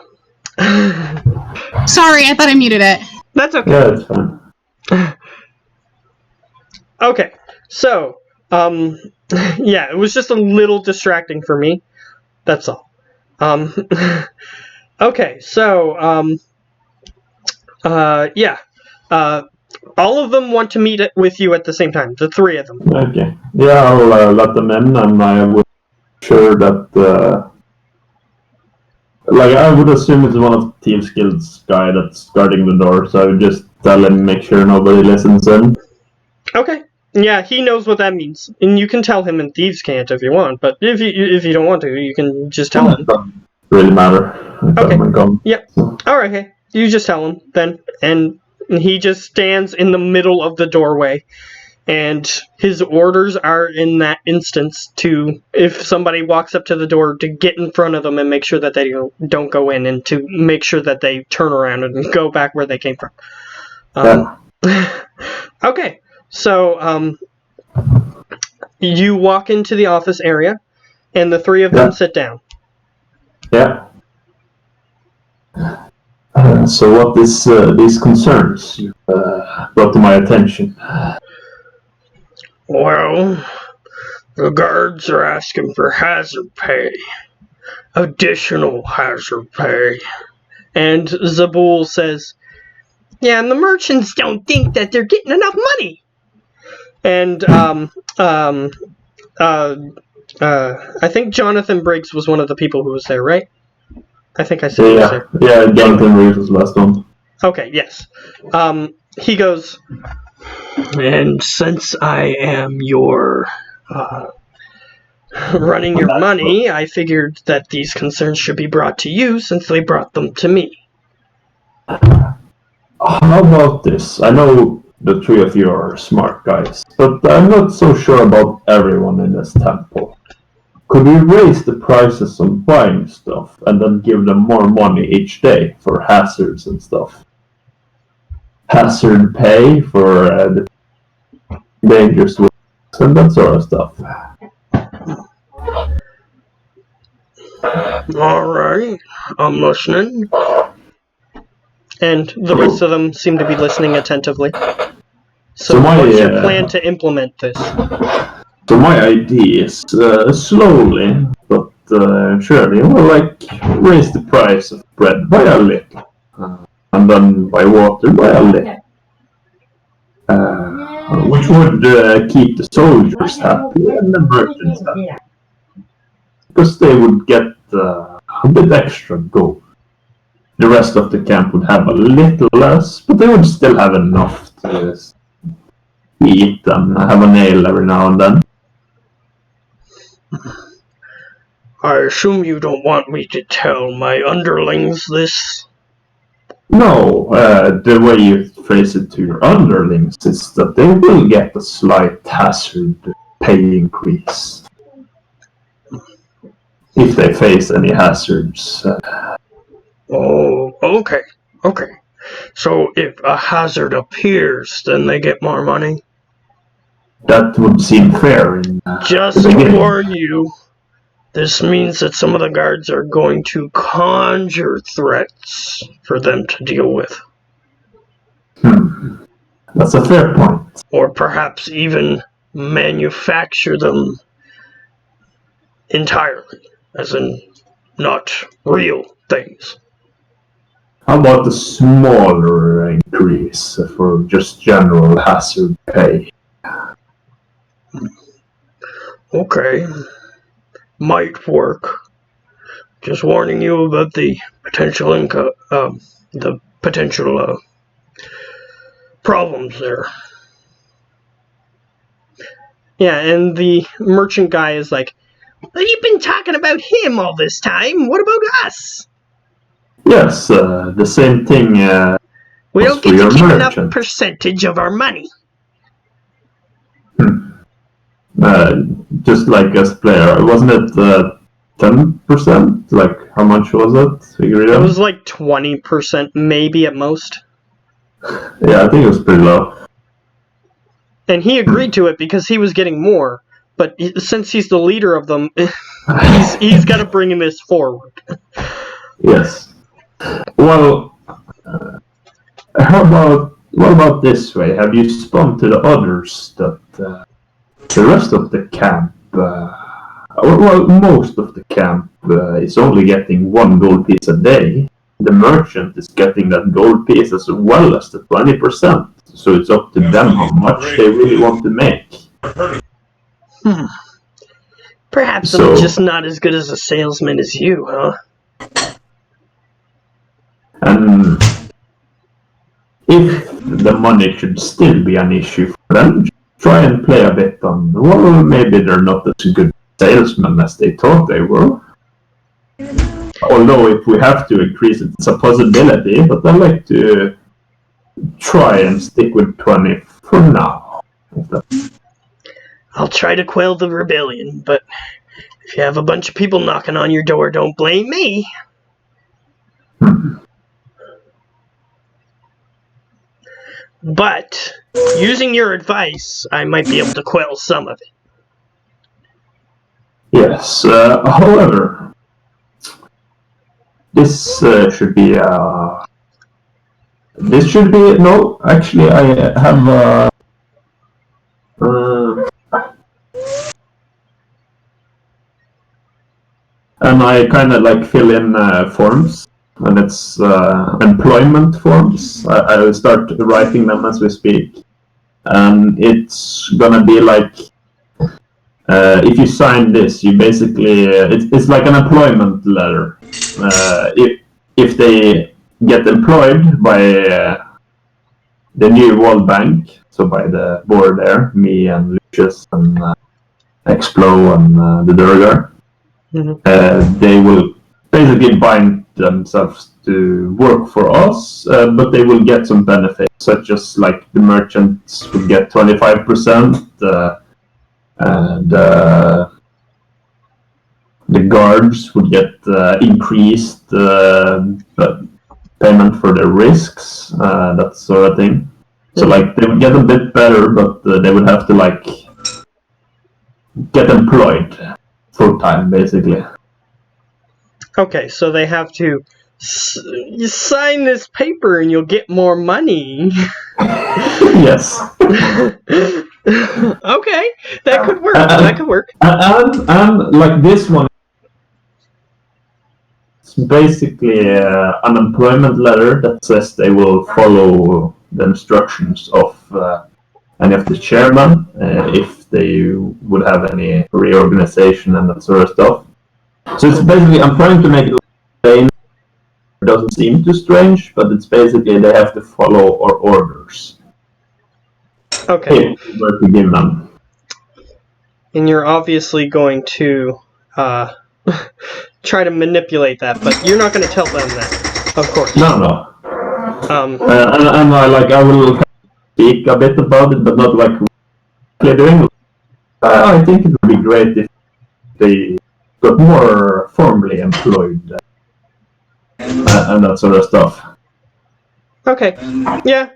Sorry, I thought I muted it. That's okay. Yeah, it's fine. Okay, so, yeah, it was just a little distracting for me. That's all. Okay, so, yeah. All of them want to meet with you at the same time, the three of them. Okay. Yeah, I'll let them in, and I would sure that. Like, I would assume it's one of Thieves Guild's guy that's guarding the door, so I would just tell him, make sure nobody listens in. Okay. Yeah, he knows what that means. And you can tell him and Thieves can't if you want, but if you don't want to, you can just tell him. Doesn't really matter. Okay. Come. Yep. Alright, okay. You just tell him, then. And he just stands in the middle of the doorway. And his orders are in that instance to, if somebody walks up to the door, to get in front of them and make sure that they don't go in, and to make sure that they turn around and go back where they came from. Okay, so you walk into the office area, and the three of them sit down. Yeah. So what is these concerns you brought to my attention? Well, the guards are asking for hazard pay. Additional hazard pay. And Zabul says, yeah, and the merchants don't think that they're getting enough money. And, I think Jonathan Briggs was one of the people who was there, right? I think I said he was there. Yeah, Jonathan Briggs was last one. Okay, yes. He goes, and since I am your running your money, I figured that these concerns should be brought to you since they brought them to me. How about this? I know the three of you are smart guys, but I'm not so sure about everyone in this temple. Could we raise the prices on buying stuff and then give them more money each day for hazards and stuff? Hazard pay for the dangerous works and that sort of stuff. Alright, I'm listening. And the rest of them seem to be listening attentively. So my, what's your plan to implement this? So my idea is slowly, but surely, raise the price of bread by a little. And then by water by a little. Which would keep the soldiers happy and the merchants happy. Because they would get a bit extra gold. The rest of the camp would have a little less, but they would still have enough to eat and have a nail every now and then. I assume you don't want me to tell my underlings this? No, the way you phrase it to your underlings is that they will get a slight hazard pay increase. If they face any hazards. Oh, okay. So if a hazard appears, then they get more money? That would seem fair. Just to warn you, this means that some of the guards are going to conjure threats for them to deal with. That's a fair point. Or perhaps even manufacture them entirely, as in not real things. How about a smaller increase for just general hazard pay? Okay. Might work. Just warning you about the potential problems there. Yeah, and the merchant guy is like, well, you've been talking about him all this time. What about us? Yes, the same thing. We don't get to keep enough percentage of our money. Just like as player, wasn't it 10%? Like, how much was it? It was like 20%, maybe at most. Yeah, I think it was pretty low. And he agreed to it because he was getting more, but since he's the leader of them, he's got to bring this forward. Yes. Well, what about this way? Have you spun to the others that the rest of the camp, well, most of the camp is only getting 1 gold piece a day? The merchant is getting that gold piece as well as the 20%. So it's up to them how much they really want to make. Perhaps So- I'm just not as good as a salesman as you, huh? And if the money should still be an issue for them, try and play a bit on, well, maybe they're not as good salesmen as they thought they were. Although if we have to increase it, it's a possibility, but I like to try and stick with 20 for now. I'll try to quell the rebellion, but if you have a bunch of people knocking on your door, don't blame me. But, using your advice, I might be able to quell some of it. Yes, however, this should be, no, actually I have, and I kind of like fill in forms, and it's employment forms. I will start writing them as we speak, and it's gonna be like, if you sign this, you basically it's like an employment letter. If they get employed by the new World Bank, so by the board there, me and Lucius and Explo and the Durgar, they will basically bind themselves to work for us, but they will get some benefits, such as like the merchants will get 25%, and the guards would get increased payment for their risks, that sort of thing. So like they would get a bit better, but they would have to like get employed full time, basically. Okay, so they have to sign this paper and you'll get more money. Yes. Okay, that could work. That could work. And like this one, it's basically an employment letter that says they will follow the instructions of any of the chairman if they would have any reorganization and that sort of stuff. So it's basically, I'm trying to make it plain. It doesn't seem too strange, but it's basically they have to follow our orders. Okay. If we were to give them. And you're obviously going to try to manipulate that, but you're not going to tell them that, of course. No. Um, And I will speak a bit about it, but not like really doing. I think it would be great if they got more formally employed and that sort of stuff. okay. Yeah.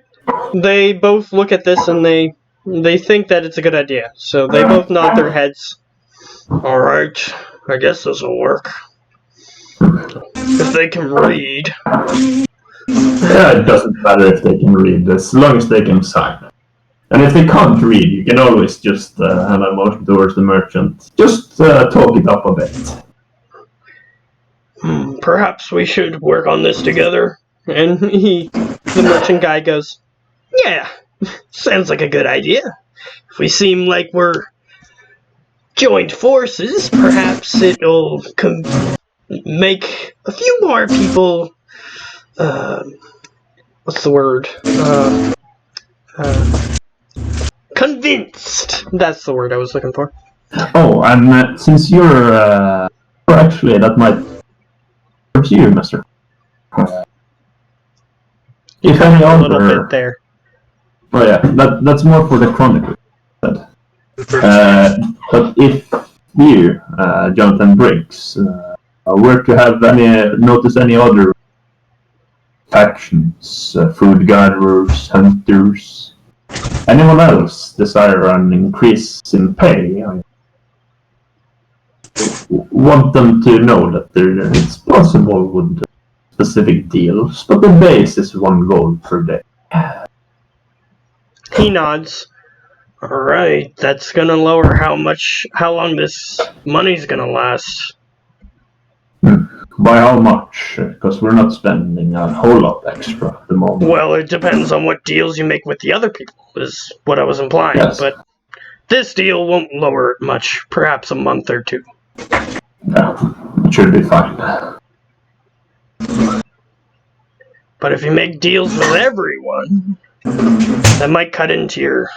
They both look at this and they think that it's a good idea. So they both nod their heads. Alright, I guess this will work. If they can read. Yeah, it doesn't matter if they can read, as long as they can sign. And if they can't read, you can always just have a motion towards the merchant. Just talk it up a bit. Perhaps we should work on this together. And the merchant guy goes, Yeah, sounds like a good idea. If we seem like we're joined forces, perhaps it'll make a few more people, what's the word? Convinced. that's the word I was looking for. Oh, and since you're actually, that might towards you, mister. If any A little other... bit there. Oh yeah, that's more for the Chronicle. But if you, Jonathan Briggs, were to have notice any other factions, food gatherers, hunters, anyone else desire an increase in pay, want them to know that it's possible with specific deals, but the base is 1 gold per day. He nods. Alright, that's gonna lower how long this money's gonna last. By how much? Because we're not spending a whole lot extra at the moment. Well, it depends on what deals you make with the other people, is what I was implying, Yes. but this deal won't lower it much, perhaps a month or 2. Yeah, it should be fine. But if you make deals with everyone, that might cut into your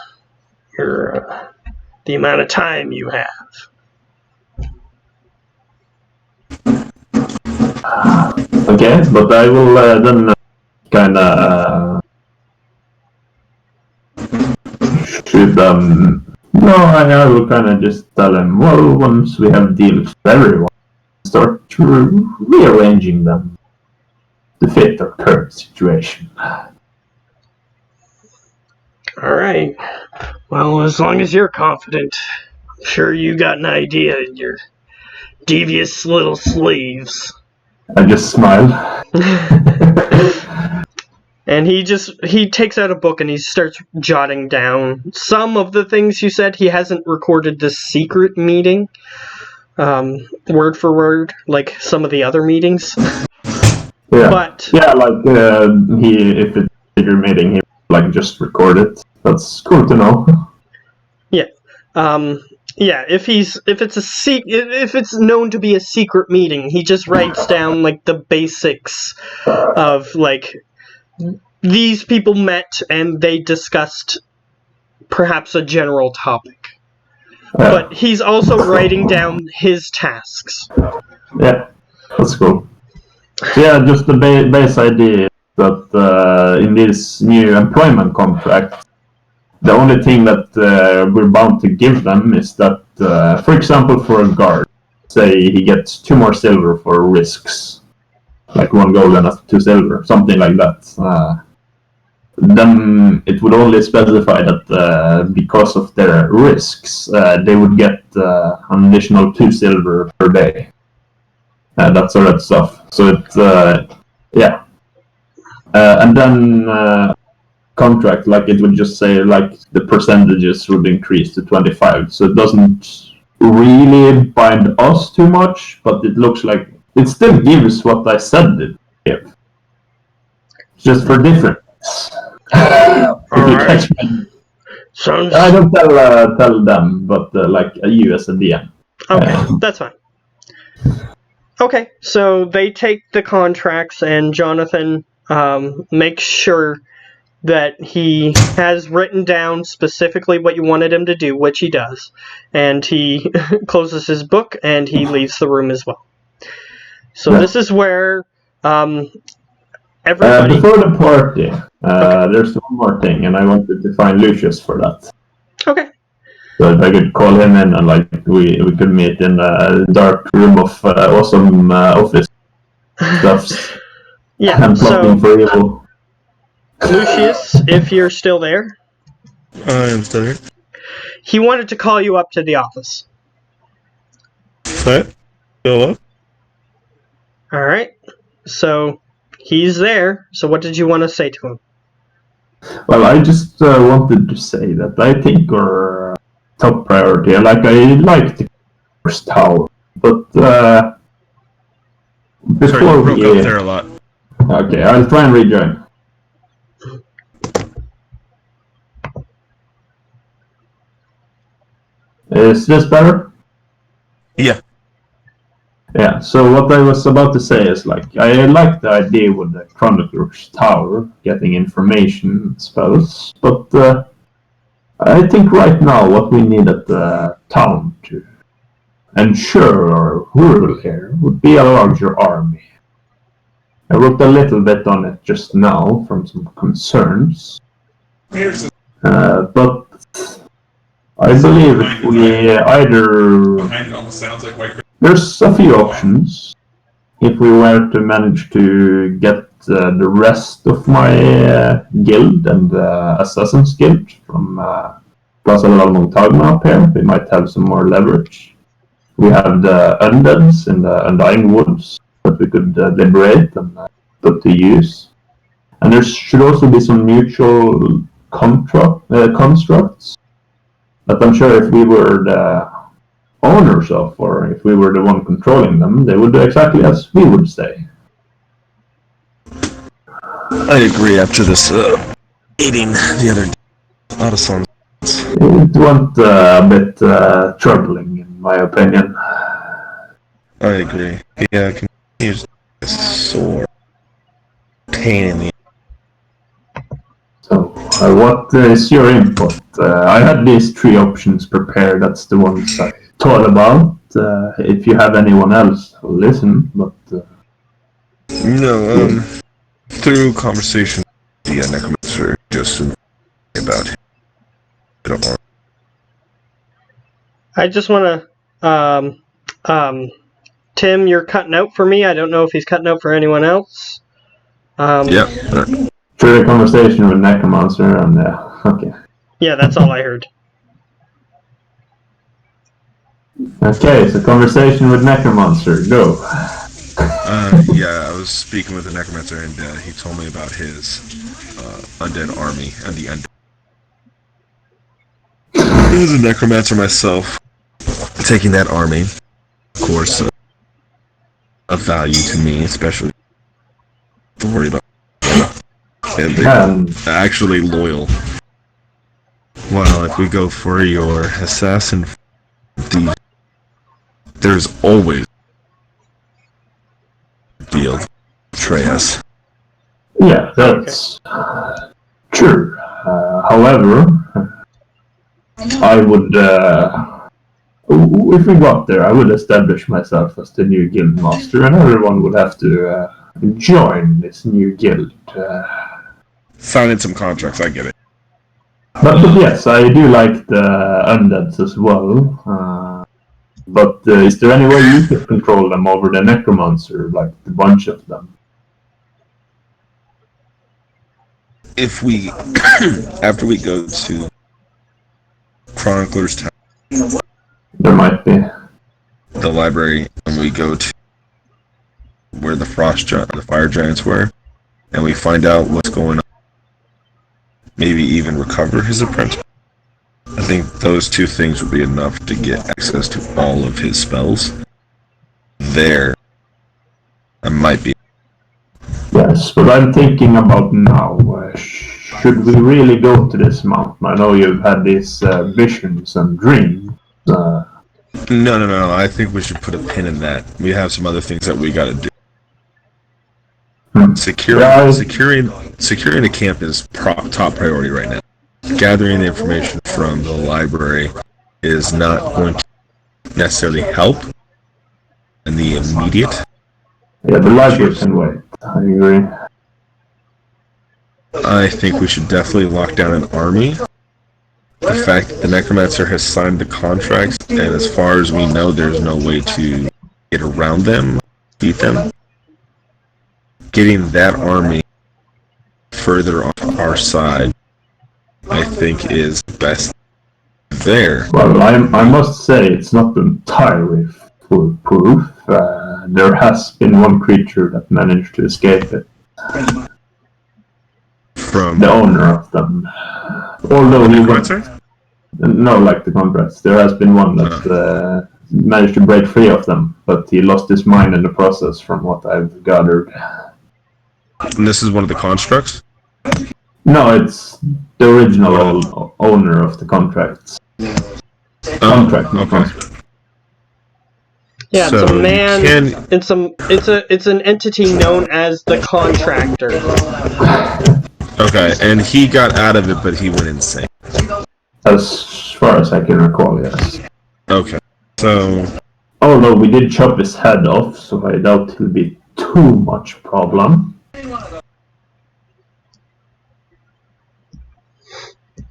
the amount of time you have. Okay, but I will then kind of should no, I will kind of just tell him. Well, once we have deals with everyone, start rearranging them to fit our current situation. Alright. Well, as long as you're confident, I'm sure you got an idea in your devious little sleeves. I just smile. And he takes out a book and he starts jotting down some of the things you said. He hasn't recorded the secret meeting, word for word, like some of the other meetings. Yeah, But yeah, like if it's a bigger meeting, he like just record it. That's cool to know. yeah, if it's known to be a secret meeting, he just writes down like the basics of like these people met and they discussed perhaps a general topic. But he's also writing down his tasks. Yeah, that's cool. So yeah, just the base idea that in this new employment contract, the only thing that we're bound to give them is that, for example, for a guard, say he gets 2 more silver for risks, like 1 gold and 2 silver, something like that. Then it would only specify that because of their risks, they would get an additional 2 silver per day. That sort of stuff. So it's, yeah. And then contract, like it would just say like the percentages would increase to 25. So it doesn't really bind us too much, but it looks like it still gives what I said it gave. Just for difference. If you catch me. Sounds. I don't tell them, but like you as a DM. Okay, that's fine. Okay, so they take the contracts and Jonathan makes sure that he has written down specifically what you wanted him to do, which he does. And he closes his book and he leaves the room as well. So this is where everybody... before the party, there's one more thing, and I wanted to find Lucius for that. Okay. So if I could call him in and like we could meet in a dark room of awesome office stuffs. Yeah, and plotting for evil. Lucius, if you're still there. I am still here. He wanted to call you up to the office. What? Go up? Alright. So, he's there. So what did you want to say to him? Well, I just wanted to say that I think our top priority, like I like the first tower, but before Sorry, you broke up there a lot. Okay, I'll try and rejoin. Is this better? Yeah. Yeah, so what I was about to say is, like, I like the idea with the Chronicler's Tower, getting information spells, but I think right now what we need at the town to ensure our rural here would be a larger army. I wrote a little bit on it just now from some concerns, but I believe if we either... There's a few options. If we were to manage to get the rest of my guild and Assassin's Guild from Plaza de la Montagna up here, we might have some more leverage. We have the undeads in the Undying Woods that we could liberate and put to use. And there should also be some mutual constructs that I'm sure if we were the owners of, or if we were the one controlling them, they would do exactly as we would say. I agree after this eating the other Autosons. It went a bit troubling, in my opinion. I agree. Yeah, I can use a sore pain in the. So, what is your input? I had these 3 options prepared. That's the ones I thought about. If you have anyone else, I'll listen. But No, through conversation with the necromancer, just about him. I don't know. I just want to. Tim, you're cutting out for me. I don't know if he's cutting out for anyone else. Yep. through the conversation with Necromancer, and okay. Yeah, that's all I heard. Okay, so conversation with Necromancer, go. Yeah, I was speaking with the necromancer, and he told me about his undead army and the undead. As a necromancer myself, taking that army, of course, of value to me, especially to worry about, and they're actually loyal. Well, if we go for your assassin, there's always deal betray us. Yeah, that's true. However, I would, if we got there, I would establish myself as the new guild master, and everyone would have to join this new guild. Signing some contracts, I get it. But yes, I do like the undeads as well. But is there any way you could control them over the necromancer, like the bunch of them? If we, after we go to Chronicler's Town, there might be the library, and we go to where the fire giants were, and we find out what's going on. Maybe even recover his apprentice. I think those 2 things would be enough to get access to all of his spells. There, I might be. Yes, but I'm thinking about now. Should we really go to this mountain? I know you've had these visions and dreams. No. I think we should put a pin in that. We have some other things that we gotta do. Securing the camp is top priority right now. Gathering the information from the library is not going to necessarily help in the immediate. Yeah, the library can wait. I agree. I think we should definitely lock down an army. The fact that the necromancer has signed the contracts, and as far as we know, there's no way to get around them, beat them. Getting that army further on our side, I think, is best there. Well, I must say it's not entirely foolproof. There has been one creature that managed to escape it. From the owner of them. Although he went... No, like the contracts. There has been one that managed to break free of them, but he lost his mind in the process, from what I've gathered. And this is one of the constructs? No, it's the original owner of the contracts. Contract, no contract. Yeah, so it's a man. It's an entity known as the contractor. Okay, and he got out of it, but he went insane. As far as I can recall, yes. Okay, so... Although we did chop his head off, so I doubt he'll be too much problem.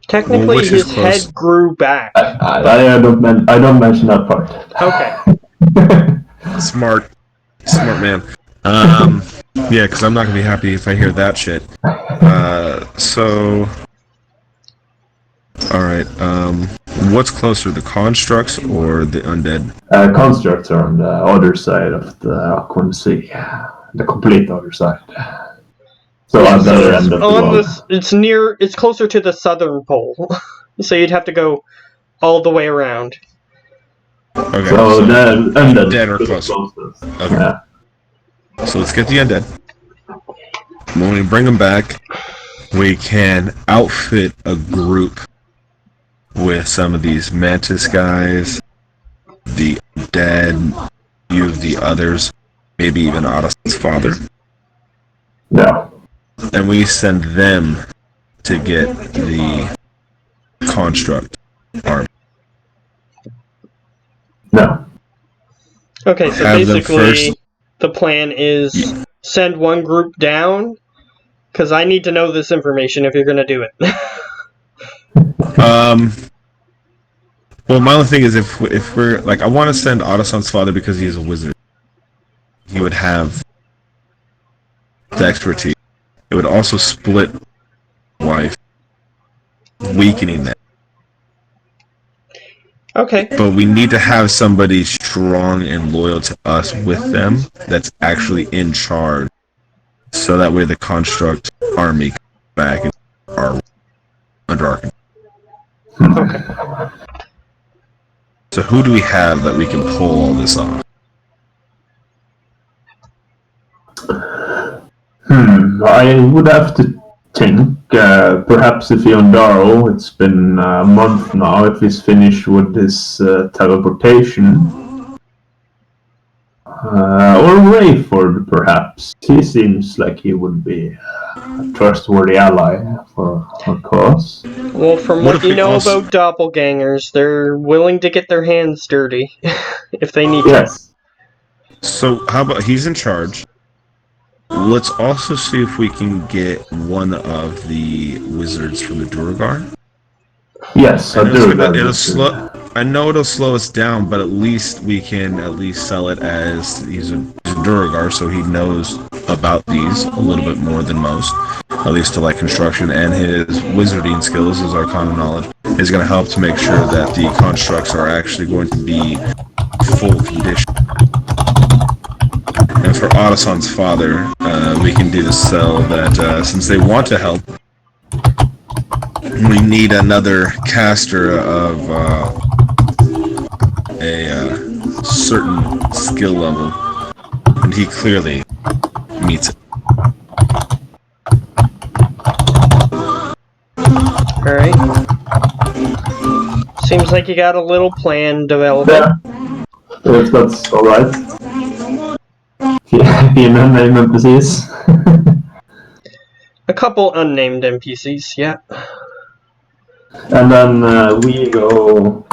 Technically, his head grew back. I don't mention that part. Okay. Smart man. Yeah, because I'm not gonna be happy if I hear that shit. So, all right. What's closer, the constructs or the undead? Constructs are on the other side of the Aquan Sea. The complete other side. So Yeah, on the other it's end of the on world. it's closer to the southern pole. So you'd have to go all the way around. Okay, So the undead undead are is closer. closest. Okay. Yeah. So let's get the undead. When we bring them back, we can outfit a group with some of these mantis guys, the dead, few of the others, maybe even Ottison's father. Yeah. And we send them to get the construct arm. No. Okay, so Have them basically first- the plan is send one group down, because I need to know this information if you're going to do it. Well, my only thing is if we're like, I want to send Ottison's father because he's a wizard. He would have the expertise. It would also split wife, weakening that. Okay. But we need to have somebody strong and loyal to us with them that's actually in charge, so that way the construct army comes back and are under our control. Okay. So who do we have that we can pull all this off? I would have to think, perhaps if Yondaro, it's been a month now, if he's finished with his teleportation. Or Rayford, perhaps. He seems like he would be a trustworthy ally for our cause. Well, from What what if you we know also- about doppelgangers, they're willing to get their hands dirty if they need to. Yes. So how about he's in charge? Let's also see if we can get one of the wizards from the Duragar. Yes, I I know, do. I know it'll slow us down, but at least we can sell it as he's a Duragar, so he knows about these a little bit more than most. At least to like construction, and his wizarding skills, his arcana knowledge, is going to help to make sure that the constructs are actually going to be full condition. And for Ottison's father, we can do the sell that since they want to help, we need another caster of a certain skill level, and he clearly meets it. Alright. Seems like you got a little plan developing. Yeah. If that's alright. Fina name NPCs. A couple unnamed NPCs, yeah. And then we go.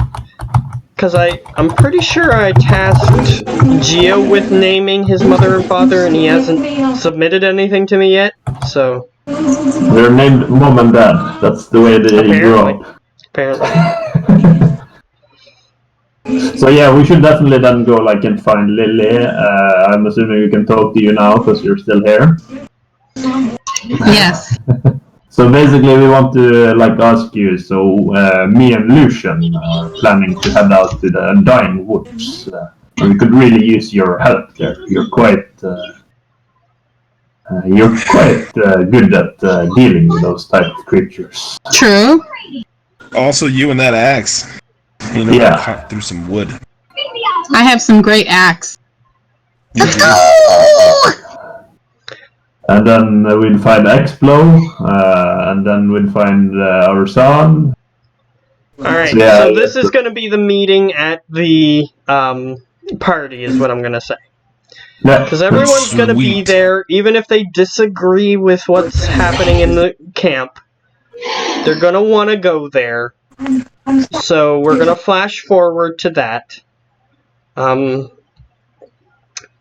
Because I'm pretty sure I tasked Gio with naming his mother and father, and he hasn't submitted anything to me yet, so... They're named Mom and Dad. That's the way they grew up. Apparently. So yeah, we should definitely then go like and find Lily. I'm assuming we can talk to you now because you're still here. Yes. So basically, we want to like ask you. So me and Lucian are planning to head out to the Dying Woods. We could really use your help there. You're quite good at dealing with those type of creatures. True. Also, you and that axe, you know, Yeah. cut through some wood. I have some great axe. Let's go! And then we'll find Explo, and then we'll find our son. Alright, Yeah, so this is going to be the meeting at the party, is what I'm going to say. Yeah. Because everyone's going to be Sweet. there, even if they disagree with what's happening in the camp. They're going to want to go there. So we're going to flash forward to that.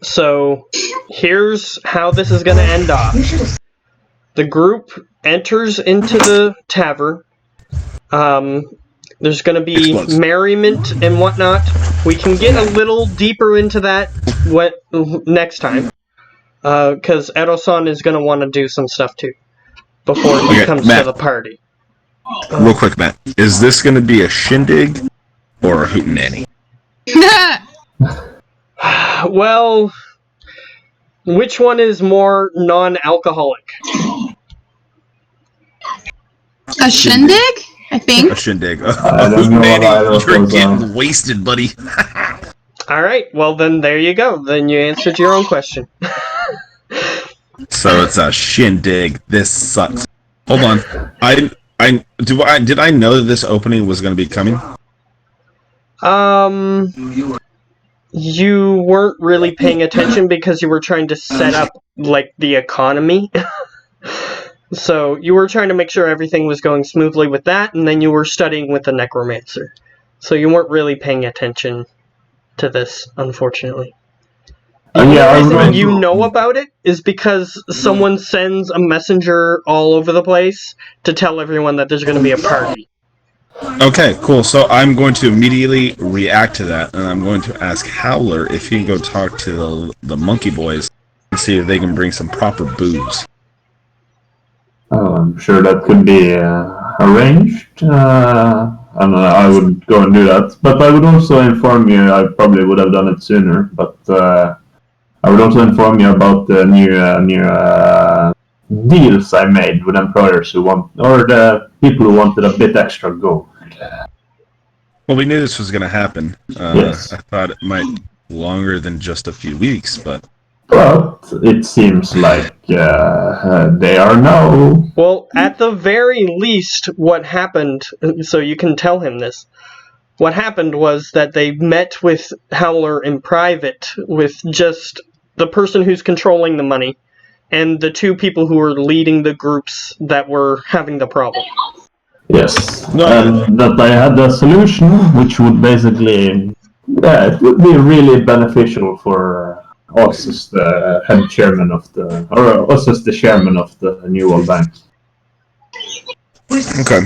So here's how this is going to end off. The group enters into the tavern. There's going to be Explodes. merriment and whatnot. We can get a little deeper into that next time. Because Edo-san is going to want to do some stuff too. Before he Okay, comes Matt. to the party. Real quick, Matt. Is this going to be a shindig or a hootenanny? Well, which one is more non-alcoholic? A shindig? I think. A shindig. I don't know what either of You're those getting are. wasted, buddy. All right. Well, then there you go. Then you answered your own question. So it's a shindig. This sucks. Hold on. Did I know that this opening was going to be coming? You weren't really paying attention because you were trying to set up, like, the economy. So you were trying to make sure everything was going smoothly with that, and then you were studying with the necromancer. So you weren't really paying attention to this, unfortunately. The only reason you know about it is because someone sends a messenger all over the place to tell everyone that there's going to be a party. Okay, cool. So I'm going to immediately react to that, and I'm going to ask Howler if he can go talk to the monkey boys and see if they can bring some proper booze. Oh, I'm sure that could be arranged. And I would go and do that. But I would also inform you, I probably would have done it sooner, but I would also inform you about the new deals I made with employers who want, or the people who wanted a bit extra gold. Well, we knew this was going to happen. Yes. I thought it might be longer than just a few weeks, but... But it seems like they are now. Well, at the very least, what happened, so you can tell him this, what happened was that they met with Howler in private with just the person who's controlling the money and the two people who were leading the groups that were having the problem. Yes, and that I had a solution which would basically, it would be really beneficial for us as the head chairman of the, or us as the chairman of the New World Bank. Okay.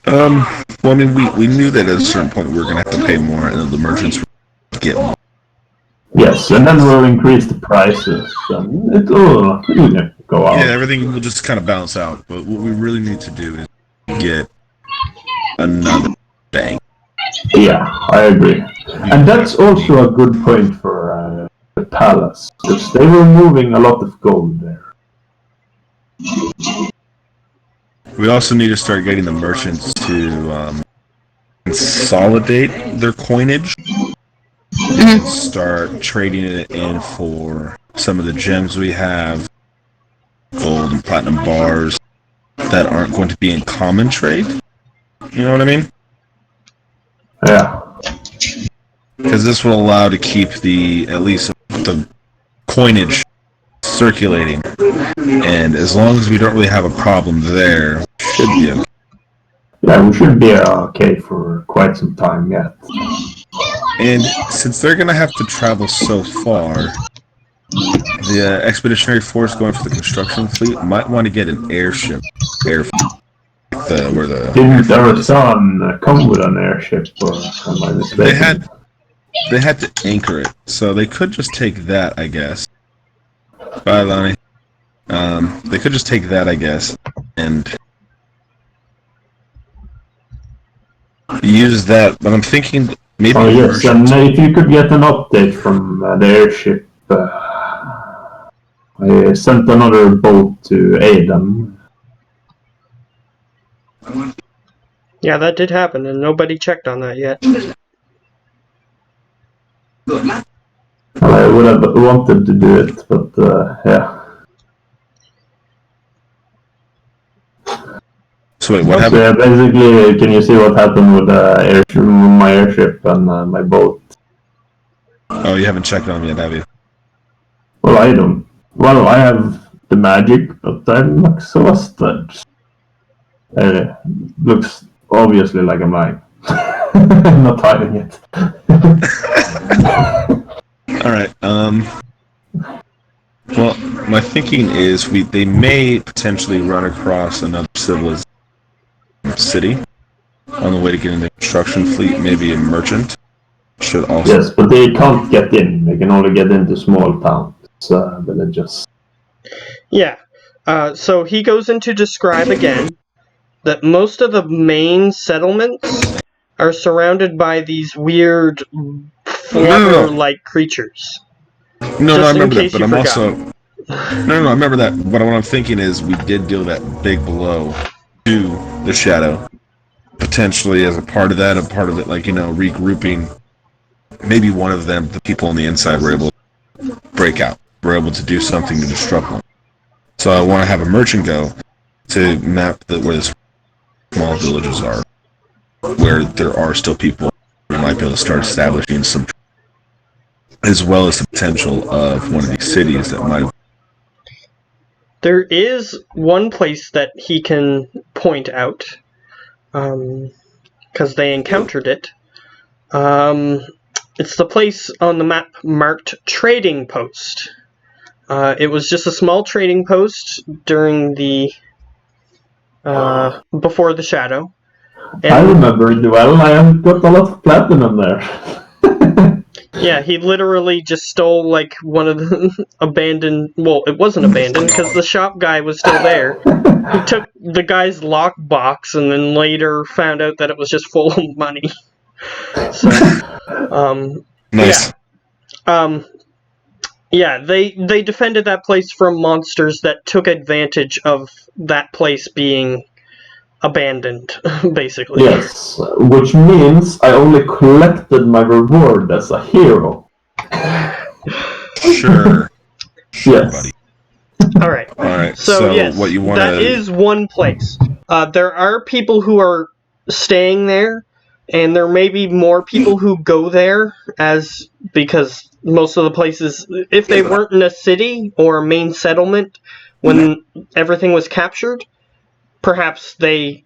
Well, I mean, we knew that at a certain point we were going to have to pay more, and the merchants would get more. Yes, and then we'll increase the prices, and it'll go out. Yeah, everything will just kind of balance out. But what we really need to do is get another bank. Yeah, I agree. And that's also a good point for the palace, because they were moving a lot of gold there. We also need to start getting the merchants to consolidate their coinage and start trading it in for some of the gems we have, gold and platinum bars that aren't going to be in common trade. You know what I mean? Yeah. Because this will allow to keep at least the coinage circulating, and as long as we don't really have a problem there, we should be okay. Yeah, we should be okay for quite some time yet. And since they're going to have to travel so far, the expeditionary force going for the construction fleet might want to get an airship. Didn't our son come with an airship, or am I mistaken? They had to anchor it, so they could just take that, I guess. Bye, Lonnie. They could just take that, I guess, and use that. But I'm thinking maybe. Oh yes, and if you could get an update from the airship, I sent another boat to aid them. Yeah, that did happen, and nobody checked on that yet. Well, I would have wanted to do it, but yeah. So wait, what happened? So, basically, can you see what happened with my airship and my boat? Oh, you haven't checked on them yet, have you? Well, I don't. Well, I have the magic, but I'm exhausted. Looks obviously like a mine. I'm not hiding it. Alright, well, my thinking is they may potentially run across another civilization city on the way to get in the construction fleet, maybe a merchant. Should also... Yes, but they can't get in. They can only get into small towns, villages. Yeah. So he goes into describe again, that most of the main settlements are surrounded by these weird flutter-like creatures. No, Just I in remember that, case but you I'm forgot. also no, I remember that. But what I'm thinking is we did deal that big blow to the shadow, potentially as a part of that, a part of it, like regrouping. Maybe one of them, the people on the inside, were able to break out. Were able to do something to disrupt them. So I want to have a merchant go to map where the small villages are, where there are still people who might be able to start establishing some, as well as the potential of one of these cities that might have. There is one place that he can point out, because they encountered it. It's the place on the map marked Trading Post. It was just a small trading post during the before the Shadow. And I remember it well. I have got a lot of platinum there. yeah, he literally just stole like one of the abandoned. Well, it wasn't abandoned because the shop guy was still there. He took the guy's lockbox and then later found out that it was just full of money. So, Nice. yeah, they defended that place from monsters that took advantage of that place being abandoned, basically. Yes, which means I only collected my reward as a hero. Sure. Yes. Buddy. Alright. So So yes, what you want that is one place. There are people who are staying there, and there may be more people who go there because most of the places, if they weren't in a city or a main settlement when everything was captured, perhaps they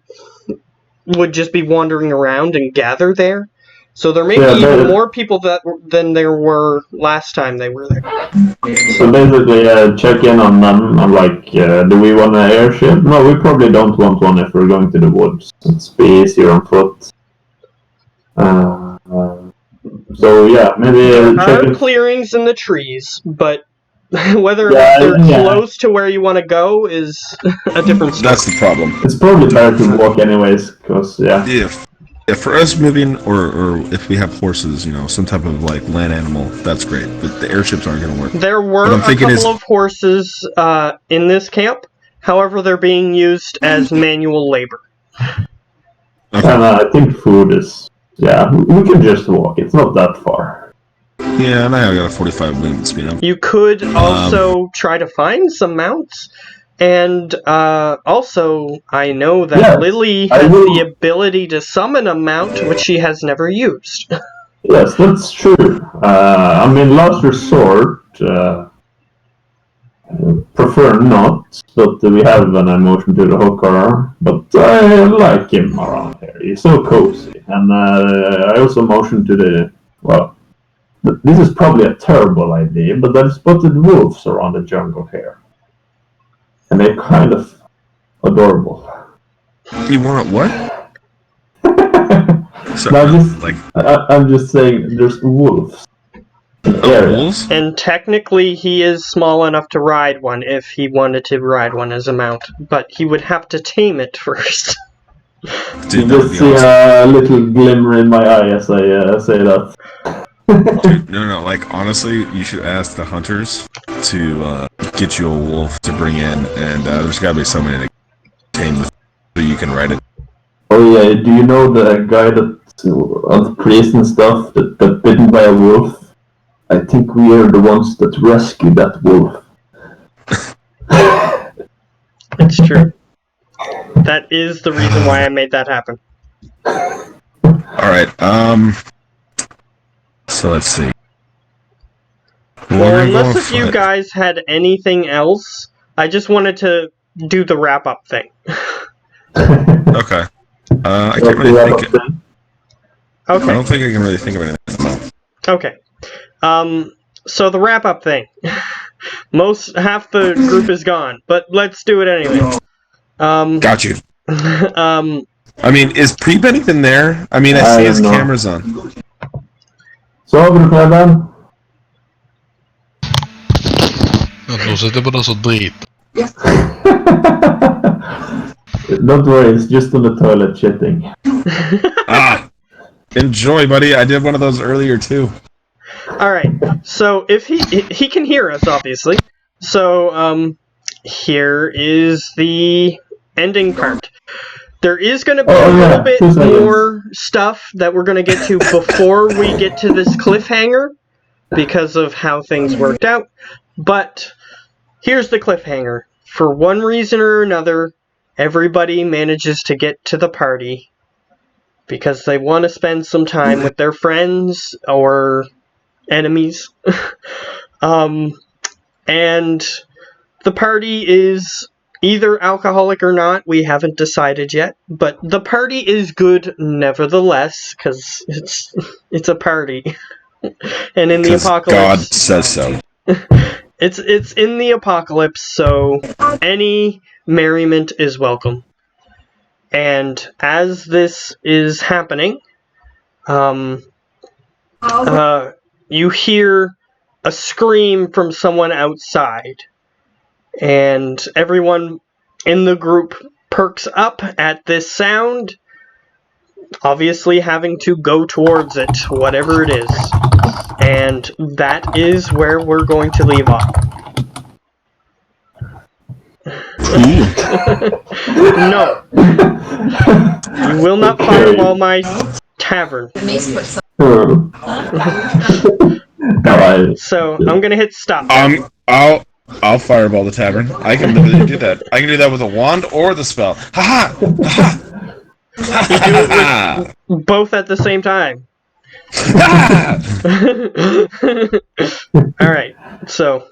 would just be wandering around and gather there. So there may be even more people than there were last time they were there. So basically, check in on them. I'm like, do we want an airship? No, we probably don't want one if we're going to the woods. It's be easier on foot. So yeah, maybe There check are in. clearings in the trees, but whether or not they're close to where you want to go is a different story. That's the problem. It's probably better to walk anyways, because If for us moving, or if we have horses, some type of like land animal, that's great. But the airships aren't going to work. There were a couple of horses in this camp. However, they're being used as manual labor. Okay. And I think food is... Yeah, we can just walk. It's not that far. Yeah, and I got a 45 movement speed up. You could also try to find some mounts. And also, I know that Lily has the ability to summon a mount, which she has never used. Yes, that's true. I mean, last resort, prefer not, but we have an emotion to the hooker. But I like him around here. He's so cozy. And I also motion to the... Well, this is probably a terrible idea, but I've spotted wolves around the jungle here. And they're kind of adorable. You want what? I'm just saying, there's wolves. Wolves? And technically, he is small enough to ride one if he wanted to ride one as a mount, but he would have to tame it first. Dude, you just see a little glimmer in my eye as I say that. Dude, no. Like, honestly, you should ask the hunters to get you a wolf to bring in, and there's got to be somebody to tame with so you can ride it. Oh yeah, do you know the guy that on the priest and stuff that got bitten by a wolf? I think we are the ones that rescued that wolf. It's true. That is the reason why I made that happen. Alright, so let's see. Well, unless if you guys had anything else, I just wanted to do the wrap-up thing. Okay. I can't really think of... Okay. I don't think I can really think of anything at the moment. Okay. So the wrap-up thing. Half the group is gone, but let's do it anyway. Got you. I mean, is Pre-Bennington there? I mean, I see his cameras on. Sover du Freddan? Jag tror att det bara så drit. Don't worry, it's just on the toilet shitting. Ah, enjoy, buddy. I did one of those earlier too. All right. So if he can hear us, obviously. So here is the ending part. There is going to be a little bit more stuff that we're going to get to before we get to this cliffhanger because of how things worked out. But here's the cliffhanger. For one reason or another, everybody manages to get to the party because they want to spend some time with their friends or enemies. And the party is either alcoholic or not. We haven't decided yet. But the party is good nevertheless because it's a party. And in the apocalypse, God says so. It's in the apocalypse, so any merriment is welcome. And as this is happening, you hear a scream from someone outside. And everyone in the group perks up at this sound, obviously having to go towards it, whatever it is. And that is where we're going to leave off. No. You will not fireball my tavern. So, I'm gonna hit stop. I'll fireball the tavern. I can literally do that. I can do that with a wand or the spell. Ha ha! You do it with both at the same time. Alright, so